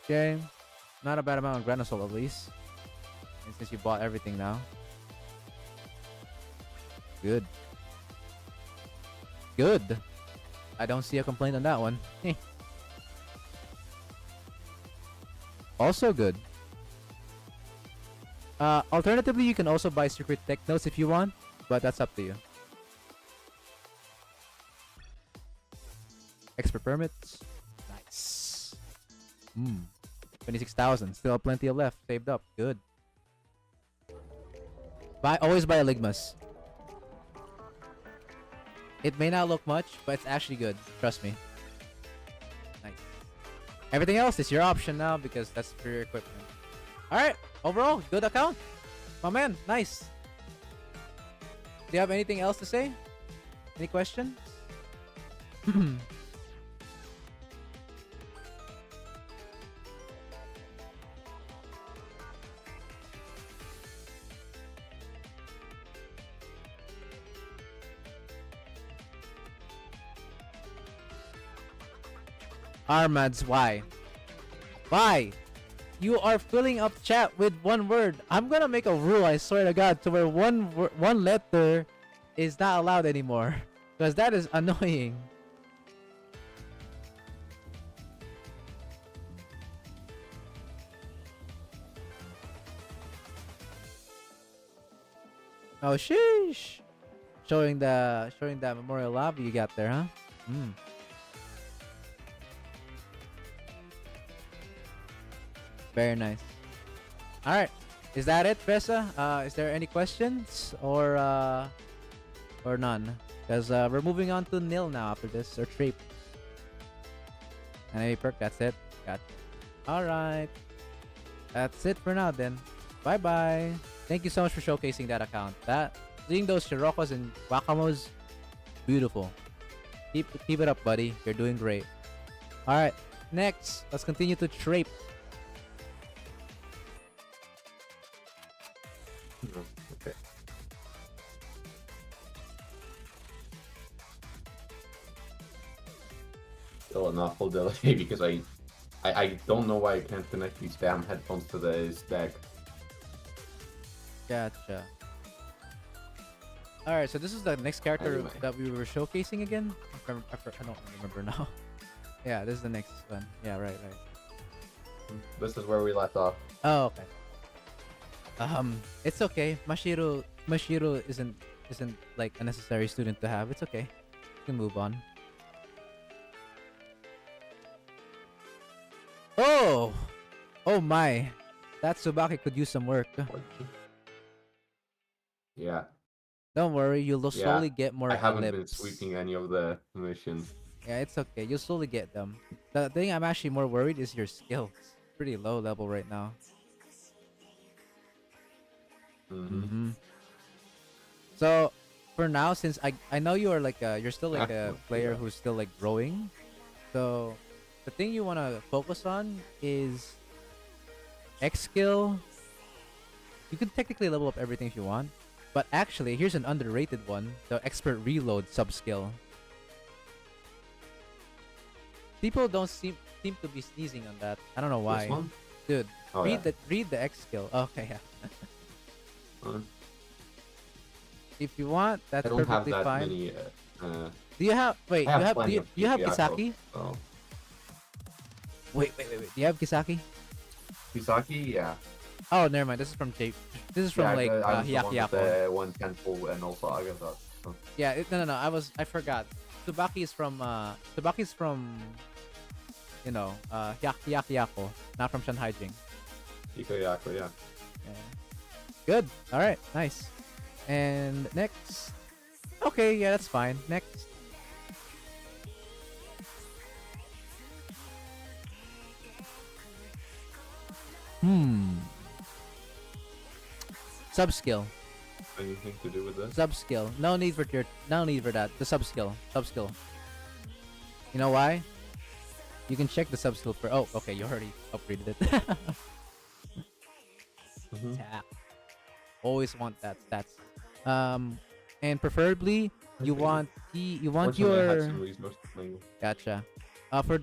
Okay. Not a bad amount of Granosol at least. And since you bought everything now. Good. Good. I don't see a complaint on that one. Also good. Alternatively, you can also buy secret tech notes if you want, but that's up to you. Expert permits. Nice. 26,000. Still plenty of left. Saved up. Good. Always buy Eligmas. It may not look much, but it's actually good. Trust me. Nice. Everything else is your option now because that's for your equipment. Alright. Overall, good account. My man. Nice. Do you have anything else to say? Any questions? Armads, why? Why? You are filling up chat with one word. I'm gonna make a rule, I swear to God, to where one letter is not allowed anymore. Because that is annoying. Oh sheesh. Showing the memorial lobby you got there, huh? Very nice. All right. Is that it, Bessa? Is there any questions or none? Because we're moving on to nil now after this, or Trape. And any perk, that's it. Got. All right. That's it for now then. Bye bye. Thank you so much for showcasing that account. Seeing those Shirokas and Wakamos, beautiful. Keep it up, buddy. You're doing great. All right. Next, let's continue to Trape.
Okay. Still an awful delay because I don't know why I can't connect these damn headphones to the stack.
Gotcha. All right, so this is the next character
Anyway.
that we were showcasing again. I don't remember now. Yeah, this is the next one. Yeah, right.
This is where we left off.
Oh, okay. It's okay. Mashiro isn't like a necessary student to have. It's okay. You can move on. Oh my. That Tsubaki could use some work.
Yeah.
Don't worry, you'll slowly get more
I haven't been
ellipse.
sweeping any of the missions.
Yeah, it's okay. You'll slowly get them. The thing I'm actually more worried is your skills. Pretty low level right now. So for now, since I know you are like you're still like a player who's still like growing, so the thing you want to focus on is X skill. You can technically level up everything if you want, but actually here's an underrated one: the expert reload sub skill. People don't seem to be sneezing on that. I don't know why.
This one?
Dude,
Oh,
read
yeah.
the X skill. Okay, yeah.
Uh,
If you want, that's
I don't have
perfectly
that
fine.
many.
Do you have? Wait,
I have
do
plenty of
you have
Kisaki,
Kisaki?
so-
Wait. Do you have Kisaki?
Kisaki, yeah.
Oh, never mind. This is from J. This is from like
I was the one with
Hyaku.
the one temple and also Agatha. So.
Yeah, no. I forgot. Tsubaki is from you know Hyaku, not from Shanhai Jing.
Ikoyaku, yeah.
Yeah. Good. All right. Nice. And next. Okay. Yeah, that's fine. Next. Sub skill.
Anything to do with this?
Sub skill. No need for that. The sub skill. You know why? You can check the sub skill for. Oh, okay. You already upgraded it. Yeah. Always want that stats. And preferably you want
Fortunately, I had
your.
some resources playing.
Gotcha.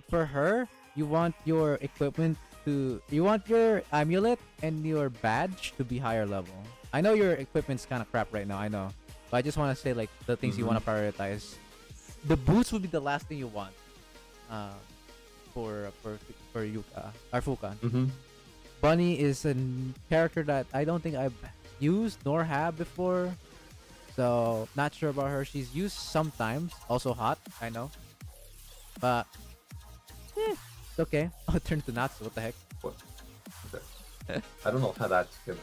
For her, you want your equipment you want your amulet and your badge to be higher level. I know your equipment's kind of crap right now. I know, but I just want to say like the things you want to prioritize. The boots would be the last thing you want. For Yuka or Fukan. Bunny is a character that I don't think I've used nor have before, so not sure about her. She's used sometimes. Also hot, I know, but it's okay. I'll turn to Natsu. What the heck?
What? Okay. I don't know how that's good.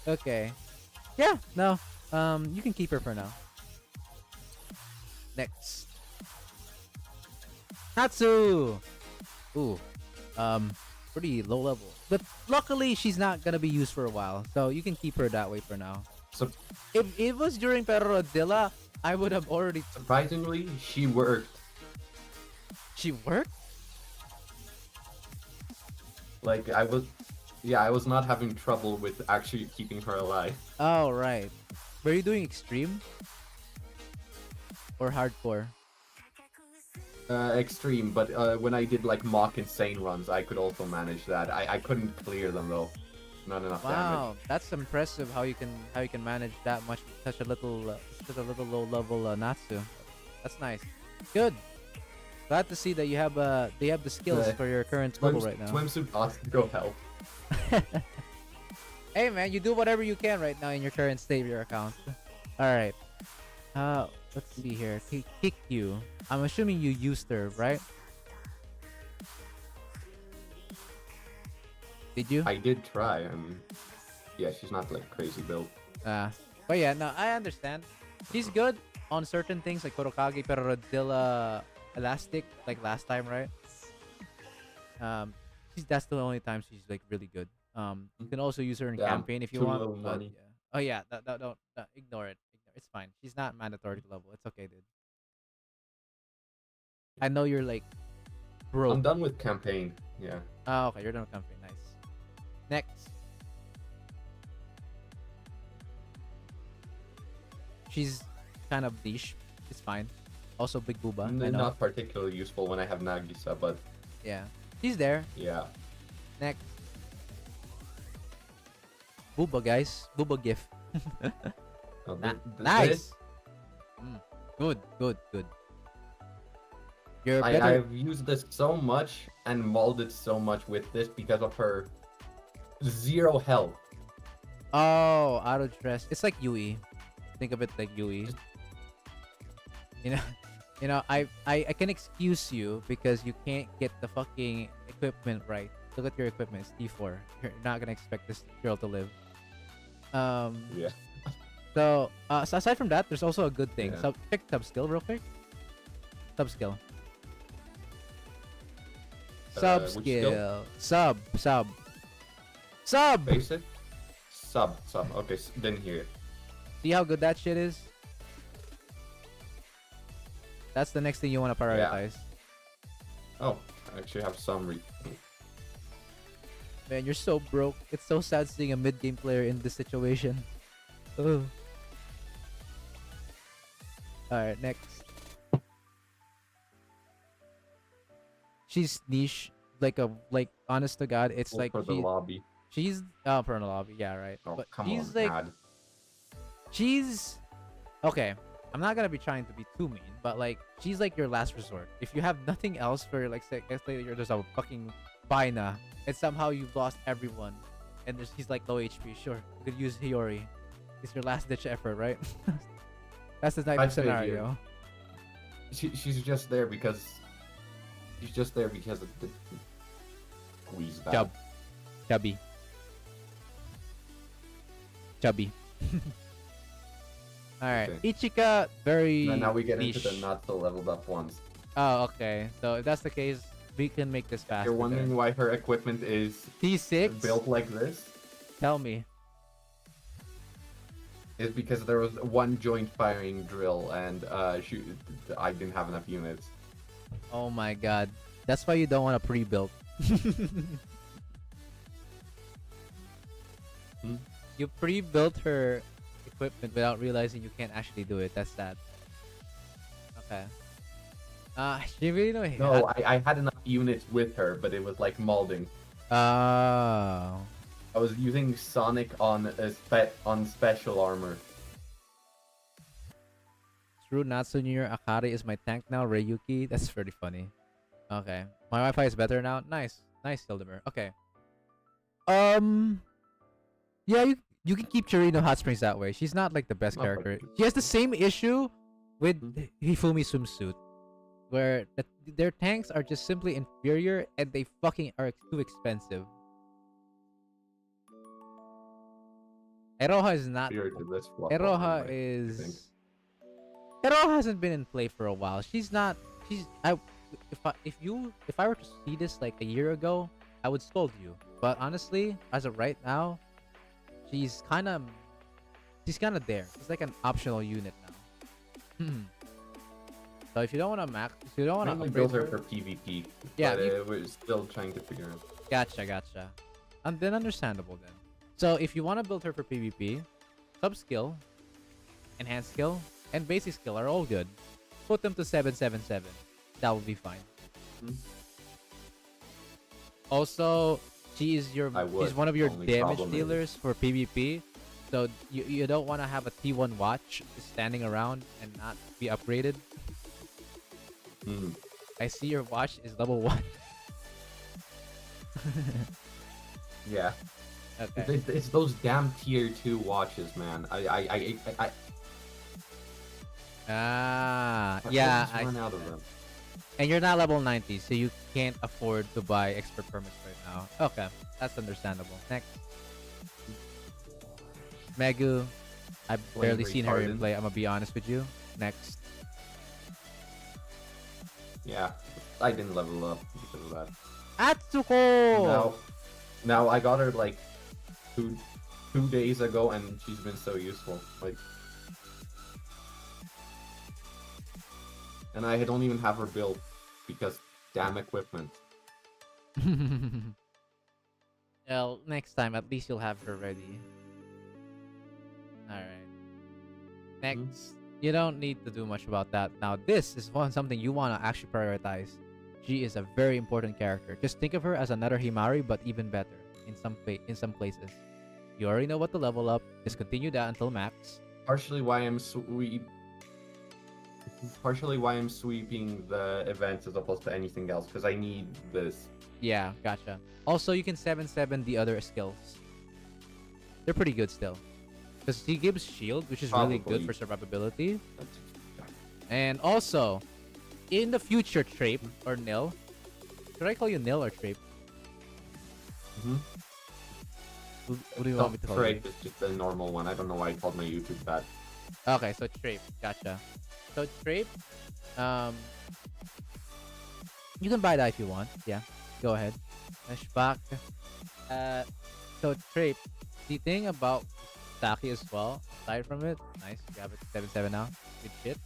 Okay. Yeah. No. You can keep her for now. Next. Natsu. Ooh. Pretty low level, but luckily she's not gonna be used for a while, so you can keep her that way for now.
So,
if it was during Perodilla, I would have already.
Surprisingly, she worked.
She worked?
Like I was not having trouble with actually keeping her alive.
Oh right. Were you doing extreme or hardcore?
Extreme, but when I did like mock insane runs, I could also manage that. I couldn't clear them though. Not enough damage.
Wow, that's impressive. How you can manage that much with such a little low level Natsu. That's nice. Good. Glad to see that you have the skills for your current level right now.
Swimsuit ought to go help.
Hey man, you do whatever you can right now in your current state of your account. All right. Let's see here. Kick you. I'm assuming you used her, right? Did you?
I did try. Yeah, she's not like crazy built.
But yeah, no, I understand. She's good on certain things like Kurokage, pero Rodilla Elastic, like last time, right? That's the only time she's like really good. You can also use her in
Yeah,
campaign if you
too
want.
little
But
money.
yeah. Oh yeah, don't ignore it. It's fine. She's not mandatory level. It's okay, dude. I know you're like broke.
I'm done with campaign. Yeah.
Oh, okay, you're done with campaign. Nice. Next. She's kind of niche. It's fine. Also, Big Booba. I know.
Not particularly useful when I have Nagisa, but
Yeah. She's there.
yeah.
Next. Booba, guys. Booba GIF. Nice. Good. You're better.
I've used this so much and molded so much with this because of her 0 health.
Oh, auto dress. It's like Yui. Think of it like Yui. You know, I can excuse you because you can't get the fucking equipment right. Look at your equipment. It's D4. You're not gonna expect this girl to live.
Yeah.
So, so aside from that, there's also a good thing.
Yeah.
Check sub skill real quick. Sub skill. Sub
Which
skill.
skill?
Sub.
Basic? Sub. Okay, didn't hear it.
See how good that shit is? That's the next thing you want to prioritize.
Oh, I actually have some
Man, you're so broke. It's so sad seeing a mid-game player in this situation. Ugh. Alright, next. She's niche. Like honest to God, it's like
for the lobby.
she's for the lobby, yeah, right.
Oh,
But
come
she's
on,
like
God.
she's okay. I'm not gonna be trying to be too mean, but like she's like your last resort. If you have nothing else for like say there's a fucking Bina and somehow you've lost everyone and he's like low HP, sure, you could use Hiyori. It's your last ditch effort, right? That's the type of
I'd say
scenario.
She's just there because of the squeeze that.
Chubby. Alright.
Okay.
Ichika, very
And now we get
niche.
into the not so leveled up ones.
Oh, okay. So if that's the case, we can make this faster.
You're wondering why her equipment is
T6?
built like this?
Tell me.
It's because there was one joint firing drill and I didn't have enough units.
Oh my god. That's why you don't want a pre-built. You pre-built her equipment without realizing you can't actually do it. That's sad. Okay. She really know.
No, I had enough units with her, but it was like molding.
Oh.
I was using Sonic on special armor.
True Natsu Junior Akari is my tank now. Ryuki. That's pretty funny. Okay. My Wi-Fi is better now. Nice. Nice, Hildemer. Okay. Yeah, you can keep Chirino Hot Springs that way. She's not like the best character. She has the same issue with Hifumi Swimsuit, where their tanks are just simply inferior and they fucking are too expensive. Eroha is not. Eroha is. Eroha hasn't been in play for a while. She's not. If I were to see this like a year ago, I would scold you. But honestly, as of right now, she's kind of there. She's like an optional unit now. So if you don't want to if you don't want to
build her for PvP.
Yeah,
but we're still trying to figure out.
Gotcha. And then understandable then. So if you want to build her for PvP, sub skill, enhanced skill, and basic skill are all good. Put them to 777. That will be fine. Also, she's one of your damage dealers for PvP. So you don't want to have a T1 watch standing around and not be upgraded. I see your watch is level 1.
Yeah.
Okay.
It's those damn tier 2 watches, man.
Yeah.
Run out of them.
And you're not level 90, so you can't afford to buy expert permits right now. Okay, that's understandable. Next. Megu. I've barely seen her in
retarded.
play, I'm gonna be honest with you. Next.
Yeah, I didn't level up because of that.
Atsuko!
Now I got her like two days ago, and she's been so useful. Like, and I don't even have her built because damn equipment.
Well, next time at least you'll have her ready. Alright. Next. You don't need to do much about that. Now this is something you want to actually prioritize. She is a very important character. Just think of her as another Himari, but even better in some places. You already know what to level up. Just continue that until max.
Partially why I'm sweeping the events as opposed to anything else, because I need this.
Yeah, gotcha. Also, you can 7/7 the other skills. They're pretty good still. Because he gives shield, which is really good for survivability. And also, in the future, Trape or Nil. Should I call you Nil or Trape? What do you want me to call you?
Trape is just a normal one. I don't know why I called my YouTube that.
Okay, so Trape. Gotcha. So Trape, you can buy that if you want. Yeah, go ahead. Flashback. So Trape, the thing about Saki as well, aside from it, nice, you have it 7/7 now. Good shit.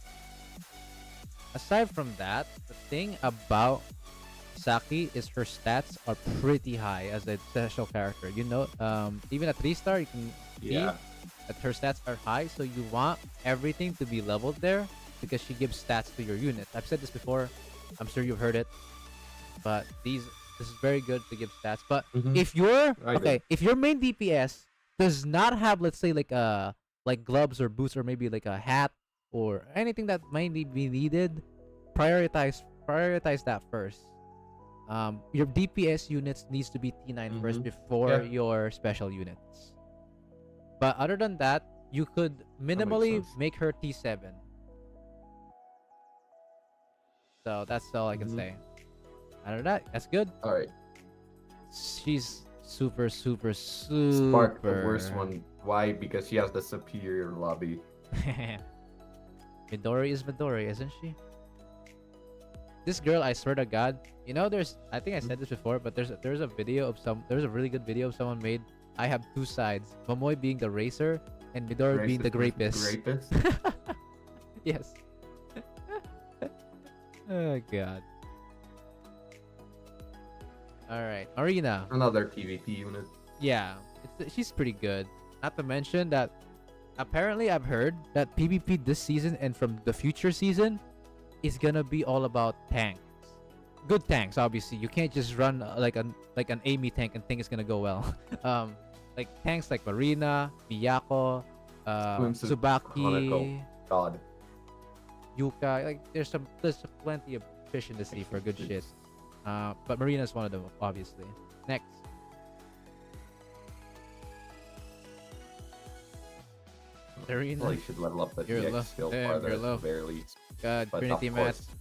Aside from that, the thing about Saki is her stats are pretty high as a special character. You know, even at 3-star, you can see that her stats are high, so you want everything to be leveled there because she gives stats to your unit. I've said this before. I'm sure you've heard it, but this is very good to give stats. But if you're if your main DPS does not have, let's say, like gloves or boots or maybe like a hat or anything that might be needed, prioritize that first. Your DPS units needs to be T9 first before your special units. But other than that, you could minimally make her T7. So that's all I can say. Other than that, that's good.
All right.
She's super.
Spark, the worst one. Why? Because she has the superior lobby.
Midori is Midori, isn't she? This girl, I swear to God, you know, I think I said this before, but there's a video of there's a really good video of someone made. I have two sides, Momoy being the racer and Midori being the grapist. Yes. Oh God. All right, Marina.
Another PvP unit.
Yeah, she's pretty good. Not to mention that apparently I've heard that PvP this season and from the future season is gonna be all about tanks. Good tanks, obviously. You can't just run like an Amy tank and think it's gonna go well. Like tanks like Marina, Miyako, Tsubaki,
God,
Yuka. Like there's plenty of fish in the sea for good shit. But Marina's one of them, obviously. Next. Marina.
Probably should level up the
You're
GX skill
Damn,
farther
you're
at
low.
the very least.
God,
But
Trinity
of
mats
course-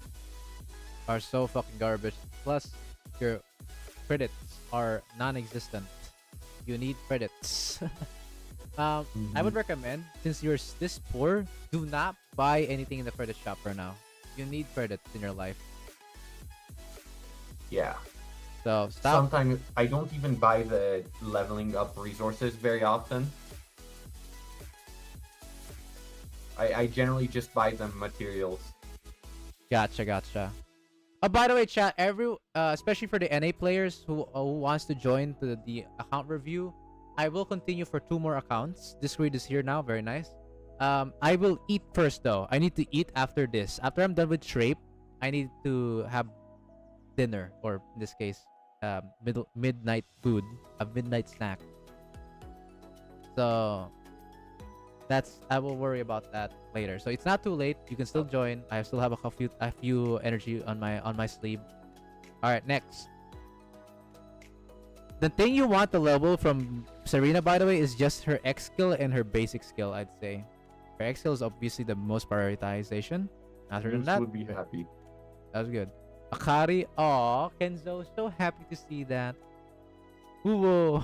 are so fucking garbage. Plus, your credits are non-existent. You need credits. I would recommend, since you're this poor, do not buy anything in the credit shop for now. You need credits in your life.
Yeah.
So stop.
Sometimes I don't even buy the leveling up resources very often. I generally just buy the materials.
Gotcha. By the way, chat, especially for the NA players who wants to join the account review, I will continue for 2 more accounts. Discreet is here now, very nice. I will eat first though. I need to eat after this. After I'm done with Trape, I need to have dinner, or in this case, midnight food, a midnight snack. So I will worry about that later. So it's not too late. You can still join. I still have a few energy on my sleeve. All right, next. The thing you want to level from Serena, by the way, is just her X skill and her basic skill, I'd say. Her X skill is obviously the most prioritization. Other than that,
would be happy.
that was good. Akari. Aw, Kenzo, so happy to see that. Whoa.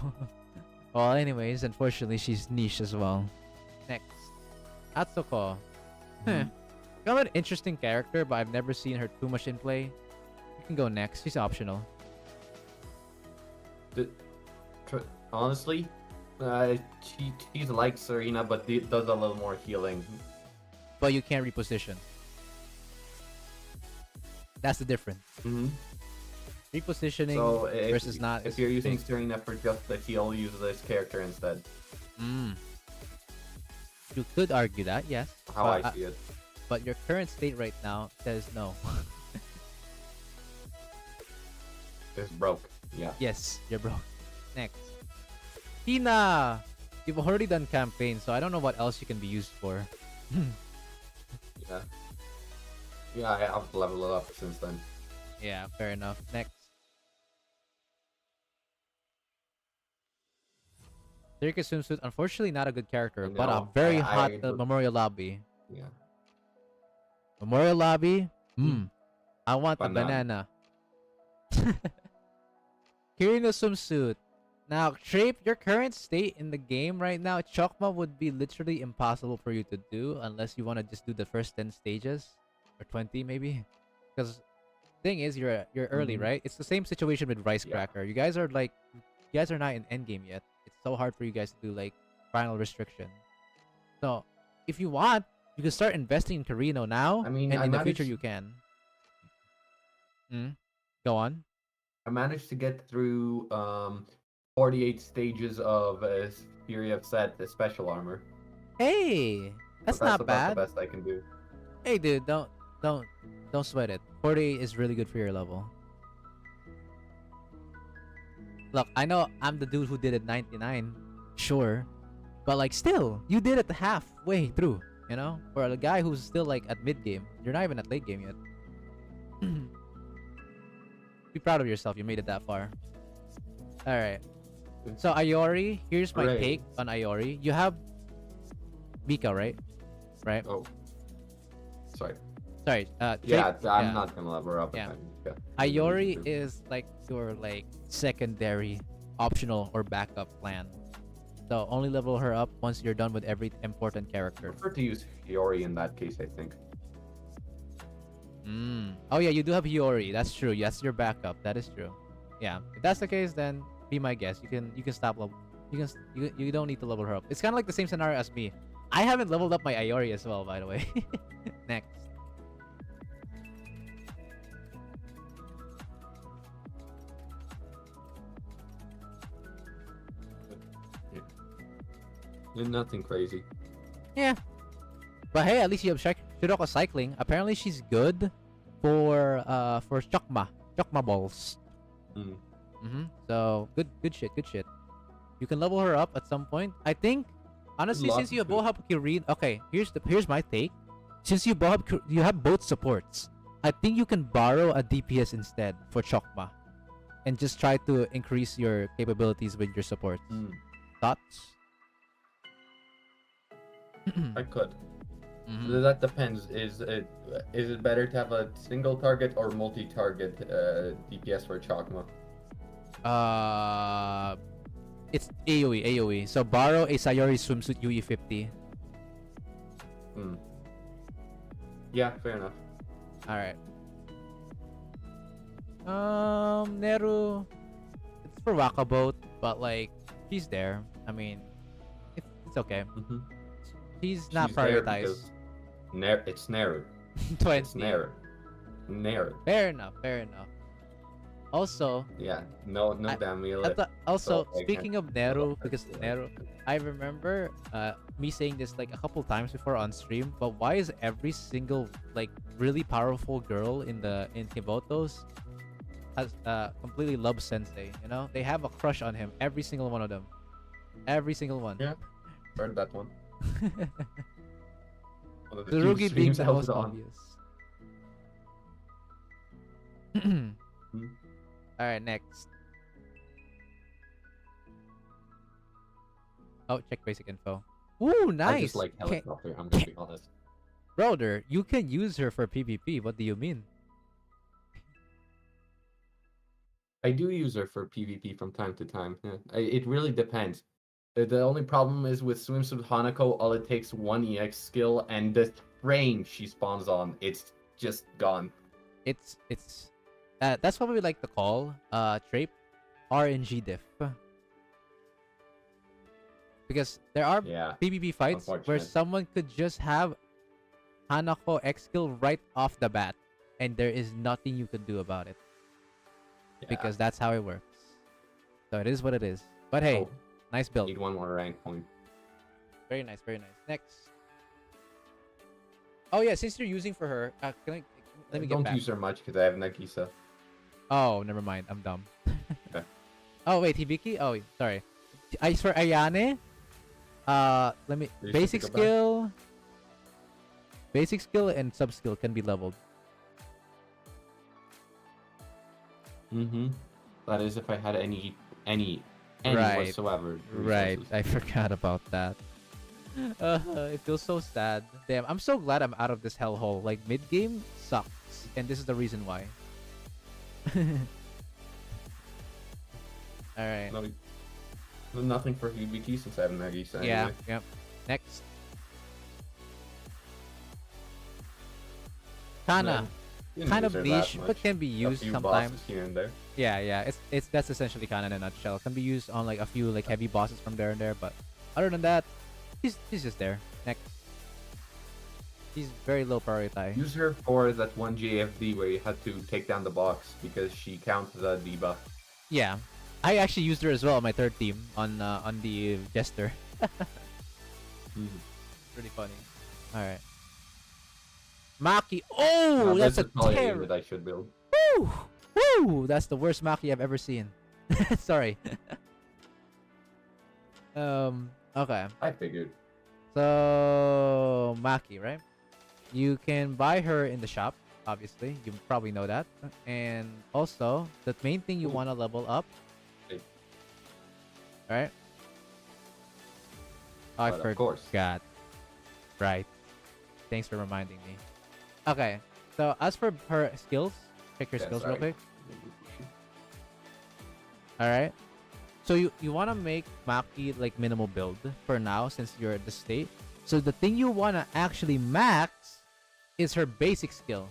Well, anyways, unfortunately, she's niche as well. Next, Atsuko. Huh. Kind of an interesting character, but I've never seen her too much in play. You can go next. She's optional.
Honestly, she's like Serena, but does a little more healing.
But you can't reposition. That's the difference. Repositioning
So
versus not.
if
is
you're using
big.
Serena for just the heal, use this character instead.
You could argue that, yes.
How
but,
I see it.
But your current state right now says no.
It's broke. Yeah.
Yes, you're broke. Next. Hina! You've already done campaign, so I don't know what else you can be used for.
Yeah. Yeah, I have leveled it up since then.
Yeah, fair enough. Next. Circus Swimsuit, unfortunately not a good character, but a
know.
very
I-
hot
I-
Memorial Lobby.
Yeah.
Memorial Lobby? I want a
Banana.
banana. Kirino Swimsuit. Now, Trape, your current state in the game right now, Chokma would be literally impossible for you to do unless you want to just do the first 10 stages. Or 20 maybe. Because thing is, you're early, right? It's the same situation with Rice Cracker. You guys are like, you guys are not in endgame yet. It's so hard for you guys to do like final restriction. So, if you want, you can start investing in Carino now.
I mean,
and
I
in the future
managed-
you can. Go on.
I managed to get through 48 stages of Fury of Set, the special armor.
Hey, that's
But
not
about
bad.
the best I can do.
Hey, dude, don't sweat it. 48 is really good for your level. Look, I know I'm the dude who did it 99, sure, but like still, you did it halfway through. You know, for a guy who's still like at mid game, you're not even at late game yet. Be proud of yourself. You made it that far. All right. So Iori, here's my
Great.
take on Iori. You have Mika, right? Right.
Oh. Sorry.
Sorry.
Yeah,
Trape-
I'm not gonna level her up.
Yeah.
Yeah.
Iori is like your like secondary, optional or backup plan. So only level her up once you're done with every important character.
I prefer to use Hiyori in that case, I think.
Oh yeah, you do have Hiyori. That's true. That's your backup. That is true. Yeah. If that's the case, then be my guest. You can stop level. You don't need to level her up. It's kind of like the same scenario as me. I haven't leveled up my Iori as well, by the way. Next.
Nothing crazy.
Yeah. But hey, at least you have Shiroko cycling. Apparently she's good for Chokma balls. So good shit. You can level her up at some point. I think honestly,
Love
since you
to.
both have Kirin, okay, here's my take. Since you have both supports, I think you can borrow a DPS instead for Chokma, and just try to increase your capabilities with your supports. Thoughts?
I could. That depends. Is it better to have a single target or multi-target DPS for Chakma?
It's AoE. So borrow a Sayori swimsuit UE50.
Yeah, fair enough.
Alright. Neru, it's for Wakaboat, but like she's there. I mean, it's okay. She's not
there
prioritized.
because it's Neru.
20.
It's Neru.
Fair enough. Also,
Yeah, no damn meal.
also
So, I
speaking
can't-
of Neru, because Neru, I remember me saying this like a couple times before on stream. But why is every single like really powerful girl in Hibotos has completely love Sensei? You know, they have a crush on him. Every single one of them. Every single one.
Yeah, heard that one. One of the few
Tsurugi being
streams
the
I was
most
on.
obvious. Alright, next. Oh, check basic info. Ooh, nice!
I just like
Okay.
helicopter. I'm gonna be honest.
Brother, you can use her for PvP. What do you mean?
I do use her for PvP from time to time. Yeah. It really depends. The only problem is with Swimsuit Hanako, all it takes one EX skill, and the frame she spawns on, it's just gone.
It's that's what we like to call Trape RNG diff. Because there are
Yeah.
PvP fights where
Unfortunate.
someone could just have Hanako X skill right off the bat, and there is nothing you could do about it.
Yeah.
Because that's how it works. So it is what it is. But hey,
Oh,
nice build.
need one more rank point.
Very nice, very nice. Next. Oh yeah, since you're using for her, let me get
Don't
back.
use her much because I have Nagisa.
Oh, never mind. I'm dumb.
Okay.
Oh wait, Hibiki. Oh, sorry. I for Ayane. Let me
You should
basic
go back.
skill. Basic skill and sub skill can be leveled.
Mm-hmm. That is if I had any
Right.
whatsoever.
Right,
resources.
I forgot about that. It feels so sad. Damn, I'm so glad I'm out of this hellhole. Like mid game sucks, and this is the reason why. All right.
No, nothing for Hibiki since I have Nagisa.
Yeah.
Anyway.
Yep. Next. Kana.
Didn't
Kind
use
of
her that
niche, but
much.
can be
A
used
few
sometimes.
bosses here and there.
Yeah, yeah. It's that's essentially Kana in a nutshell. Can be used on like a few like heavy bosses from there and there, but other than that, he's just there. Next. He's very low priority.
Use her for that one JFD where you had to take down the box because she counts the debuff.
Yeah. I actually used her as well on my third team on the Jester. Pretty funny. Alright. Maki. Oh,
Now,
that's a
this is probably a unit
terrible.
I should build.
Woo! Woo! That's the worst Maki I've ever seen. Sorry. Okay.
I figured.
So Maki, right? You can buy her in the shop, obviously. You probably know that. And also, the main thing you want to level up.
Okay.
Alright? Oh, I
But of course.
forgot. Right. Thanks for reminding me. Okay. So as for her skills, check your
Yeah,
skills
sorry.
real quick. Alright. So you want to make Maki like minimal build for now since you're at the state. So the thing you want to actually max is her basic skill.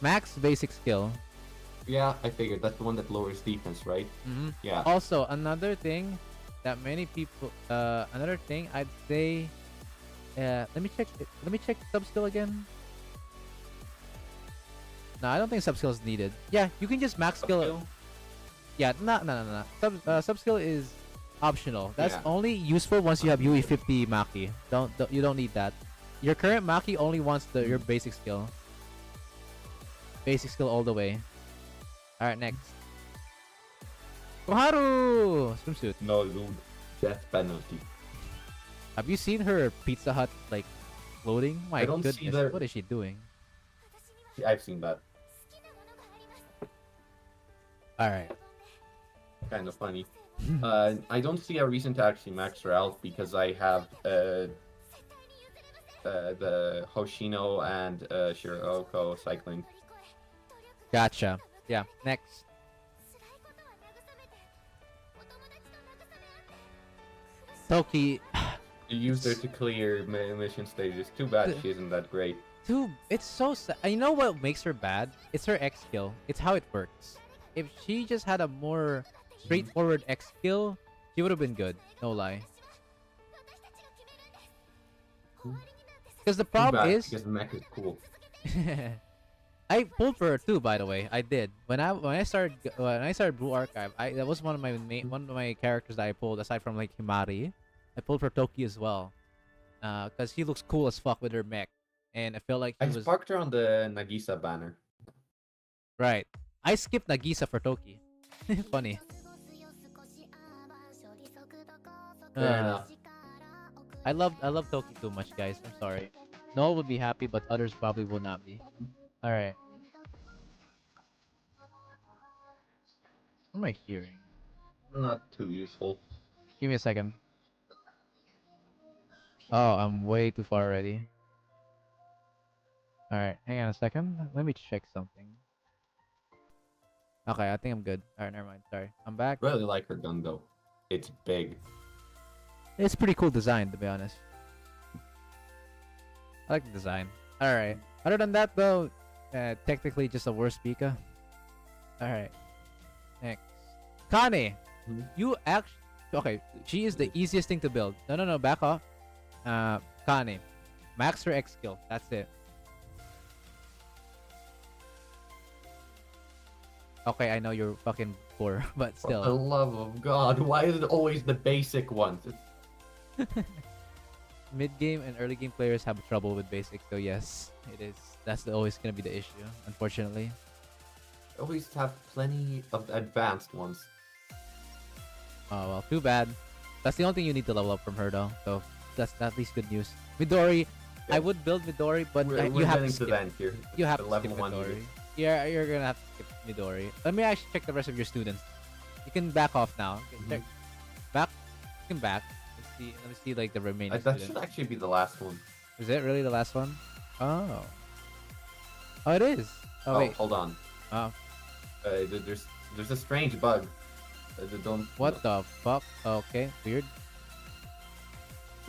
Max basic skill.
Yeah, I figured that's the one that lowers defense, right?
Mm-hmm.
Yeah.
Also, another thing that many people, another thing I'd say, let me check sub skill again. No, I don't think sub skill is needed. Yeah, you can just max skill.
Upskill?
Yeah, no. Sub skill is optional. That's
Yeah.
only useful once you have UE 50 Maki. You don't need that. Your current Maki only wants your basic skill. Basic skill all the way. All right, next. Koharu swimsuit.
No, dude. Death penalty.
Have you seen her Pizza Hut like floating? My
I don't see
goodness,
the-
what is she doing?
I've seen that.
All right.
Kind of funny. I don't see a reason to actually max her out because I have the Hoshino and Shiroko cycling.
Gotcha. Yeah. Next. Toki.
You used her to clear mission stages. Too bad she isn't that great.
Dude, it's so sad. You know what makes her bad? It's her X skill. It's how it works. If she just had a more straightforward X skill, she would have been good. No lie. Because the
Too
problem
bad,
is,
because the mech is cool.
I pulled for her too. By the way, I did. When I started Blue Archive, that was one of my characters that I pulled aside from like Himari. I pulled for Toki as well, because he looks cool as fuck with her mech, and I feel like he
I
was
sparked her on the Nagisa banner.
right. I skipped Nagisa for Toki. Funny.
Fair enough.
I love Toki too much, guys. I'm sorry. Noel would be happy, but others probably will not be. All right. What am I hearing?
Not too useful.
Give me a second. Oh, I'm way too far already. All right, hang on a second. Let me check something. Okay, I think I'm good. Alright, never mind. Sorry. I'm back.
Really like her gun though. It's big.
It's pretty cool design, to be honest. I like the design. Alright. Other than that, though, technically just a worse Pika. Alright. Next. Kane!
Mhm.
You actually... Okay, she is the easiest thing to build. No, back off. Kane. Max her X skill. That's it. Okay, I know you're fucking poor, but
For the
still.
love of God, why is it always the basic ones?
Mid-game and early game players have trouble with basic, so yes, it is. That's always gonna be the issue, unfortunately.
Always have plenty of advanced ones.
Oh well, too bad. That's the only thing you need to level up from her, though. So that's at least good news. Midori, I
Yeah.
would build Midori, but
We're
you have to
getting to
skip.
the end here.
You have
The
to
level
skip
one
Midori.
here.
Yeah, you're gonna have to skip Midori. Let me actually check the rest of your students. You can back off now. Okay, check. Back. You can back. Let's see. Let me see like the remaining
That
students.
should actually be the last one.
Is it really the last one? Oh. Oh, it is. Oh, wait.
Hold on.
Oh.
There's a strange bug. Don't.
What the fuck? Okay, weird.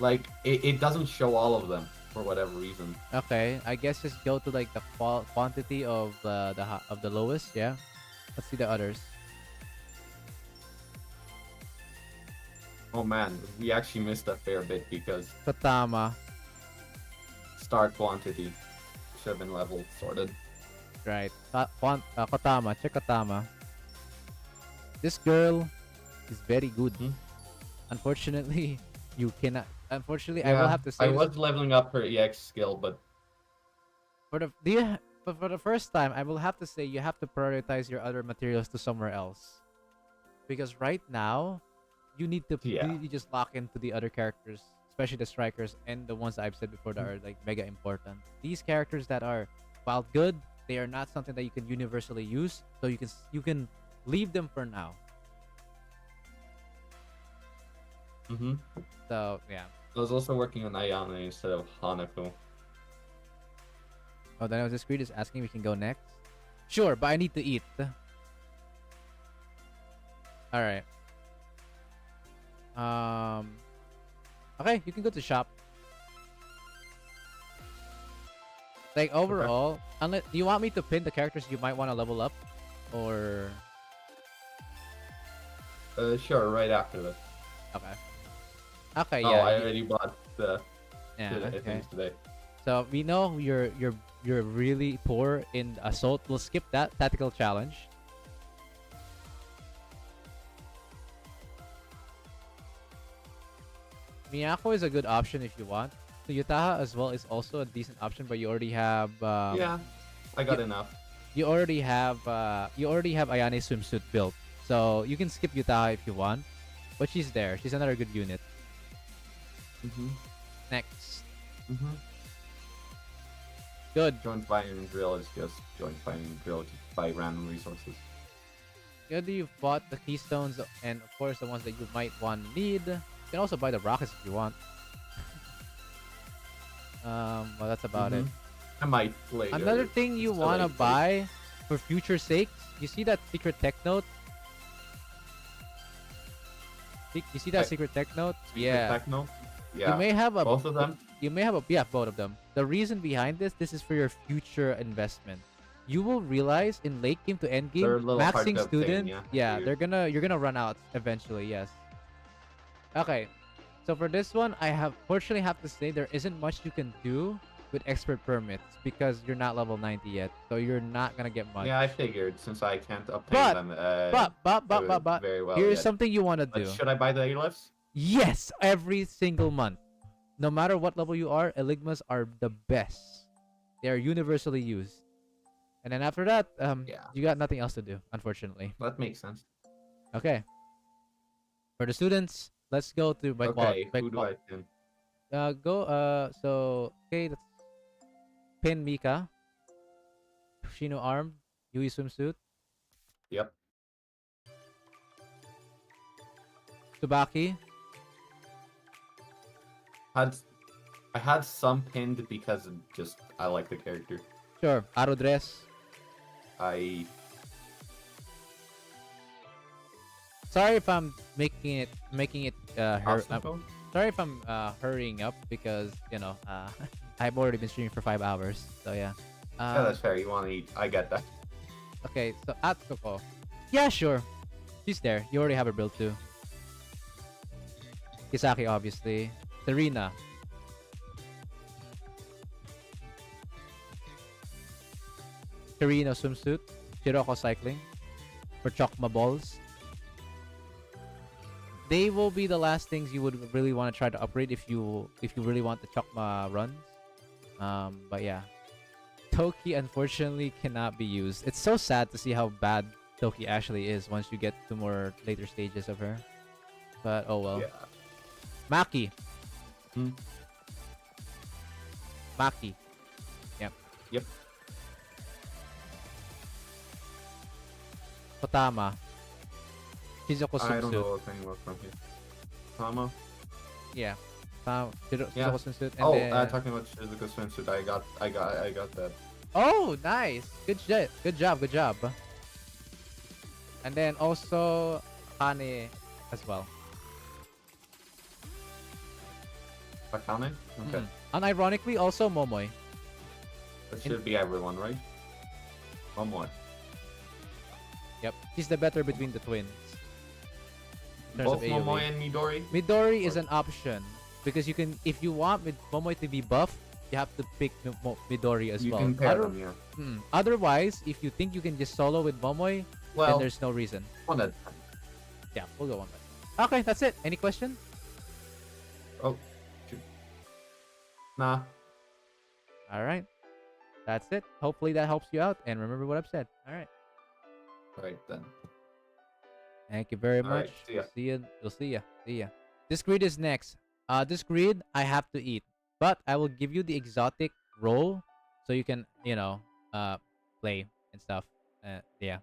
Like it doesn't show all of them for whatever reason.
Okay, I guess just go to like the quantity of the lowest. Yeah. Let's see the others.
Oh man, we actually missed a fair bit because
Kotama.
start quantity should have been level sorted.
Right. Kotama. Check Kotama. This girl is very good.
Hmm?
Unfortunately, you cannot. Unfortunately, I will have to say
I was leveling up her EX skill, but
but for the first time, I will have to say you have to prioritize your other materials to somewhere else, because right now, you need to really just lock into the other characters, especially the strikers and the ones that I've said before that are like mega important. These characters that are, while good, they are not something that you can universally use, so you can leave them for now. So yeah.
I was also working on Ayane instead of Hanako.
Oh, then I was just is asking if we can go next. Sure, but I need to eat. All right. Okay, you can go to shop. Like overall, unless do you want me to pin the characters you might want to level up, or?
Sure, right after that.
Okay. Okay,
Oh,
yeah.
I already bought the
okay.
things today.
So we know you're really poor in assault. We'll skip that tactical challenge. Miyako is a good option if you want. So Yutaha as well is also a decent option, but you already have.
Yeah, I got enough.
You already have Ayane swimsuit built, so you can skip Yutaha if you want. But she's there. She's another good unit. Next. Good.
Joint firing drill is just joint firing drill to buy random resources.
Good, you've bought the keystones and of course the ones that you might want to need. You can also buy the rockets if you want. Well, that's about it.
I might later.
Another thing you
Still
want to
late.
buy for future sakes, you see that secret tech note? You see that secret tech note? Yeah.
Tech note? Yeah.
You may have a
both of them.
You may have a both of them. The reason behind this is for your future investment. You will realize in late game to end game,
They're a little hard
maxing
to obtain,
student,
yeah, for you.
you're gonna run out eventually. Yes. Okay, so for this one, I fortunately have to say there isn't much you can do with expert permits because you're not level 90 yet, so you're not gonna get much.
Yeah, I figured since I can't obtain them.
But
very well
here's
yet.
something you want to
But
do.
should I buy the A-lifts?
Yes, every single month. No matter what level you are, Eligmas are the best. They are universally used. And then after that, you got nothing else to do, unfortunately.
That makes sense.
Okay. For the students, let's go to
Who do I pin?
Okay, let's pin Mika. Shino armed, Yui swimsuit.
Yep.
Tsubaki.
I had some pinned because I like the character.
Sure. Aro dress. Sorry if I'm making it
Obstacle?
sorry if I'm hurrying up because I've already been streaming for 5 hours. So yeah.
Yeah, that's fair. You want to eat. I get that.
Okay, so Atsuko. Yeah, sure. She's there. You already have her build too. Kisaki, obviously. Serena. Kirino swimsuit. Shiroko cycling. For Chokma balls. They will be the last things you would really want to try to upgrade if you really want the Chokma runs. But yeah. Toki unfortunately cannot be used. It's so sad to see how bad Toki actually is once you get to more later stages of her. But oh well.
Yeah.
Maki.
Hmm.
Maki. Yep.
Yep.
Kotama. Shizuko
I don't
swimsuit.
know anyone from here. Tama?
Yeah.
Yeah.
Shizuko swimsuit. And then...
talking about Shizuka swimsuit, I got that.
Oh, nice. Good shit. Good job. Good job. And then also Hane as well.
Akane? Okay.
Unironically, also Momoy.
That should be everyone, right? One more.
Yep. She's the better between the twins. In terms
Both
of AoE.
Momoy and Midori?
Midori is an option because you can, if you want Momoy to be buff, you have to pick Midori as
You
well.
can pair them, yeah.
Otherwise, if you think you can just solo with Momoy, then
Well,
there's no reason.
one at a time.
Yeah, we'll go one by. Okay, that's it. Any question?
Oh, shoot. Nah.
All right. That's it. Hopefully that helps you out. And remember what I've said. All right.
Right then.
Thank you very
All right,
much.
see ya.
See ya. We'll see ya. See ya. This grid is next. This grid I have to eat, but I will give you the exotic role so you can, play and stuff. Yeah.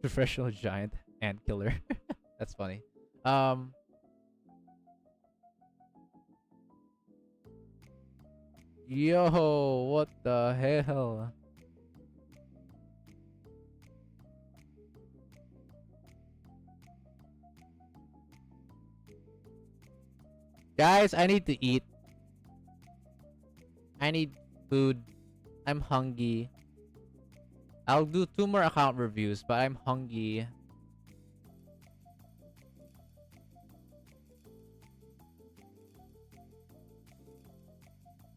Professional giant ant killer. That's funny. Yo, what the hell? Guys, I need to eat. I need food. I'm hungry. I'll do 2 more account reviews, but I'm hungry.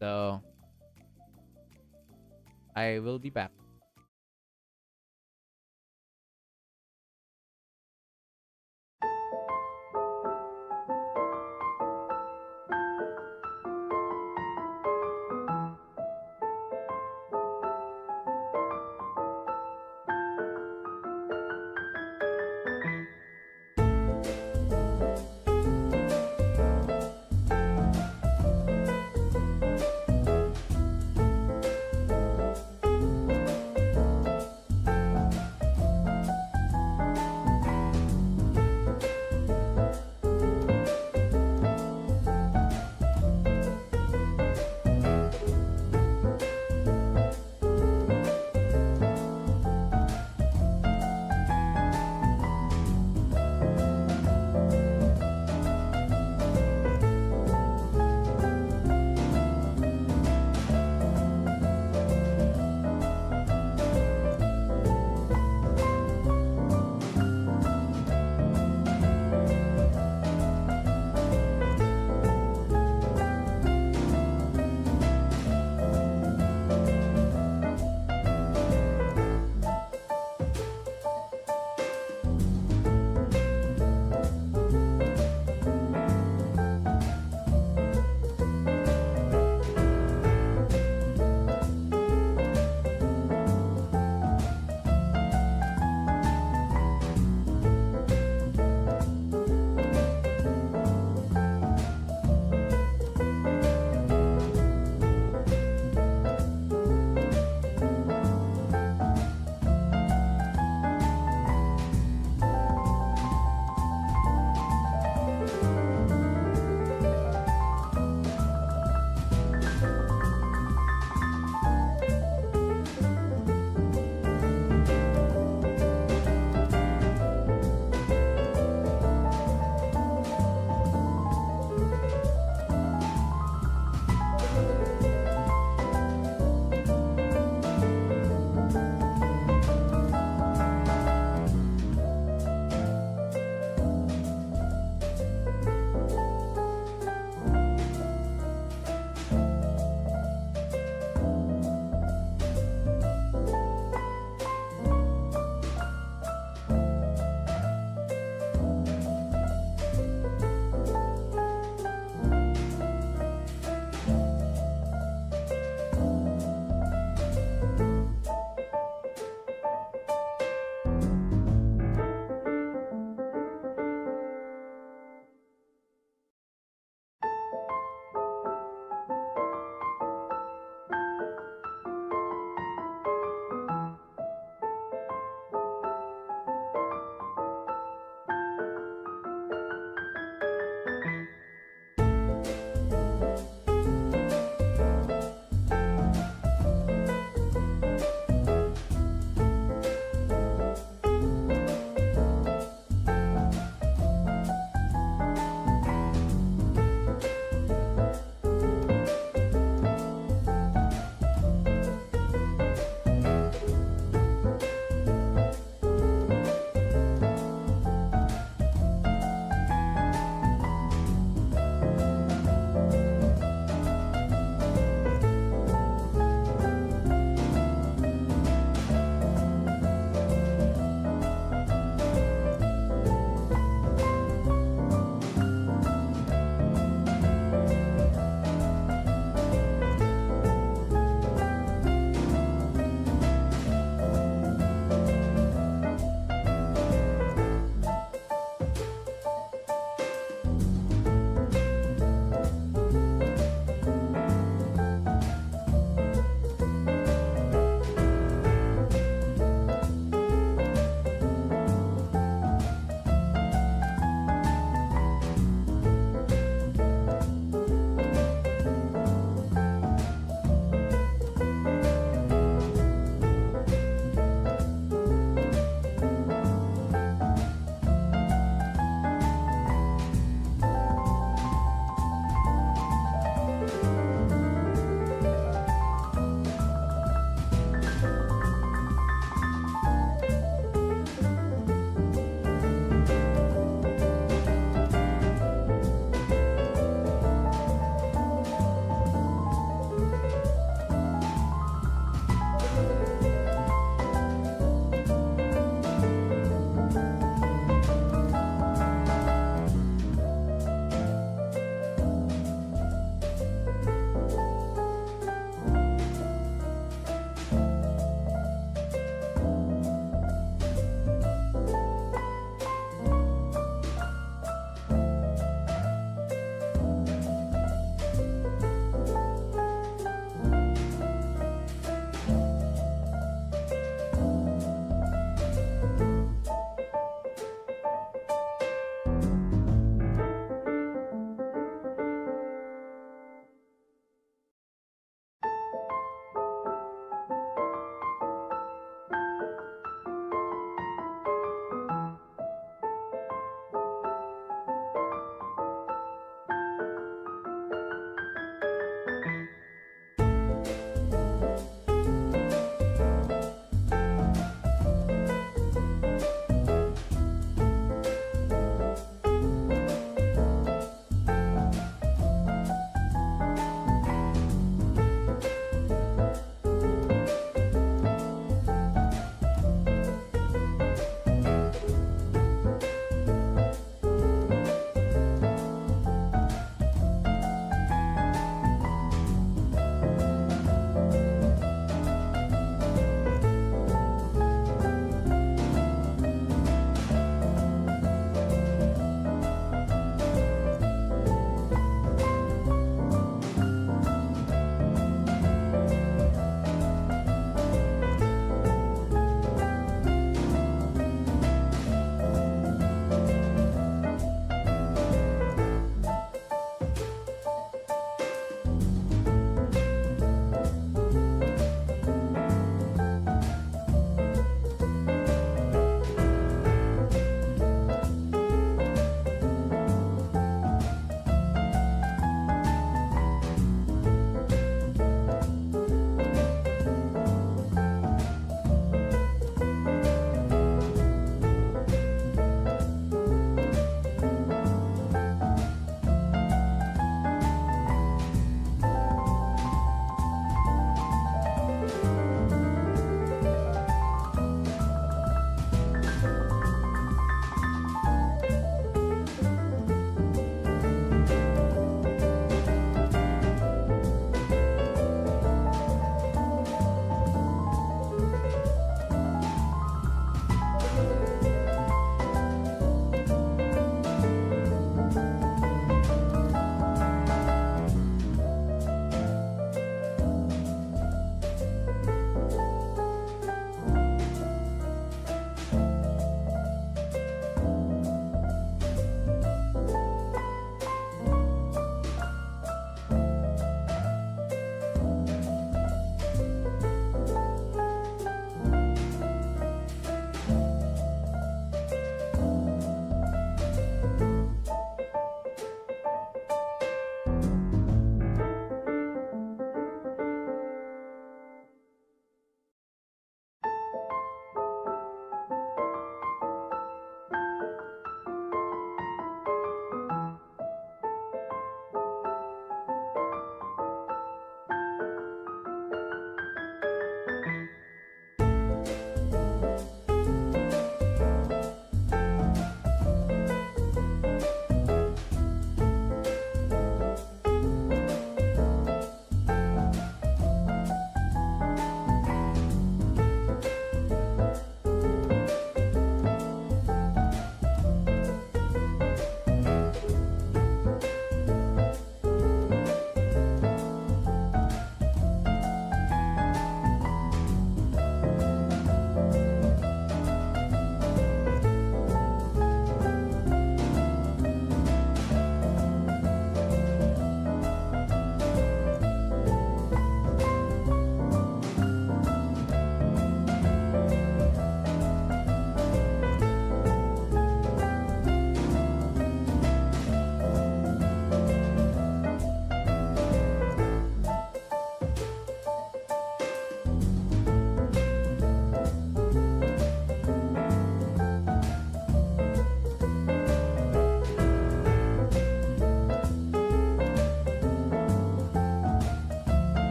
So, I will be back.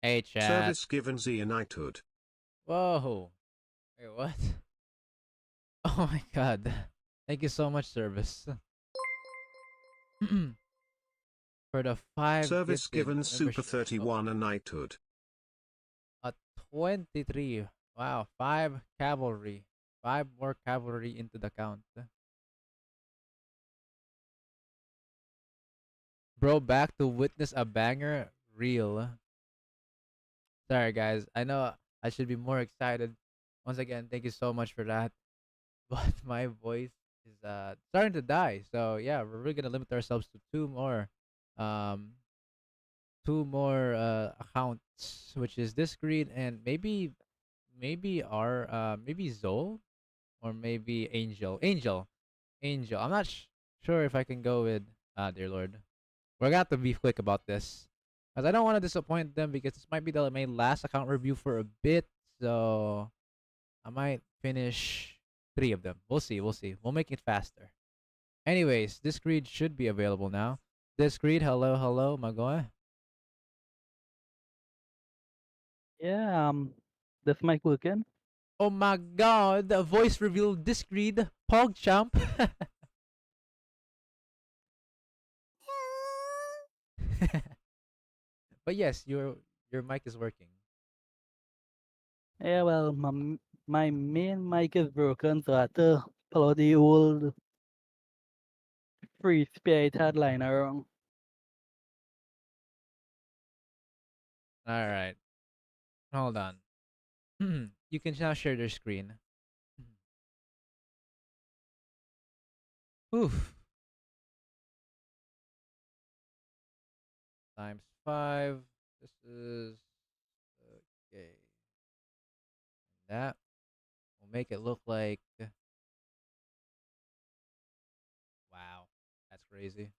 Hey, chat.
Service given Zia knighthood.
Whoa. Wait, what? Oh my god. Thank you so much, service. For the 5
Service
gifted
given Super
membership.
31 a knighthood.
A 23. Wow, 5 cavalry. 5 more cavalry into the count. Bro, back to witness a banger. Real. Sorry, guys. I know I should be more excited. Once again, thank you so much for that. But my voice is starting to die. So yeah, we're really gonna limit ourselves to um two more accounts, which is this greed and maybe our maybe Zol or maybe Angel. I'm not sure if I can go with dear Lord. We're gonna have to be quick about this, because I don't want to disappoint them, because this might be my last account review for a bit. So I might finish 3 of them. We'll see. We'll see. We'll make it faster. Anyways, this greed should be available now. This greed, hello, Magoy.
Yeah, that's my cooking.
Oh my god, the voice reveal Discreed PogChamp. But yes, your mic is working.
Yeah, well, my main mic is broken, so I had to pull out the old free spirit headliner.
Alright. Hold on. You can now share your screen. Oof. Times 5. This is okay. That will make it look like, wow, that's crazy.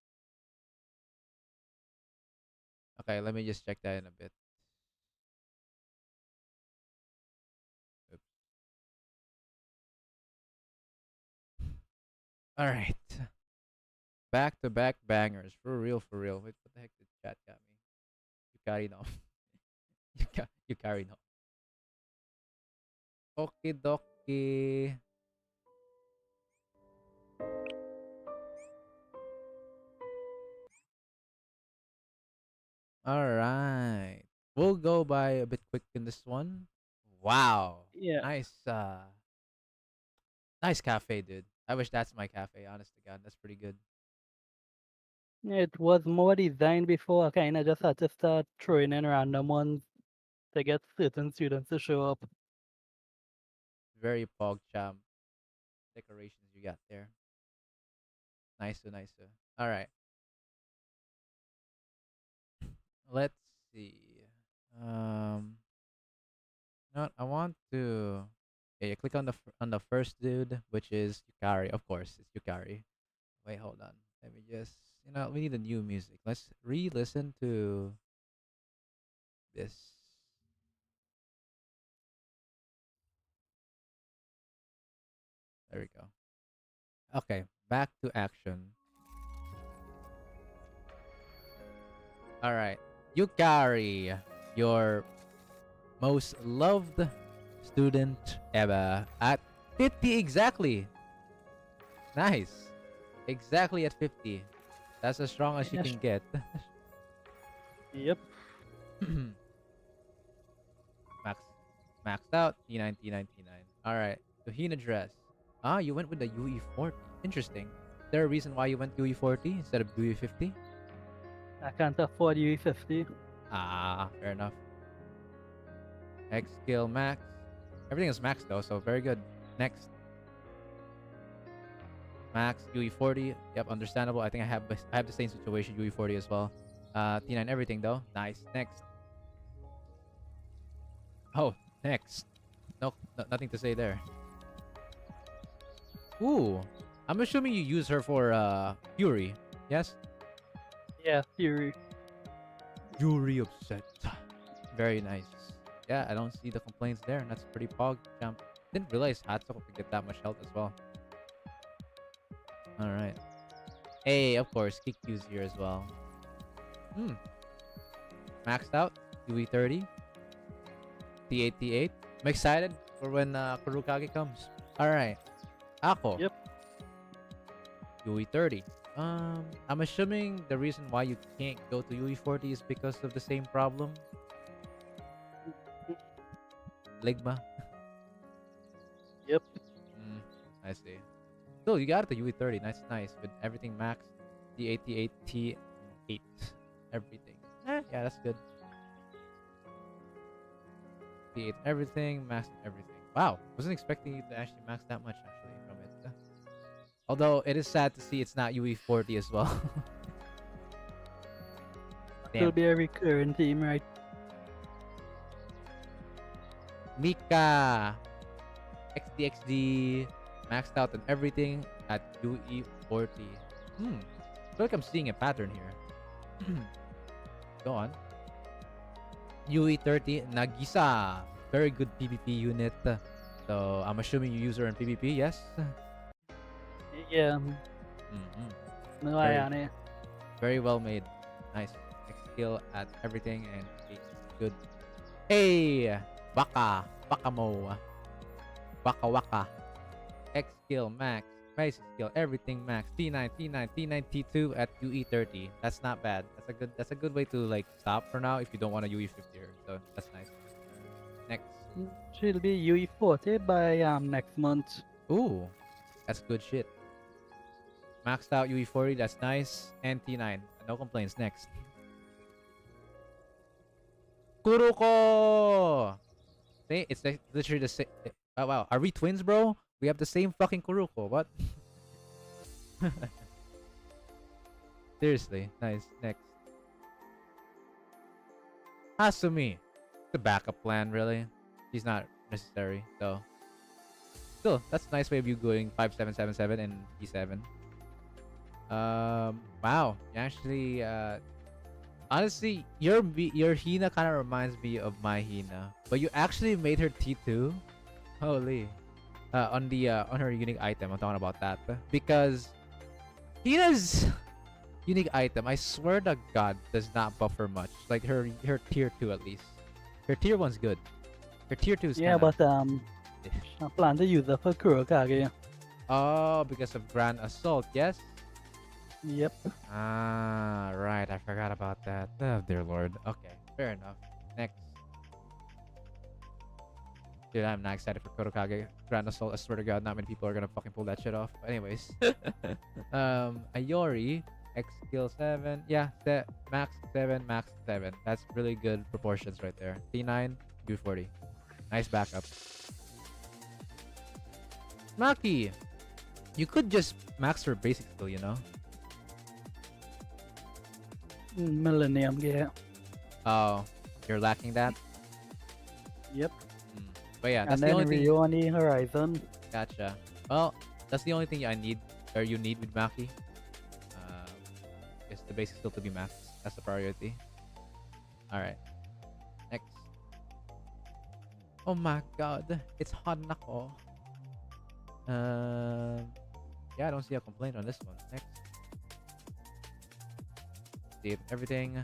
Okay, let me just check that in a bit. Oops. All right. Back to back bangers. For real, for real. Wait, what the heck did chat got me? You carried on. You carried on. Okie dokie. All right. We'll go by a bit quick in this one. Wow.
Yeah.
Nice cafe, dude. I wish that's my cafe, honest to God. That's pretty good.
It was more designed before. I kind of just had to start throwing in random ones to get certain students to show up.
Very PogChamp decorations you got there. Nice. All right. Let's see. No, I want to. Yeah, you click on the first dude, which is Yukari. Of course, it's Yukari. Wait, hold on. Let me just. We need a new music. Let's re-listen to this. There we go. Okay, back to action. All right, Yukari, your most loved student ever at 50 exactly. Nice. Exactly at 50. That's as strong as you can get.
Yep.
Maxed out. T9, T9, T9. Alright. Tuhina dress. Ah, you went with the UE40. Interesting. Is there a reason why you went UE40 instead of UE50?
I can't afford UE50.
Ah, fair enough. X skill max. Everything is maxed though, so very good. Next. Max UE40. Yep, understandable. I think I have the same situation, UE40 as well. T9 everything though. Nice. Next. Oh, next. No, nothing to say there. Ooh. I'm assuming you use her for Fury. Yes?
Yeah, Fury.
Fury upset. Very nice. Yeah, I don't see the complaints there. That's pretty PogChamp. Didn't realize Hatsuko could get that much health as well. Alright. Hey, of course, Kikyu's here as well. Maxed out. UE30, T8, T8. I'm excited for when Kurukage comes. Alright. Ako.
Yep.
UE30. I'm assuming the reason why you can't go to UE40 is because of the same problem. Ligma.
Yep.
I see. So you got it to UE30. Nice, nice. With everything max. T8, T8, T8. Everything. Yeah, that's good. T8 everything, max everything. Wow. Wasn't expecting you to actually max that much actually from it. Although it is sad to see it's not UE40 as well.
It'll
Damn.
be a recurring theme, right?
Mika. XDXD. Maxed out on everything at UE40. I feel like I'm seeing a pattern here. Go on. UE30 Nagisa. Very good PvP unit. So I'm assuming you use her in PvP, yes?
Yeah. No,
Very-
I on it.
Very well made. Nice. X skill at everything and it's good. Hey! Baka. Bakamo. Waka waka. X skill max. Basic skill everything max. T9, T9, T9, T2 at UE30. That's not bad. That's a good way to like stop for now if you don't want a UE50 here. So that's nice. Next.
She'll be UE40 by next month.
Ooh. That's good shit. Maxed out UE40, that's nice. And T9. No complaints. Next. Kuruko! See, it's like literally the same. Oh wow, are we twins, bro? We have the same fucking Kuruko. What? Seriously, nice. Next. Hasumi. The backup plan, really. She's not necessary, so. Still, that's a nice way of you going 5777 and E7. Wow. Actually, honestly, your Hina kind of reminds me of my Hina, but you actually made her T2. Holy. On her unique item, I'm talking about that because Hina's unique item, I swear to God, does not buffer much. Like her tier 2 at least. Her tier 1's good. Her tier 2 is
Yeah,
kinda...
but I plan to use it for Kurokage.
Oh, because of Grand Assault, yes?
Yep.
Ah, right. I forgot about that. Oh, dear lord. Okay, fair enough. Next. Dude, I'm not excited for Kurokage Grand Assault. I swear to God, not many people are gonna fucking pull that shit off. But anyways. Ayori. X skill 7. Yeah, max 7, max 7. That's really good proportions right there. T9, U40. Nice backup. Maki. You could just max her basic skill, you know?
Millennium, yeah.
Oh, you're lacking that?
Yep.
But yeah, that's
And
the
then
only thing.
Rio on the horizon.
Gotcha. Well, that's the only thing I need, or you need with Maki. Is the basic skill to be maxed. That's the priority. Alright. Next. Oh my god. It's Hanako. Yeah, I don't see a complaint on this one. Next. See everything.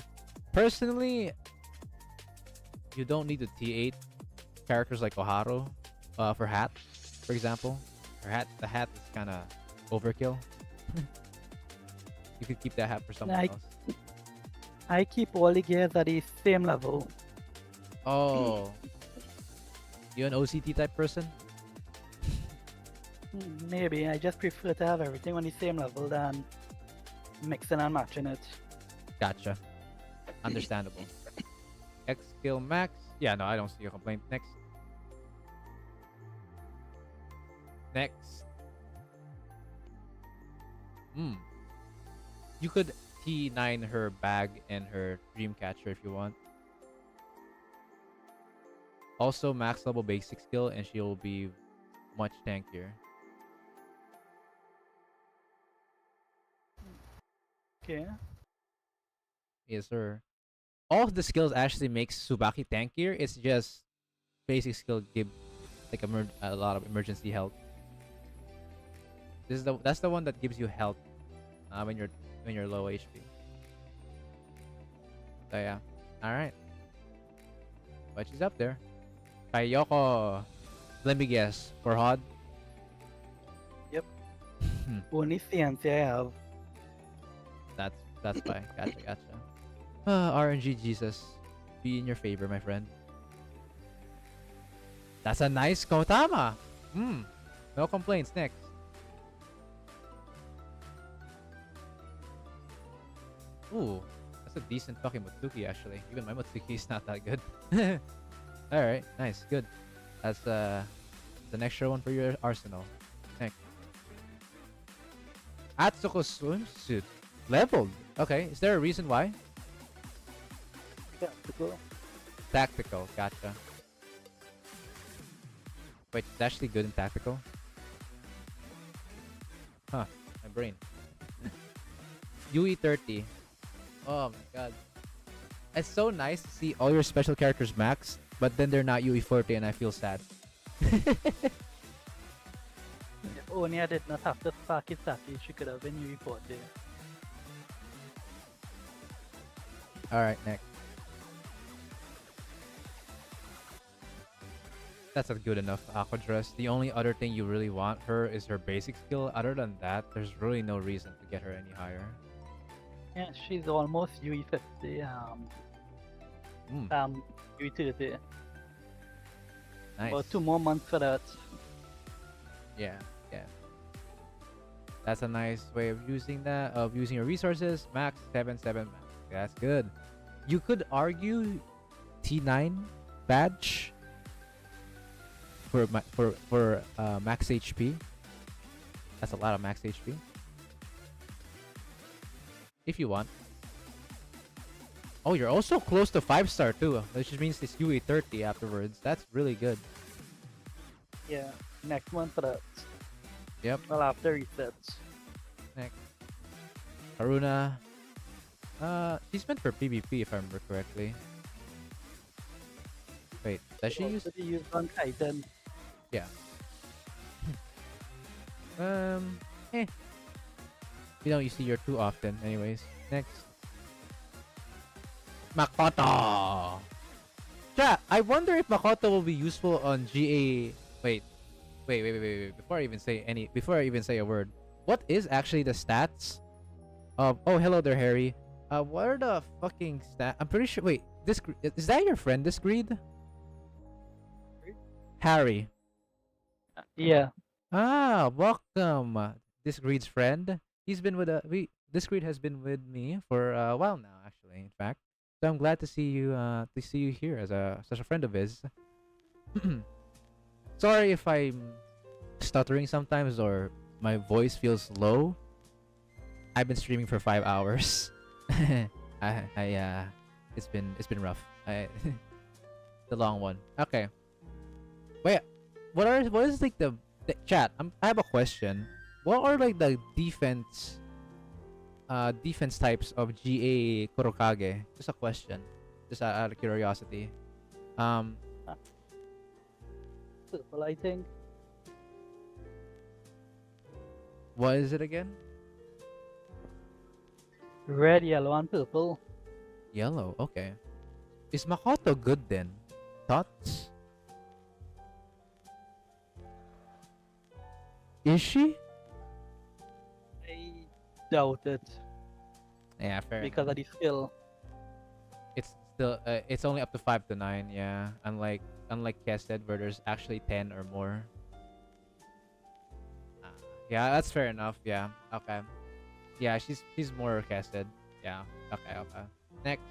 Personally, you don't need the T8 characters like Oharu for hat, for example. The hat is kind of overkill. You could keep that hat for someone else.
I keep all the gears at the same level.
Oh. You an OCT type person?
Maybe. I just prefer to have everything on the same level than mixing and matching it.
Gotcha. Understandable. X skill max. Yeah, no, I don't see a complaint. Next. Next. You could T9 her bag and her Dreamcatcher if you want. Also max level basic skill and she'll be much tankier.
Okay.
Yes, sir. All of the skills actually makes Tsubaki tankier. It's just basic skill give like a lot of emergency health. That's the one that gives you health when you're low HP. So yeah. All right. but she's up there. Kayoko, let me guess, for Hod.
Yep. Only fiance I have.
That's fine. Gotcha. RNG Jesus, be in your favor, my friend. That's a nice Kotama. No complaints. Next. Ooh, that's a decent fucking Mutsuki actually. Even my Mutsuki is not that good. Alright, nice, good. That's an extra one for your arsenal. Next. Atsuko swimsuit. Leveled. Okay, is there a reason why?
Tactical.
Tactical, gotcha. Wait, it's actually good in tactical? Huh, my brain. UE30. Oh my god. It's so nice to see all your special characters max, but then they're not UE40 and I feel sad.
If only I did not have to Fakisaki, she could have been UE40.
Alright, next. That's a good enough aqua dress. The only other thing you really want her is her basic skill. Other than that, there's really no reason to get her any higher.
Yeah, she's almost UE50. UE30.
Nice.
About 2 more months for that.
Yeah. That's a nice way of using that, of using your resources. Max 7 max. That's good. You could argue T9 badge for max HP. That's a lot of max HP. If you want. Oh, you're also close to 5-star too, which means it's UE30 afterwards. That's really good.
Yeah, next one for that.
Yep.
Well, after resets.
Next. Haruna. She's meant for PvP if I remember correctly. Wait, does she use?
Use on Titan.
Yeah. You don't use her too often, anyways. Next. Makoto. Chat, I wonder if Makoto will be useful on GA. Wait. Before I even say a word, what is actually the stats of? Oh, hello there, Harry. What are the fucking stats? I'm pretty sure. Wait, is that your friend? This greed? Harry.
Yeah.
Ah, welcome. This greed's friend. He's been with this greed has been with me for a while now, actually. In fact, so I'm glad to see you here as such a friend of his. Sorry if I'm stuttering sometimes or my voice feels low. I've been streaming for 5 hours. It's been rough. The long one. Okay. Wait, what is like the chat? I have a question. What are like the defense types of GA Kurokage? Just a question. Just out of curiosity.
Purple, I think.
What is it again?
Red, yellow, and purple.
Yellow, okay. Is Makoto good then? Thoughts? Is she?
I doubt it.
Yeah, fair.
Because of the skill.
It's still it's only up to 5 to 9, yeah. Unlike Kested where there's actually 10 or more. Yeah, that's fair enough. Yeah. Okay. Yeah, she's more Kested. Yeah. Okay. Next.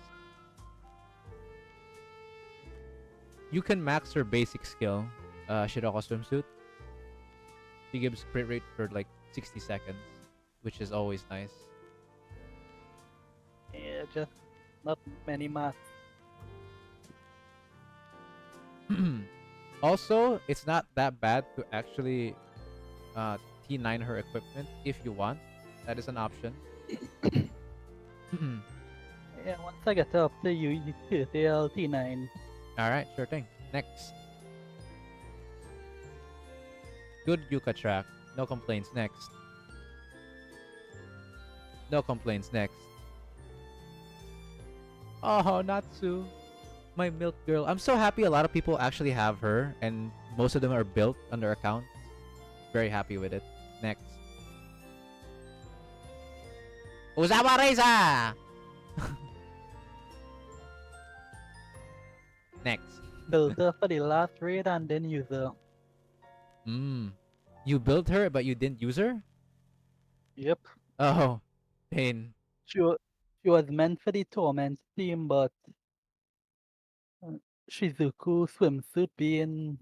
You can max her basic skill, Shiroko swimsuit. She gives crit rate for like 60 seconds, which is always nice.
Yeah, just not many math.
Also, it's not that bad to actually T9 her equipment if you want. That is an option.
Yeah, once I get up to UTL T9.
Alright, sure thing. Next. Good Yuka track. No complaints. Next. No complaints. Next. Oh, Natsu. my milk girl. I'm so happy a lot of people actually have her, and most of them are built on their account. Very happy with it. Next. Uzama Reza! Next.
Build her for the last raid and then use her.
You built her, but you didn't use her?
Yep.
Oh, pain.
She was meant for the Torment team, but Shizuku swimsuit being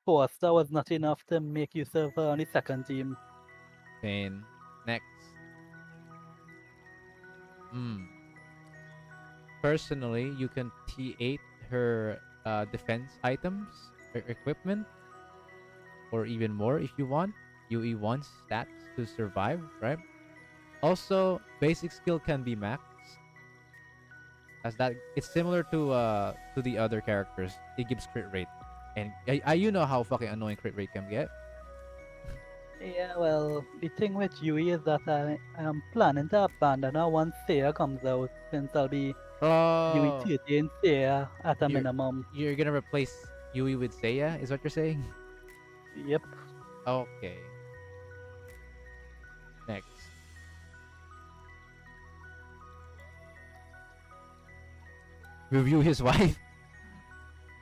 4-star was not enough to make use of her on the second team.
Pain. Next. Personally, you can T8 her defense items or equipment, or even more if you want. UE1 stats to survive, right? Also, basic skill can be maxed. As that, it's similar to the other characters. It gives crit rate, and you know how fucking annoying crit rate can get.
Yeah, well, the thing with Yui is that I am planning to abandon her once Seiya comes out, since I'll be Yui 13 Seiya at a minimum.
You're gonna replace Yui with Seiya, is what you're saying?
Yep.
Okay. Next. Review his wife.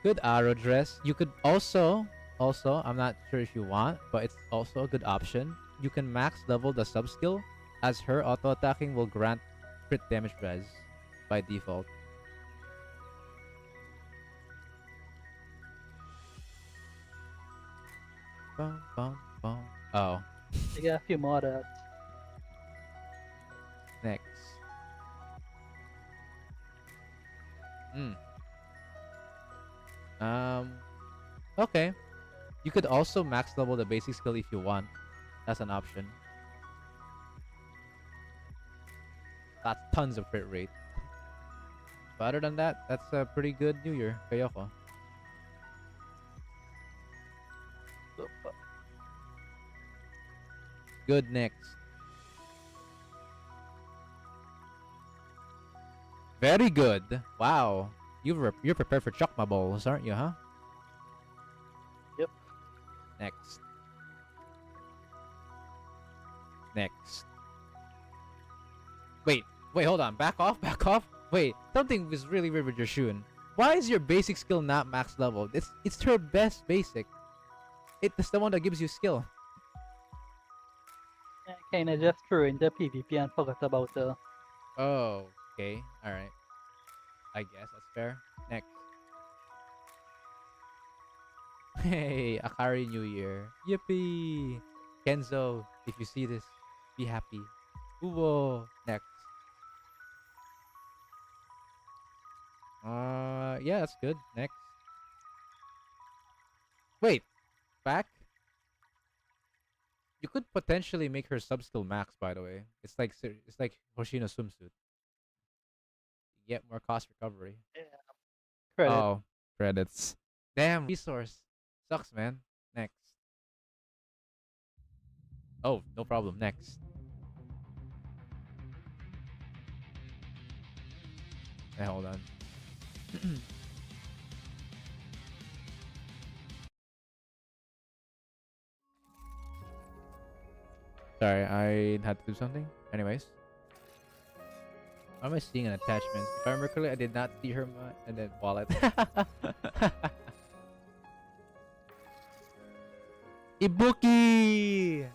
Good arrow dress. You could also, I'm not sure if you want, but it's also a good option. You can max level the sub skill, as her auto attacking will grant crit damage res by default. Bum, bum, bum. Oh.
I got a few more of that.
Next. Okay. You could also max level the basic skill if you want. That's an option. That's tons of crit rate. But other than that, that's a pretty good New Year, Kayoko. Good. Next. Very good. Wow. You're prepared for Chokma Bowls, aren't you, huh?
Yep.
Next. Next. Wait, hold on. Back off. Wait, something was really weird with your Shun. Why is your basic skill not max level? It's her best basic. It's the one that gives you skill.
I kinda just threw into PvP and forgot about her.
Oh, okay. Alright. I guess that's fair. Next. Hey, Akari New Year. Yippee! Kenzo, if you see this, be happy. Uwo! Next. Yeah, that's good. Next. Wait. Back? You could potentially make her sub skill max, by the way. It's like Hoshino swimsuit. Get more cost recovery.
Yeah. Credit.
Oh, credits. Damn, resource. Sucks, man. Next. Oh, no problem. Next. Hey, hold on. Sorry, I had to do something. Anyways. Why am I seeing an attachment? If I remember correctly, I did not see her and then wallet. Ibuki!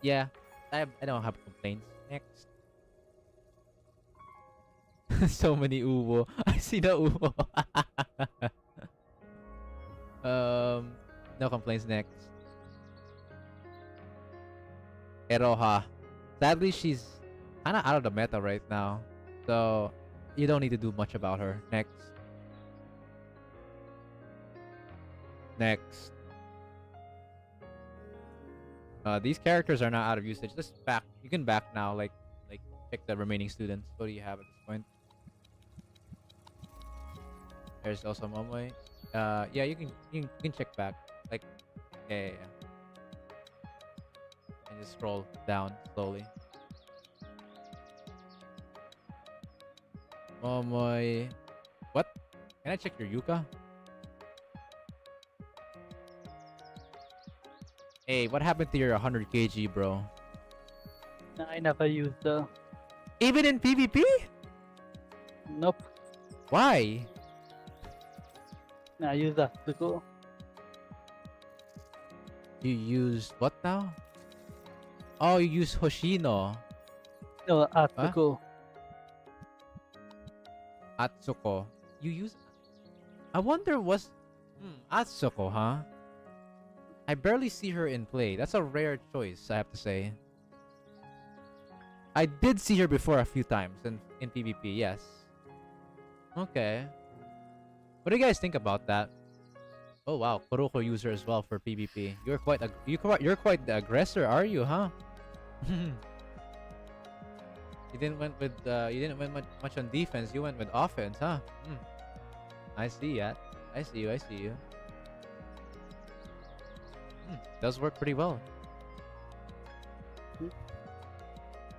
Yeah, I don't have complaints. Next. So many Uwo. I see the Uwo. No complaints. Next. Eroha. Sadly, she's kind of out of the meta right now, so you don't need to do much about her. Next. Next. These characters are not out of usage. Just back. You can back now. Like pick the remaining students. What do you have at this point? There's also Momoe. Yeah, you can check back. Like, yeah. And just scroll down slowly. Momoe. What? Can I check your Yuka? Hey, what happened to your 100 kg, bro?
I never used the.
Even in PvP?
Nope.
Why?
I use Atsuko.
You used what now? Oh, you used Hoshino.
No, Atsuko.
Atsuko. You use... I wonder what's... Atsuko, huh? I barely see her in play. That's a rare choice, I have to say. I did see her before a few times in PvP, yes. Okay. What do you guys think about that? Oh wow, Kuroko user as well for PvP. You're quite the aggressor, are you, huh? You didn't went much on defense. You went with offense, huh? I see that. I see you. Does work pretty well.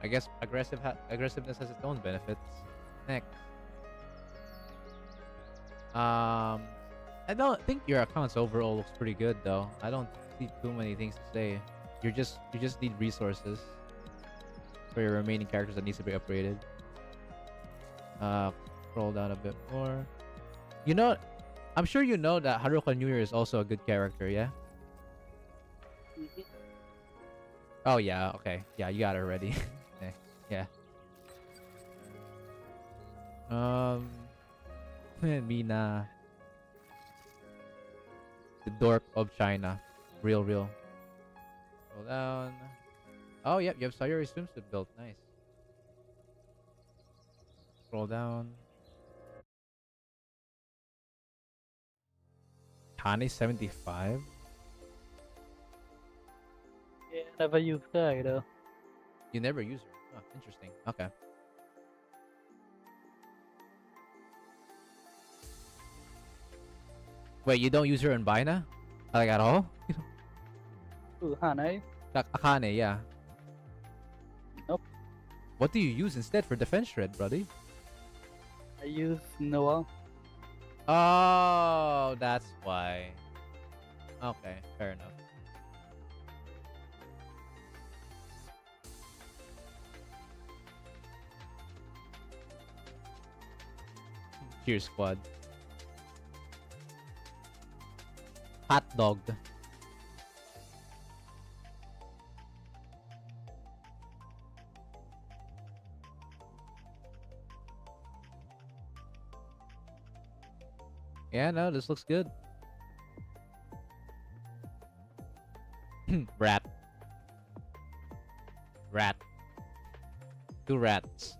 I guess aggressiveness has its own benefits. Next. I don't think your accounts overall looks pretty good though. I don't see too many things to say. You just need resources for your remaining characters that needs to be upgraded. Scroll down a bit more. You know, I'm sure you know that Haruka New Year is also a good character, yeah? Oh yeah, okay. Yeah, you got it already. Yeah. Mina. The dork of China. Real. Scroll down. Oh, yep, you have Sayuri swimsuit built. Nice. Scroll down. Kane 75?
Yeah, never used her either.
You never use her. Oh, interesting. Okay. Wait, you don't use her in Bina? Like at all?
Ooh, Hane?
Akane, yeah.
Nope.
What do you use instead for defense shred, buddy?
I use Noah.
Oh, that's why. Okay, fair enough. Cheers, squad. Hot dog. Yeah, no, this looks good. Rat. 2 rats.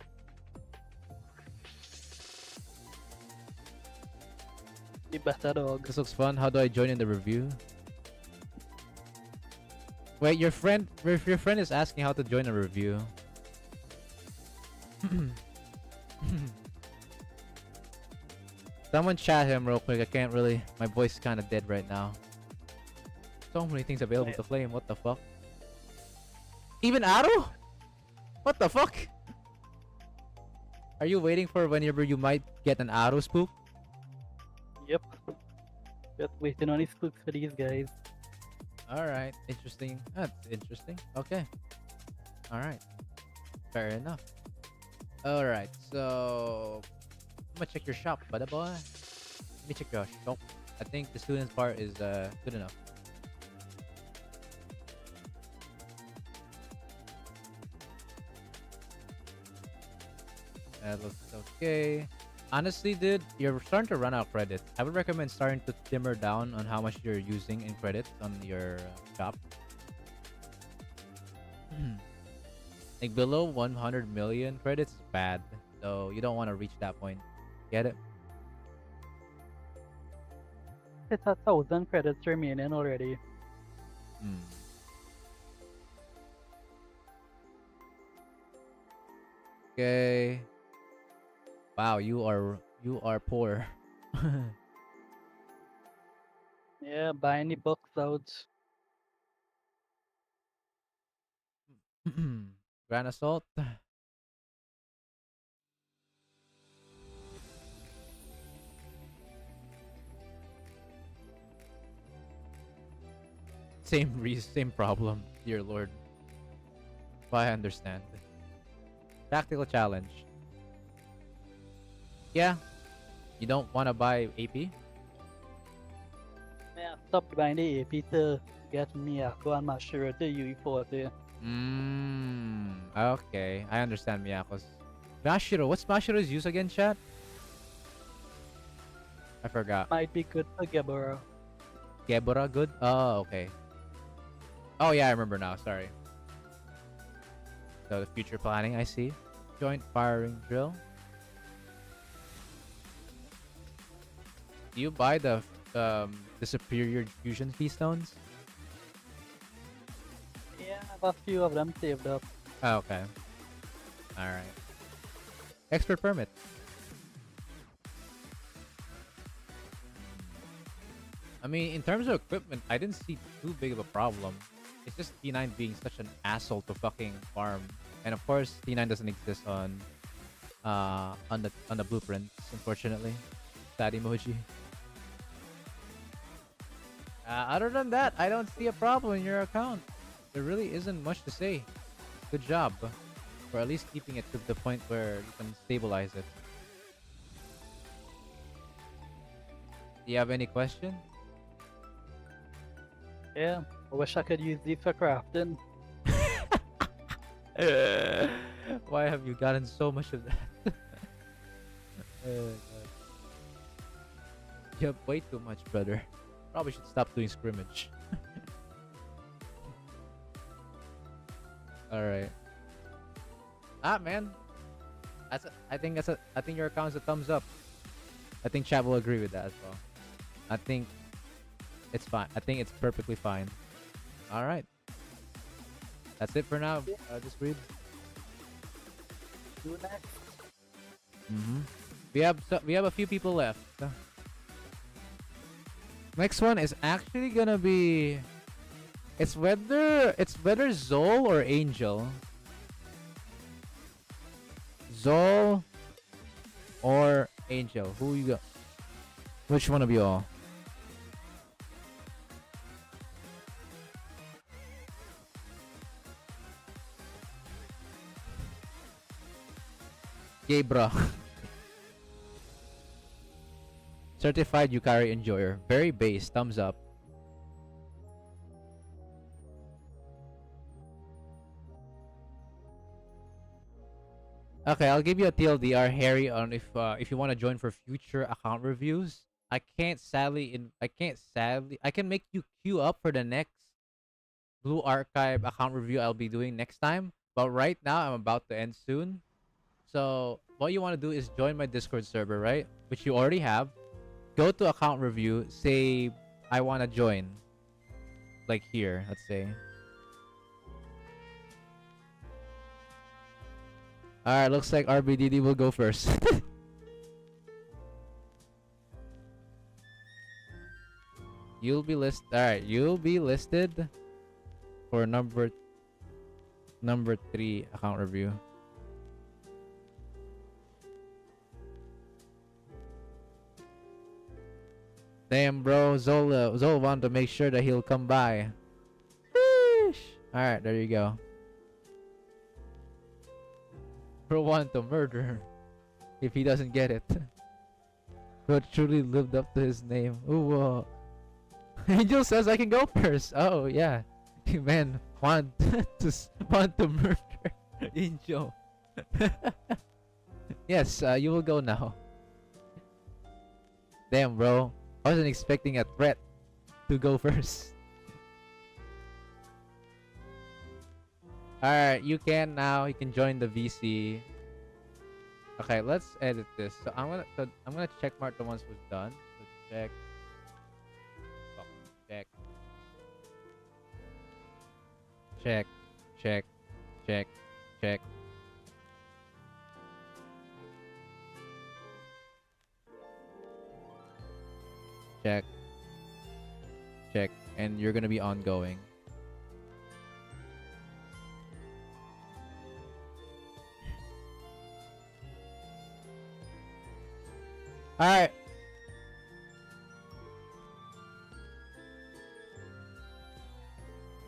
The better dog.
This looks fun. How do I join in the review? Wait, your friend is asking how to join a review. Someone chat him real quick. I can't really. My voice is kind of dead right now. So many things available to flame. What the fuck? Even Arrow? What the fuck? Are you waiting for whenever you might get an Arrow spook?
Yep. Just waiting on his spooks for these guys.
Alright, interesting. That's interesting. Okay. Alright. Fair enough. Alright, so... I'm gonna check your shop, buddy boy. Let me check your shop. I think the students part is good enough. That looks okay. Honestly, dude, you're starting to run out of credit. I would recommend starting to simmer down on how much you're using in credits on your shop. Like below 100 million credits is bad, so you don't want to reach that point. Get it?
It's 1,000 credits remaining already.
Okay. Wow, you are poor.
Yeah, buy any books out.
Grand Assault. same problem, dear lord. But I understand. Tactical challenge. Yeah. You don't want to buy AP?
Yeah, stop buying the Peter. Get me a one sure the UE4 there.
Okay. I understand Miyako's. Mashiro. What's Mashiro's use again, chat? I forgot.
Might be good for Gebura.
Gebura good? Oh, okay. Oh, yeah, I remember now. Sorry. So the future planning, I see. Joint firing drill. Do you buy the superior fusion keystones?
Yeah, I have a few of them saved up.
Oh, okay. All right. Expert permit. I mean, in terms of equipment, I didn't see too big of a problem. It's just T9 being such an asshole to fucking farm, and of course T9 doesn't exist on the blueprints, unfortunately. Sad emoji. Other than that, I don't see a problem in your account. There really isn't much to say. Good job, for at least keeping it to the point where you can stabilize it. Do you have any question?
Yeah, I wish I could use these for crafting.
Why have you gotten so much of that? God. You have way too much, brother. Probably should stop doing scrimmage. All right. Man. I think your account's a thumbs up. I think chat will agree with that as well. I think it's fine. I think it's perfectly fine. All right. That's it for now. Just read.
Do next.
We have a few people left. Next one is actually gonna be. It's whether Zol or Angel. Zol or Angel. Who you got? Which one of you all? Yay, bro. Certified Yukari enjoyer. Very base. Thumbs up. Okay, I'll give you a TLDR, Harry, on if you want to join for future account reviews. I can make you queue up for the next Blue Archive account review I'll be doing next time. But right now I'm about to end soon. So what you want to do is join my Discord server, right? Which you already have. Go to account review, say I want to join. Like here, let's say. Alright, looks like RBDD will go first. You'll be listed for number 3 account review. Damn, bro, Zol wanted to make sure that he'll come by. Alright, there you go. Bro wanted to murder if he doesn't get it. Bro truly lived up to his name. Ooh, Angel says I can go first. Oh yeah, man, want to murder Angel. Yes, you will go now. Damn, bro, I wasn't expecting a threat to go first. Alright, you can now. You can join the VC. Okay, let's edit this. So I'm gonna check mark the ones who's done. So check. Check. Check. Check. Check. Check. Check. Check. And you're gonna be ongoing. Alright.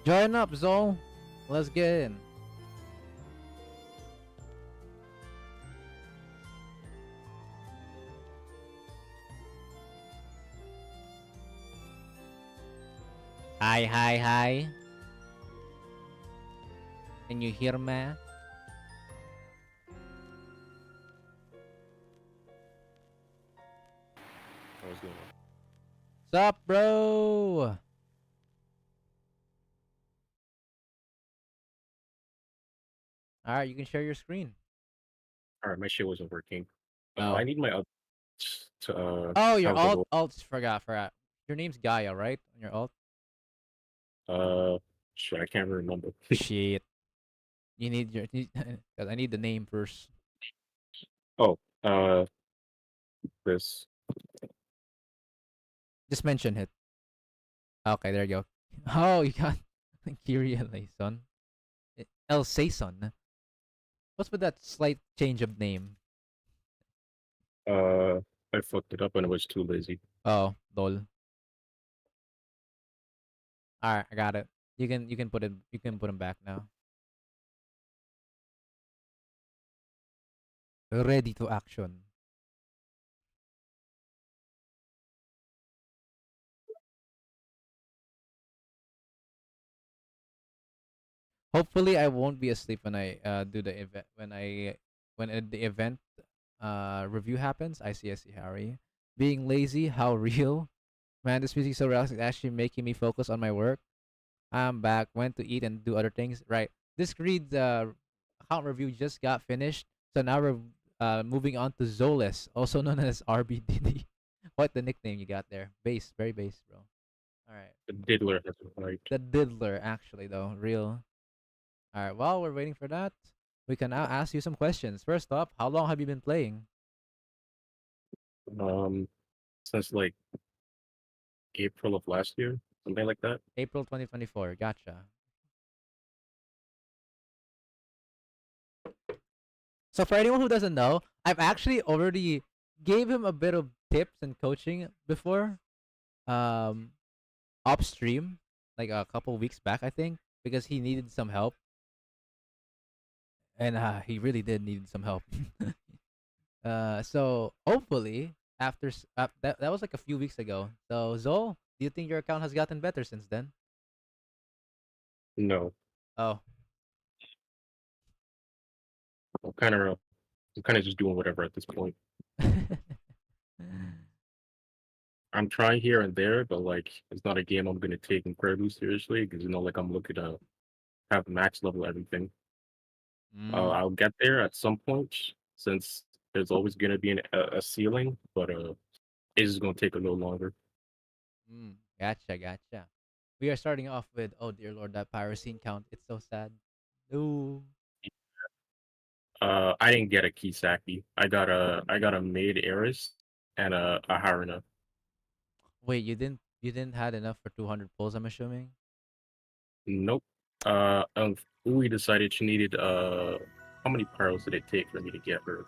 Join up, Zol. Let's get in. Hi, hi, hi. Can you hear me?
What's going on?
Sup, bro? Alright, you can share your screen.
Alright, my shit wasn't working.
Oh.
I need my other to
Oh, your
have the
alt. Forgot. Your name's Gaia, right? On your alt.
shit, I can't remember.
Shit. You need your. Cause I need the name first.
Oh, this.
Just mention it. Okay, there you go. Oh, you got Kyrie Eleison. El Saison. What's with that slight change of name?
I fucked it up and I was too lazy.
Oh, lol. Alright, I got it. You can put him back now. Ready to action. Hopefully I won't be asleep when I do the event when the event review happens. I see Harry. Being lazy, how real? Man, this music so relaxing, it's actually making me focus on my work. I'm back. Went to eat and do other things. Right. This Creed account review just got finished. So now we're moving on to Zolis, also known as RBDD. What the nickname you got there? Bass, very bass, bro. Alright.
The diddler has arrived.
The diddler, actually, though. Real. Alright, while we're waiting for that, we can now ask you some questions. First up, how long have you been playing?
Since like April of last year, something like that.
April 2024. Gotcha. So for anyone who doesn't know, I've actually already gave him a bit of tips and coaching before, off stream, like a couple weeks back, I think, because he needed some help, and he really did need some help. So hopefully after that was like a few weeks ago. So Zol, do you think your account has gotten better since then?
No,
Oh,
I'm kind of just doing whatever at this point. I'm trying here and there, but like it's not a game I'm gonna take incredibly seriously because like I'm looking to have max level everything. I'll get there at some point since there's always gonna be a ceiling, but it's just gonna take a little longer.
Gotcha. We are starting off with, oh dear lord, that pyrocene count. It's so sad. No.
I didn't get a Kisaki. I got a maid Eris and a Haruna.
Wait, you didn't had enough for 200 pulls, I'm assuming?
Nope. Ui decided she needed how many pyros did it take for me to get her?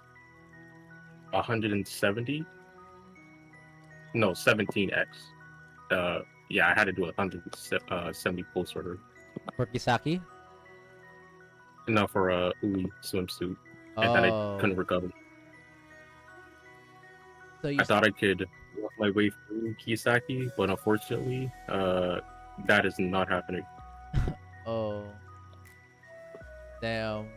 170? No, 17x. Yeah, I had to do 170 pulls for her.
For Kisaki?
No, for a Ui swimsuit. And then I couldn't recover.
So
I thought I could work my way through Kisaki, but unfortunately, that is not happening.
Oh. Damn.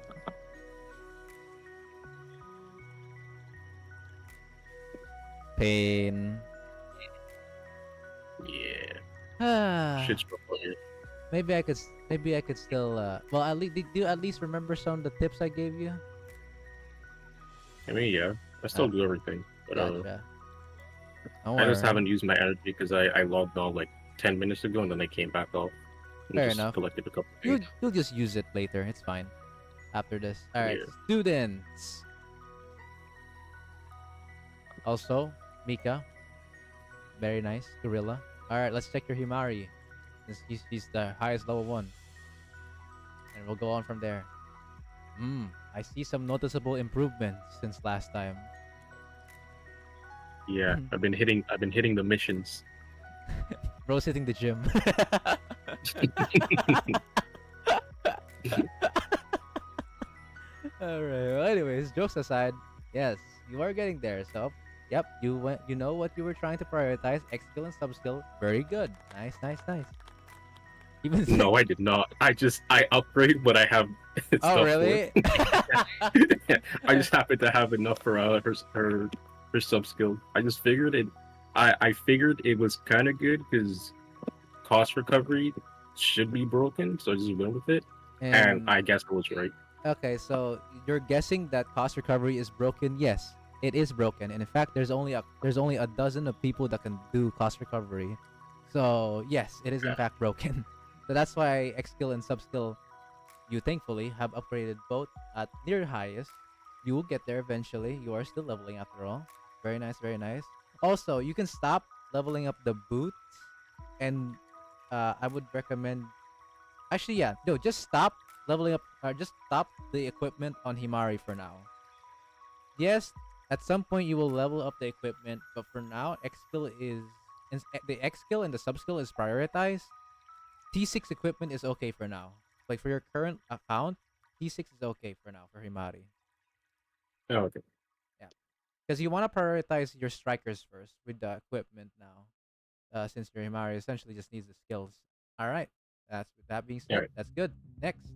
Pain.
Yeah. Shit's rough on you.
Maybe I could still well, at least do you at least remember some of the tips I gave you?
I mean, yeah, I still do everything, but
Gotcha. Don't
I just
worry.
haven't used my energy because I logged on like 10 minutes ago and then I came back off. And
Fair
just
enough.
Collected a couple
You'll,
things.
you'll just use it later. It's fine. After this. Alright,
Yeah.
students. Also, Mika. Very nice. Gorilla. Alright, let's check your Himari. Since he's the highest level one. And we'll go on from there. I see some noticeable improvements since last time.
Yeah, I've been hitting the missions.
Bro's hitting the gym. All right. Well, anyways, jokes aside, yes, you are getting there. So, yep, you went. You know what you were trying to prioritize: X skill and sub skill. Very good. Nice, nice, nice. Even
No, I did not. I upgrade what I have.
Oh,
stuff
really?
For. I just happen to have enough for her sub skill. I just figured it. I figured it was kind of good because cost recovery should be broken, so I just went with it, and I guess I was right.
Okay, so you're guessing that cost recovery is broken? Yes, it is broken, and in fact, there's only a dozen of people that can do cost recovery. So yes, it is in fact broken. So that's why X skill and sub skill, you thankfully have upgraded both at near highest. You will get there eventually. You are still leveling after all. Very nice, very nice. Also, you can stop leveling up the boots, and I would recommend. Actually, yeah, no, just stop leveling up. Just stop the equipment on Himari for now. Yes, at some point you will level up the equipment, but for now, the X skill and the sub skill is prioritized. T6 equipment is okay for now. Like for your current account, T6 is okay for now for Himari.
Oh, okay.
Yeah, because you want to prioritize your strikers first with the equipment now. Since your Himari essentially just needs the skills. All right. That's with that being said,
Alright.
that's good. Next.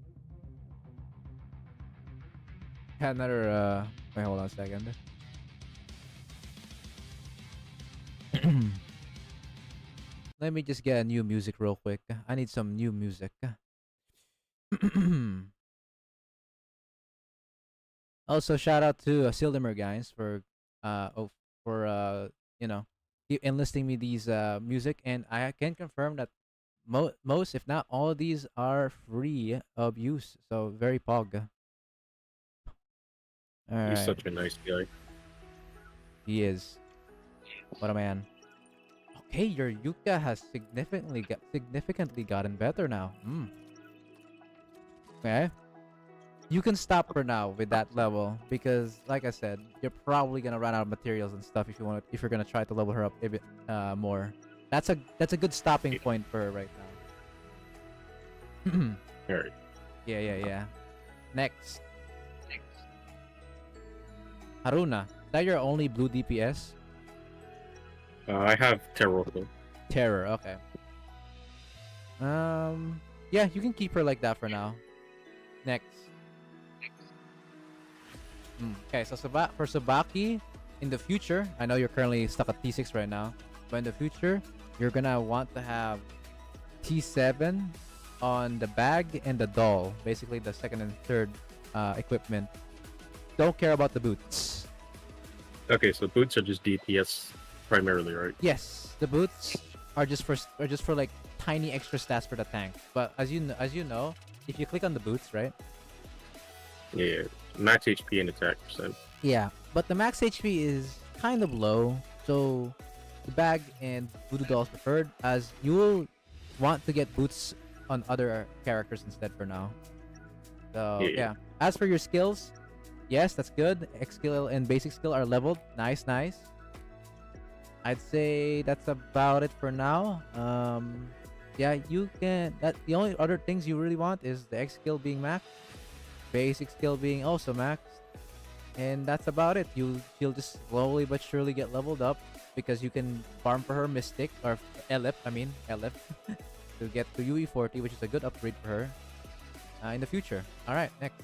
Had another wait, hold on a second. Let me just get a new music real quick. I need some new music. Also, shout out to Sildimer guys for enlisting me these music, and I can confirm that most, if not all, of these are free of use. So very pog. All
He's
right.
such a nice guy.
He is. What a man. Okay, your Yuka has significantly gotten better now. Okay. You can stop for now with that level because, like I said, you're probably gonna run out of materials and stuff if you're gonna try to level her up a bit more. That's a good stopping point for her right now.
Alright.
Yeah. Next. Haruna, is that your only blue DPS?
I have Terror though.
Terror, okay. Yeah, you can keep her like that for now. Next. Okay, so for Sabaki, in the future, I know you're currently stuck at T6 right now, but in the future, you're gonna want to have T7 on the bag and the doll, basically the second and third equipment. Don't care about the boots.
Okay, so boots are just DPS primarily, right?
Yes, the boots are just for like tiny extra stats for the tank. But as you know, if you click on the boots, right?
Yeah, max HP and attack percent.
Yeah, but the max HP is kind of low, so the bag and voodoo dolls preferred, as you will want to get boots on other characters instead for now. So yeah. As for your skills, yes, that's good. X skill and basic skill are leveled. Nice. I'd say that's about it for now. Yeah, you can. The only other things you really want is the X skill being maxed, basic skill being also maxed, and that's about it. She'll just slowly but surely get leveled up because you can farm for her Mystic or Elif to get to UE40, which is a good upgrade for her in the future. All right, next.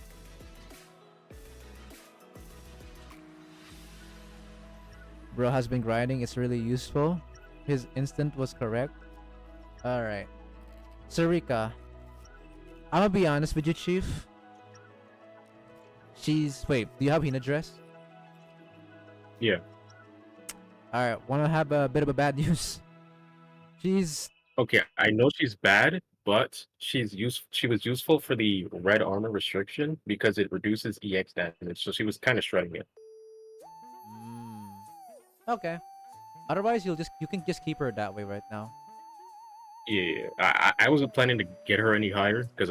Bro has been grinding. It's really useful. His instant was correct. All right, Sarika. I'm gonna be honest with you, Chief. Wait, do you have Hina dress?
Yeah.
Alright, wanna have a bit of a bad news? She's
Okay, I know she's bad, but she was useful for the red armor restriction because it reduces EX damage, so she was kind of shredding it.
okay. Otherwise, you can just keep her that way right now.
Yeah, I wasn't planning to get her any higher because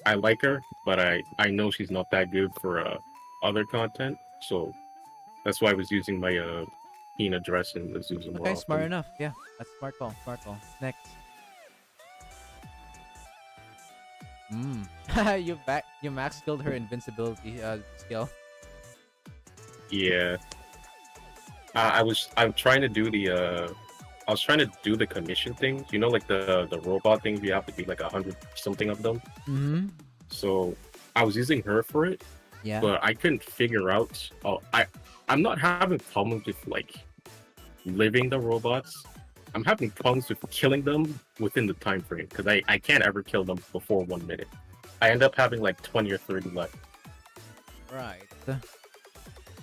I like her, but I know she's not that good for other content, so that's why I was using my Hina dress and the Zuzu more
Okay, smart
often.
enough. Yeah, that's smart call. Next. You max skilled her invincibility skill.
Yeah. I'm trying to do the I was trying to do the commission thing. You know, like the robot thing. You have to be like 100 something of them.
Mm-hmm.
So I was using her for it,
Yeah.
but I couldn't figure out. I'm not having problems with like living the robots. I'm having problems with killing them within the time frame because I can't ever kill them before 1 minute. I end up having like 20 or 30 left.
Right.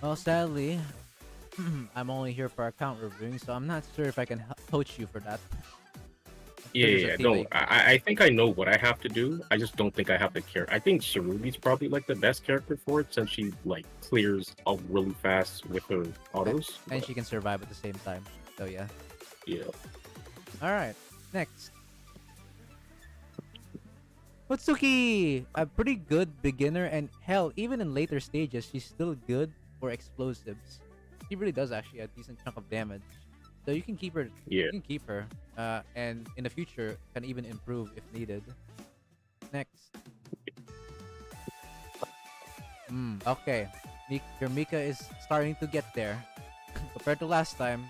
Well, sadly, I'm only here for account reviewing, so I'm not sure if I can coach you for that.
Yeah, no, I think I know what I have to do. I just don't think I have the character. I think Cherubi's probably like the best character for it since she like clears up really fast with her autos.
And she can survive at the same time. So yeah.
Yeah.
Alright, next. Otsuki! A pretty good beginner, and hell, even in later stages, she's still good for explosives. She really does actually a decent chunk of damage. So you can keep her.
Yeah.
You can keep her. And in the future, can even improve if needed. Next. Okay. Your Mika is starting to get there. Compared to last time,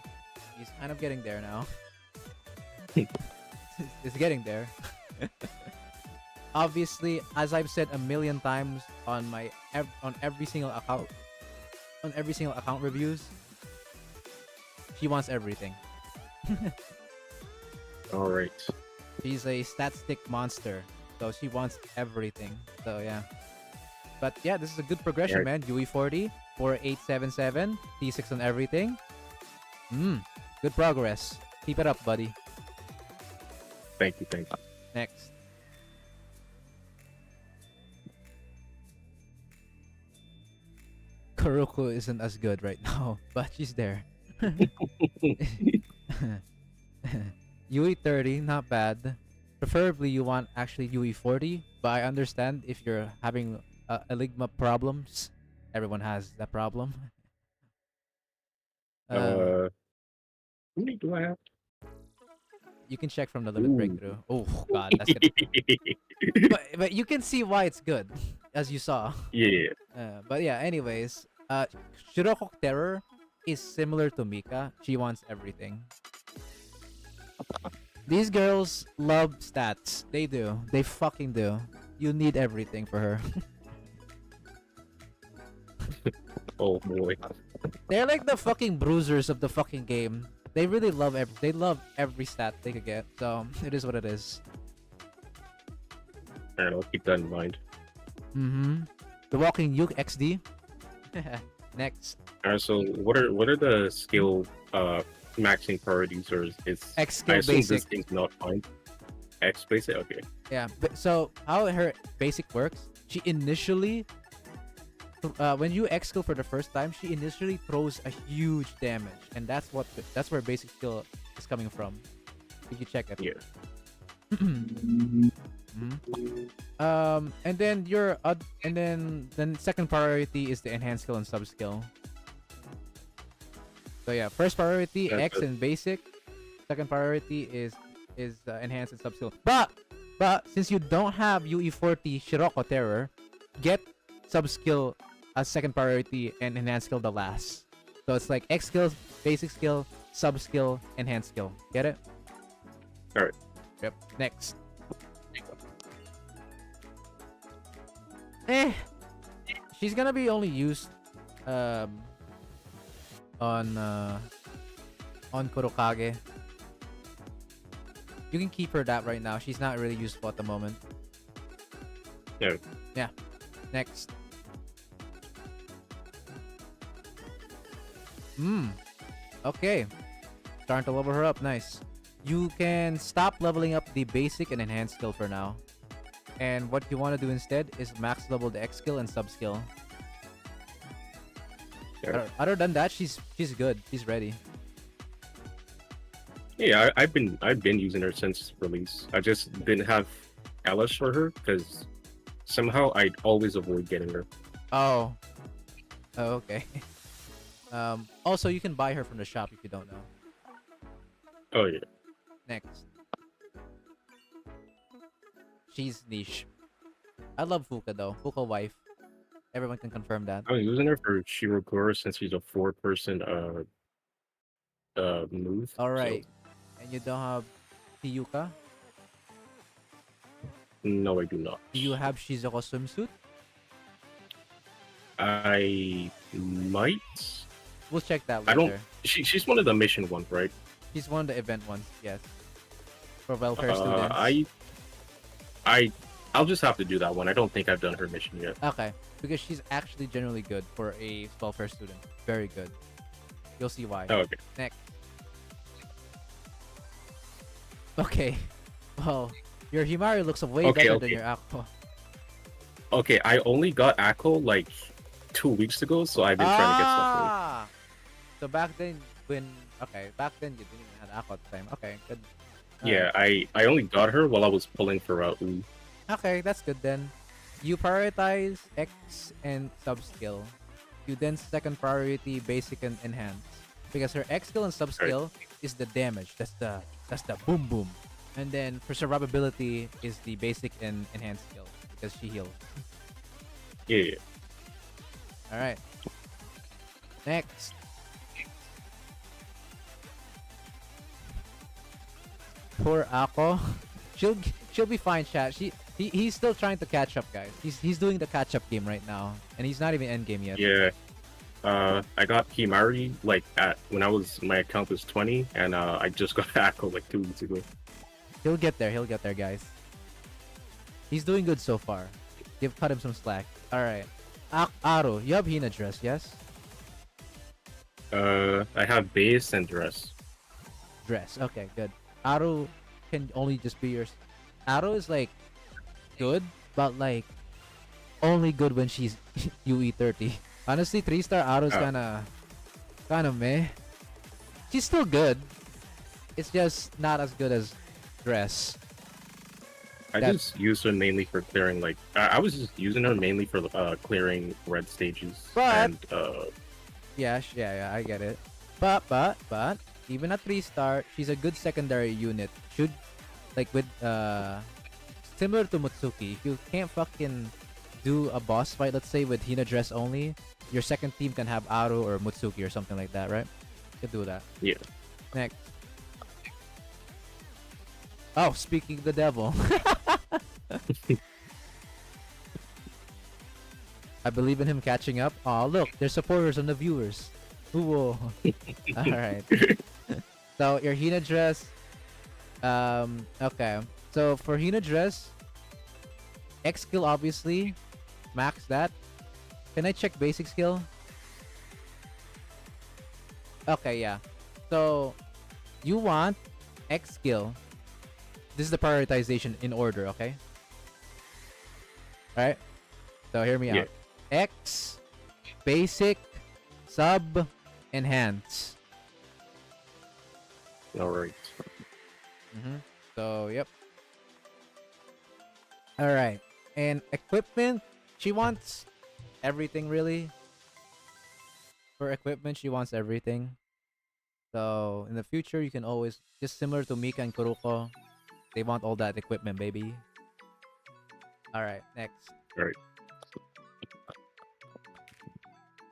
he's kind of getting there now. It's getting there. Obviously, as I've said a million times on my every single account reviews, she wants everything.
All right.
She's a stat stick monster, so she wants everything. So yeah. But yeah, this is a good progression,
Right.
man. UE40, 4877, T6 on everything. Good progress. Keep it up, buddy.
Thank you.
Next. Kuroko isn't as good right now, but she's there. UE30, not bad. Preferably you want actually UE40, but I understand if you're having Eligma problems. Everyone has that problem.
How many do I have?
You can check from the limit breakthrough. Oh god, that's gonna... but you can see why it's good, as you saw.
Yeah.
But yeah, anyways, Shiroko Terror is similar to Mika. She wants everything. These girls love stats. They do. They fucking do. You need everything for her.
Oh boy.
They're like the fucking bruisers of the fucking game. They really love every stat they could get. So it is what it is.
Alright, I'll keep that in mind.
The Walking Yuke XD. Next.
Alright, so what are the skill maxing priorities, or is
X
I
skill
assume
basic.
this thing's not fine. X basic? Okay.
Yeah, but so how her basic works, she initially when you X skill for the first time, she initially throws a huge damage, and that's where basic skill is coming from. You can check it.
Yeah.
And then then second priority is the enhanced skill and sub skill. So yeah, first priority
That's
X
good.
and basic. Second priority is enhanced and sub skill. But since you don't have UE40 Shiroko Terror, get sub skill as second priority and enhanced skill the last. So it's like X skill, basic skill, sub skill, enhanced skill. Get it?
Alright.
Yep. Next. She's gonna be only used on Kurokage. You can keep her that right now. She's not really useful at the moment.
Yeah.
Yeah. Next. Okay. Starting to level her up. Nice. You can stop leveling up the basic and enhanced skill for now. And what you want to do instead is max level the X skill and sub skill.
Yeah.
Other than that, she's good. She's ready.
Yeah, I've been using her since release. I just didn't have Alice for her because somehow I'd always avoid getting her.
Oh, okay. Also, you can buy her from the shop if you don't know.
Oh yeah.
Next. She's niche. I love Fuka though. Fuka wife. Everyone can confirm that.
I'm using her for Shirogura since he's a 4-person move.
All
So
right. And you don't have Hiyuka?
no, I do not.
Do you have Shizuka swimsuit?
I might.
We'll check that
I don't.
later.
She's one of the mission ones, right?
She's one of the event ones, yes. For welfare students.
I'll just have to do that one. I don't think I've done her mission yet.
Okay. Because she's actually generally good for a welfare student. Very good. You'll see why.
Oh, okay.
Next. Okay. Well, your Himari looks way better than your Aqua.
Okay, I only got Akko like 2 weeks ago, so I've been trying to get stuff.
Ah! So back then, back then you didn't even have Aqua at the time. Okay, good.
Yeah, I only got her while I was pulling for U.
Okay, that's good then. You prioritize X and sub skill. You then second priority basic and enhance. Because her X skill and sub skill is the damage. That's the boom boom. And then for survivability is the basic and enhanced skill because she heals.
Yeah.
Alright. Next. Poor Ako. She'll be fine, chat. He's still trying to catch up, guys. He's doing the catch up game right now, and he's not even end game yet.
Yeah. I got Himari like when my account was 20, and I just got Akko like 2 weeks ago.
He'll get there, guys. He's doing good so far. Cut him some slack. Alright. Aru, you have Hina dress, yes?
I have base and dress.
Dress, okay, good. Aru can only just be yours. Aru is like good, but like only good when she's UE 30. Honestly, 3-star Aru's kinda meh. She's still good. It's just not as good as dress.
I just use her mainly for clearing like I was just using her mainly for clearing red stages.
But
and
yeah, I get it. But even at 3-star, she's a good secondary unit. Should like with similar to Mutsuki, if you can't fucking do a boss fight, let's say with Hina dress only, your second team can have Aru or Mutsuki or something like that, right? You can do that.
Yeah.
Next. Oh, speaking of the devil. I believe in him catching up. Oh, look, there's supporters and the viewers. Ooh. Alright. So, your Hina dress. Okay. So, for Hina dress, X skill, obviously. Max that. Can I check basic skill? Okay, yeah. So, you want X skill. This is the prioritization in order, okay? Alright? So, hear me out. X, basic, sub, enhance.
Alright.
So, yep. Alright. And equipment, she wants everything, really. For equipment, she wants everything. So, in the future, you can always, just similar to Mika and Kuruko, they want all that equipment, baby. Alright, next.
Alright.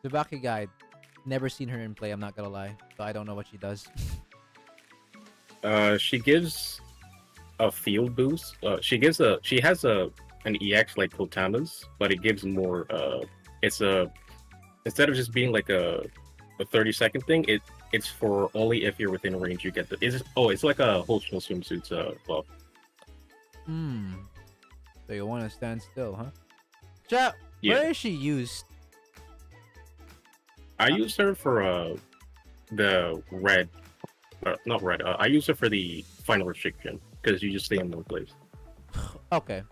Tsubaki Guide. Never seen her in play, I'm not gonna lie. So I don't know what she does.
She gives a field boost. She has an EX like Kotama's, but it gives more instead of just being like a 30-second thing, it's for only if you're within range you get it's like a Hoshino swimsuits buff.
So you wanna stand still, huh? Chat, where is she used?
I use her for the red not red. I use her for the final restriction because you just stay in one place.
Okay.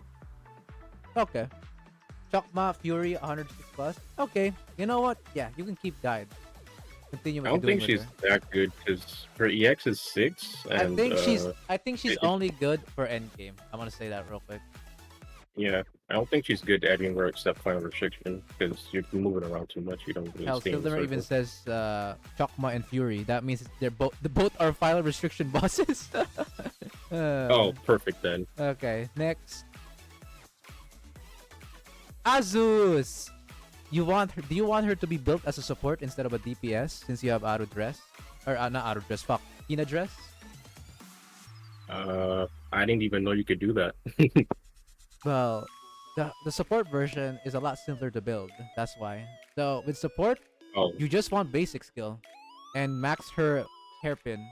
Chokma Fury 106 plus. Okay. You know what? Yeah, you can keep guide. Continue.
I don't think she's that good because her EX is 6. And,
I think she's only good for endgame. I'm gonna say that real quick.
Yeah, I don't think she's good at anywhere except final restriction because you're moving around too much. You don't really
Hell,
stay in the
Silver even
circle.
says Chokma and Fury. That means they're both are final restriction bosses.
Oh, perfect then.
Okay, next. Azus! You want her? Do you want her to be built as a support instead of a DPS since you have auto dress? Or not auto dress, fuck. Ina dress?
I didn't even know you could do that.
Well, the support version is a lot simpler to build. That's why. So with support,
Oh,
you just want basic skill and max her hairpin.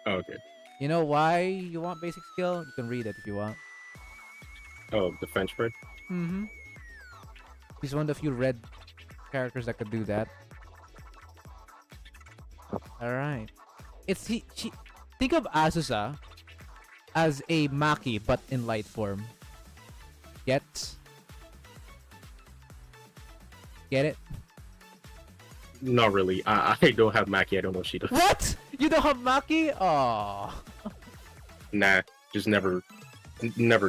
okay.
You know why you want basic skill? You can read it if you want.
Oh, the French bird.
Mm-hmm. She's one of the few red characters that could do that. Alright. She think of Azusa as a Maki but in light form. Get it?
Not really. I don't have Maki. I don't know what she does.
What? You don't have Maki? Oh.
Nah, just never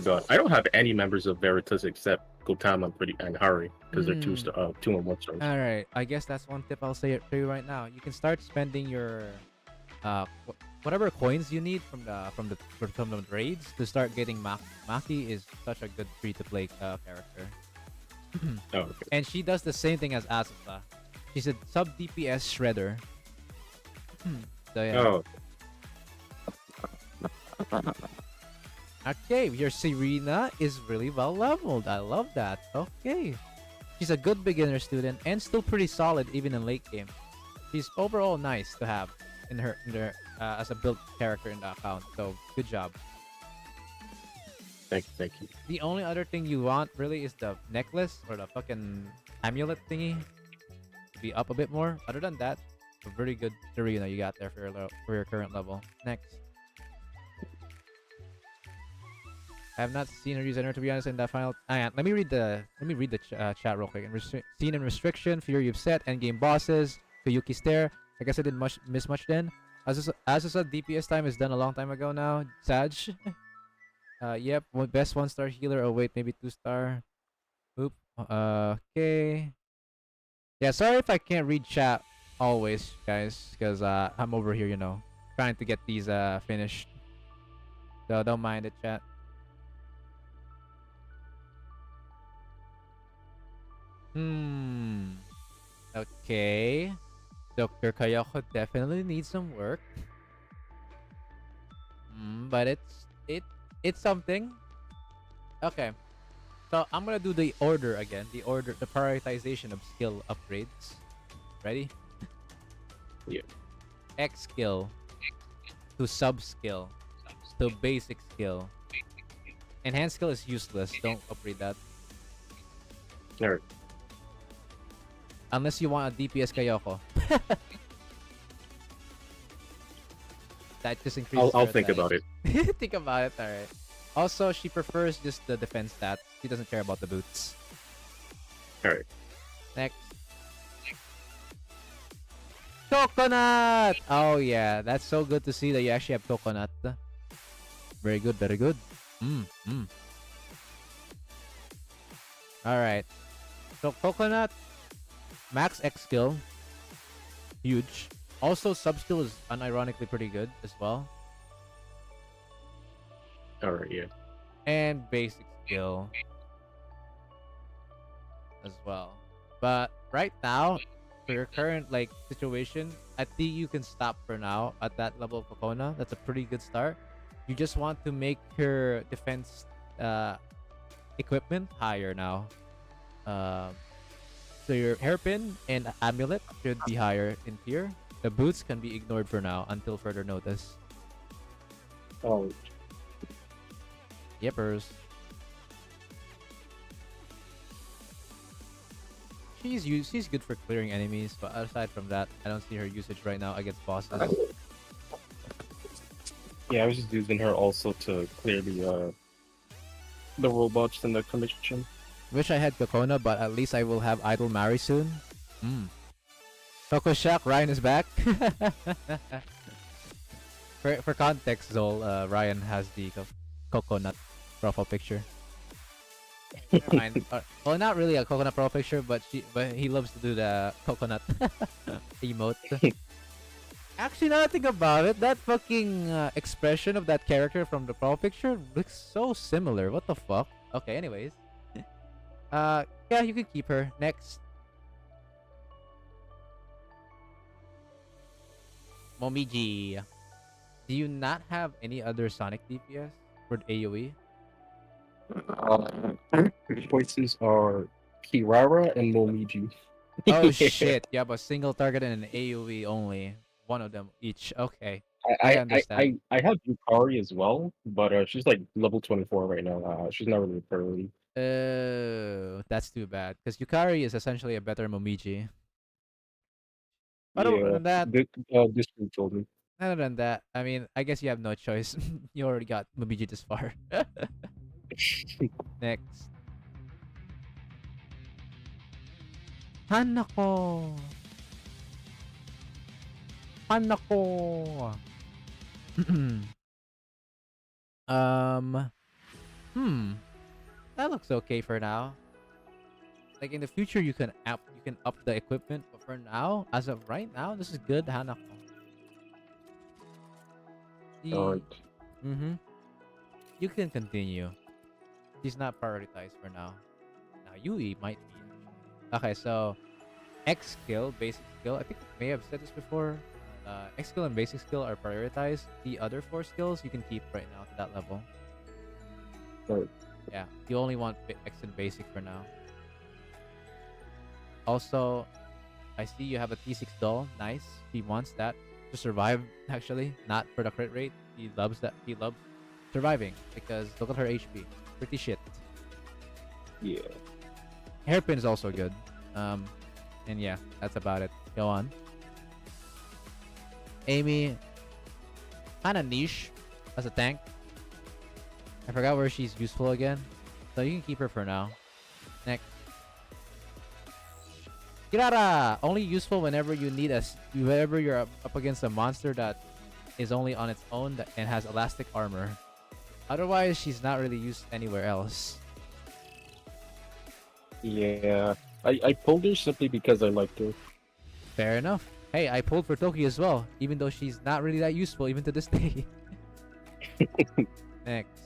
got. I don't have any members of Veritas except Gotama and Hari because they're two and one stars.
Alright, I guess that's one tip I'll say it to you right now. You can start spending your whatever coins you need from the raids to start getting Maki. Maki is such a good free-to-play character.
Oh, okay.
And she does the same thing as Asuka. She's a sub DPS shredder. So yeah.
Oh,
Okay, your Serena is really well leveled. I love that. Okay. She's a good beginner student and still pretty solid even in late game. She's overall nice to have in her as a built character in the account. So good job.
thank you.
The only other thing you want really is the necklace or the fucking amulet thingy to be up a bit more. Other than that, a very good Serena you got there for your current level. Next. I have not seen her use Enter to be honest in that final. Let me read the chat real quick. Scene and restriction, fear you've set, endgame bosses, Kuyuki stare. I guess I didn't miss much then. As I said, DPS time is done a long time ago now. Sag. Yep. Best 1-star healer. Oh wait, maybe 2-star. Oop. Okay. Yeah. Sorry if I can't read chat always, guys, because I'm over here, trying to get these finished. So don't mind it, chat. Okay. Dr. Kayoko definitely needs some work. But it's something. Okay. So I'm gonna do the order again. The prioritization of skill upgrades. Ready?
Yeah.
X skill to sub skill to basic skill. Enhanced skill is useless. Don't upgrade that.
Alright.
Unless you want a DPS Kayoko. That just increases.
I'll think about it.
Think about it. All right. Also, she prefers just the defense stats. She doesn't care about the boots.
All right.
Next. Coconut. Oh yeah, that's so good to see that you actually have coconut. Very good. Very good. All right. So coconut. Max X skill, huge. Also, sub skill is unironically pretty good as well.
Alright, yeah.
And basic skill as well. But right now, for your current situation, I think you can stop for now at that level of Kokona. That's a pretty good start. You just want to make her defense equipment higher now. So your hairpin and amulet should be higher in tier. The boots can be ignored for now until further notice.
Oh.
Yippers. She's good for clearing enemies, but aside from that, I don't see her usage right now against bosses.
Yeah, I was just using her also to clear the robots in the commission.
Wish I had Kokona, but at least I will have Idol Mari soon. Coco Shack, Ryan is back. for context, Zol, Ryan has the coconut profile picture. Never mind. Well, not really a coconut profile picture, but he loves to do the coconut emote. Actually, now that I think about it, that fucking expression of that character from the profile picture looks so similar. What the fuck? Okay, anyways. Yeah, you can keep her. Next. Momiji. Do you not have any other Sonic DPS for the AoE?
Choices are Kirara and Momiji.
Oh shit! You have a single target and an AoE only. One of them each. Okay. I understand.
I have Yukari as well, but she's like level 24 right now. She's not really a priority.
Oh, that's too bad. Because Yukari is essentially a better Momiji. Other
Yeah,
than that,
this group told me.
other than that, I mean, I guess you have no choice. You already got Momiji this far. Next. Hanako. Hanako. That looks okay for now. Like in the future, you can up the equipment, but for now, as of right now, this is good, Hanako.
Alright.
You can continue. She's not prioritized for now. Now Yui might be. Okay, so X skill, basic skill. I think I may have said this before. X skill and basic skill are prioritized. The other 4 skills you can keep right now to that level.
Alright.
Yeah, you only want X and basic for now. Also, I see you have a T6 doll. Nice. He wants that to survive, actually, not for the crit rate. He loves that. He loves surviving because look at her HP. Pretty shit.
Yeah.
Hairpin is also good. And yeah, that's about it. Go on. Amy, kind of niche as a tank. I forgot where she's useful again, so you can keep her for now. Next. Kirara! Only useful whenever you need whenever you're up against a monster that is only on its own and has elastic armor. Otherwise, she's not really used anywhere else.
Yeah. I pulled her simply because I liked her.
Fair enough. Hey, I pulled for Toki as well, even though she's not really that useful even to this day. Next.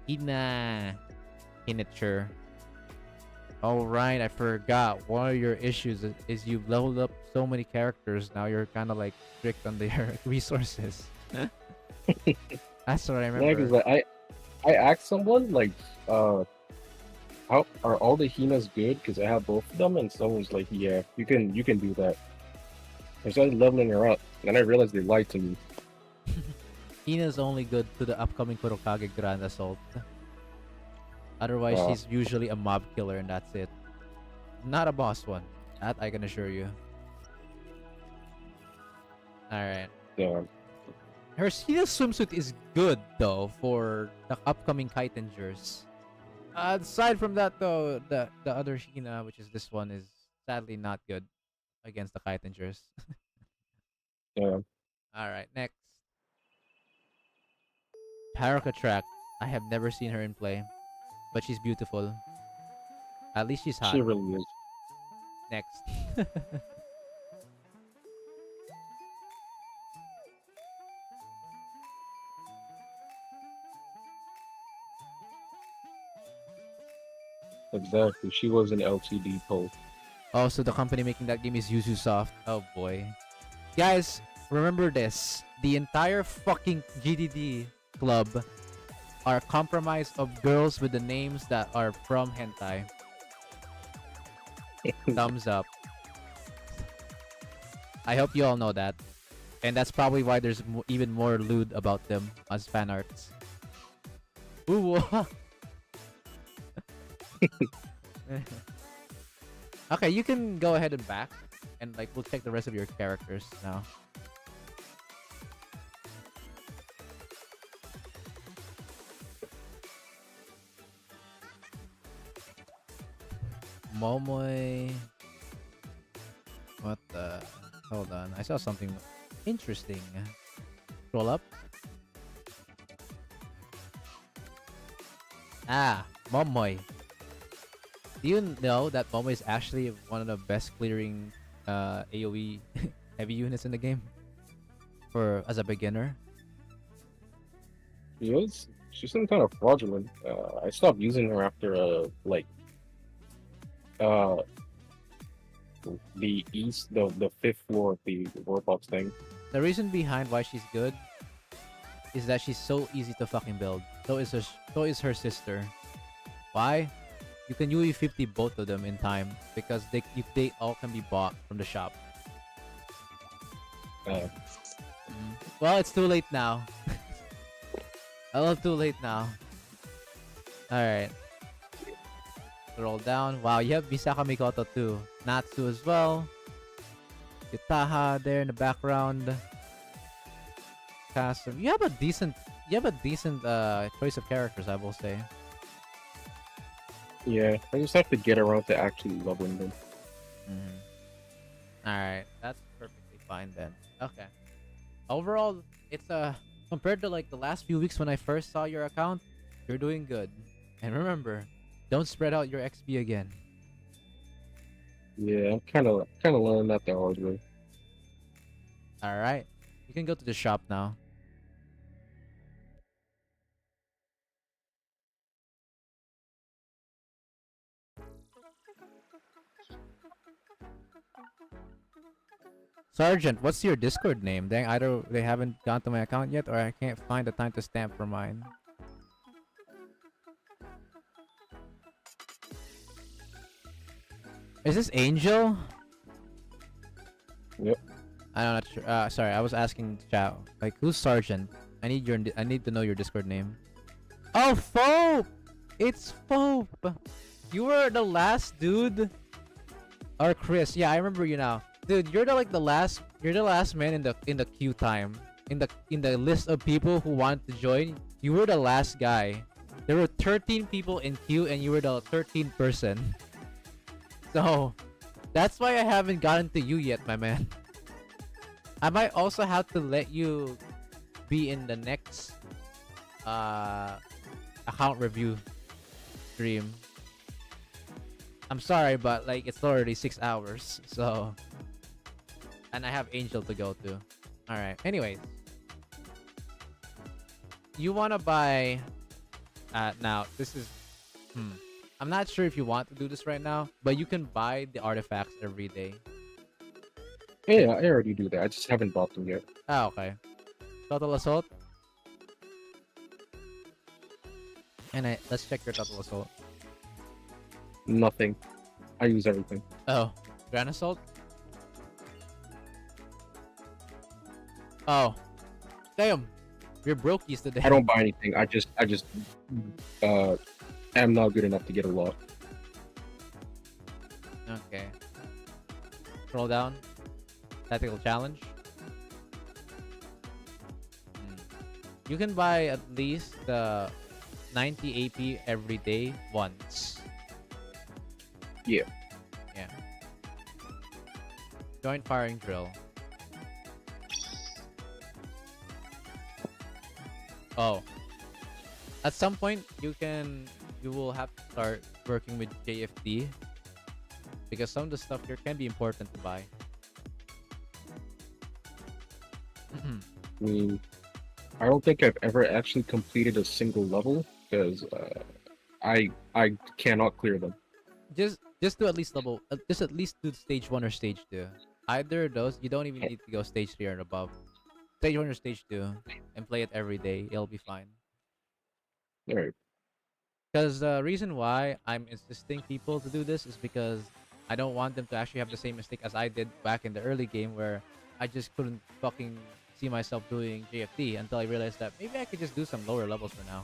Hina. Hiniture. Alright, I forgot. One of your issues is you've leveled up so many characters. Now you're kind of like strict on their resources. That's what I remember.
Yeah, because I asked someone like, how are all the Hinas good? Because I have both of them, and someone was like, yeah, you can do that. I started leveling her up, and I realized they lied to me.
Hina's only good to the upcoming Kurokage Grand Assault. Otherwise, she's usually a mob killer and that's it. Not a boss one. That I can assure you. Alright.
Yeah.
Her Hina swimsuit is good though for the upcoming Kitengers. Aside from that though, the other Hina, which is this one, is sadly not good against the Kitengers.
Yeah.
Alright, next. Haruka Track. I have never seen her in play. But she's beautiful. At least she's hot.
She really is.
Next.
Exactly. She was an LTD pull.
Oh, so the company making that game is Yuzu Soft. Oh boy. Guys, remember this. The entire fucking GDD club are compromised of girls with the names that are from hentai. Thumbs up. I hope you all know that. And that's probably why there's even more lewd about them as fan arts. Ooh. Okay, you can go ahead and back. And like we'll check the rest of your characters now. Momoy. What the? Hold on. I saw something interesting. Scroll up. Ah, Momoy. Do you know that Momoy is actually one of the best clearing AoE heavy units in the game? For as a beginner?
She is? She seems kind of fraudulent. I stopped using her after uh the fifth floor of the Roblox thing.
The reason behind why she's good is that she's so easy to fucking build. So is her sister. Why? You can UE 50 both of them in time because they all can be bought from the shop. Well, it's too late now. A little too late now. Alright. Roll down. Wow, you have Misaka Mikoto too. Natsu as well. Yutaha there in the background. Kasum. You have a decent choice of characters, I will say.
Yeah, I just have to get around to actually leveling them.
Alright, that's perfectly fine then. Okay. Overall, it's compared to like the last few weeks when I first saw your account, you're doing good. And remember, don't spread out your XP again.
Yeah, I'm kind of learning that the hard way.
Alright. You can go to the shop now. Sergeant, what's your Discord name? Dang, either they haven't gone to my account yet, or I can't find the time to stamp for mine. Is this Angel?
Yep.
I'm not sure. Sorry, I was asking chat. Like, who's Sergeant? I need to know your Discord name. Oh, Fope! It's Fope! You were the last dude? Or Chris. Yeah, I remember you now. Dude, you're the last man in the queue time. In the list of people who wanted to join, you were the last guy. There were 13 people in queue and you were the 13th person. So, that's why I haven't gotten to you yet, my man. I might also have to let you be in the next account review stream. I'm sorry, but like it's already 6 hours, so, and I have Angel to go to. All right. Anyways, you wanna buy? Now this is. I'm not sure if you want to do this right now, but you can buy the artifacts every day.
Yeah, I already do that. I just haven't bought them yet.
Ah, okay. Total assault. And let's check your total assault.
Nothing. I use everything.
Oh, grand assault. Oh, damn. You're brokies today.
I don't buy anything. I just am not good enough to get a lot.
Okay. Scroll down. Tactical challenge. You can buy at least 90 AP every day once.
Yeah.
Yeah. Joint firing drill. Oh. At some point, you will have to start working with JFD because some of the stuff here can be important to buy.
I mean, I don't think I've ever actually completed a single level because I cannot clear them.
Just do at least do stage 1 or stage 2. Either of those, you don't even need to go stage 3 or above. Stage 1 or stage 2 and play it every day. It'll be fine.
Alright.
Because the reason why I'm insisting people to do this is because I don't want them to actually have the same mistake as I did back in the early game where I just couldn't fucking see myself doing JFD until I realized that maybe I could just do some lower levels for now.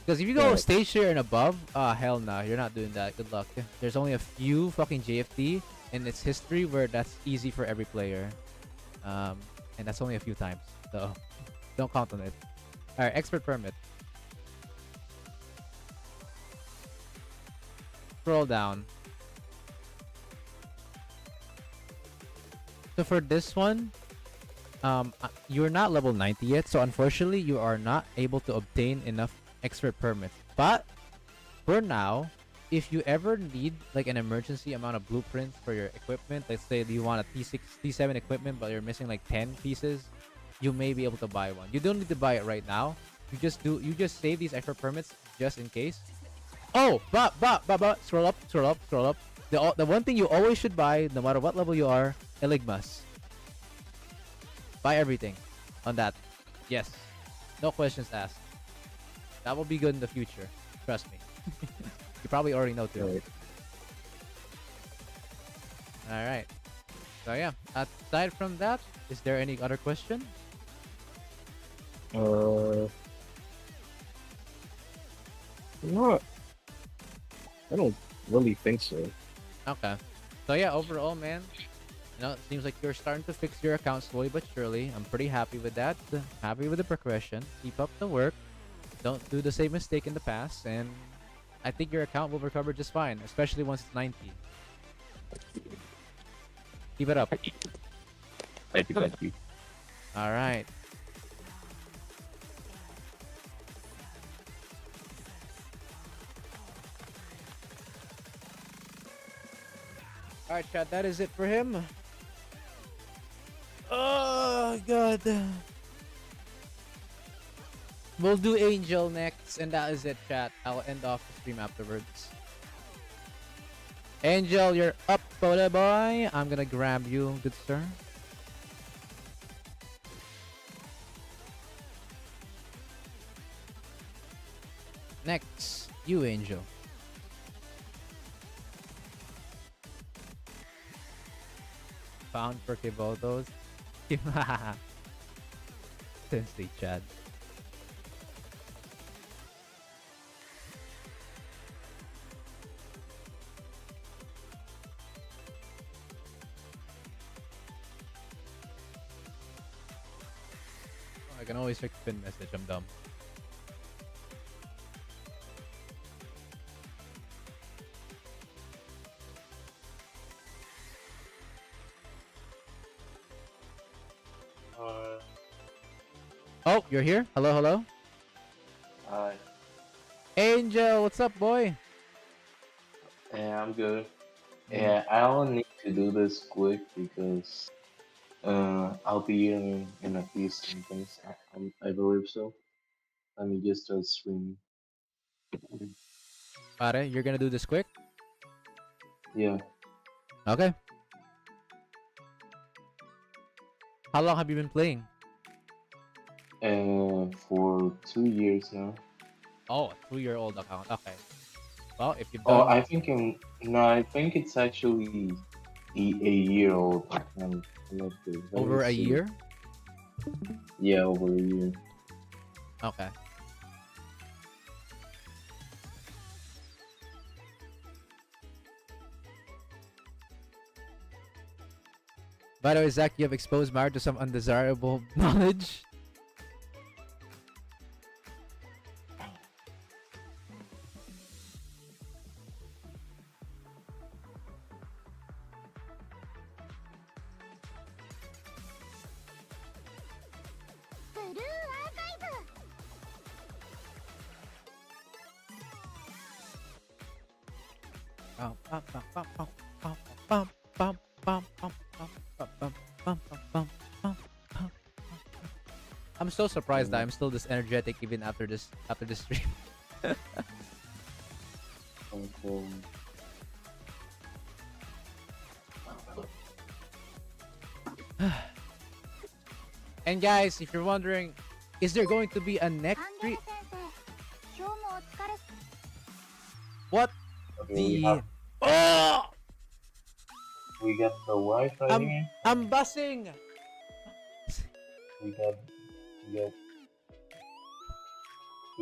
Because if you go stage 3 and above, hell no, you're not doing that. Good luck. There's only a few fucking JFD in its history where that's easy for every player. And that's only a few times. So, don't count on it. Alright, expert permit. Scroll down. So for this one, you're not level 90 yet, so unfortunately you are not able to obtain enough expert permits. But for now, if you ever need like an emergency amount of blueprints for your equipment, let's say you want a T6, T7 equipment, but you're missing like 10 pieces, you may be able to buy one. You don't need to buy it right now. You just save these extra permits just in case. Oh, but scroll up. The one thing you always should buy, no matter what level you are, Eligmas. Buy everything on that. Yes. No questions asked. That will be good in the future. Trust me. You probably already know too. Alright. So yeah, aside from that, is there any other question?
Not. I don't really think so.
Okay. So yeah, overall, man, it seems like you're starting to fix your account slowly but surely. I'm pretty happy with that. Happy with the progression. Keep up the work. Don't do the same mistake in the past, and I think your account will recover just fine, especially once it's 90. Keep it up.
Thank you.
All right. All right, chat. That is it for him. Oh god. We'll do Angel next, and that is it, chat. I'll end off the stream afterwards. Angel, you're up, boy. I'm gonna grab you, good sir. Next, you, Angel. Found for Kibotos. Sensei Chad. I can always check the pin message, I'm dumb. Oh, you're here? Hello?
Hi.
Angel, what's up, boy?
Yeah, I'm good. Yeah, I only need to do this quick because I'll be in a few seconds. I believe so. Let me just start streaming.
Pare, you're gonna do this quick?
Yeah.
Okay. How long have you been playing?
For 2 years now.
Oh, a 2-year-old account. Okay. Well, if you've
Oh,
done...
I think I think it's actually a year old. I'm not sure. Let me
Over a
see.
year?
Yeah, over a year.
Okay. By the way, Zach, you have exposed Mario to some undesirable knowledge. I'm so surprised that I'm still this energetic even after this stream.
Okay.
And guys, if you're wondering, is there going to be a next stream?
今日もお疲れ
What?
Okay,
The... Oh!
we got the wife right here.
I'm bussing!
We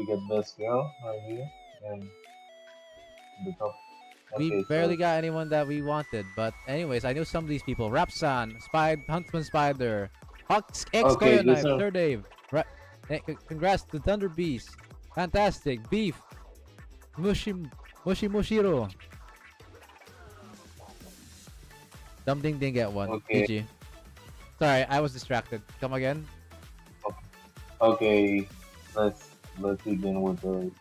got best girl right here and the top.
We
Okay,
barely
so
got anyone that we wanted, but anyways, I know some of these people. Rapsan, Huntsman Spider, Hawks X
Okay,
Koyo Knife,
these are-
Sir Dave. Congrats to Thunder Beast. Fantastic. Beef. Mushiro. Dumpling didn't get one.
Okay.
GG. Sorry, I was distracted. Come again?
okay, let's begin with the.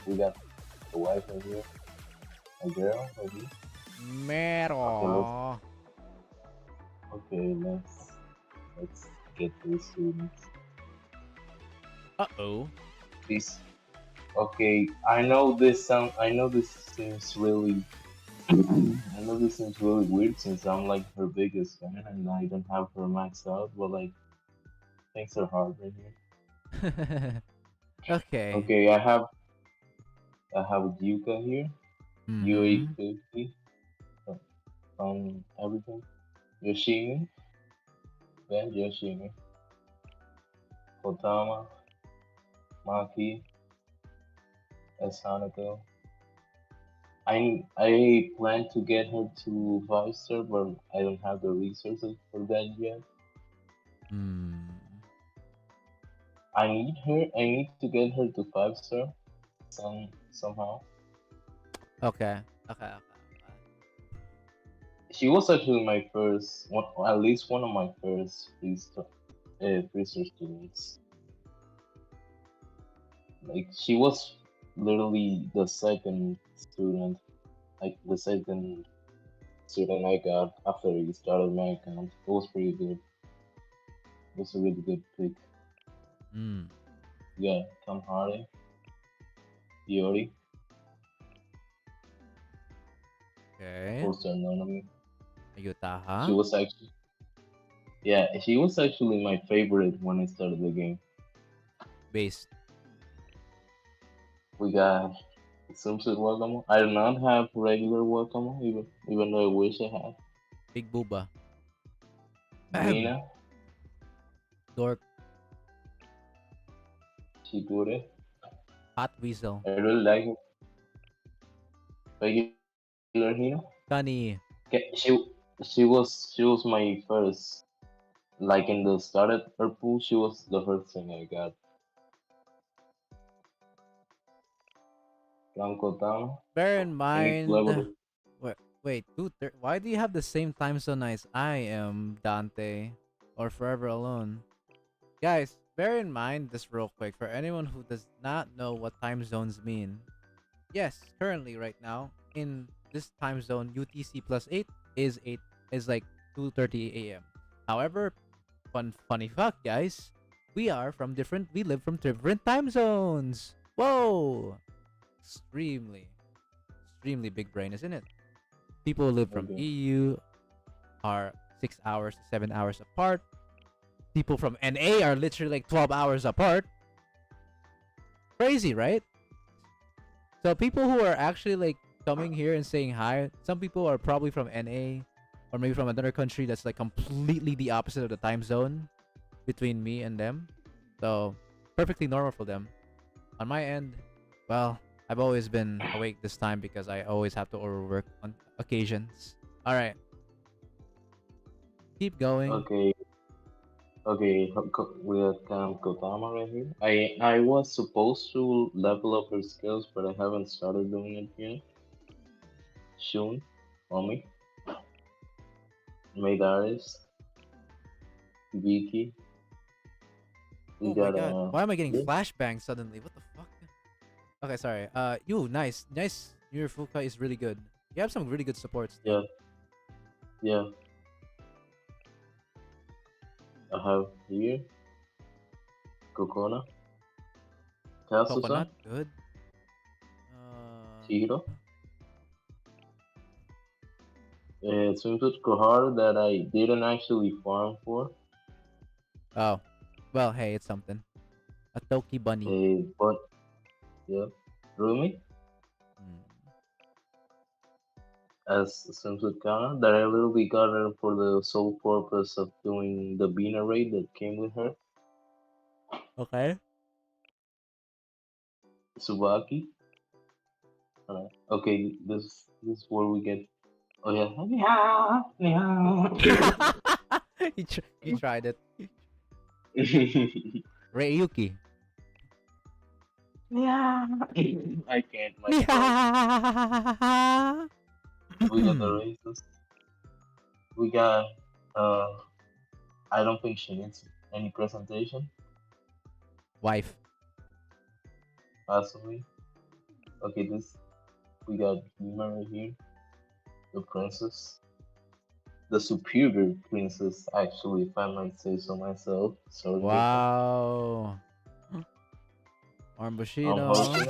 We got the wife right here, a girl right here.
Mero.
Okay, let's get these students.
Uh-oh.
This okay. I know this seems really. I know this seems really weird since I'm like her biggest fan and I don't have her maxed out, but like things are hard right here.
Okay.
Okay, I have Yuka here.
Mm-hmm.
UE50 everything. Yoshimi, then Yoshimi. Kotama, Maki, Asanato. I plan to get her to 5 star, but I don't have the resources for that yet.
Hmm.
I need her. I need to get her to 5 star, somehow.
Okay. Okay.
She was actually my first one, at least one of my first freezer students. Like she was literally the second student, like the second student I got after he started my account. It was pretty good. It was a really good pick.
Mm.
Yeah, Tom Hardy, Yori,
Okay.
Poster Anonymous.
Ayutaha.
She was actually, yeah, she was actually my favorite when I started the game.
Based.
We got swimsuit Wakamo. I do not have regular Wakamo, even though I wish I had.
Big Booba.
Nina,
Dork.
Shigure.
Hot Weasel.
I really like it. Regular Hina.
Sunny.
Okay, she was my first. Like in the started her pool, she was the first thing I got. Blanco Town.
Bear in mind.
Clever.
Wait, dude. Why do you have the same time zone as I am, Dante? Or Forever Alone? Guys, bear in mind this real quick for anyone who does not know what time zones mean. Yes, currently right now in this time zone, UTC plus 8 is like 2:30 a.m. However, funny fact, guys, we live from different time zones. Whoa, extremely big brain, isn't it? People who live from
Okay.
EU are 6 hours to 7 hours apart. People from NA are literally like 12 hours apart. Crazy, right? So people who are actually like coming here and saying hi, some people are probably from NA or maybe from another country that's like completely the opposite of the time zone between me and them. So perfectly normal for them. On my end, well, I've always been awake this time because I always have to overwork on occasions. All right. Keep going.
Okay. Okay, we have Kotama right here. I was supposed to level up her skills, but I haven't started doing it yet. Soon, Omi, Meidaris, Viki. We
Oh my
got
god. Why am I getting
yeah,
flashbangs suddenly? What the fuck? Okay, sorry. Nice. Yurifuka is really good. You have some really good supports.
yeah, yeah. I have here Kokona, Kasusa,
Coconut, good.
Chihiro, swimsuit Kohara that I didn't actually farm for.
Oh. Well, hey, it's something. A Toki bunny.
But yeah, Rumi as swimsuit Kana that I literally got her for the sole purpose of doing the Bina raid that came with her.
Okay.
Subaki. Okay, this is where we get. Oh yeah,
You tried it. Reiyuki.
yeah. I can't. My we got the races. We got. I don't think she needs any presentation.
Wife.
Possibly. Okay, this we got Hima right here, the princess, the superior princess, actually, if I might say so myself. Sorry about that.
Wow. Arm Bushido.
Hosting.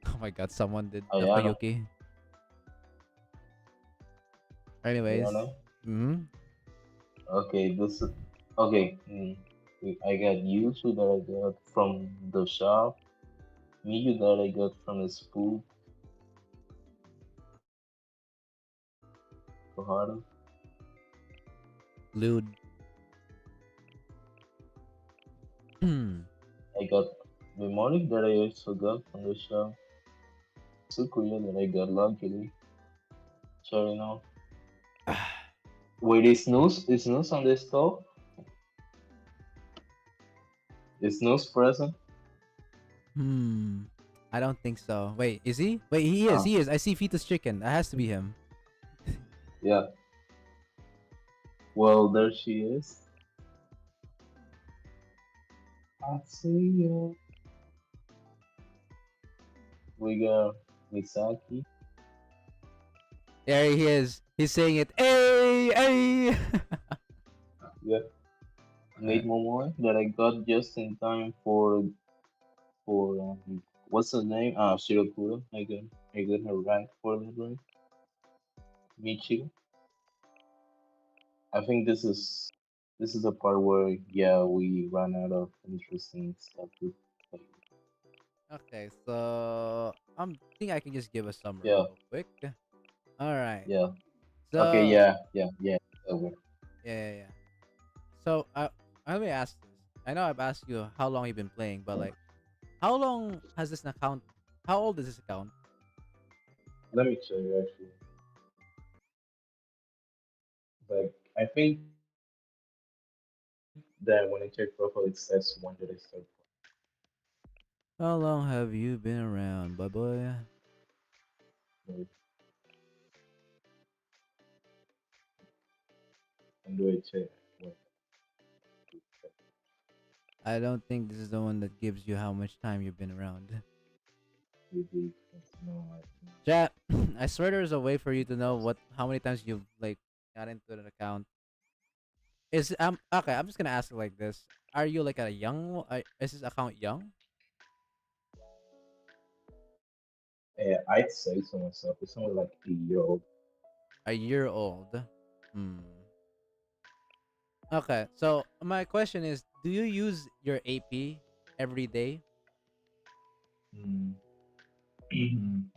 Oh my god, someone did
Ayano.
Takoyuki. Anyways.
Ayano.
Mm-hmm.
Okay, this is okay. I got Yuzu that I got from the shop. Miyu that I got from the spook. Koharu.
Lude.
I got Mnemonic that I also got from the shop. Tsukuya that I got luckily. Sorry now. Wait, is Snooze on this stove? Is Snooze present?
I don't think so. Wait, is he? Wait, he is.
Ah.
He is. I see Fetus Chicken. That has to be him.
Yeah. Well, there she is. I see you. We got Misaki.
There he is. He's saying it. Hey, hey.
Yeah. Nate Momoa that I got just in time for what's her name? Shirokuro. I got her rank for that right. Michiru. I think this is the part where we run out of interesting stuff to play.
Okay, so I think I can just give a summary
Yeah.
real quick. All right.
Yeah.
So
Okay. Yeah. Over.
yeah. So let me ask this. I know I've asked you how long you've been playing, but like, how long has this account? How old is this account?
Let me check actually. Like I think that when I check profile, it says when did I start.
How long have you been around, boy?
When do I check? When?
I don't think this is the one that gives you how much time you've been around.
Maybe no.
Chat, I swear there's a way for you to know how many times you've like got into an account. Is okay? I'm just gonna ask it like this: Are you like a young? Is this account young?
I'd say so myself. It's only like a year old.
A year old. Okay, so my question is: Do you use your AP every day?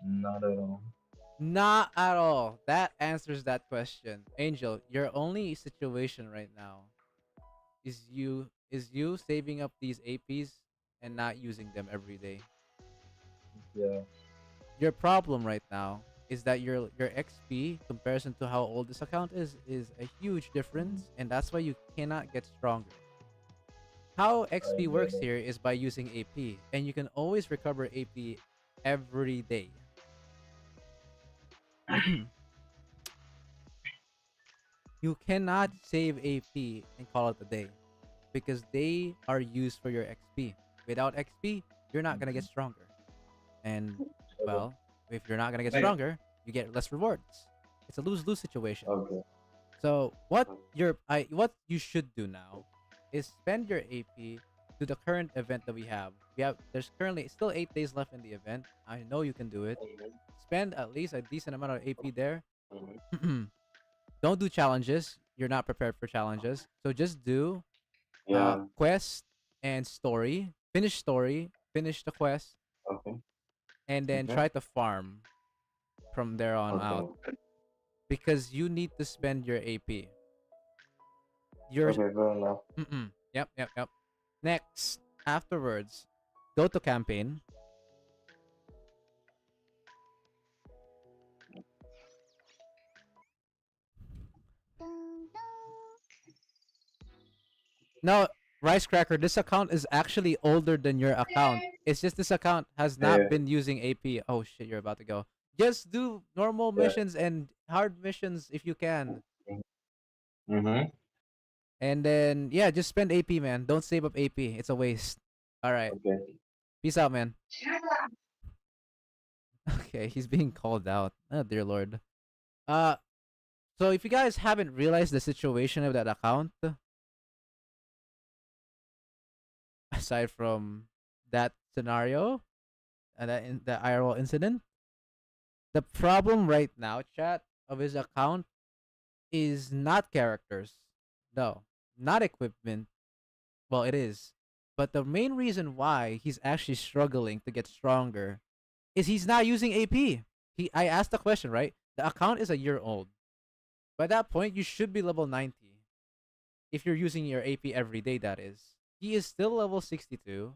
Not at all.
Not at all. That answers that question. Angel, your only situation right now is you saving up these APs and not using them every day.
Yeah.
Your problem right now is that your XP comparison to how old this account is a huge difference, and that's why you cannot get stronger. How XP works here is by using AP, and you can always recover AP every day. You cannot save AP and call it a day because they are used for your XP. Without XP, you're not gonna get stronger. And well, if you're not gonna get stronger, you get less rewards. It's a lose-lose situation.
Okay.
So what you should do now is spend your AP to the current event that we have. There's currently still 8 days left in the event. I know you can do it. Spend at least a decent amount of AP there. Don't do challenges. You're not prepared for challenges. So just do
Yeah.
quest and story. Finish story. Finish the quest.
Okay.
And then
Okay.
try to farm from there on
Okay.
out. Because you need to spend your AP. Your
Okay, fair enough.
Yep. Next, afterwards, go to campaign. No, Rice Cracker, this account is actually older than your account. It's just this account has not
Yeah.
been using AP. Oh shit, you're about to go. Just do normal
Yeah.
missions and hard missions if you can.
Mm-hmm.
And then yeah, just spend AP, man. Don't save up AP. It's a waste. All right.
Okay.
Peace out, man. Okay, he's being called out. Oh dear lord. So So if you guys haven't realized the situation of that account, aside from that scenario and the IRL incident, the problem right now, chat, of his account is not characters. No, not equipment. Well, it is. But the main reason why he's actually struggling to get stronger is he's not using AP. I asked the question, right? The account is a year old. By that point, you should be level 90. If you're using your AP every day, that is. He is still level 62.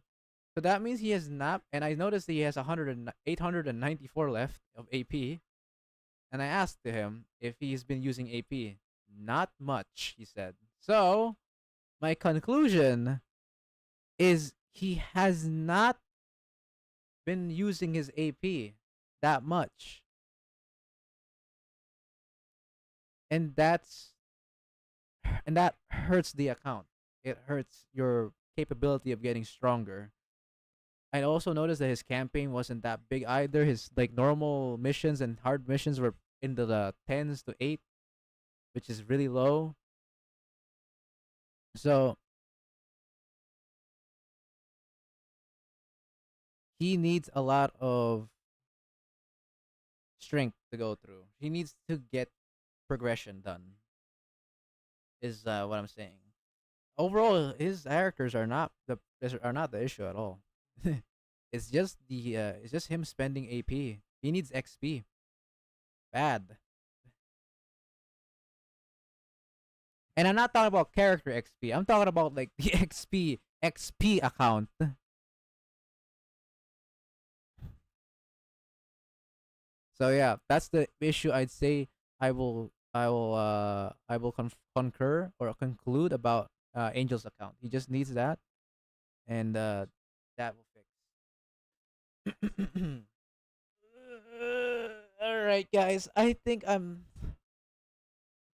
So that means he has not, and I noticed that he has 894 left of AP. And I asked him if he's been using AP. Not much, he said. So, my conclusion is he has not been using his AP that much. And that hurts the account. It hurts your capability of getting stronger. I also noticed that his campaign wasn't that big either. His like normal missions and hard missions were into the 10s to 8, which is really low. So he needs a lot of strength to go through. He needs to get progression done. Is what I'm saying. Overall, his characters are not the issue at all. It's just him spending AP. He needs XP. Bad. And I'm not talking about character XP. I'm talking about like the XP account. So yeah, that's the issue. I'd say I will concur or conclude about Angel's account. He just needs that, and that will fix. All right, guys. I think I'm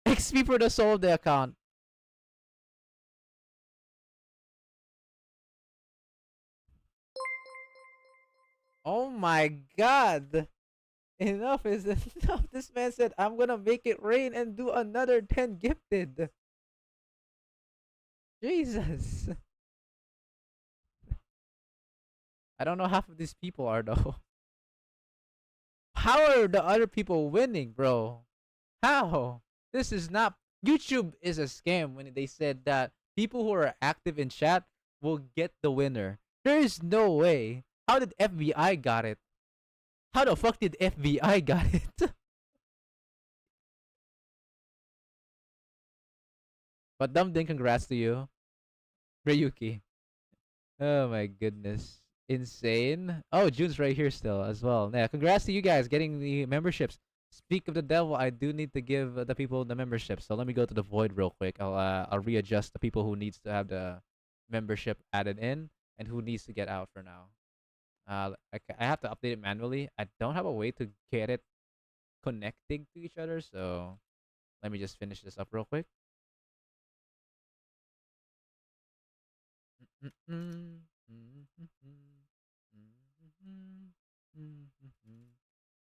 XP for the soul of the account. Oh my god. Enough is enough. This man said, I'm gonna make it rain and do another 10 gifted. Jesus. I don't know half of these people are though. How are the other people winning, bro? How? This is not... YouTube is a scam when they said that people who are active in chat will get the winner. There is no way. How did FBI got it? How the fuck did FBI got it? But Dumding, congrats to you. Ryuki. Oh my goodness. Insane. Oh, June's right here still as well. Yeah, congrats to you guys getting the memberships. Speak of the devil, I do need to give the people the membership. So let me go to the void real quick. I'll readjust the people who needs to have the membership added in and who needs to get out for now. I have to update it manually. I don't have a way to get it connecting to each other, so let me just finish this up real quick.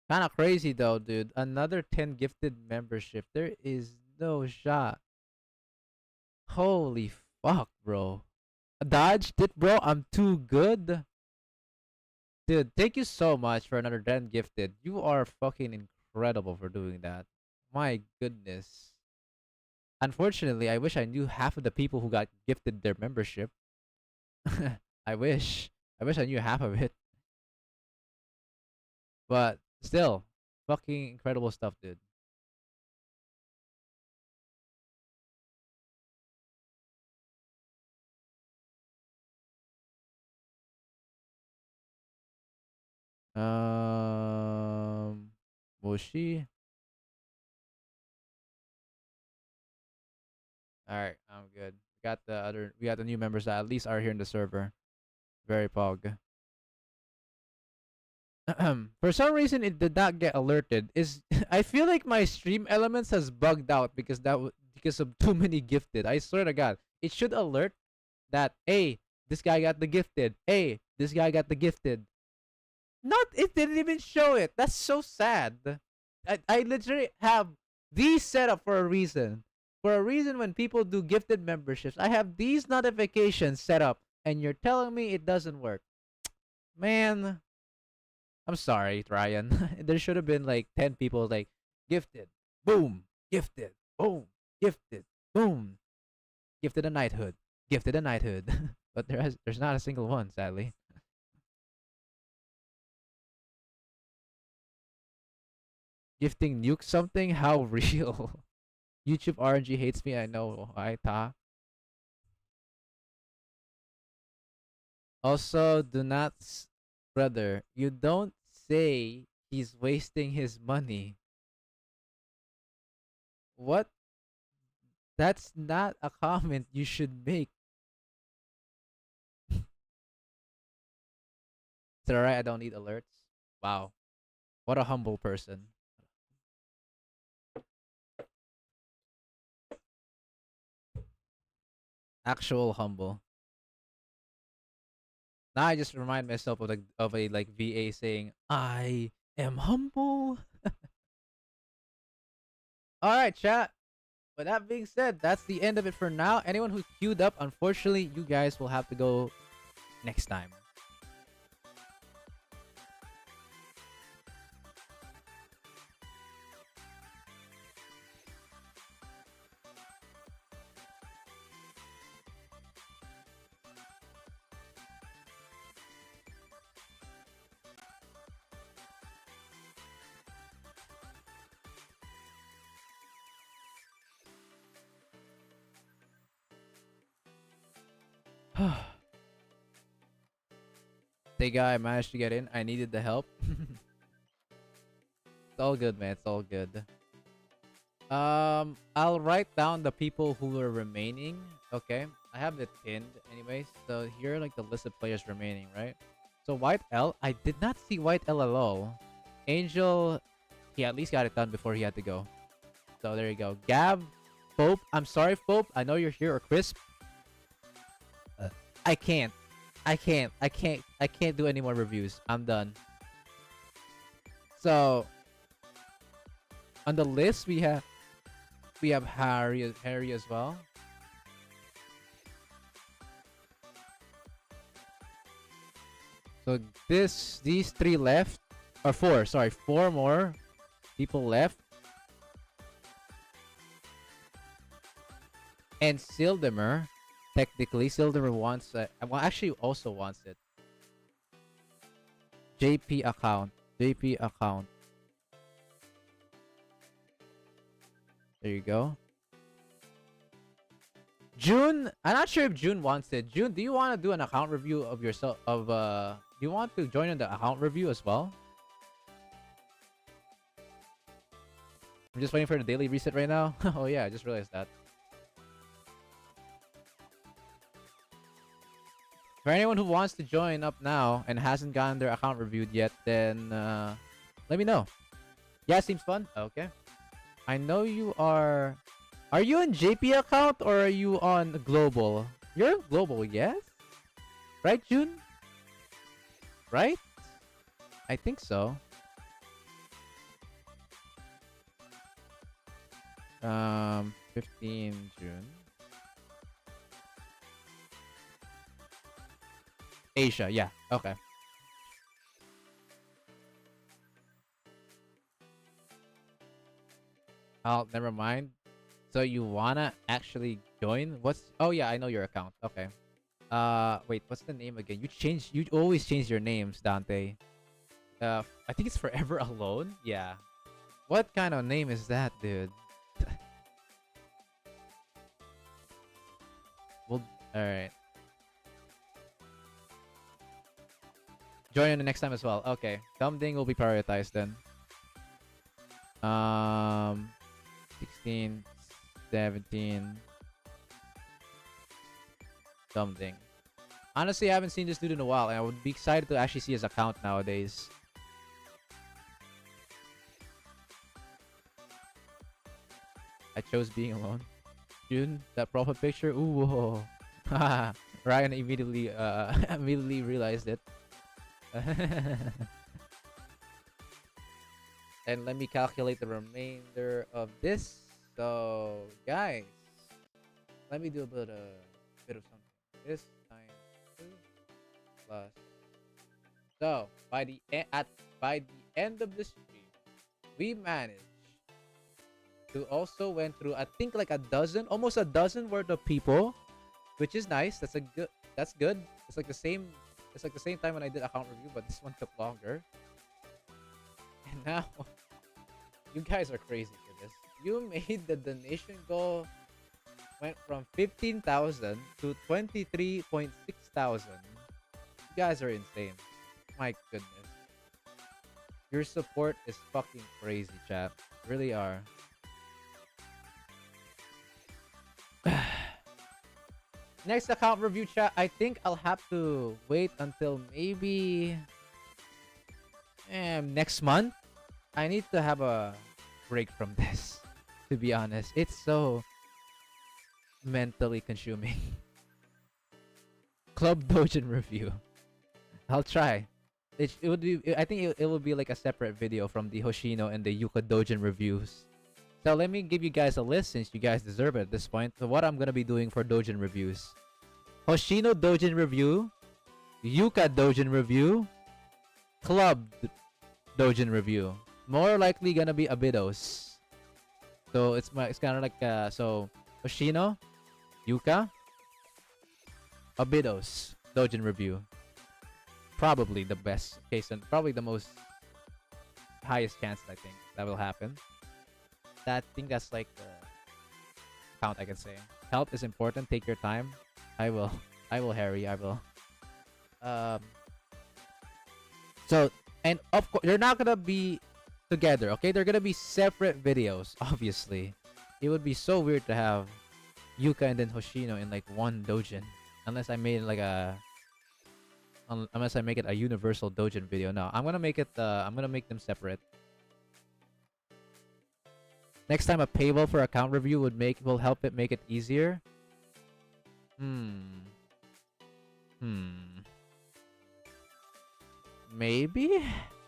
Kind of crazy though, dude. Another 10 gifted membership. There is no shot. Holy fuck, bro. Dodged it, bro. I'm too good. Dude, thank you so much for another 10 gifted. You are fucking incredible for doing that. My goodness. Unfortunately, I wish I knew half of the people who got gifted their membership. I wish. I wish I knew half of it. But still, fucking incredible stuff, dude. Was she? Alright, I'm good. We got the new members that at least are here in the server. Very pog. For some reason it did not get alerted. I feel like my stream elements has bugged out because because of too many gifted. I swear to God, it should alert that, hey, this guy got the gifted. Hey, this guy got the gifted. It didn't even show it. That's so sad. I literally have these set up for a reason. For a reason, when people do gifted memberships, I have these notifications set up, and you're telling me it doesn't work. Man, I'm sorry, Ryan. There should have been like 10 people like gifted, boom, gifted, boom, gifted, boom, gifted a knighthood, gifted a knighthood. But there's not a single one, sadly. Gifting nuke something? How real? YouTube RNG hates me, I know. I ta. Also, do not, brother, you don't say he's wasting his money. What? That's not a comment you should make. It's alright, I don't need alerts. Wow. What a humble person. Actual humble. Now I just remind myself of a like VA saying, "I am humble." All right, chat. But that being said, that's the end of it for now. Anyone who's queued up, unfortunately, you guys will have to go next time. Sega, I managed to get in. I needed the help. It's all good, man. It's all good. I'll write down the people who are remaining. Okay, I have it pinned anyways. So here are like the list of players remaining, right? So White L, I did not see White L at all. Angel, he at least got it done before he had to go. So there you go. Gab, Pope. I'm sorry, Pope. I know you're here. Or Crisp. I can't do any more reviews. I'm done. So on the list we have Harry as well. So these three left, or four, sorry, four more people left. And Sildemer, technically, Sildemer wants it. Well, actually, also wants it. JP account. JP account. There you go. June, I'm not sure if June wants it. June, do you want to do an account review of yourself? Do you want to join in the account review as well? I'm just waiting for the daily reset right now. Oh yeah, I just realized that. For anyone who wants to join up now and hasn't gotten their account reviewed yet, then let me know. Yeah, seems fun. Okay. I know you are... Are you on JP account or are you on global? You're on global, yes? Right, June? Right? I think so. 15 June. Asia, yeah, okay. Oh, never mind. So you wanna actually join? Oh yeah, I know your account. Okay. Wait, what's the name again? You always change your names, Dante. I think it's Forever Alone. Yeah. What kind of name is that, dude? Well, all right. Join in the next time as well. Okay. Dumbding will be prioritized then. 16, 17. Dumbding. Honestly, I haven't seen this dude in a while, and I would be excited to actually see his account nowadays. I chose being alone. June, that profile picture. Ooh, whoa. Ryan immediately immediately realized it. And let me calculate the remainder of this. So, guys, let me do a bit of something. This times 2 plus. So, by the end of the stream, we managed to also went through, I think, like almost a dozen worth of people, which is nice. That's good. It's like the same time when I did account review, but this one took longer. And now you guys are crazy for this. You made the donation goal went from 15,000 to 23.6 thousand. You guys are insane. My goodness. Your support is fucking crazy, chat. Really are. Next account review, chat. I think I'll have to wait until maybe next month. I need to have a break from this, to be honest. It's so mentally consuming. Club Dojin review. I'll try. It would be. I think it will be like a separate video from the Hoshino and the Yuka Dojin reviews. So let me give you guys a list since you guys deserve it at this point. So what I'm gonna be doing for Dojin reviews: Hoshino Dojin review, Yuka Dojin review, Club Dojin review. More likely gonna be Abydos. So it's kind of like so Hoshino, Yuka, Abydos Dojin review. Probably the best case and probably the most highest chance I think that will happen. I think that's like the count I can say. Health is important. Take your time. I will, Harry. I will. So, and of course, they're not gonna be together. Okay, they're gonna be separate videos. Obviously, it would be so weird to have Yuka and then Hoshino in like one Dojin, unless I made like unless I make it a universal Dojin video. No, I'm gonna make it. I'm gonna make them separate. Next time a paywall for account review will help it make it easier. Maybe?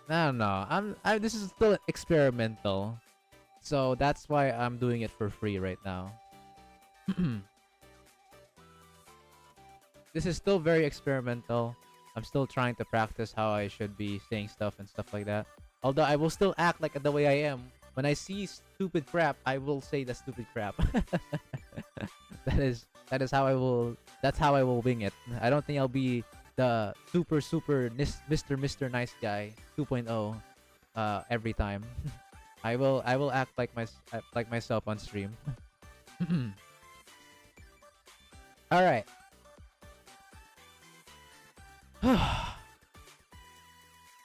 I don't know. This is still experimental. So that's why I'm doing it for free right now. This is still very experimental. I'm still trying to practice how I should be saying stuff and stuff like that. Although I will still act like the way I am. When I see stupid crap, I will say the stupid crap. That is how I will. That's how I will wing it. I don't think I'll be the super Mr. Nice Guy 2.0 every time. I will act like myself on stream. All right.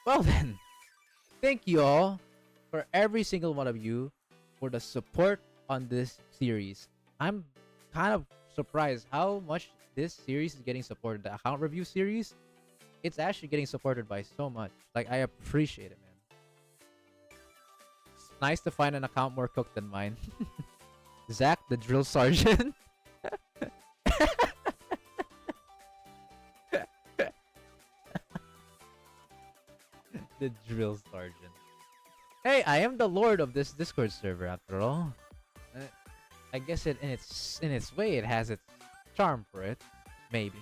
Well then, thank you all for every single one of you for the support on this series. I'm kind of surprised how much this series is getting supported. The account review series, it's actually getting supported by so much. Like, I appreciate it, man. It's nice to find an account more cooked than mine. Zach, the drill sergeant. The drill sergeant. Hey, I am the lord of this Discord server after all. I guess in its way it has its charm for it. Maybe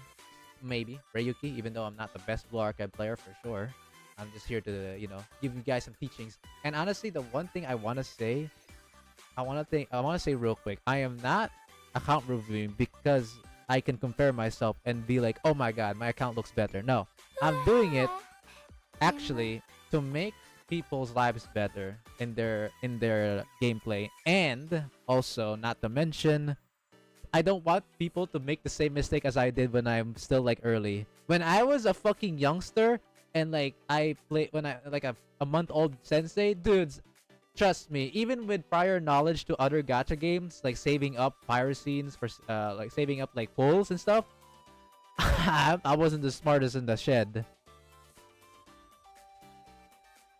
Ryuki, even though I'm not the best Blue Archive player for sure. I'm just here to, give you guys some teachings. And honestly, the one thing I want to say real quick, I am not account reviewing because I can compare myself and be like, oh my god, my account looks better. No, I'm doing it actually to make people's lives better in their gameplay, and also, not to mention, I don't want people to make the same mistake as I did when I'm still like early. When I was a fucking youngster and like I played when I like a month-old sensei, dudes, trust me, even with prior knowledge to other gacha games like saving up pyro scenes for like saving up like pulls and stuff, I wasn't the smartest in the shed.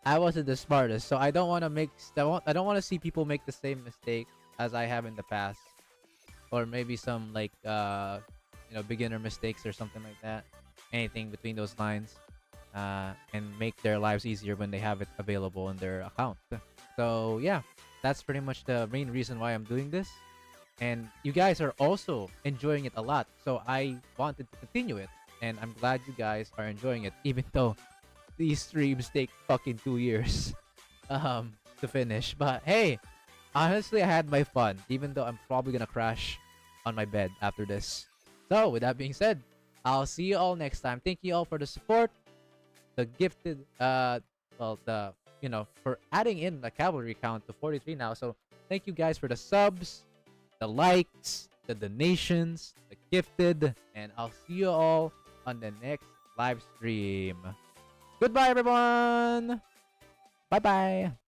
I wasn't the smartest, so I don't want to see people make the same mistake as I have in the past, or maybe some like beginner mistakes or something like that. Anything between those lines. and make their lives easier when they have it available in their account. So yeah, that's pretty much the main reason why I'm doing this. And you guys are also enjoying it a lot, so I wanted to continue it. And I'm glad you guys are enjoying it, even though these streams take fucking 2 years to finish. But hey, honestly, I had my fun, even though I'm probably gonna crash on my bed after this. So with that being said, I'll see you all next time. Thank you all for the support, the gifted, for adding in the cavalry count to 43 now. So thank you guys for the subs, the likes, the donations, the gifted, and I'll see you all on the next live stream. Goodbye, everyone. Bye bye.